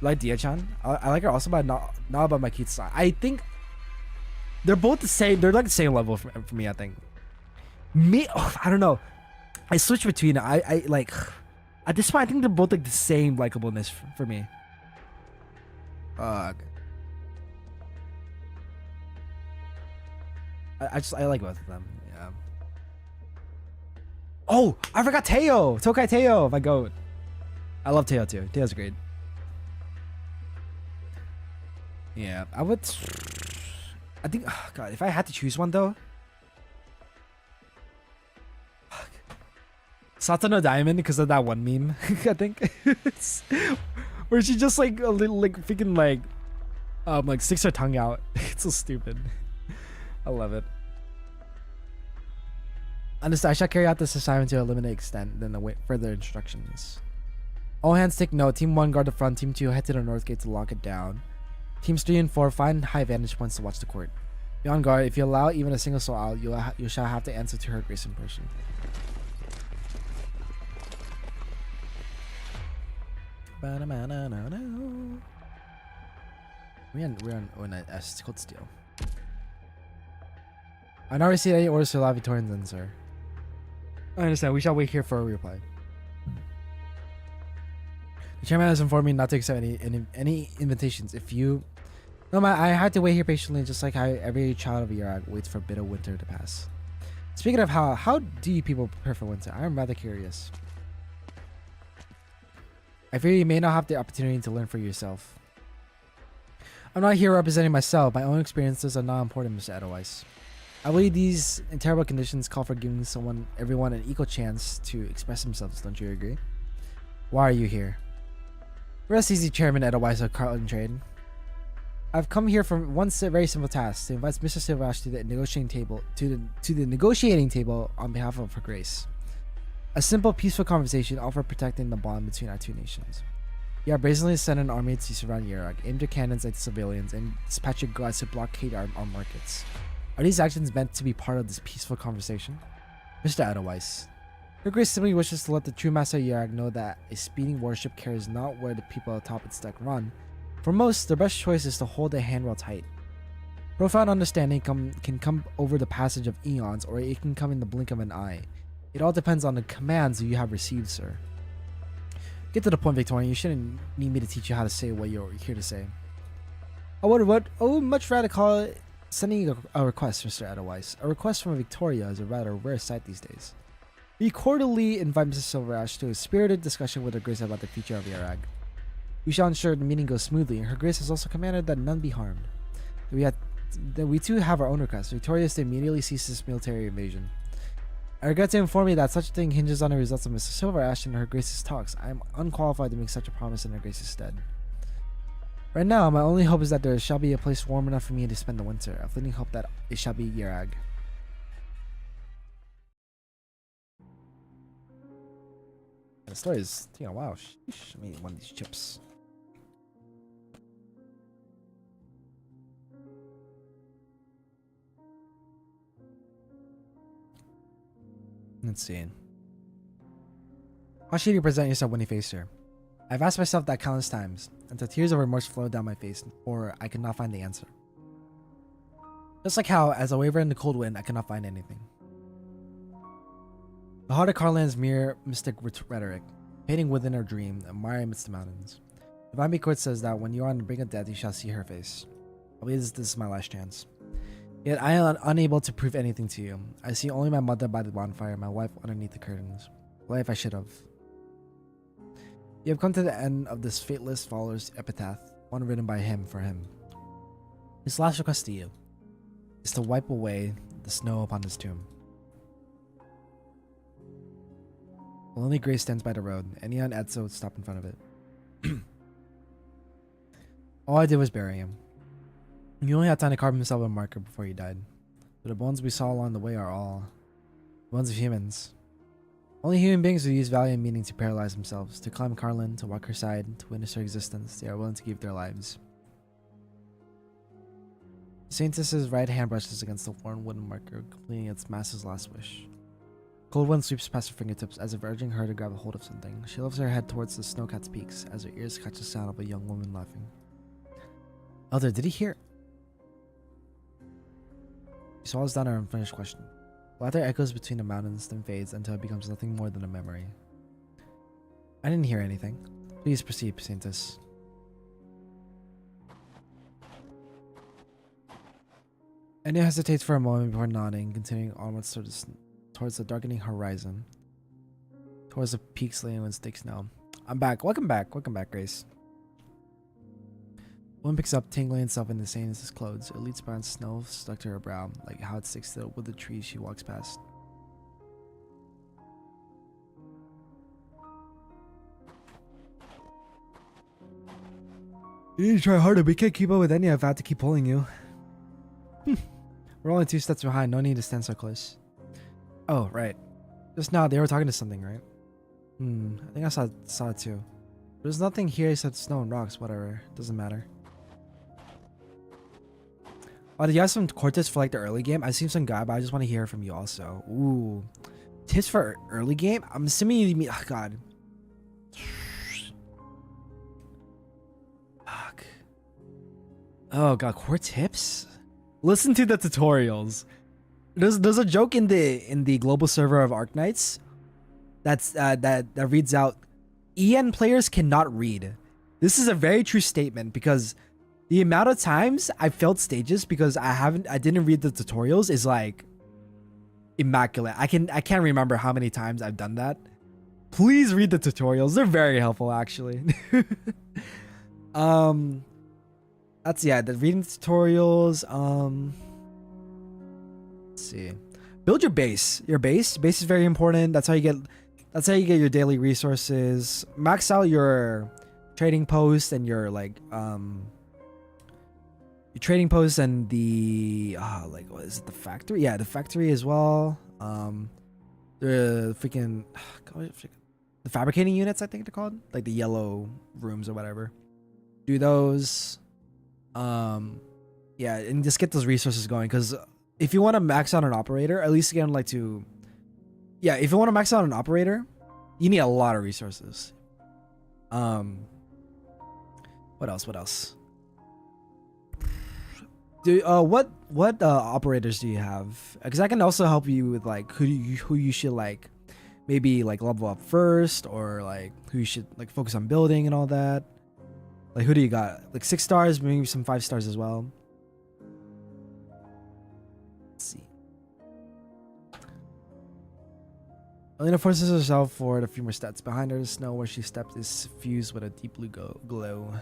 Like Dia-chan? I like her also, but not about my cute style. I think they're both the same. They're like the same level for me, I think. I don't know. I switch between I like at this point I think they're both like the same likableness for me. I like both of them. Yeah. Oh, I forgot Teo. Tokai Teo, my goat. I love Teo too. Teo's great. Yeah, I think, oh god, if I had to choose one though. Satano Diamond because of that one meme, I think. Where she just like a little like freaking like sticks her tongue out. It's so stupid. I love it. Understand, I shall carry out this assignment to a limited extent, then await further instructions. All hands take note. Team 1 guard the front, Team 2 head to the north gate to lock it down. Teams 3 and 4 find high vantage points to watch the court. Be on guard. If you allow even a single soul out, you shall have to answer to her grace in person. We're on S. It's called Steel. I not received any orders to allow Victorians in, sir. I understand. We shall wait here for a reply. The chairman has informed me not to accept any invitations. If you... No, I had to wait here patiently, just like how every child of Iraq waits for bitter winter to pass. Speaking of how do you people prepare for winter? I am rather curious. I fear you may not have the opportunity to learn for yourself. I'm not here representing myself. My own experiences are not important, Mr. Edelweiss. I believe these terrible conditions call for giving everyone an equal chance to express themselves. Don't you agree? Why are you here? Rest easy, Chairman Edelweiss of Carlton Trade. I've come here for one very simple task: to invite Mr. Silverash to the negotiating table on behalf of Her Grace. A simple, peaceful conversation, all for protecting the bond between our two nations. You have brazenly sent an army to surround Iraq, aimed your cannons at civilians, and dispatch your guards to blockade our markets. Are these actions meant to be part of this peaceful conversation? Mr. Edelweiss, Her Grace simply wishes to let the true master of Iraq know that a speeding warship cares not where the people atop its deck run. For most, the best choice is to hold the handrail tight. Profound understanding can come over the passage of eons, or it can come in the blink of an eye. It all depends on the commands you have received, sir. Get to the point, Victorian. You shouldn't need me to teach you how to say what you're here to say. I would much rather call it sending a request, Mr. Edelweiss. A request from a Victoria is a rather rare sight these days. We cordially invite Mrs. Silverash to a spirited discussion with Her Grace about the future of Iraq. We shall ensure the meeting goes smoothly, and Her Grace has also commanded that none be harmed. We too have our own request. Victoria is to immediately cease this military invasion. I regret to inform you that such a thing hinges on the results of Mr. Silverash and Her Grace's talks. I am unqualified to make such a promise in Her Grace's stead. Right now, my only hope is that there shall be a place warm enough for me to spend the winter. A fleeting hope that it shall be Iraq. The story is taking a while. Sheesh, let me eat one of these chips. Let's see. How should you present yourself when you face her? I've asked myself that countless times, until tears of remorse flowed down my face, or I could not find the answer. Just like how, as I waver in the cold wind, I cannot find anything. The heart of Carlan's mere mystic rhetoric, painting within her dream, admiring amidst the mountains. The Vimby Court says that when you are on the brink of death, you shall see her face. I believe this is my last chance. Yet I am unable to prove anything to you. I see only my mother by the bonfire, my wife underneath the curtains. Life I should have. You have come to the end of this fateless follower's epitaph, one written by him for him. His last request to you is to wipe away the snow upon his tomb. A lonely grave stands by the road, and Ian Edzo would stop in front of it. All I did was bury him. He only had time to carve himself a marker before he died. But the bones we saw along the way are all bones of humans. Only human beings who use value and meaning to paralyze themselves, to climb Carlin, to walk her side, to witness her existence. They are willing to give their lives. Saintess's right hand brushes against the worn wooden marker, completing its master's last wish. Cold wind sweeps past her fingertips as if urging her to grab a hold of something. She lifts her head towards the snowcat's peaks as her ears catch the sound of a young woman laughing. Elder, did he hear? She swallows down her unfinished question. Laughter echoes between the mountains, then fades until it becomes nothing more than a memory. I didn't hear anything. Please proceed, Saintess. Enya hesitates for a moment before nodding, continuing onwards towards the darkening horizon. Towards the peaks laying in thick snow. I'm back. Welcome back. Welcome back, Grace. One picks up, tingling itself in the same as his clothes. It leads behind snow stuck to her brow, like how it sticks to the wooded trees she walks past. You need to try harder. We can't keep up with Enya if I have to keep pulling you. We're only 2 steps behind. No need to stand so close. Oh, right. Just now, they were talking to something, right? I think I saw it too. There's nothing here except snow and rocks. Whatever. Doesn't matter. Oh, did you have some core tips for like the early game? I've seen some guy, but I just want to hear from you also. Ooh. Tips for early game? I'm assuming you mean... Oh, God. Fuck. Oh, God. Core tips? Listen to the tutorials. There's a joke in the global server of Arknights that's that reads out, EN players cannot read. This is a very true statement because the amount of times I failed stages because I didn't read the tutorials is like immaculate. I can't remember how many times I've done that. Please read the tutorials. They're very helpful actually. That's the reading tutorials. Let's see. Build your base. Your base is very important. That's how you get your daily resources. Max out your trading post and your like your trading post and the like what is it, the factory? Yeah, the factory as well. The freaking the fabricating units, I think they're called, like the yellow rooms or whatever. Do those. Yeah, and just get those resources going, because if you want to max out an operator, at least again like to, yeah, if you want to max out an operator, you need a lot of resources. What else? What operators do you have? Because I can also help you with like who you should like maybe like level up first, or like who you should like focus on building and all that. Like who do you got? Like 6 stars, maybe some 5 stars as well. Let's see. Elena forces herself forward a few more steps. Behind her, the snow where she stepped is suffused with a deep blue glow.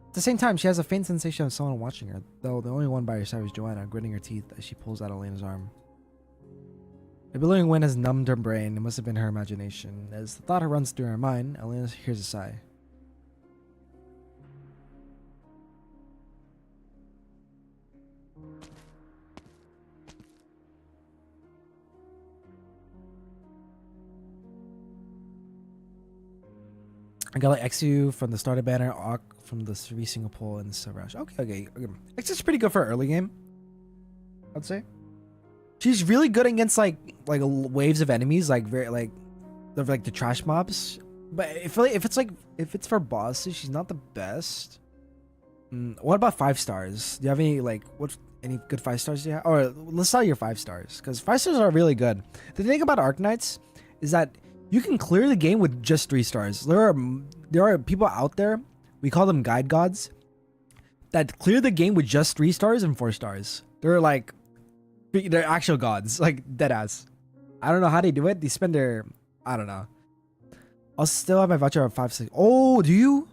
At the same time, she has a faint sensation of someone watching her, though the only one by her side is Joanna, gritting her teeth as she pulls out Elena's arm. The billowing wind has numbed her brain. It must have been her imagination. As the thought runs through her mind, Elena hears a sigh. I got like Exu from the starter banner, Awk from the racing pole, and Savash. Okay. Exu's pretty good for an early game, I'd say. She's really good against like waves of enemies, like very like the trash mobs. But if it's for bosses, she's not the best. What about 5 stars? Do you have any good 5 stars do you have? Or let's start your 5 stars, because 5 stars are really good. The thing about Arknights is that you can clear the game with just 3 stars. There are people out there, we call them guide gods. that clear the game with just 3 stars and 4 stars. They're like, they're actual gods, like dead ass. I don't know how they do it. They spend their, I don't know. I'll still have my voucher of 5, 6. Oh, do you?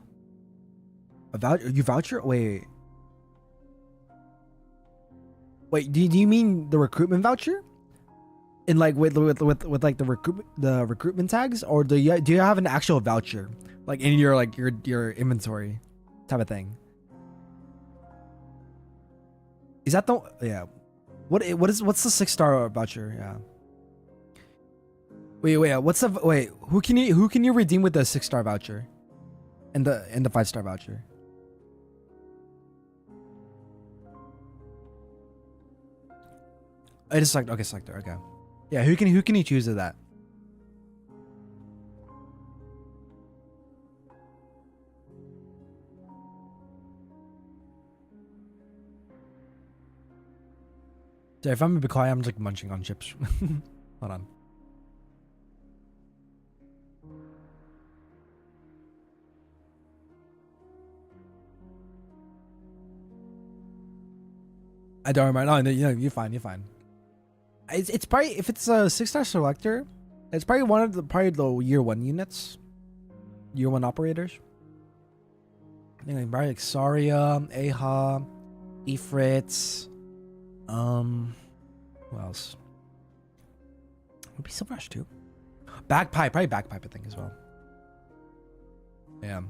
You voucher? Wait. Wait, do you mean the recruitment voucher? In like with like the recruitment tags, or do you have an actual voucher like in your like your inventory type of thing? Is that the yeah? What's the 6-star voucher? Yeah. Wait. What's the wait? Who can you redeem with the 6-star voucher? And the 5-star voucher. I just select okay, selector. Okay. Yeah, who can you choose of that? So if I'm a bit quiet, I'm just like munching on chips. Hold on. I don't remember. No, you're fine. You're fine. It's probably, if it's a 6-star selector, it's probably one of the year 1 units, year 1 operators. I think like probably like Saria, Aha, Ifrits. Who else? Would be Silverash too. Bagpipe, probably Bagpipe I think as well. Yeah.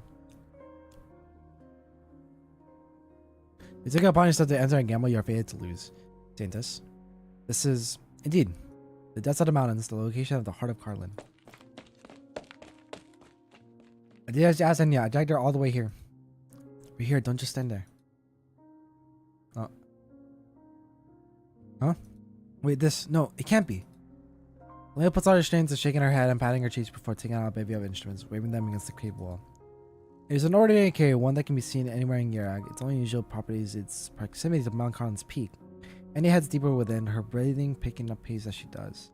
You take it upon yourself to enter and gamble, you're fated to lose. Saintus. This is indeed the depths of the mountains, the location of the heart of Carlin. I did ask Enya, I dragged her all the way here. We're here, don't just stand there. Oh. Huh? Wait, no, it can't be. Leia puts all her strength, shaking her head and patting her cheeks before taking out a baby of instruments, waving them against the cave wall. It is an ordinary cave, one that can be seen anywhere in Yerag. Its only usual property is its proximity to Mount Carlin's peak. Enya heads deeper within, her breathing picking up pace as she does.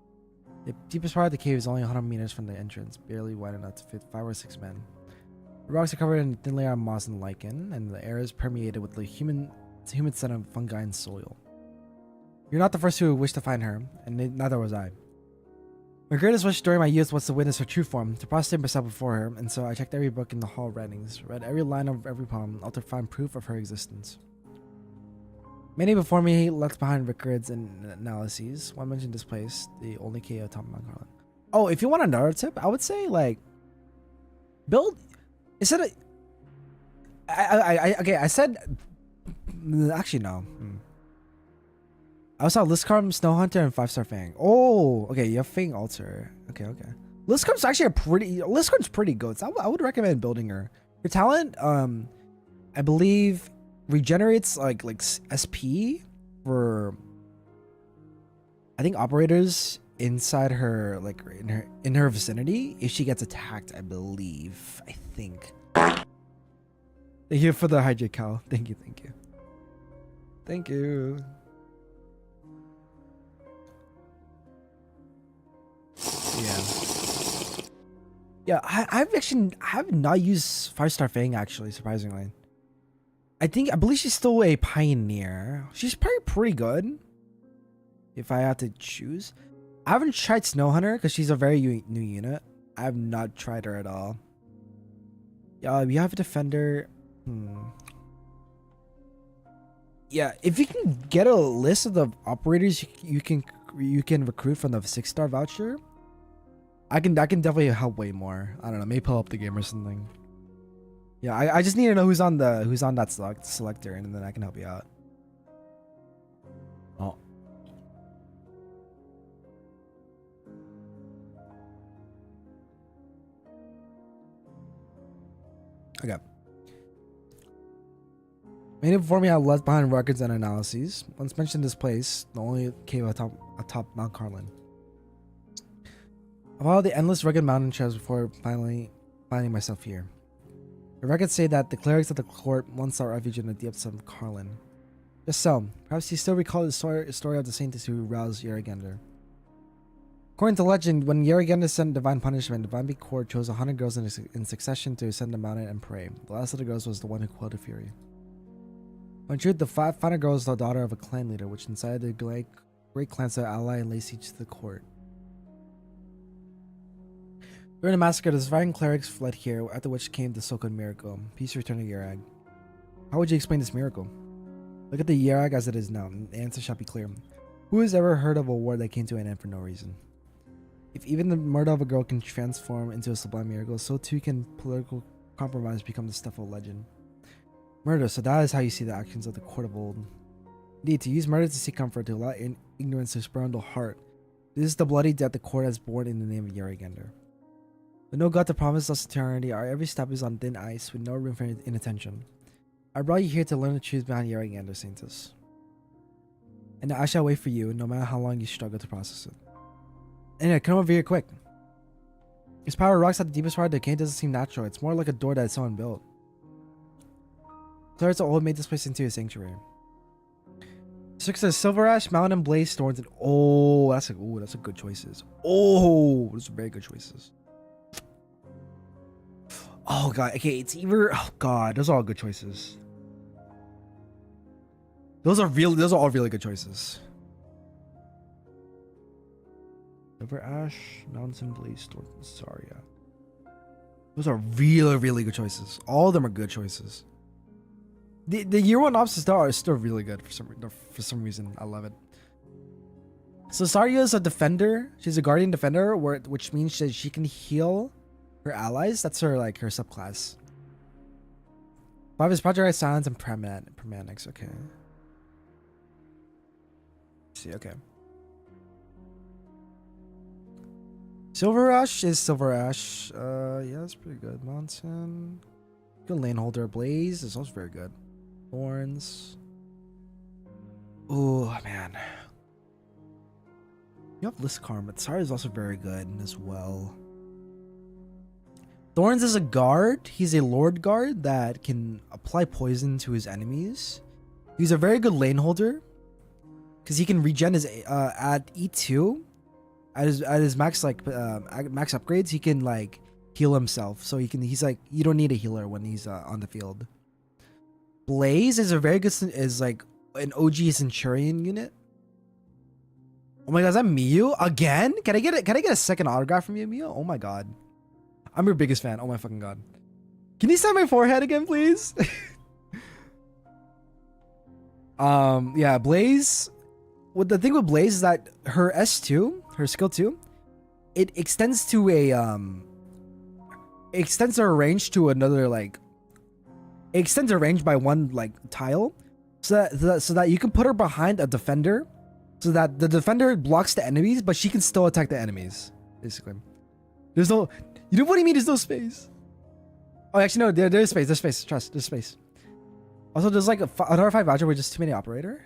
The deepest part of the cave is only 100 meters from the entrance, barely wide enough to fit 5 or 6 men. The rocks are covered in a thin layer of moss and lichen, and the air is permeated with the humid scent of fungi and soil. You're not the first who wished to find her, and neither was I. My greatest wish during my youth was to witness her true form, to prostrate myself before her, and so I checked every book in the hall writings, read every line of every poem, all to find proof of her existence. Many before me left behind records and analyses. One mentioned this place, the only cave atop Mount Carlin. Oh, if you want another tip, I would say like build instead of I said actually no. I saw Liskarm, Snow Hunter, and 5-star Fang. Oh, okay, you have Fang Altar. Okay. Liskarm's actually Liskarm's pretty good. So I would recommend building her. Her talent, I believe, regenerates like SP for I think operators inside her, like in her vicinity if she gets attacked. I believe. I think. Thank you for the hydrate, Cal. Thank you. Yeah, I have not used 5-star Fang actually, surprisingly. I believe she's still a pioneer. She's probably pretty good. If I had to choose. I haven't tried Snow Hunter because she's a very new unit. I have not tried her at all. Yeah, we have a defender. Yeah, if you can get a list of the operators you can recruit from the 6-star voucher, I can definitely help way more. I don't know, maybe pull up the game or something. Yeah, I just need to know who's on that selector, and then I can help you out. Oh. Okay. Many before me have left behind records and analyses. Once mentioned this place, the only cave atop Mount Carlin. I followed the endless rugged mountain trails before finally finding myself here. The records say that the clerics of the court once sought refuge in the depths of Carlin. Just so, perhaps you still recall the story of the saintess who roused Yeragander. According to legend, when Yeragander sent divine punishment, the Divine Court chose 100 girls in succession to ascend the mountain and pray. The last of the girls was the one who quelled the fury. In truth, the final girl is the daughter of a clan leader, which incited the great clans to ally and lay siege to the court. During the massacre, the surviving clerics fled here, after which came the so-called miracle. Peace returned to Yerag. How would you explain this miracle? Look at the Yerag as it is now, and the answer shall be clear. Who has ever heard of a war that came to an end for no reason? If even the murder of a girl can transform into a sublime miracle, so too can political compromise become the stuff of legend. Murder, so that is how you see the actions of the court of old. Indeed, to use murder to seek comfort, to allow ignorance to spurn the heart. This is the bloody death the court has borne in the name of Yeragander. With no God to promise us eternity, our every step is on thin ice, with no room for inattention. I brought you here to learn the truth behind Yeragander, Saintus. And I shall wait for you, no matter how long you struggle to process it. Anyway, come over here quick. This power rocks at the deepest part of the cave doesn't seem natural. It's more like a door that someone built. Clerics of old made this place into a sanctuary. Six says Silver Ash, Mountain Blaze, Thorns, and that's a good choices. Oh, those are very good choices. Oh god, okay, it's either those are all good choices. Those are all really good choices. Silver Ash, Mountain Blaze, Thorns, and Saria. Those are really good choices. All of them are good choices. The year one ops are still really good for some reason. I love it. So Saria is a defender. She's a guardian defender, which means that she can heal her allies. That's her her subclass. 5 is Project Silence and Permanix. Okay. Let's see, okay. Silver Ash is Silver Ash. Yeah, that's pretty good. Mountain. Good lane holder. Blaze is also very good. Thorns. Oh man. You have Liskarm, but Saria is also very good as well. Thorns is a guard. He's a Lord Guard that can apply poison to his enemies. He's a very good lane holder because he can regen his at E2 at his max max upgrades. He can heal himself, so he's you don't need a healer when he's on the field. Blaze is a very good an OG Centurion unit. Oh my god, is that Miyu again? Can I get a second autograph from you, Miyu? Oh my god. I'm your biggest fan. Oh my fucking god. Can you sign my forehead again, please? Yeah, Blaze. What the thing with Blaze is that her S2, her skill 2, it extends to extends her range to another it extends her range by one tile, so that you can put her behind a defender, so that the defender blocks the enemies, but she can still attack the enemies. Basically, there's no. You know what do you mean? There's no space. Oh, actually, no. There's space. There's space. Trust. There's space. Also, there's another 5 voucher with just too many operator.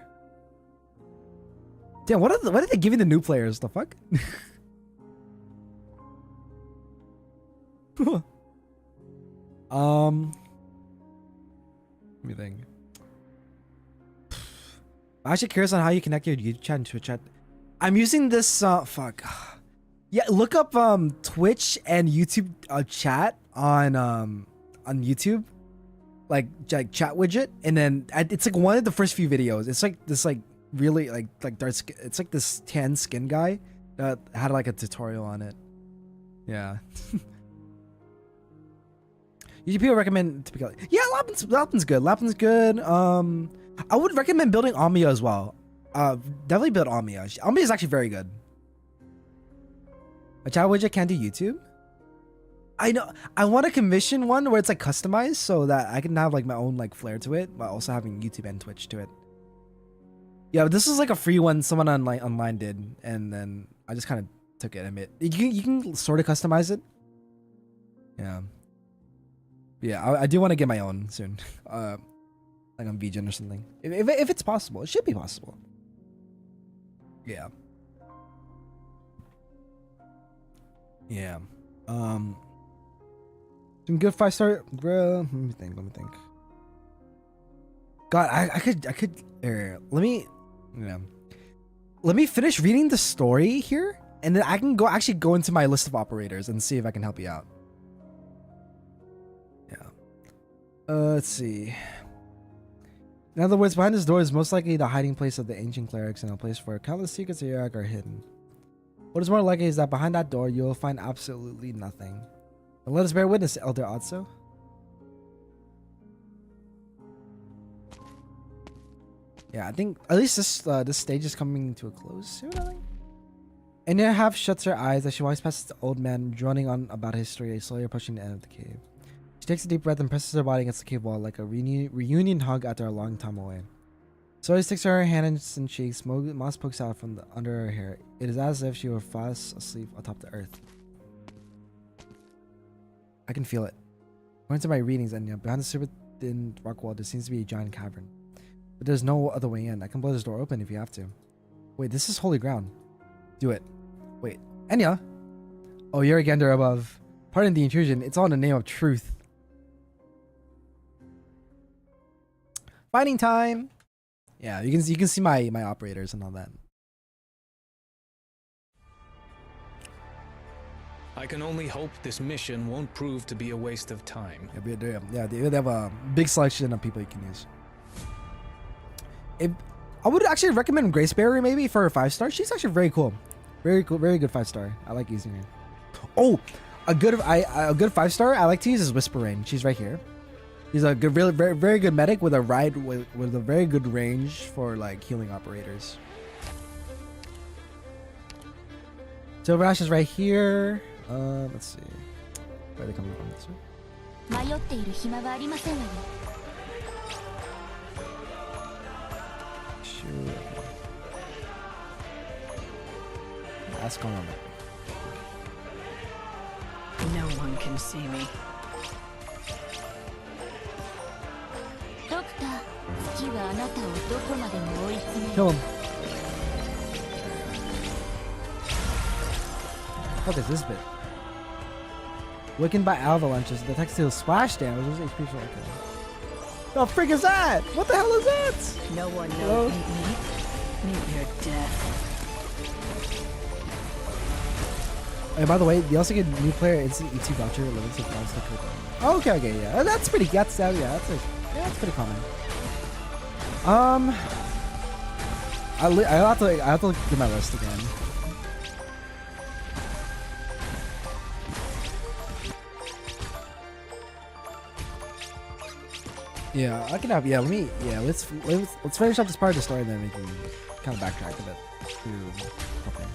Damn. What are they giving the new players? The fuck? Let me think. I'm actually curious on how you connect your YouTube chat and Twitch chat. I'm using this. Fuck. Yeah, look up Twitch and YouTube chat on YouTube, like chat widget, and then it's one of the first few videos. It's this really dark. It's this tan skin guy that had a tutorial on it. Yeah. YouTube people recommend typically. Yeah, Lapin's good. Lapin's good. I would recommend building Amiya as well. Definitely build Amiya. Amiya is actually very good. A chat widget can't do YouTube. I know. I want to commission one where it's customized so that I can have my own flair to it, while also having YouTube and Twitch to it. Yeah, this is a free one someone online did, and then I just kind of took it. You can sort of customize it. Yeah. Yeah, I do want to get my own soon. On VGen or something. If it's possible, it should be possible. Yeah. Yeah. Some good 5-star, bro. Let me think. God, I could. Let me finish reading the story here, and then I can actually go into my list of operators and see if I can help you out. Yeah. Let's see. In other words, behind this door is most likely the hiding place of the ancient clerics and a place where countless secrets of Iraq are hidden. What is more likely is that behind that door you will find absolutely nothing. But let us bear witness, Elder Otso. Yeah, I think at least this stage is coming to a close soon, I think. Enya half shuts her eyes as she walks past the old man droning on about his story, slowly approaching the end of the cave. She takes a deep breath and presses her body against the cave wall like a reunion hug after a long time away. Slowly sticks her hands and cheeks, moss pokes out from under her hair. It is as if she were fast asleep atop the earth. I can feel it. According to my readings, Enya, behind the serpentine rock wall there seems to be a giant cavern. But there's no other way in. I can blow this door open if you have to. Wait, this is holy ground. Do it. Wait, Enya? Oh, you're a Gander above. Pardon the intrusion. It's all in the name of truth. Fighting time! Yeah, you can see my operators and all that. I can only hope this mission won't prove to be a waste of time. They have a big selection of people you can use. I would actually recommend Graceberry maybe for a 5-star. She's actually very cool. Very cool, very good 5-star. I like using her. Oh, a good 5-star I like to use is Whisper Rain. She's right here. She's a good, really very good medic with a very good range for like healing operators. Silver Ash is right here. Let's see. Where are they coming from? This way? Shoot. Ask on. No one can see me. Kill him. What is this bit? Weakened by avalanches, the text deals splash damage. This HP for like the frick is that? What the hell is that? No one knows. Meet your death. And by the way, you also get new player instant ET voucher limits to monster code. Oh, okay, yeah, that's pretty. That's pretty common. I have to look through my list again. Yeah, I can have. Yeah, let's finish up this part of the story, then we can kind of backtrack a bit. Okay.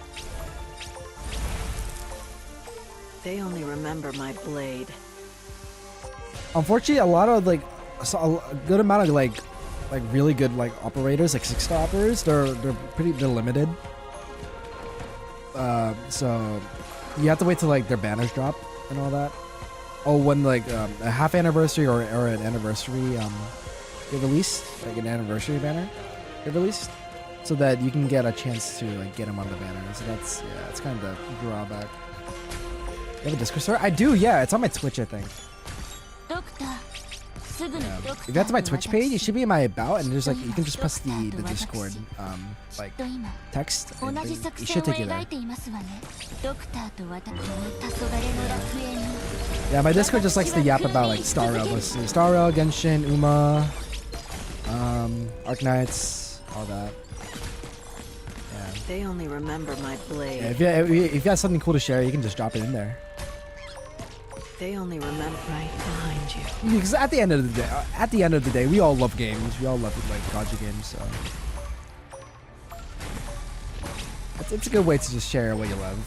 They only remember my blade. Unfortunately, a lot of a good amount of like really good operators, like 6-star operators, they're limited. So you have to wait till their banners drop and all that. Oh, when a half anniversary or an anniversary get released, like an anniversary banner get released, so that you can get a chance to get them on the banner. So that's kind of the drawback. You have a Discord server? I do, yeah. It's on my Twitch, I think. Yeah. If you go to my Twitch page, it should be in my about, and there's you can just press the Discord text, and it should take you there. Yeah, my Discord just likes to yap about Star Rail, Star Rail, Genshin, Uma, Arknights, all that. Yeah. They only remember my blade. Yeah, if you got something cool to share, you can just drop it in there. They only remember right behind you. Because at the end of the day, we all love games. We all love gacha games, so it's a good way to just share what you love.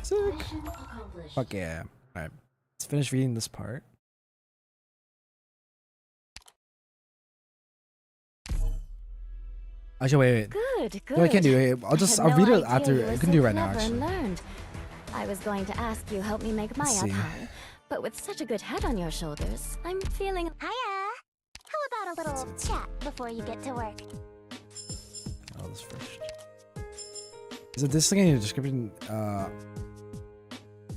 Sick. Fuck yeah! All right, let's finish reading this part. Actually, wait. Good. No, I can't do it. I'll read it after. I can do it right now, actually. Learned. I was going to ask you help me make my outline, but with such a good head on your shoulders, I'm feeling. Hiya! How about a little chat before you get to work? Oh, this first. Is it this thing in the description?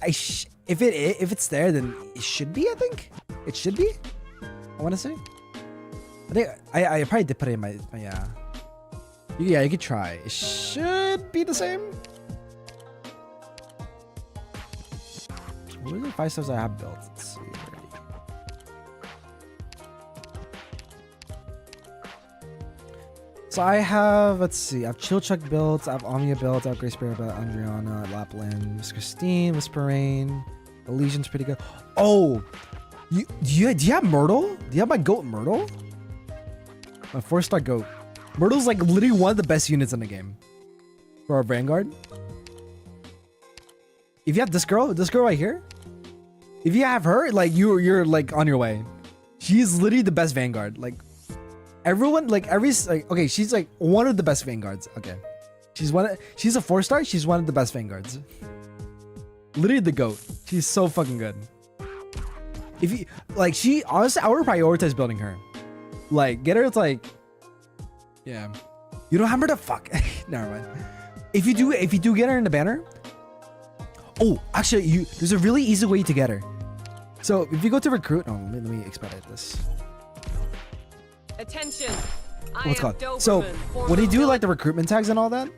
If it's there, then it should be. I think it should be. I want to say. I think I probably did put it in my yeah. Yeah, you could try. It should be the same. What are the 5 stars I have built? Let's see. So I have, let's see, I have Chill Chuck built, I have Omnia built, I have Grace Bear built, Andriana, Lapland, Miss Christine, Miss Parain. The Legion's pretty good. Oh, do you have Myrtle? Do you have my goat Myrtle? My 4-star goat. Myrtle's like literally one of the best units in the game for our Vanguard. If you have this girl right here, if you have her, like you're like on your way. She's literally the best Vanguard. Like everyone, like okay, she's like one of the best Vanguards. Okay, she's a 4-star. She's one of the best Vanguards. Literally the GOAT. She's so fucking good. If you like, honestly, I would prioritize building her. Like, get her. It's like, yeah. You don't have her to fuck. Never mind. If you do get her in the banner. Oh, actually, there's a really easy way to get her. So if you go to recruit, let me expedite this. Attention. What's it called? So when you do like the recruitment tags and all that,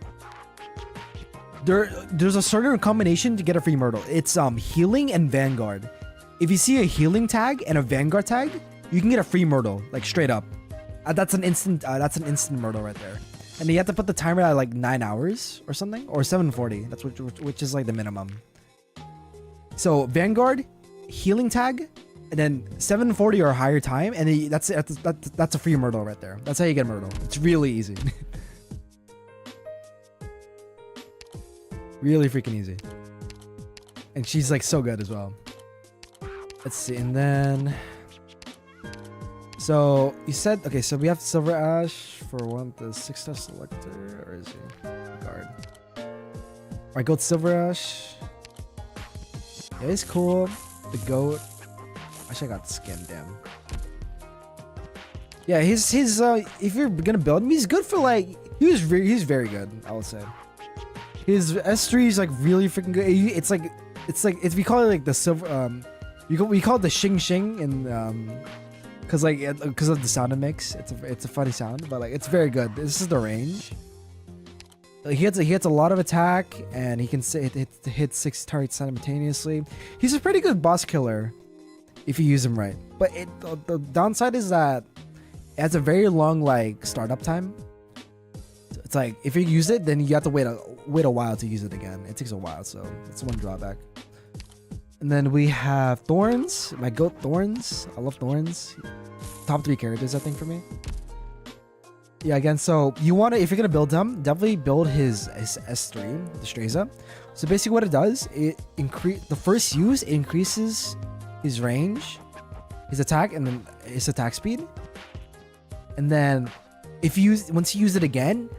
there's a certain combination to get a free Myrtle. It's healing and Vanguard. If you see a healing tag and a Vanguard tag, you can get a free Myrtle, like straight up. That's an instant Myrtle right there. And you have to put the timer at like 9 hours or something, or 740. That's which is like the minimum. So Vanguard, healing tag, and then 740 or higher time, and then that's a free Myrtle right there. That's how you get Myrtle. It's really easy. Really freaking easy. And she's like so good as well. Let's see, and then so you said, okay, so we have Silver Ash for the 6-star selector, or is he guard? Alright, go to Silver Ash. Yeah, he's cool. The goat. Actually, I got the skin, damn. Yeah, his if you're gonna build him, he's good for like he's very good, I would say. His S3 is like really freaking good. It's like we call it like the silver we call it the Xing Xing, and because of the sound it makes. It's a funny sound, but like it's very good. This is the range. Like, he hits a lot of attack, and he can hit 6 targets simultaneously. He's a pretty good boss killer if you use him right. But the downside is that it has a very long like startup time. It's like if you use it, then you have to wait a while to use it again. It takes a while, so that's one drawback. And then we have Thorns. My goat Thorns. I love Thorns. Top 3 characters, I think, for me. Yeah, again, so you want to, if you're gonna build him, definitely build his S3, the Streza. So basically, what it does, it the first use, it increases his range, his attack, and then his attack speed. And then once you use it again,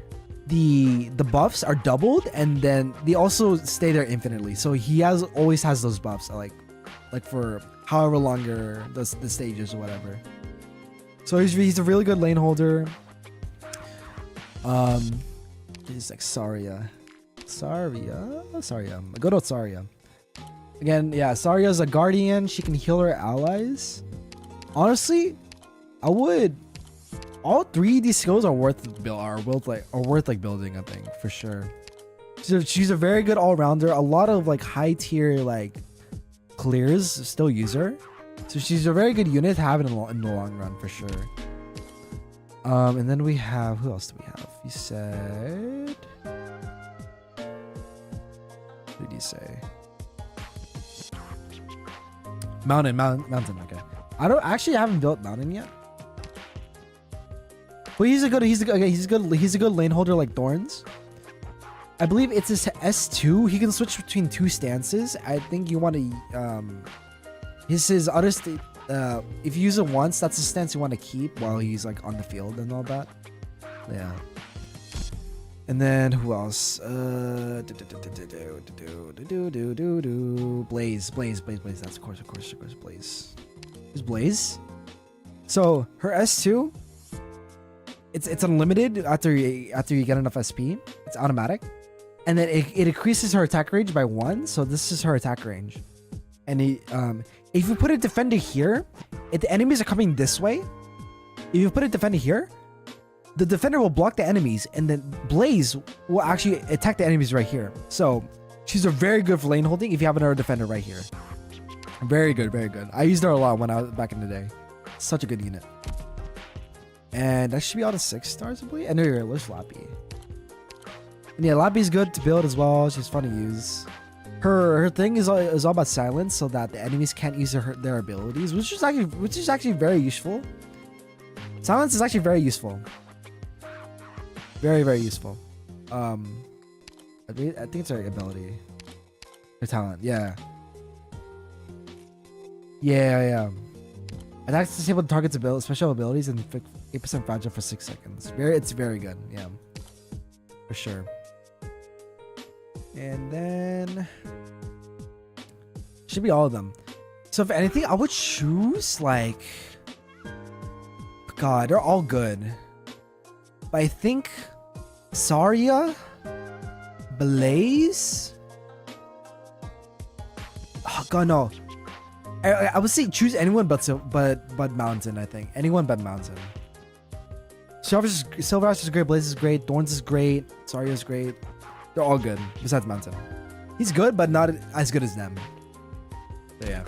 the buffs are doubled, and then they also stay there infinitely. So he always has those buffs, like for however longer the stages or whatever. So he's a really good lane holder. He's like Saria. Go to Saria. Again, yeah, Saria's a guardian. She can heal her allies. Honestly, all 3 of these skills are worth building, I think, for sure. She's a very good all-rounder. A lot of like high tier like clears still use her. So she's a very good unit to have in the long run, for sure. And then we have, who else do we have? You said, who did you say? Mountain. Okay. I haven't built Mountain yet. But he's a good lane holder like Thorns. I believe it's his S2. He can switch between 2 stances. I think you want to his other state. If you use it once, that's the stance you want to keep while he's like on the field and all that. Yeah. And then who else? Blaze. That's of course Blaze. Is Blaze? So her S2, it's unlimited after you get enough SP. It's automatic, and then it increases her attack range by 1. So this is her attack range, and if you put a defender here, if the enemies are coming this way, if you put a defender here, the defender will block the enemies, and then Blaze will actually attack the enemies right here. So she's a very good for lane holding if you have another defender right here. Very good, very good. I used her a lot when I was back in the day. Such a good unit. And that should be all the 6 stars, I believe. And there's Lappy. And yeah, Lappy's good to build as well. She's fun to use. Her thing is all about silence, so that the enemies can't use their abilities, which is actually very useful. Silence is actually very useful. Very, very useful. I think it's her ability. Her talent, yeah. Yeah. Attacks disable target's special abilities and 8% fragile for 6 seconds. It's very good, yeah. For sure. And then should be all of them. So if anything, I would choose like, God, they're all good. But I think Saria, Blaze. Oh God, no. I would say choose anyone but Mountain. I think anyone but Mountain. Silver Ash is great. Blaze is great. Thorns is great. Saria is great. They're all good besides Mountain. He's good, but not as good as them. So yeah.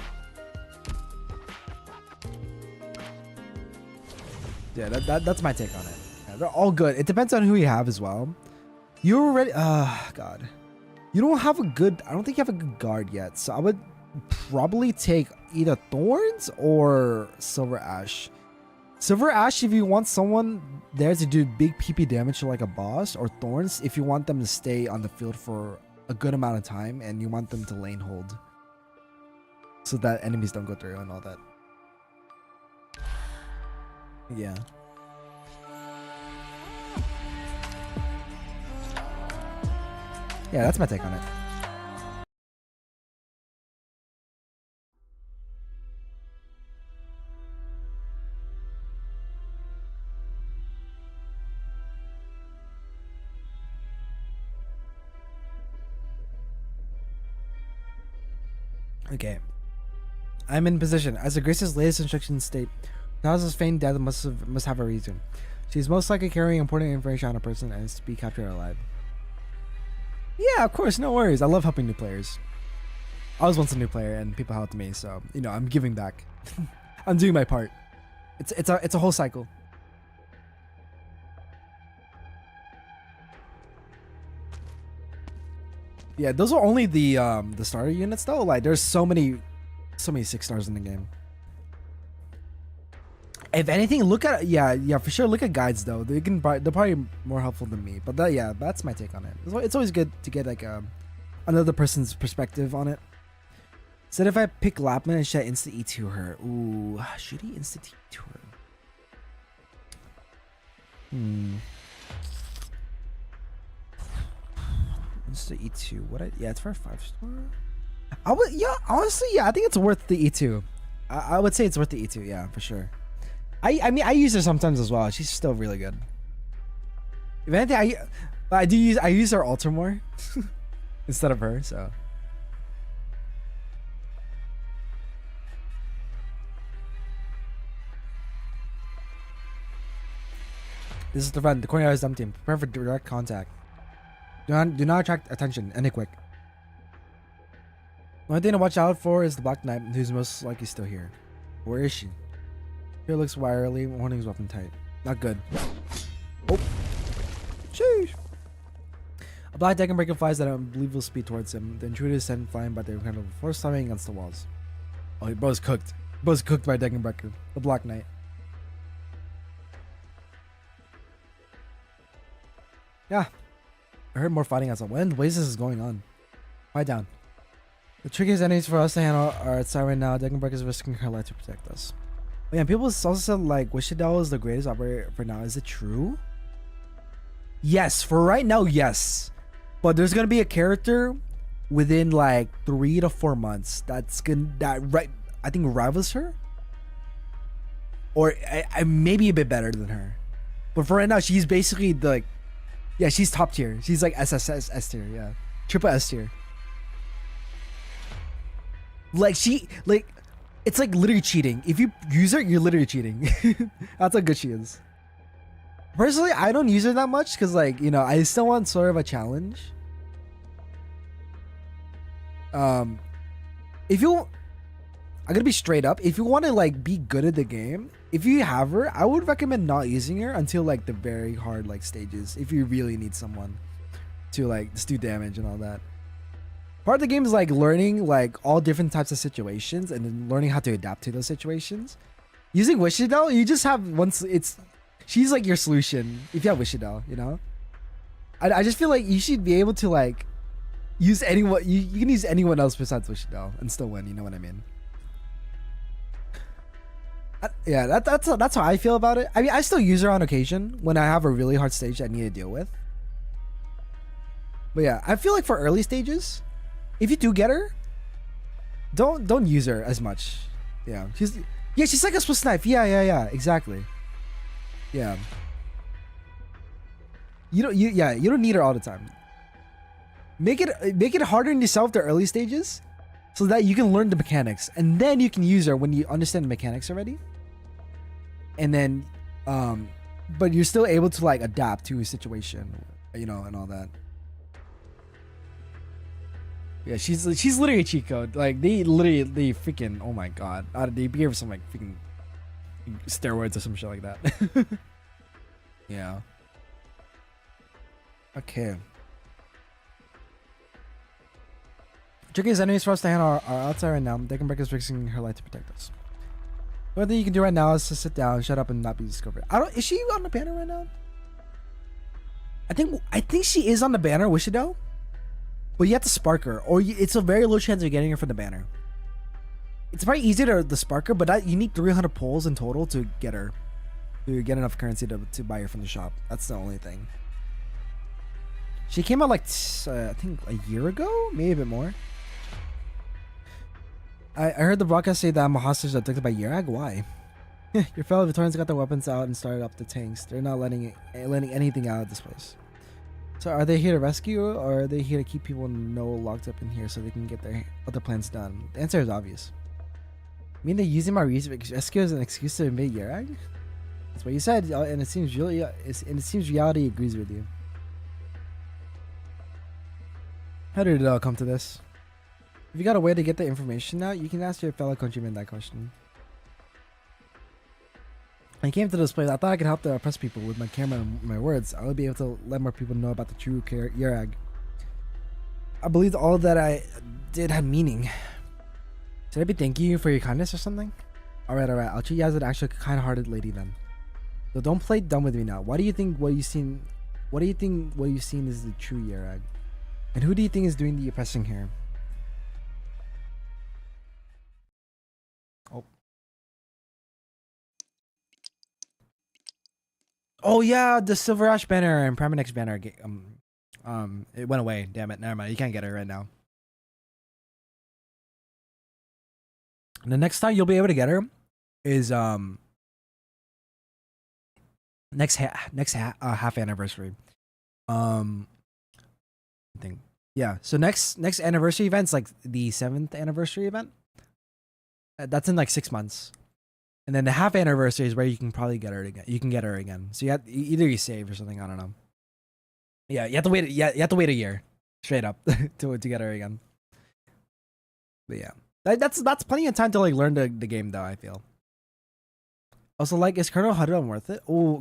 Yeah, that's my take on it. Yeah, they're all good. It depends on who you have as well. You already, God, you don't have a good. I don't think you have a good guard yet. So I would probably take either Thorns or Silver Ash. Silver Ash if you want someone there to do big PP damage to like a boss, or Thorns if you want them to stay on the field for a good amount of time and you want them to lane hold so that enemies don't go through and all that. Yeah. Yeah, that's my take on it. Okay. I'm in position. As the Grace's latest instructions state, Naza's feigned death must have a reason. She's most likely carrying important information on a person and is to be captured alive. Yeah, of course, no worries. I love helping new players. I was once a new player and people helped me, so you know I'm giving back. I'm doing my part. It's a whole cycle. Yeah, those are only the starter units though. Like there's so many 6 stars in the game. If anything, look at yeah for sure. Look at guides though. They're probably more helpful than me. But that's my take on it. It's always good to get like another person's perspective on it. Said if I pick Lapman and should I insta E2 her? Ooh, should he insta E2 her? Insta E2. Yeah, it's for a 5-star. Honestly, I think it's worth the E2. I would say it's worth the E2. Yeah, for sure. I mean, I use her sometimes as well. She's still really good. If anything, I use her altar more instead of her. So this is the front. The corner is dumb team. Prepare for direct contact. Do not attract attention. End it quick. The only thing to watch out for is the Black Knight, who's most likely still here. Where is she? Here looks wirily. Warning's weapon tight. Not good. Oh. Sheesh. A black Deacon Breaker flies at unbelievable speed towards him. The intruders send flying by their kind of force slamming against the walls. Oh, he bro's cooked. Bro's cooked by Deacon Breaker. The Black Knight. Yeah. I heard more fighting outside. What in blazes is going on? Quiet down. The trickiest enemies for us to handle are outside right now. Deacon Breaker is risking her life to protect us. Oh, yeah, people also said like Wishadel is the greatest operator for now. Is it true? Yes, for right now, yes. But there's gonna be a character within like 3 to 4 months I think rivals her, or I maybe a bit better than her. But for right now, she's basically yeah, she's top tier. She's like SSS S tier, yeah, triple S tier. Like it's like literally cheating. If you use her, you're literally cheating. That's how good she is. Personally, I don't use her that much because, like, you know, I still want sort of a challenge. I'm gonna be straight up. If you want to like be good at the game, if you have her, I would recommend not using her until like the very hard like stages. If you really need someone to like just do damage and all that. Part of the game is like learning like all different types of situations and then learning how to adapt to those situations. Using Wishidel, you just have she's like your solution if you have Wishidel, you know? I just feel like you should be able to like use anyone, you can use anyone else besides Wishidel and still win, you know what I mean? Yeah, that's how I feel about it. I mean, I still use her on occasion when I have a really hard stage that I need to deal with. But yeah, I feel like for early stages, if you do get her, don't use her as much. Yeah, she's like a Swiss knife. Yeah, exactly. Yeah. You don't need her all the time. Make it harder on yourself the early stages, so that you can learn the mechanics, and then you can use her when you understand the mechanics already. And then, but you're still able to like adapt to a situation, you know, and all that. Yeah, she's literally a cheat code. Like they freaking, oh my god, they gave her some like freaking steroids or some shit like that. Yeah. Okay. Trickiest enemies for us to handle are outside right now. They can break us, fixing her life to protect us. The only thing you can do right now is to sit down, shut up, and not be discovered. Is she on the banner right now? I think she is on the banner, Wishidel. But you have to spark her, or it's a very low chance of getting her from the banner. It's probably easier to spark her, but you need 300 pulls in total to get her. To get enough currency to buy her from the shop. That's the only thing. She came out like, I think a year ago? Maybe a bit more. I heard the broadcast say that I'm a hostage abducted by Yerag. Why? Your fellow Victorians got their weapons out and started up the tanks. They're not letting anything out of this place. So are they here to rescue, or are they here to keep people locked up in here so they can get their other plans done? The answer is obvious. I mean, they're using my rescue as an excuse to invade Yerag? That's what you said, and it seems reality agrees with you. How did it all come to this? If you got a way to get the information out, you can ask your fellow countrymen that question. I came to this place. I thought I could help the oppressed people with my camera and my words. I would be able to let more people know about the true Yerag. I believed all that I did had meaning. Should I be thanking you for your kindness or something? Alright. I'll treat you as an actual kind-hearted lady then. So don't play dumb with me now. Why do you think what you've seen is the true Yerag? And who do you think is doing the oppressing here? Oh yeah, the Silver Ash banner and Primonex banner. It went away. Damn it. Never mind. You can't get it right now. And the next time you'll be able to get her is next half anniversary. I think. Yeah. So next anniversary event's like the 7th anniversary event. That's in like 6 months. And then the half anniversary is where you can probably get her again. You can get her again. So either you save or something. I don't know. Yeah, you have to wait. Yeah, you have to wait a year, straight up, to get her again. But yeah, that's plenty of time to like learn the game, though. I feel. Also, like, is Colonel Headhunt worth it? Oh,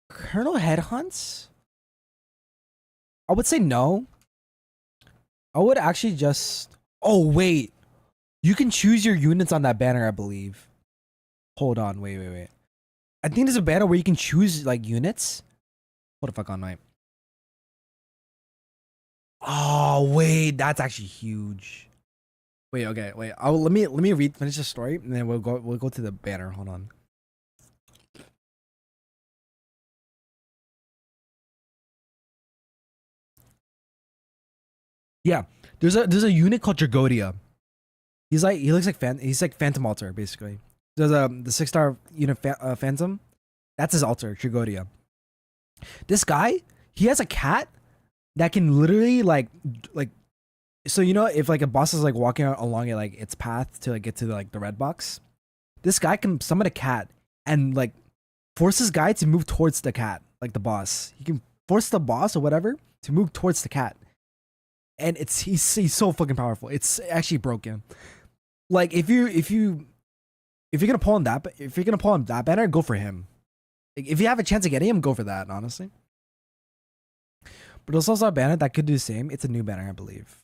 Colonel Headhunts? I would say no. I would actually just. Oh wait, you can choose your units on that banner, I believe. Hold on, wait. I think there's a banner where you can choose like units. What the fuck on, mate? Oh wait, that's actually huge. Wait, okay, wait. Let me finish the story, and then we'll go to the banner. Hold on. Yeah, there's a unit called Dragodia. He looks like Phantom Altar basically. There's the 6-star unit Phantom. That's his altar, Trigodia. This guy, he has a cat that can literally like so you know if like a boss is like walking along it like its path to like get to like the red box, this guy can summon a cat and like force this guy to move towards the cat, like the boss. He can force the boss or whatever to move towards the cat. And he's so fucking powerful. It's actually broken. Like if you're gonna pull on that, if you're gonna pull on that banner, go for him. Like, if you have a chance of getting him, go for that. Honestly. But there's also a banner that could do the same. It's a new banner, I believe.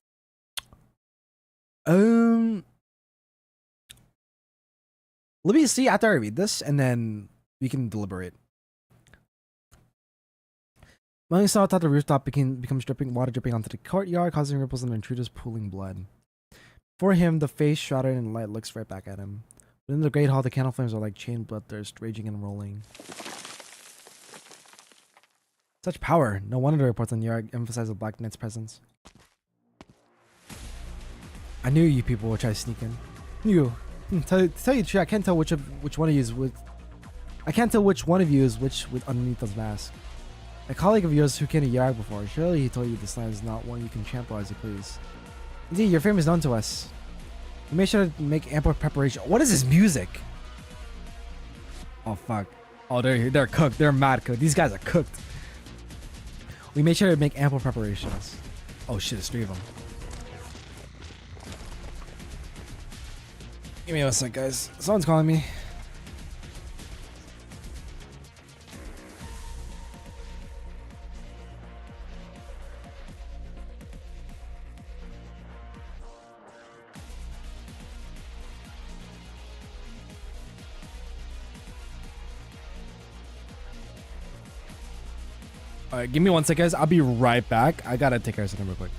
Let me see after I read this, and then we can deliberate. Melanie saw thought the rooftop becomes dripping water dripping onto the courtyard, causing ripples and intruders pooling blood. For him, the face shrouded in light looks right back at him. Within the great hall, the candle flames are like chained bloodthirst, raging and rolling. Such power. No wonder the reports on the yard emphasize the Black Knight's presence. I knew you people would try to sneak in. You. Tell you the truth, I can't tell which one of you is with. I can't tell which one of you is which with underneath those masks. A colleague of yours who came to Yarg before, surely he told you this land is not one you can trample as you please. Indeed, your fame is known to us. We made sure to make ample preparation. What is this music? Oh fuck. Oh, they're cooked. They're mad cooked. These guys are cooked. We made sure to make ample preparations. Oh shit, it's 3 of them. Give me a sec, guys. Someone's calling me. Alright, give me 1 sec, guys. I'll be right back. I gotta take care of something real quick.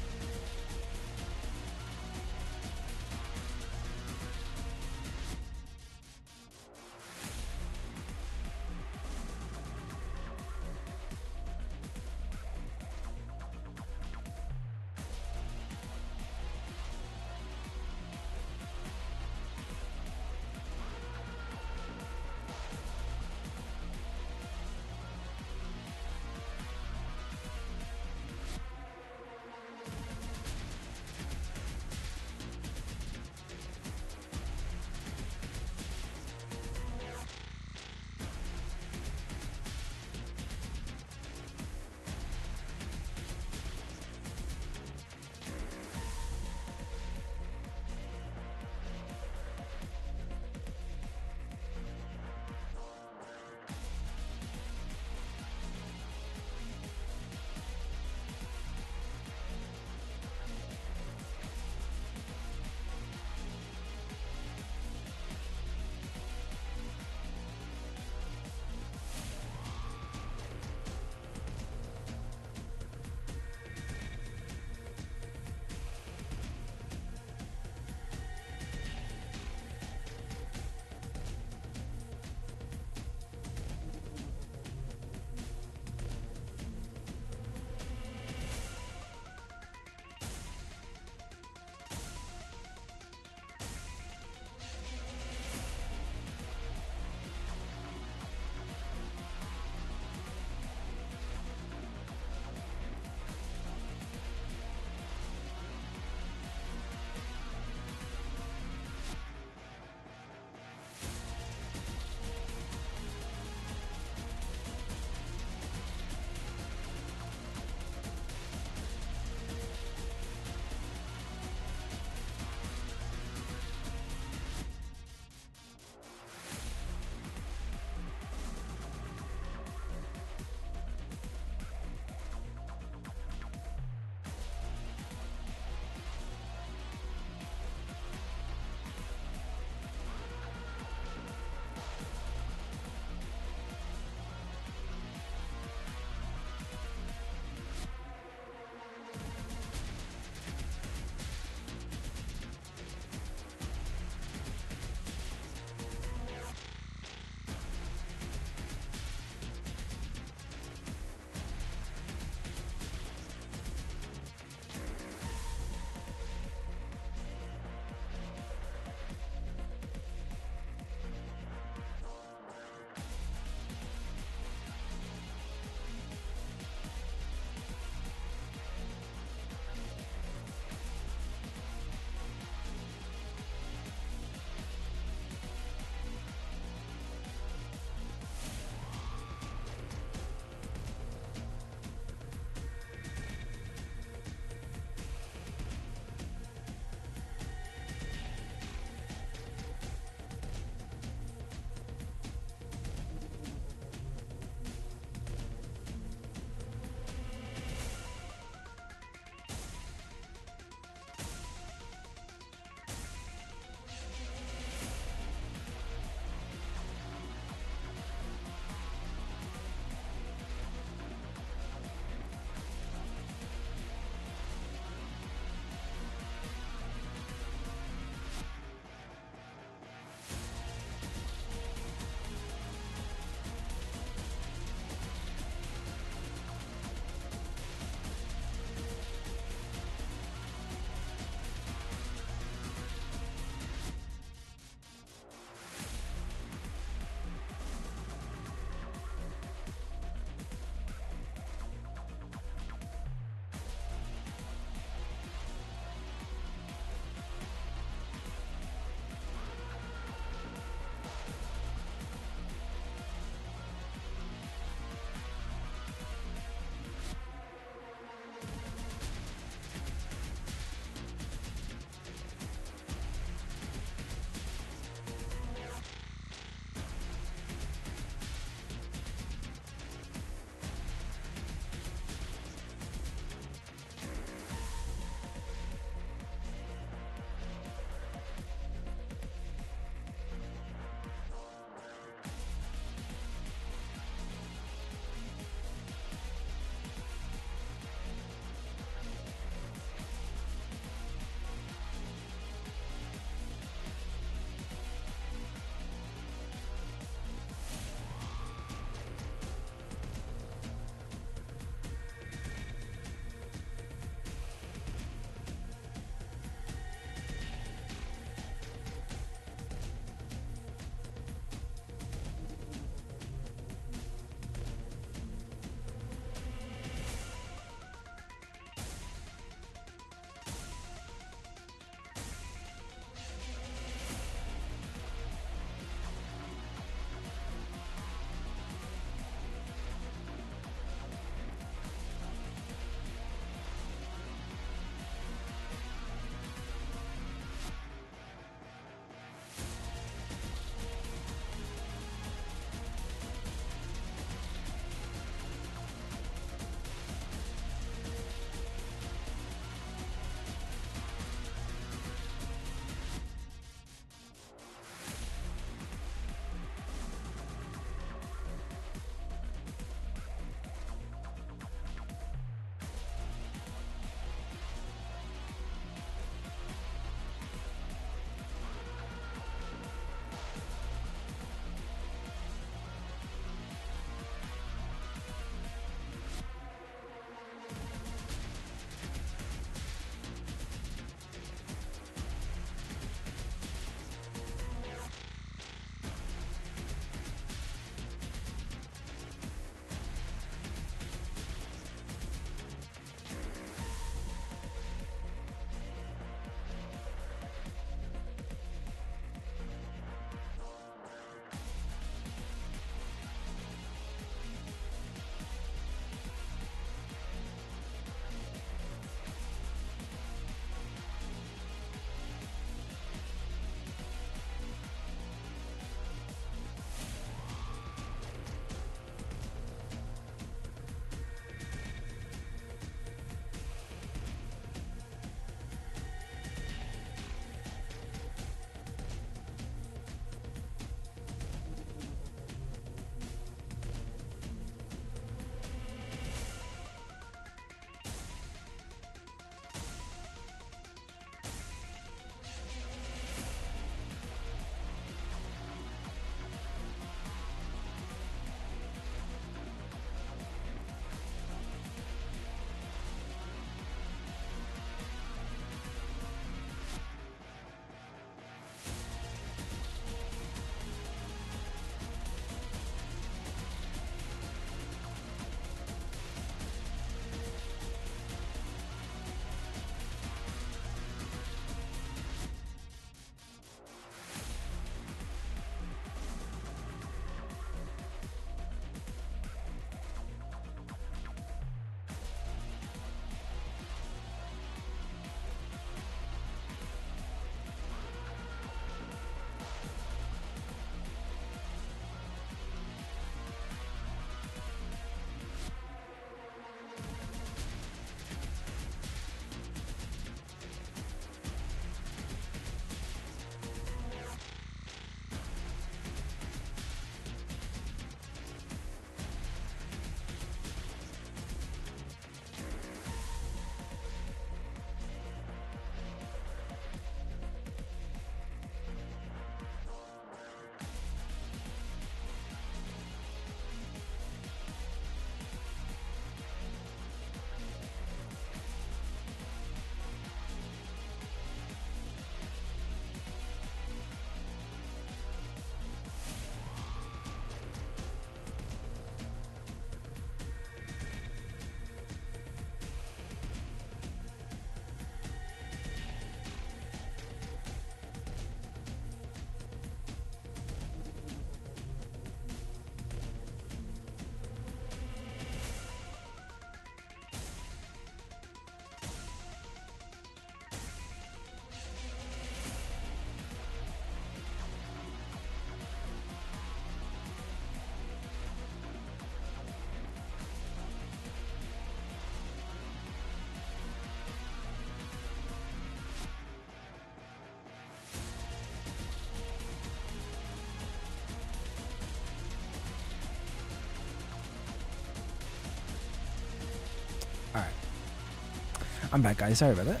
I'm back, guys. Sorry about that.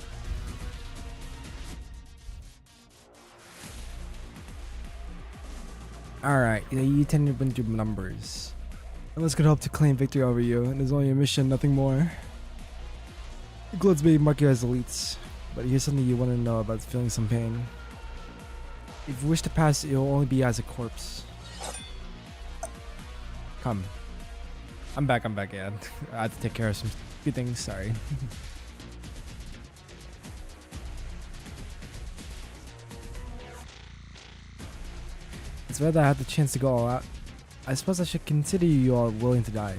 Alright, you tend to win through numbers. Unless could help to claim victory over you, and there's only a mission, nothing more. The Gloods may mark you as elites, but here's something you want to know about feeling some pain. If you wish to pass, it will only be as a corpse. Come. I'm back, yeah. I had to take care of some few things, sorry. It's rare that I had the chance to go all out. I suppose I should consider you all willing to die.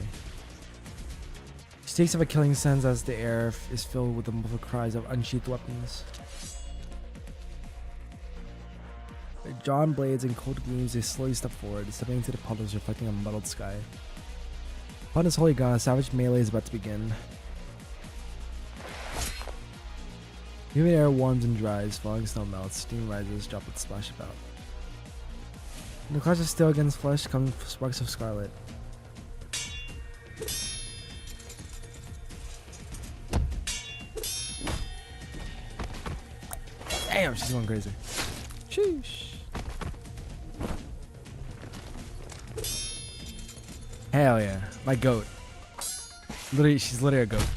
Stakes of a killing sends as the air is filled with the muffled cries of unsheathed weapons. With drawn blades and cold gleams, they slowly step forward, stepping into the puddles reflecting a muddled sky. Upon this holy gun, a savage melee is about to begin. Humid air warms and dries, falling snow melts, steam rises, droplets splash about. When the clouds are still against flesh, come sparks of scarlet. Damn, she's going crazy. Sheesh. Hell yeah, my goat. Literally, she's literally a goat.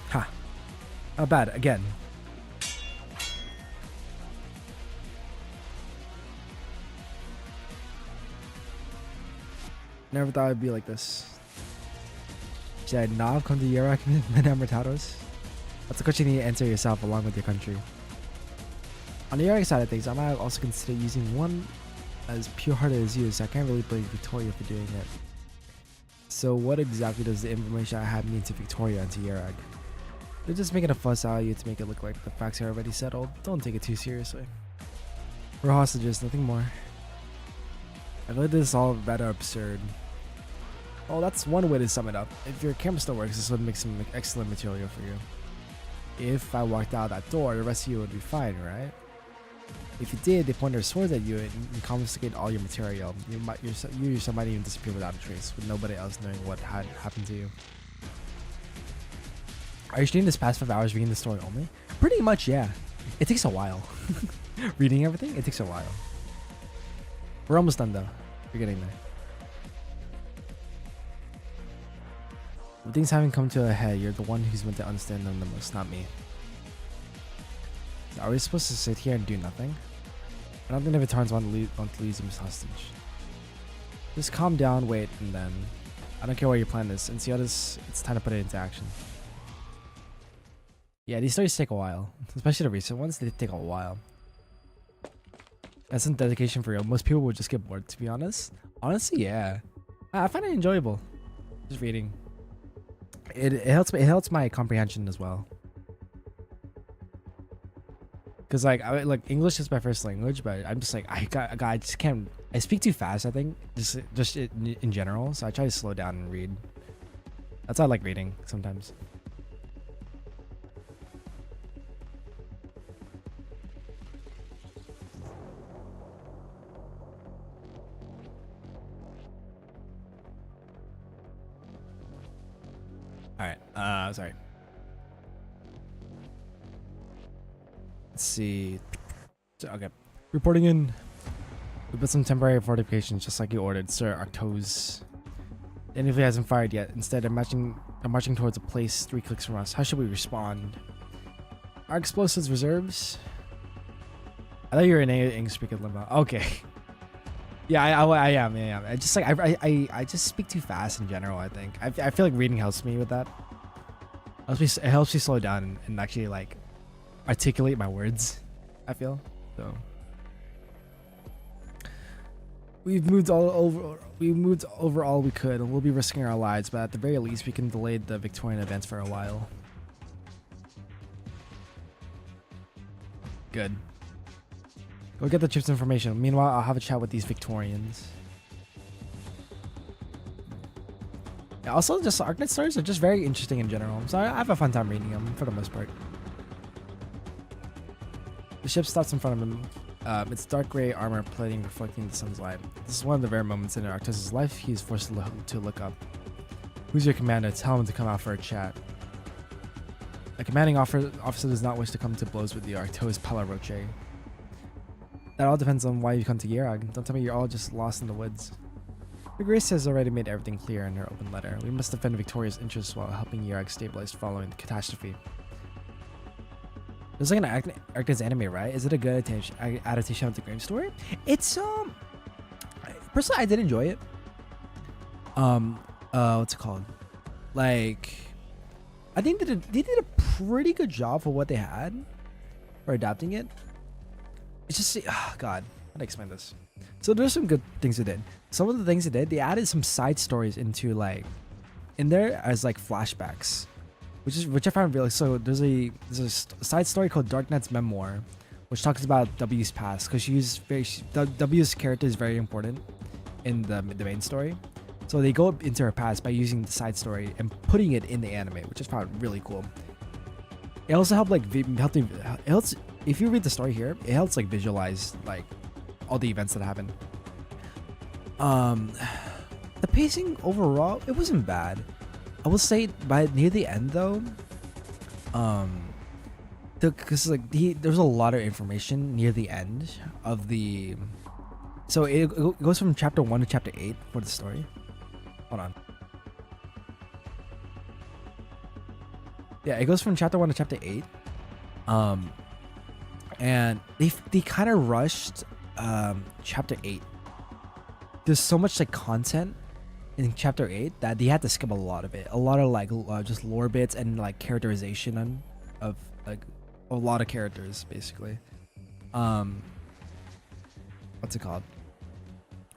Ha. Not bad, again. Never thought it'd be like this. Should I not have come to Iraq and Mertados? That's a question you need to answer yourself along with your country. On the Iraq side of things, I might also consider using one as pure-hearted as you, so I can't really blame Victoria for doing it. So what exactly does the information I have mean to Victoria and to Iraq? They're just making a fuss out of you to make it look like the facts are already settled. Don't take it too seriously. We're hostages, nothing more. I feel like this is all rather absurd. Oh, that's one way to sum it up. If your camera still works, this would make some excellent material for you. If I walked out that door, the rest of you would be fine, right? If you did, they point their swords at you and confiscate all your material. You yourself might even disappear without a trace, with nobody else knowing what had happened to you. Are you streaming this past 5 hours reading the story only? Pretty much, yeah. It takes a while. Reading everything, it takes a while. We're almost done though. We're getting there. When things haven't come to a head, you're the one who's meant to understand them the most, not me. Are we supposed to sit here and do nothing? I don't think the Vittarans want to lose him as hostage. Just calm down, wait, and then... I don't care what your plan is. And see how this... It's time to put it into action. Yeah, these stories take a while. Especially the recent ones, they take a while. That's some dedication for real. Most people would just get bored, to be honest. Honestly, yeah. I find it enjoyable. Just reading. It helps my comprehension as well. Cause like English is my first language, but I'm just like I just can't. I speak too fast. I think just in general. So I try to slow down and read. That's why I like reading sometimes. All right. Sorry. Let's see. Okay. Reporting in. We put some temporary fortifications just like you ordered, Sir Arctos. The enemy hasn't fired yet. Instead, they're marching towards a place 3 clicks from us. How should we respond? Our explosives reserves? I thought you were in English speaking limbo. Okay. Yeah, I am. Yeah, I just like I just speak too fast in general. I think I feel like reading helps me with that. It helps me slow down and actually like articulate my words. I feel so. We moved over all we could, and we'll be risking our lives. But at the very least, we can delay the Victorian advance for a while. Good. Go get the troops information. Meanwhile, I'll have a chat with these Victorians. Yeah, also, just Arknight stories are just very interesting in general. So I have a fun time reading them for the most part. The ship stops in front of him. It's dark gray armor plating reflecting the sun's light. This is one of the rare moments in Arctos' life he is forced to look up. Who's your commander? Tell him to come out for a chat. A commanding officer does not wish to come to blows with the Arctos Palaroche. That all depends on why you come to Yerag. Don't tell me you're all just lost in the woods. The Grace has already made everything clear in her open letter. We must defend Victoria's interests while helping Yerag stabilize following the catastrophe. There's like an Arknights anime, right? Is it a good adaptation of the Grimm story? It's personally I did enjoy it. What's it called? Like, I think they did a pretty good job for what they had for adapting it. It's just, oh God, how do I explain this? So there's some good things they did. Some of the things they did, they added some side stories into like, in there as like flashbacks, which I found really. So there's a side story called Dark Knight's Memoir, which talks about W's past, because W's character is very important in the main story. So they go into her past by using the side story and putting it in the anime, which I found really cool. It also helped if you read the story here, it helps like visualize like all the events that happen. The pacing overall, it wasn't bad. I will say by near the end though, because like there's a lot of information near the end of the. So it goes from chapter 1 to chapter 8 for the story. Hold on. Yeah, it goes from chapter 1 to chapter 8. And they kind of rushed chapter 8. There's so much like content in chapter 8 that they had to skip a lot of it. A lot of like just lore bits and like characterization of like a lot of characters basically. What's it called?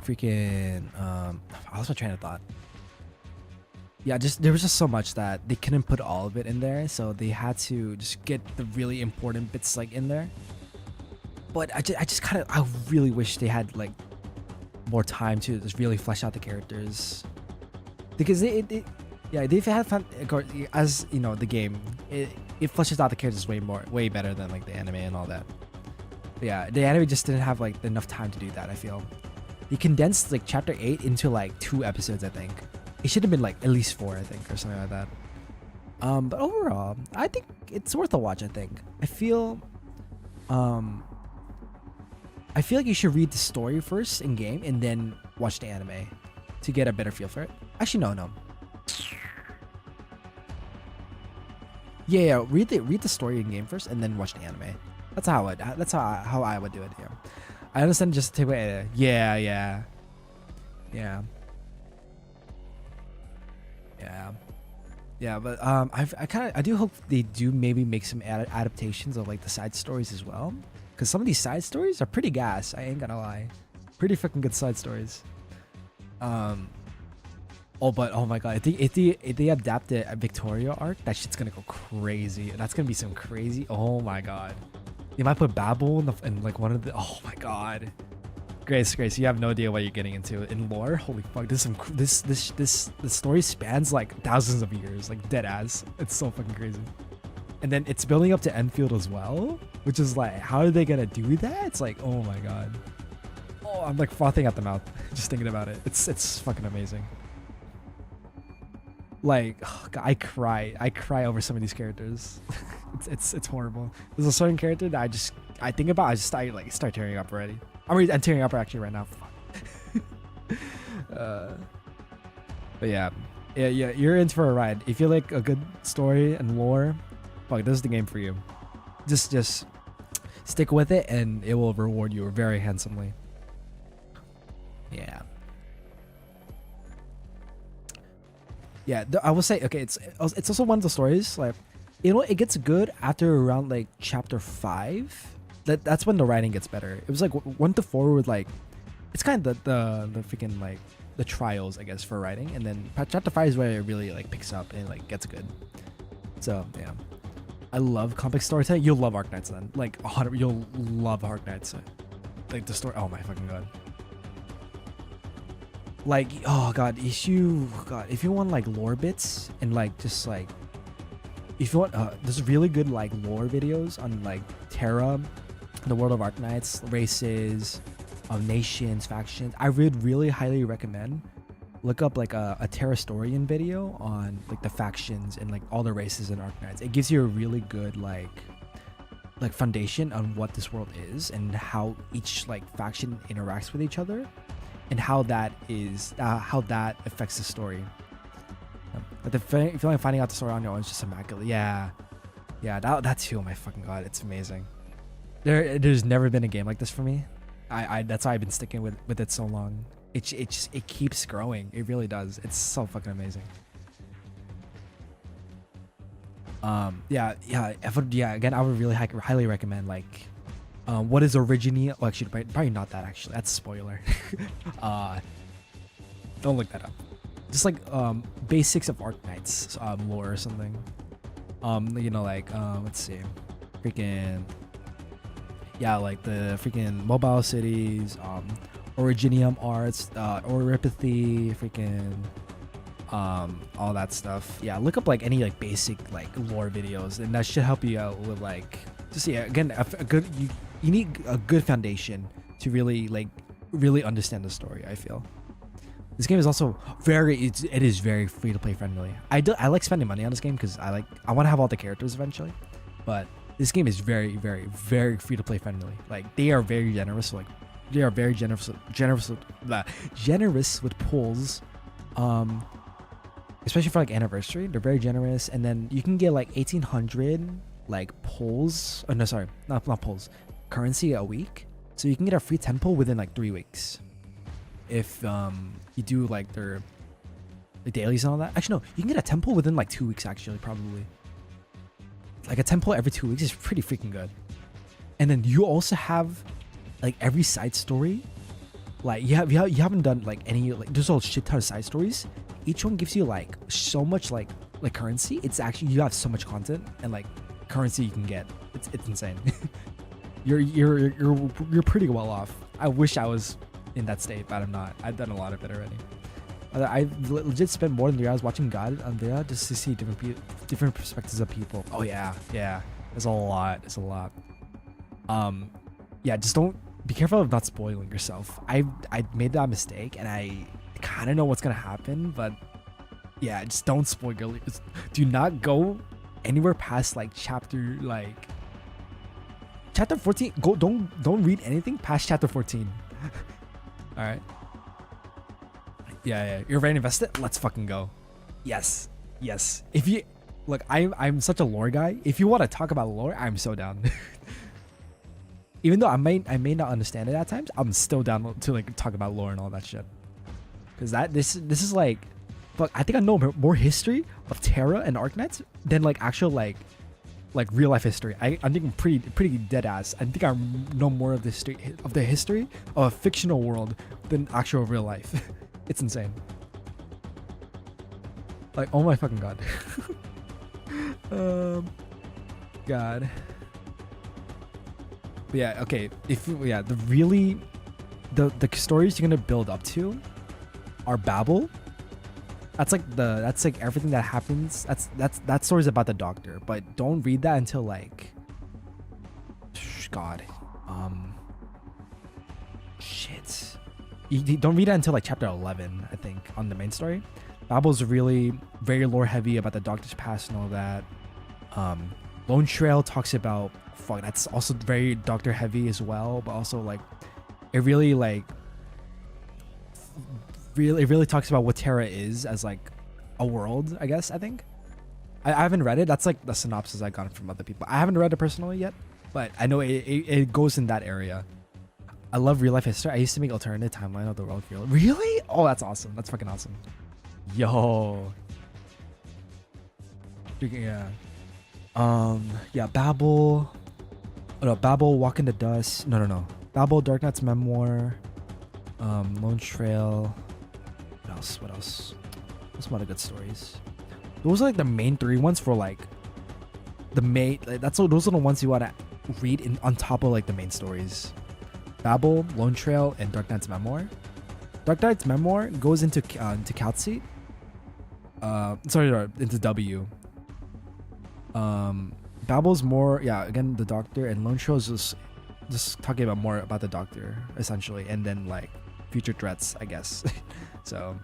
Freaking I lost my train of thought. Yeah, there was just so much that they couldn't put all of it in there, so they had to just get the really important bits like in there. But I really wish they had like more time to just really flesh out the characters, because they've had fun. As you know, the game it fleshes out the characters way better than like the anime and all that. But yeah, the anime just didn't have like enough time to do that. I feel they condensed like chapter 8 into like 2 episodes. I think it should have been like at least 4, I think, or something like that. But overall, I think it's worth a watch. I think I feel like you should read the story first in game and then watch the anime to get a better feel for it. Actually, no. Yeah. Read the story in game first and then watch the anime. That's how I would do it here. I understand just take away. Yeah. But I do hope they do maybe make some adaptations of like the side stories as well. Because some of these side stories are pretty gas. I ain't gonna lie, pretty freaking good side stories. But oh my god, if they adapt the Victoria arc, that shit's gonna go crazy. That's gonna be some crazy. Oh my god, they might put Babel in like one of the. Oh my god, Grace, you have no idea what you're getting into in lore. Holy fuck, this story spans like thousands of years, like dead ass. It's so fucking crazy. And then it's building up to Enfield as well, which is like, how are they gonna do that? It's like, oh my god. Oh, I'm like frothing at the mouth just thinking about it. It's fucking amazing. Like, oh god, I cry over some of these characters. it's horrible. There's a certain character that I think about, I start tearing up already. I'm tearing up actually right now. But yeah, you're in for a ride. If you like a good story and lore, fuck, this is the game for you. Just stick with it and it will reward you very handsomely. Yeah, I will say, okay, it's also one of the stories like, you know, it gets good after around like chapter 5. That's when the writing gets better. It was like 1 to 4 with like, it's kind of the freaking like the trials, I guess, for writing, and then chapter 5 is where it really like picks up and like gets good. So yeah, I love complex storytelling. You'll love Arknights then. Like you'll love Arknights. Like the story. Oh my fucking god. Like, oh god, if you want like lore bits and like just like, if you want, there's really good like lore videos on like Terra the world of Arknights, races, nations, factions. I would really highly recommend look up like a Terrastorian video on like the factions and like all the races in Arknights. It gives you a really good like foundation on what this world is and how each like faction interacts with each other and how that affects the story. But the feeling of finding out the story on your own is just immaculate. Yeah, that too. Oh my fucking god, it's amazing. There's never been a game like this for me. I that's why I've been sticking with it so long. It keeps growing. It really does. It's so fucking amazing. Again, I would really highly recommend like what is originally, well, actually probably not that, actually that's a spoiler. Don't look that up. Just like basics of Arknights lore or something. You know, like let's see, freaking like the freaking mobile cities, Originium arts, Oripathy, freaking all that stuff. Yeah, look up like any like basic like lore videos, and that should help you out with like just again a good you need a good foundation to really understand the story. I feel this game is also it is very free to play friendly. I like spending money on this game because I want to have all the characters eventually, but this game is very free to play friendly. Like they are very generous. Like they are very generous with pulls, especially for like anniversary. They're very generous, and then you can get like 1,800 like pulls. Oh no, sorry, not pulls, currency a week. So you can get a free 10 pull within like 3 weeks if you do like their dailies and all that. Actually no, you can get a 10 pull within like 2 weeks actually, probably. Like a 10 pull every 2 weeks is pretty freaking good. And then you also have like every side story. Like you haven't done like any, like there's a shit ton of side stories. Each one gives you like so much like currency. It's actually, you have so much content and like currency you can get. It's insane. you're pretty well off. I wish I was in that state, but I'm not. I've done a lot of it already. I legit spent more than 3 hours watching God on there just to see different perspectives of people. Oh yeah. There's a lot. Yeah, just don't be careful of not spoiling yourself. I made that mistake and I kind of know what's gonna happen, but yeah, just don't spoil. Do not go anywhere past like chapter 14. Don't read anything past chapter 14. All right. Yeah. You're ready to invest it? Let's fucking go. Yes. If you look, I'm such a lore guy. If you want to talk about lore, I'm so down. Even though I may not understand it at times, I'm still down to like talk about lore and all that shit. Cause this is like, fuck, I think I know more history of Terra and Arknights than like actual like real life history. I think I'm pretty dead ass. I think I know more of the history of a fictional world than actual real life. It's insane. Like, oh my fucking god. God. But yeah, okay. The stories you're gonna build up to are Babel. That's like everything that happens. That story's about the doctor, but don't read that until like God. Shit. You don't read that until like chapter 11, I think, on the main story. Babel's really very lore heavy about the doctor's past and all that. Lone Trail talks about that's also very doctor heavy as well, but also like it really talks about what Terra is as like a world, I guess. I think I haven't read it. That's like the synopsis I got from other people. I haven't read it personally yet, but I know it goes in that area. I love real life history. I used to make alternative timeline of the world. Really? Oh, that's awesome. That's fucking awesome. Yo. Yeah. Yeah, Babel. Oh, no, Babel, Walk in the Dust. No. Babel, Dark Knight's Memoir. Lone Trail. What else? What's some other good stories? Those are like the main 3 ones for like the main. Those are the ones you want to read on top of like the main stories. Babel, Lone Trail, and Dark Knight's Memoir. Dark Knight's Memoir goes into Calcite. Into W. Babel's more, again, the doctor, and Lone Trail is just just talking about more about the Doctor essentially, and then like future threats, I guess. So,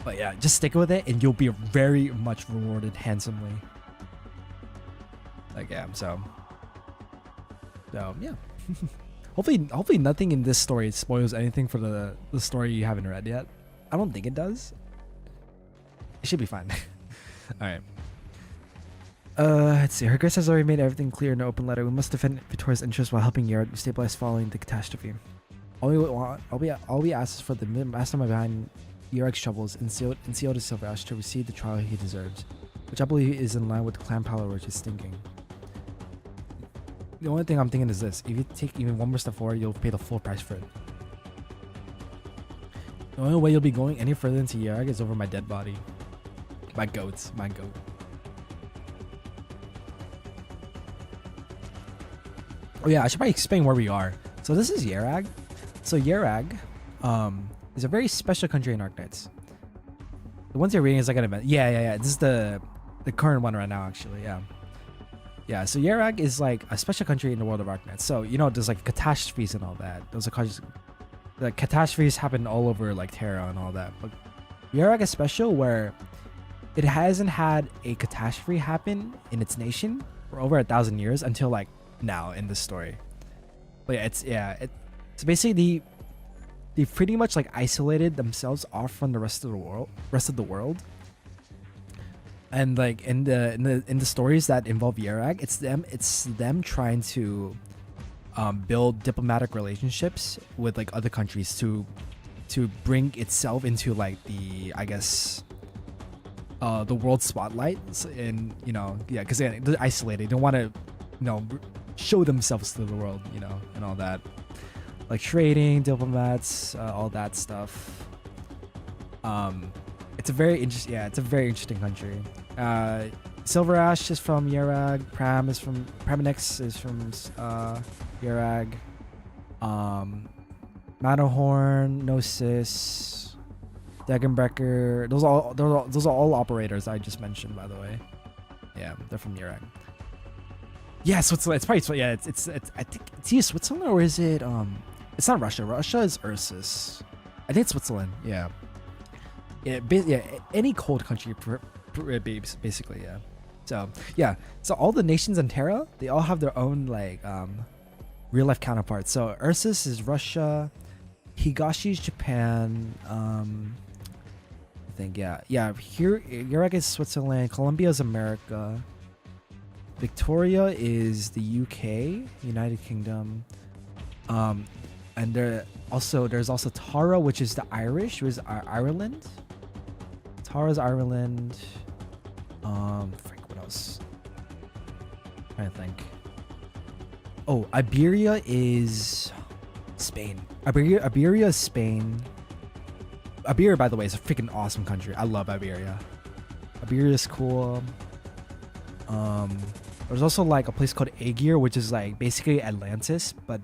but yeah, just stick with it, and you'll be very much rewarded handsomely. Like yeah, so yeah. Hopefully nothing in this story spoils anything for the story you haven't read yet. I don't think it does. It should be fine. All right. Let's see. Her Grace has already made everything clear in an open letter. We must defend Victoria's interests while helping Yara stabilize following the catastrophe. All we ask is for the mastermind behind Yarag's troubles and seal to Silverash to receive the trial he deserves, which I believe is in line with the clan power which is stinking. The only thing I'm thinking is this: if you take even one more step forward, you'll pay the full price for it. The only way you'll be going any further into Yarag is over my dead body. My goat. Oh yeah, I should probably explain where we are. So this is Yarag. So Yarag is a very special country in Arknights. The ones you're reading is like an event. Yeah. This is the current one right now, actually. Yeah. So Yarag is like a special country in the world of Arknights. So you know, there's like catastrophes and all that. Those are like catastrophes happen all over like Terra and all that. But Yarag is special where it hasn't had a catastrophe happen in its nation for over 1,000 years until like now in this story. But yeah, it's basically they pretty much like isolated themselves off from the rest of the world. And like in the stories that involve Yarag, it's them trying to build diplomatic relationships with like other countries to bring itself into like the, I guess, the world spotlight. And because they're isolated, they don't want to show themselves to the world, and all that, like trading, diplomats, all that stuff. It's a very interesting country. Silverash is from Yarag. Praminix is from Yarag. Matterhorn, Gnosis, Dagenbrecker. Those are all operators I just mentioned, by the way. Yeah, they're from Yarag. Yeah, Switzerland. It's probably it's I think it's either Switzerland or is it it's not Russia. Russia is Ursus. I think it's Switzerland. Yeah. Any cold country basically, yeah. So yeah, so all the nations in Terra, they all have their own like real life counterparts. So Ursus is Russia, Higashi is Japan, I think here Yarag is Switzerland, Colombia is America, Victoria is the UK, United Kingdom, and there's also Tara, which is the Irish, which is Ireland. Tara's Ireland. What else? I'm trying to think. Oh, Iberia is Spain. Iberia is Spain. Iberia, by the way, is a freaking awesome country. I love Iberia. Iberia is cool. There's also like a place called Aegir, which is like basically Atlantis, but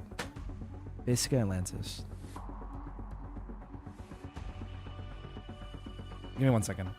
basically Atlantis. Give me 1 second.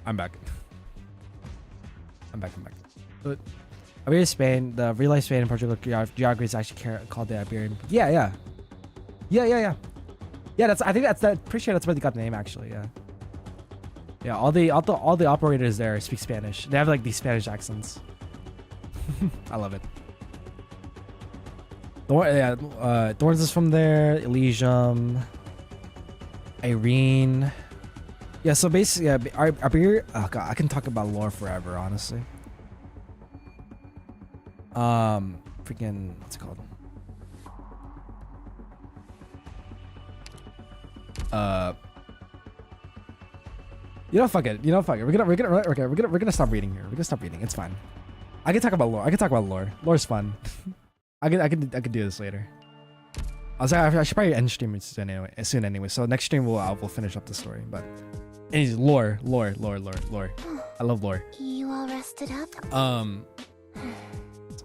I'm back. But Iberia, Spain, the real life Spain and Portugal geography is actually called the Iberian. Yeah. Pretty sure that's where they got the name actually. Yeah. All the operators there speak Spanish. They have like these Spanish accents. I love it. Thorns is from there. Elysium, Irene. Yeah, so basically, Iberia. Oh god, I can talk about lore forever, honestly. Freaking, what's it called? Fuck it. We're gonna stop reading here. We're gonna stop reading. It's fine. I can talk about lore. Lore's fun. I could do this later. I was like, I should probably end stream soon anyway. So next stream we'll finish up the story. But anyways, lore. I love lore. You all rested up?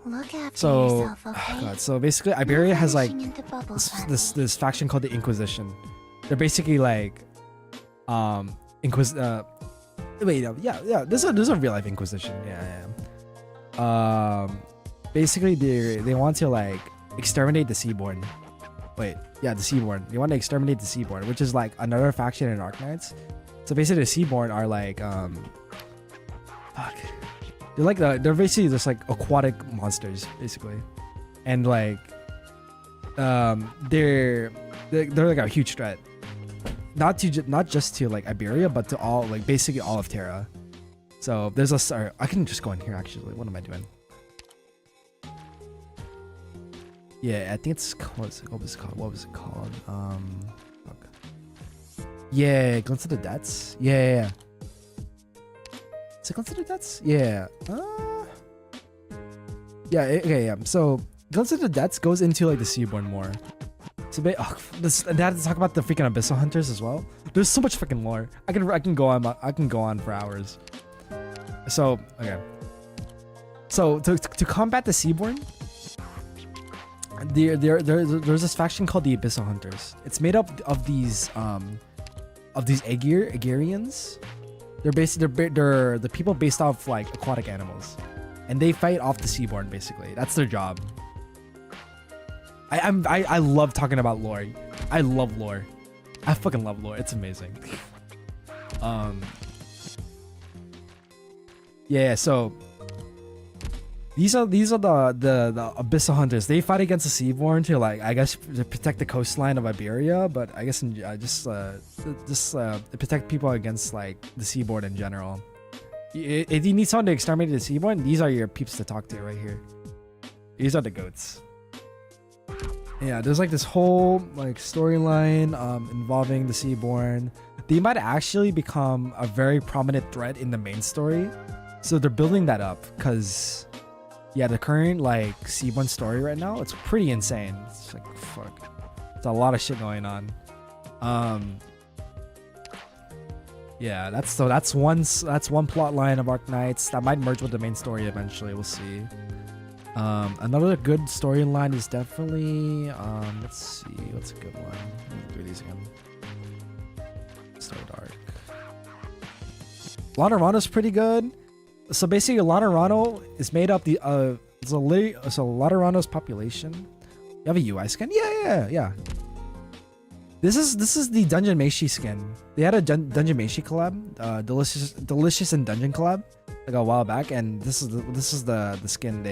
Look after So, yourself, okay? God, so basically Iberia has like Into bubbles, this faction called the Inquisition. They're basically like yeah, this is a real life Inquisition. Yeah. Basically they want to like exterminate the Seaborn. The Seaborn. They want to exterminate the Seaborn, which is like another faction in Arknights. So basically the Seaborn are like they're basically just like aquatic monsters basically, and like they're like a huge threat, not just to like Iberia, but to all, like basically all of Terra. So there's I can just go in here actually. What am I doing? Yeah, I think it's what was it called? Yeah, Glimpse of the Debts. Yeah. Is it Glimpse of the Debts? Yeah. Yeah. So Glimpse of the Debts goes into like the Seaborn more. So they had to talk about the freaking Abyssal Hunters as well. There's so much freaking lore. I can go on for hours. So okay. So to combat the Seaborn, there's this faction called the Abyssal Hunters. It's made up of these Aegirians. They're the people based off like aquatic animals, and they fight off the Seaborn basically. That's their job. I love talking about lore. I love lore. I fucking love lore. It's amazing. Yeah. So these are the Abyssal Hunters. They fight against the Seaborn to like, I guess, to protect the coastline of Iberia, but I guess just protect people against like the Seaborn in general. If you need someone to exterminate the Seaborn, these are your peeps to talk to right here. These are the goats. Yeah, there's like this whole like storyline involving the Seaborn. They might actually become a very prominent threat in the main story, so they're building that up because. Yeah, the current like Seaborn story right now, it's pretty insane. It's like fuck. It's a lot of shit going on. Yeah, that's one plot line of Arknights that might merge with the main story eventually. We'll see. Another good storyline is definitely let's see, what's a good one? Let me do these again. So dark. Lonorano's pretty good. So basically, Lonorano is made up so Lonorano's population. You have a UI skin? Yeah. This is the Dungeon Meshi skin. They had a Dungeon Meshi collab, Delicious and Dungeon collab, like a while back, and this is the skin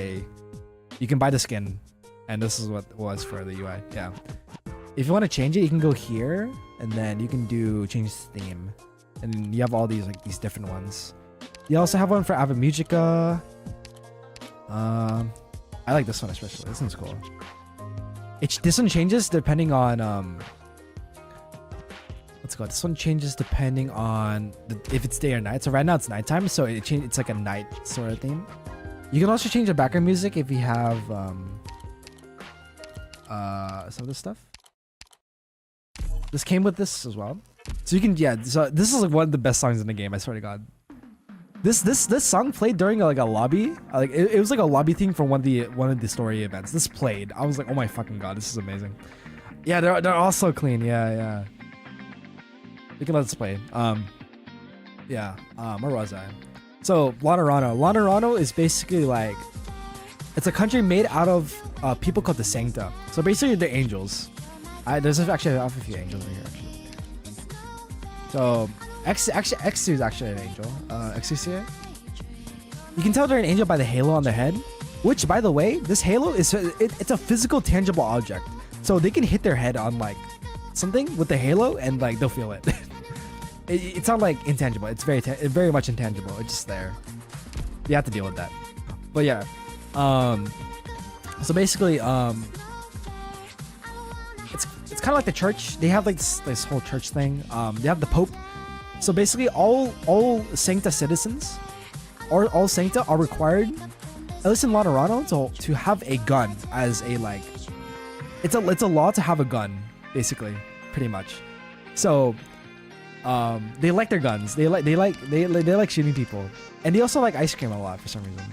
you can buy the skin, and this is what it was for the UI. Yeah. If you want to change it, you can go here, and then you can change theme, and you have all these like these different ones. You also have one for Ava Musica. I like this one especially. This one's cool. This one changes depending on let's go. This one changes depending on if it's day or night. So right now it's nighttime, so it's like a night sort of theme. You can also change the background music if you have some of this stuff. This came with this as well, so you can So this is like one of the best songs in the game. I swear to God. This song played during like a lobby, like it was like a lobby theme for one of the story events. This played. I was like, oh my fucking God, this is amazing. Yeah, they're all so clean. Yeah. You can let this play. Where was I? So Lonorano is basically like, it's a country made out of people called the Sancta. So basically they're angels. There's actually a few angels in here actually. So. X2 is actually an angel. X2. You can tell they're an angel by the halo on their head, which, by the way, this halo it's a physical, tangible object. So they can hit their head on like something with the halo, and like they'll feel it. It's not like intangible. It's very much intangible. It's just there. You have to deal with that. But yeah, so basically, it's kind of like the church. They have like this whole church thing. They have the Pope. So basically, all Sancta citizens, or all Sancta are required at least in Lonorano, to have a gun as a like, it's a law to have a gun, basically, pretty much. So, they like their guns. They like shooting people, and they also like ice cream a lot for some reason.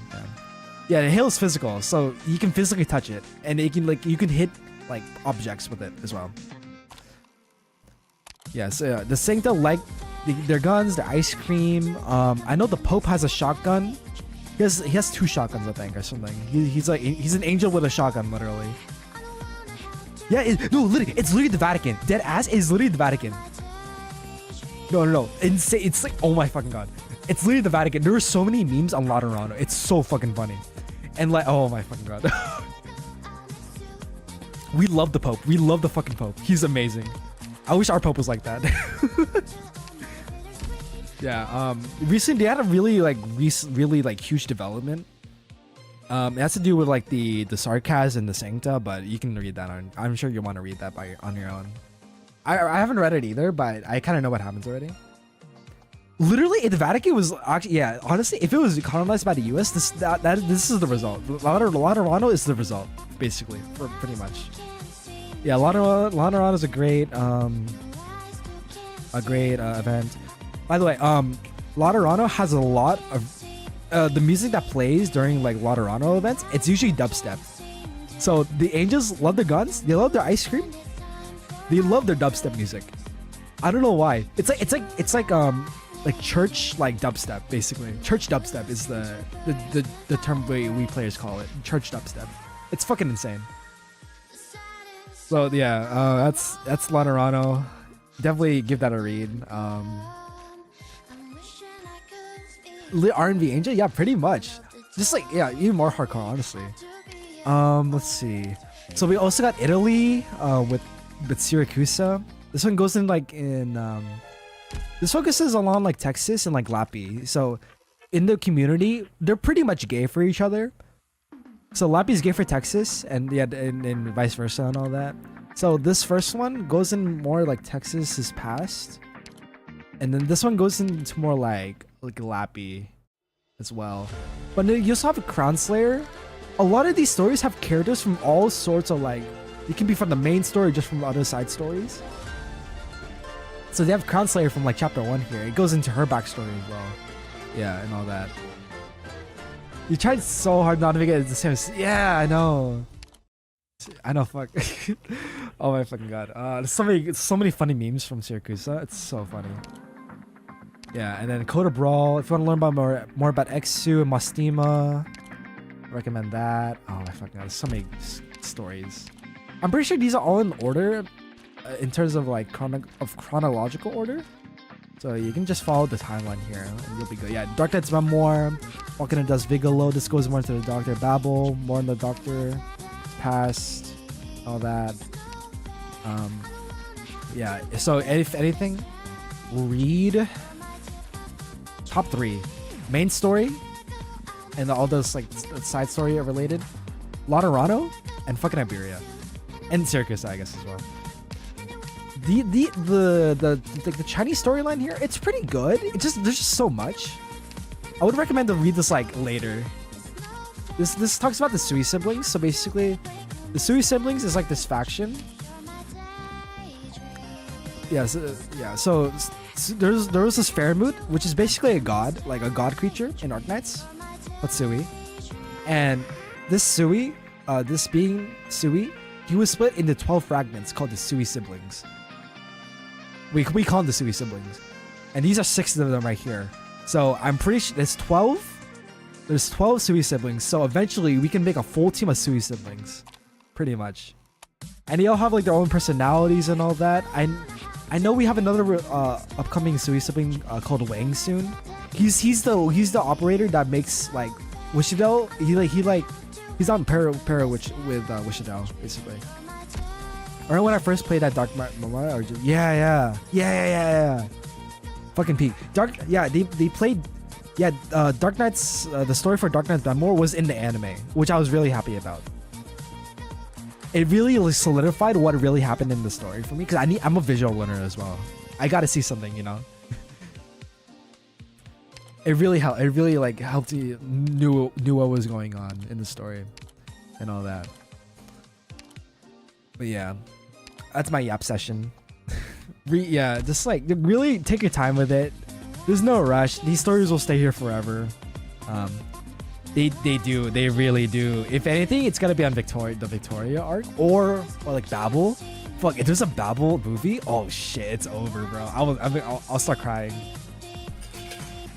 Yeah, the hail is physical, so you can physically touch it, and it can you can hit like objects with it as well. Yeah, so the Sancta like their guns, their ice cream. I know the Pope has a shotgun. He has 2 shotguns, I think, or something. He's an angel with a shotgun, literally. Yeah, it's literally the Vatican. Dead ass is literally the Vatican. No. Insane. It's like, oh my fucking god. It's literally the Vatican. There were so many memes on Lonorano. It's so fucking funny. And like, oh my fucking god. We love the Pope. We love the fucking Pope. He's amazing. I wish our Pope was like that. Yeah, recently they had a really like huge development. It has to do with like the sarcasm and the Sancta, but you can read that on. I'm sure you want to read that on your own. I haven't read it either, but I kind of know what happens already. Literally, the Vatican was actually, yeah. Honestly, if it was colonized by the U.S., this is the result. Lonorano is the result, basically, for pretty much. Yeah, Lonorano is a great event. By the way, Lonorano has a lot of the music that plays during like Lonorano events. It's usually dubstep. So the angels love their guns. They love their ice cream. They love their dubstep music. I don't know why. It's like church like dubstep, basically. Church dubstep is the term we players call it. Church dubstep. It's fucking insane. So yeah, that's Lonorano. Definitely give that a read. R&B Angel, yeah, pretty much. Just like, yeah, even more hardcore, honestly. Let's see. So we also got Italy with Siracusa. This one goes in like in this focuses along like Texas and like Lappy. So in the community, they're pretty much gay for each other. So Lappy's gay for Texas, and yeah, and vice versa and all that. So this first one goes in more like Texas's past, and then this one goes into more like Lappy as well. But you also have a Crown Slayer. A lot of these stories have characters from all sorts of like, it can be from the main story, just from other side stories. So they have Crown Slayer from like chapter 1 here. It goes into her backstory as well. Yeah, and all that. You tried so hard not to make it the same. Yeah, I know. Fuck. Oh my fucking god. There's so many funny memes from Siracusa. It's so funny. Yeah, and then Coda Brawl. If you want to learn about more about Exu and Mastima, recommend that. Oh my fucking god. There's so many stories. I'm pretty sure these are all in order, in terms of like chronological order. So you can just follow the timeline here and you'll be good. Yeah, Dark Knight's Memoir, Walking in Dust Vigalo. This goes more into the Doctor Babel, more in the Doctor past, all that. Yeah, so if anything, read top 3. Main story, and all those like side story related. Lonorano and fucking Iberia. And Syracuse, I guess, as well. The Chinese storyline here, it's pretty good. There's just so much. I would recommend to read this like later. This talks about the Sui siblings. So basically, the Sui siblings is like this faction. Yeah, so there was this Fairmoot, which is basically a god, like a god creature in Arknights. That's Sui. And this Sui, this being Sui, he was split into 12 fragments called the Sui siblings. We call them the Sui siblings. And these are 6 of them right here. So I'm pretty sure there's 12 Sui siblings. So eventually we can make a full team of Sui siblings. Pretty much. And they all have like their own personalities and all that. I know we have another upcoming Sui sibling called Wang soon. He's the operator that makes like Wishidel. He's on para with Wishidel basically. Or when I first played that Dark Memoir, yeah. Fucking peak. They played, Dark Knights, the story for Dark Knights Memoir was in the anime, which I was really happy about. It really solidified what really happened in the story for me, because I'm a visual learner as well. I gotta see something, you know? It really helped. It really like helped you knew what was going on in the story and all that. But yeah, that's my yap session. Yeah, just like really take your time with it. There's no rush. These stories will stay here forever. They really do. If anything, it's gonna be on the Victoria arc or like Babel. Fuck, if there's a Babel movie, oh shit, it's over, bro. I'll start crying.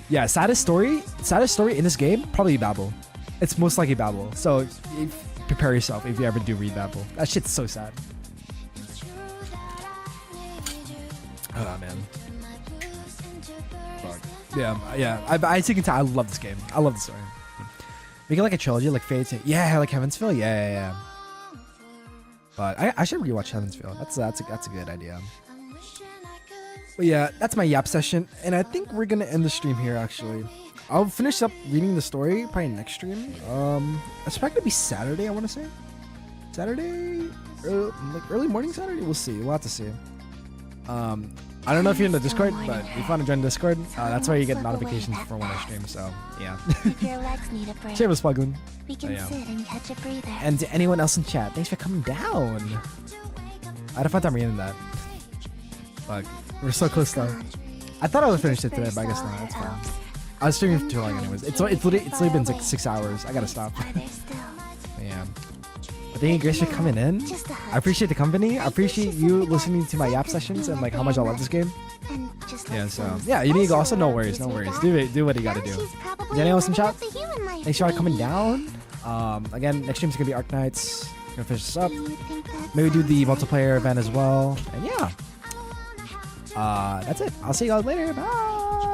Yeah, saddest story in this game, probably Babel. It's most likely Babel. So prepare yourself if you ever do read Babel. That shit's so sad. Oh man. Fuck. Yeah. I think I love this game. I love the story. Make it like a trilogy, like Fate. Yeah, like Heavensville. Yeah. But I should rewatch Heavensville. That's a good idea. But yeah, that's my yap session, and I think we're gonna end the stream here. Actually, I'll finish up reading the story probably next stream. It's probably gonna be Saturday. I want to say Saturday, like early morning Saturday. We'll see. We'll have to see. I don't know if you're in the Discord, but if you want to join Discord, that's where you get notifications for when I stream. So yeah. Shameless plug in. We can sit and catch a breather. And to anyone else in chat, thanks for coming down. I had a fun time reading that. Fuck, we're so close though. I thought I would finish it today, but I guess not. That's fine. I was streaming for too long anyways. It's literally been like 6 hours. I gotta stop. Yeah. Thank you, Grace, for coming in. I appreciate the company. I appreciate you listening to my yap sessions and like how much I love this game. Yeah, so yeah, you need to go. Also, no worries. Do what you gotta do. Is anyone else in chat? Thanks for coming down. Again, next stream's gonna be Arknights. Gonna finish this up. Maybe do the multiplayer event as well. And yeah. That's it. I'll see you guys later. Bye.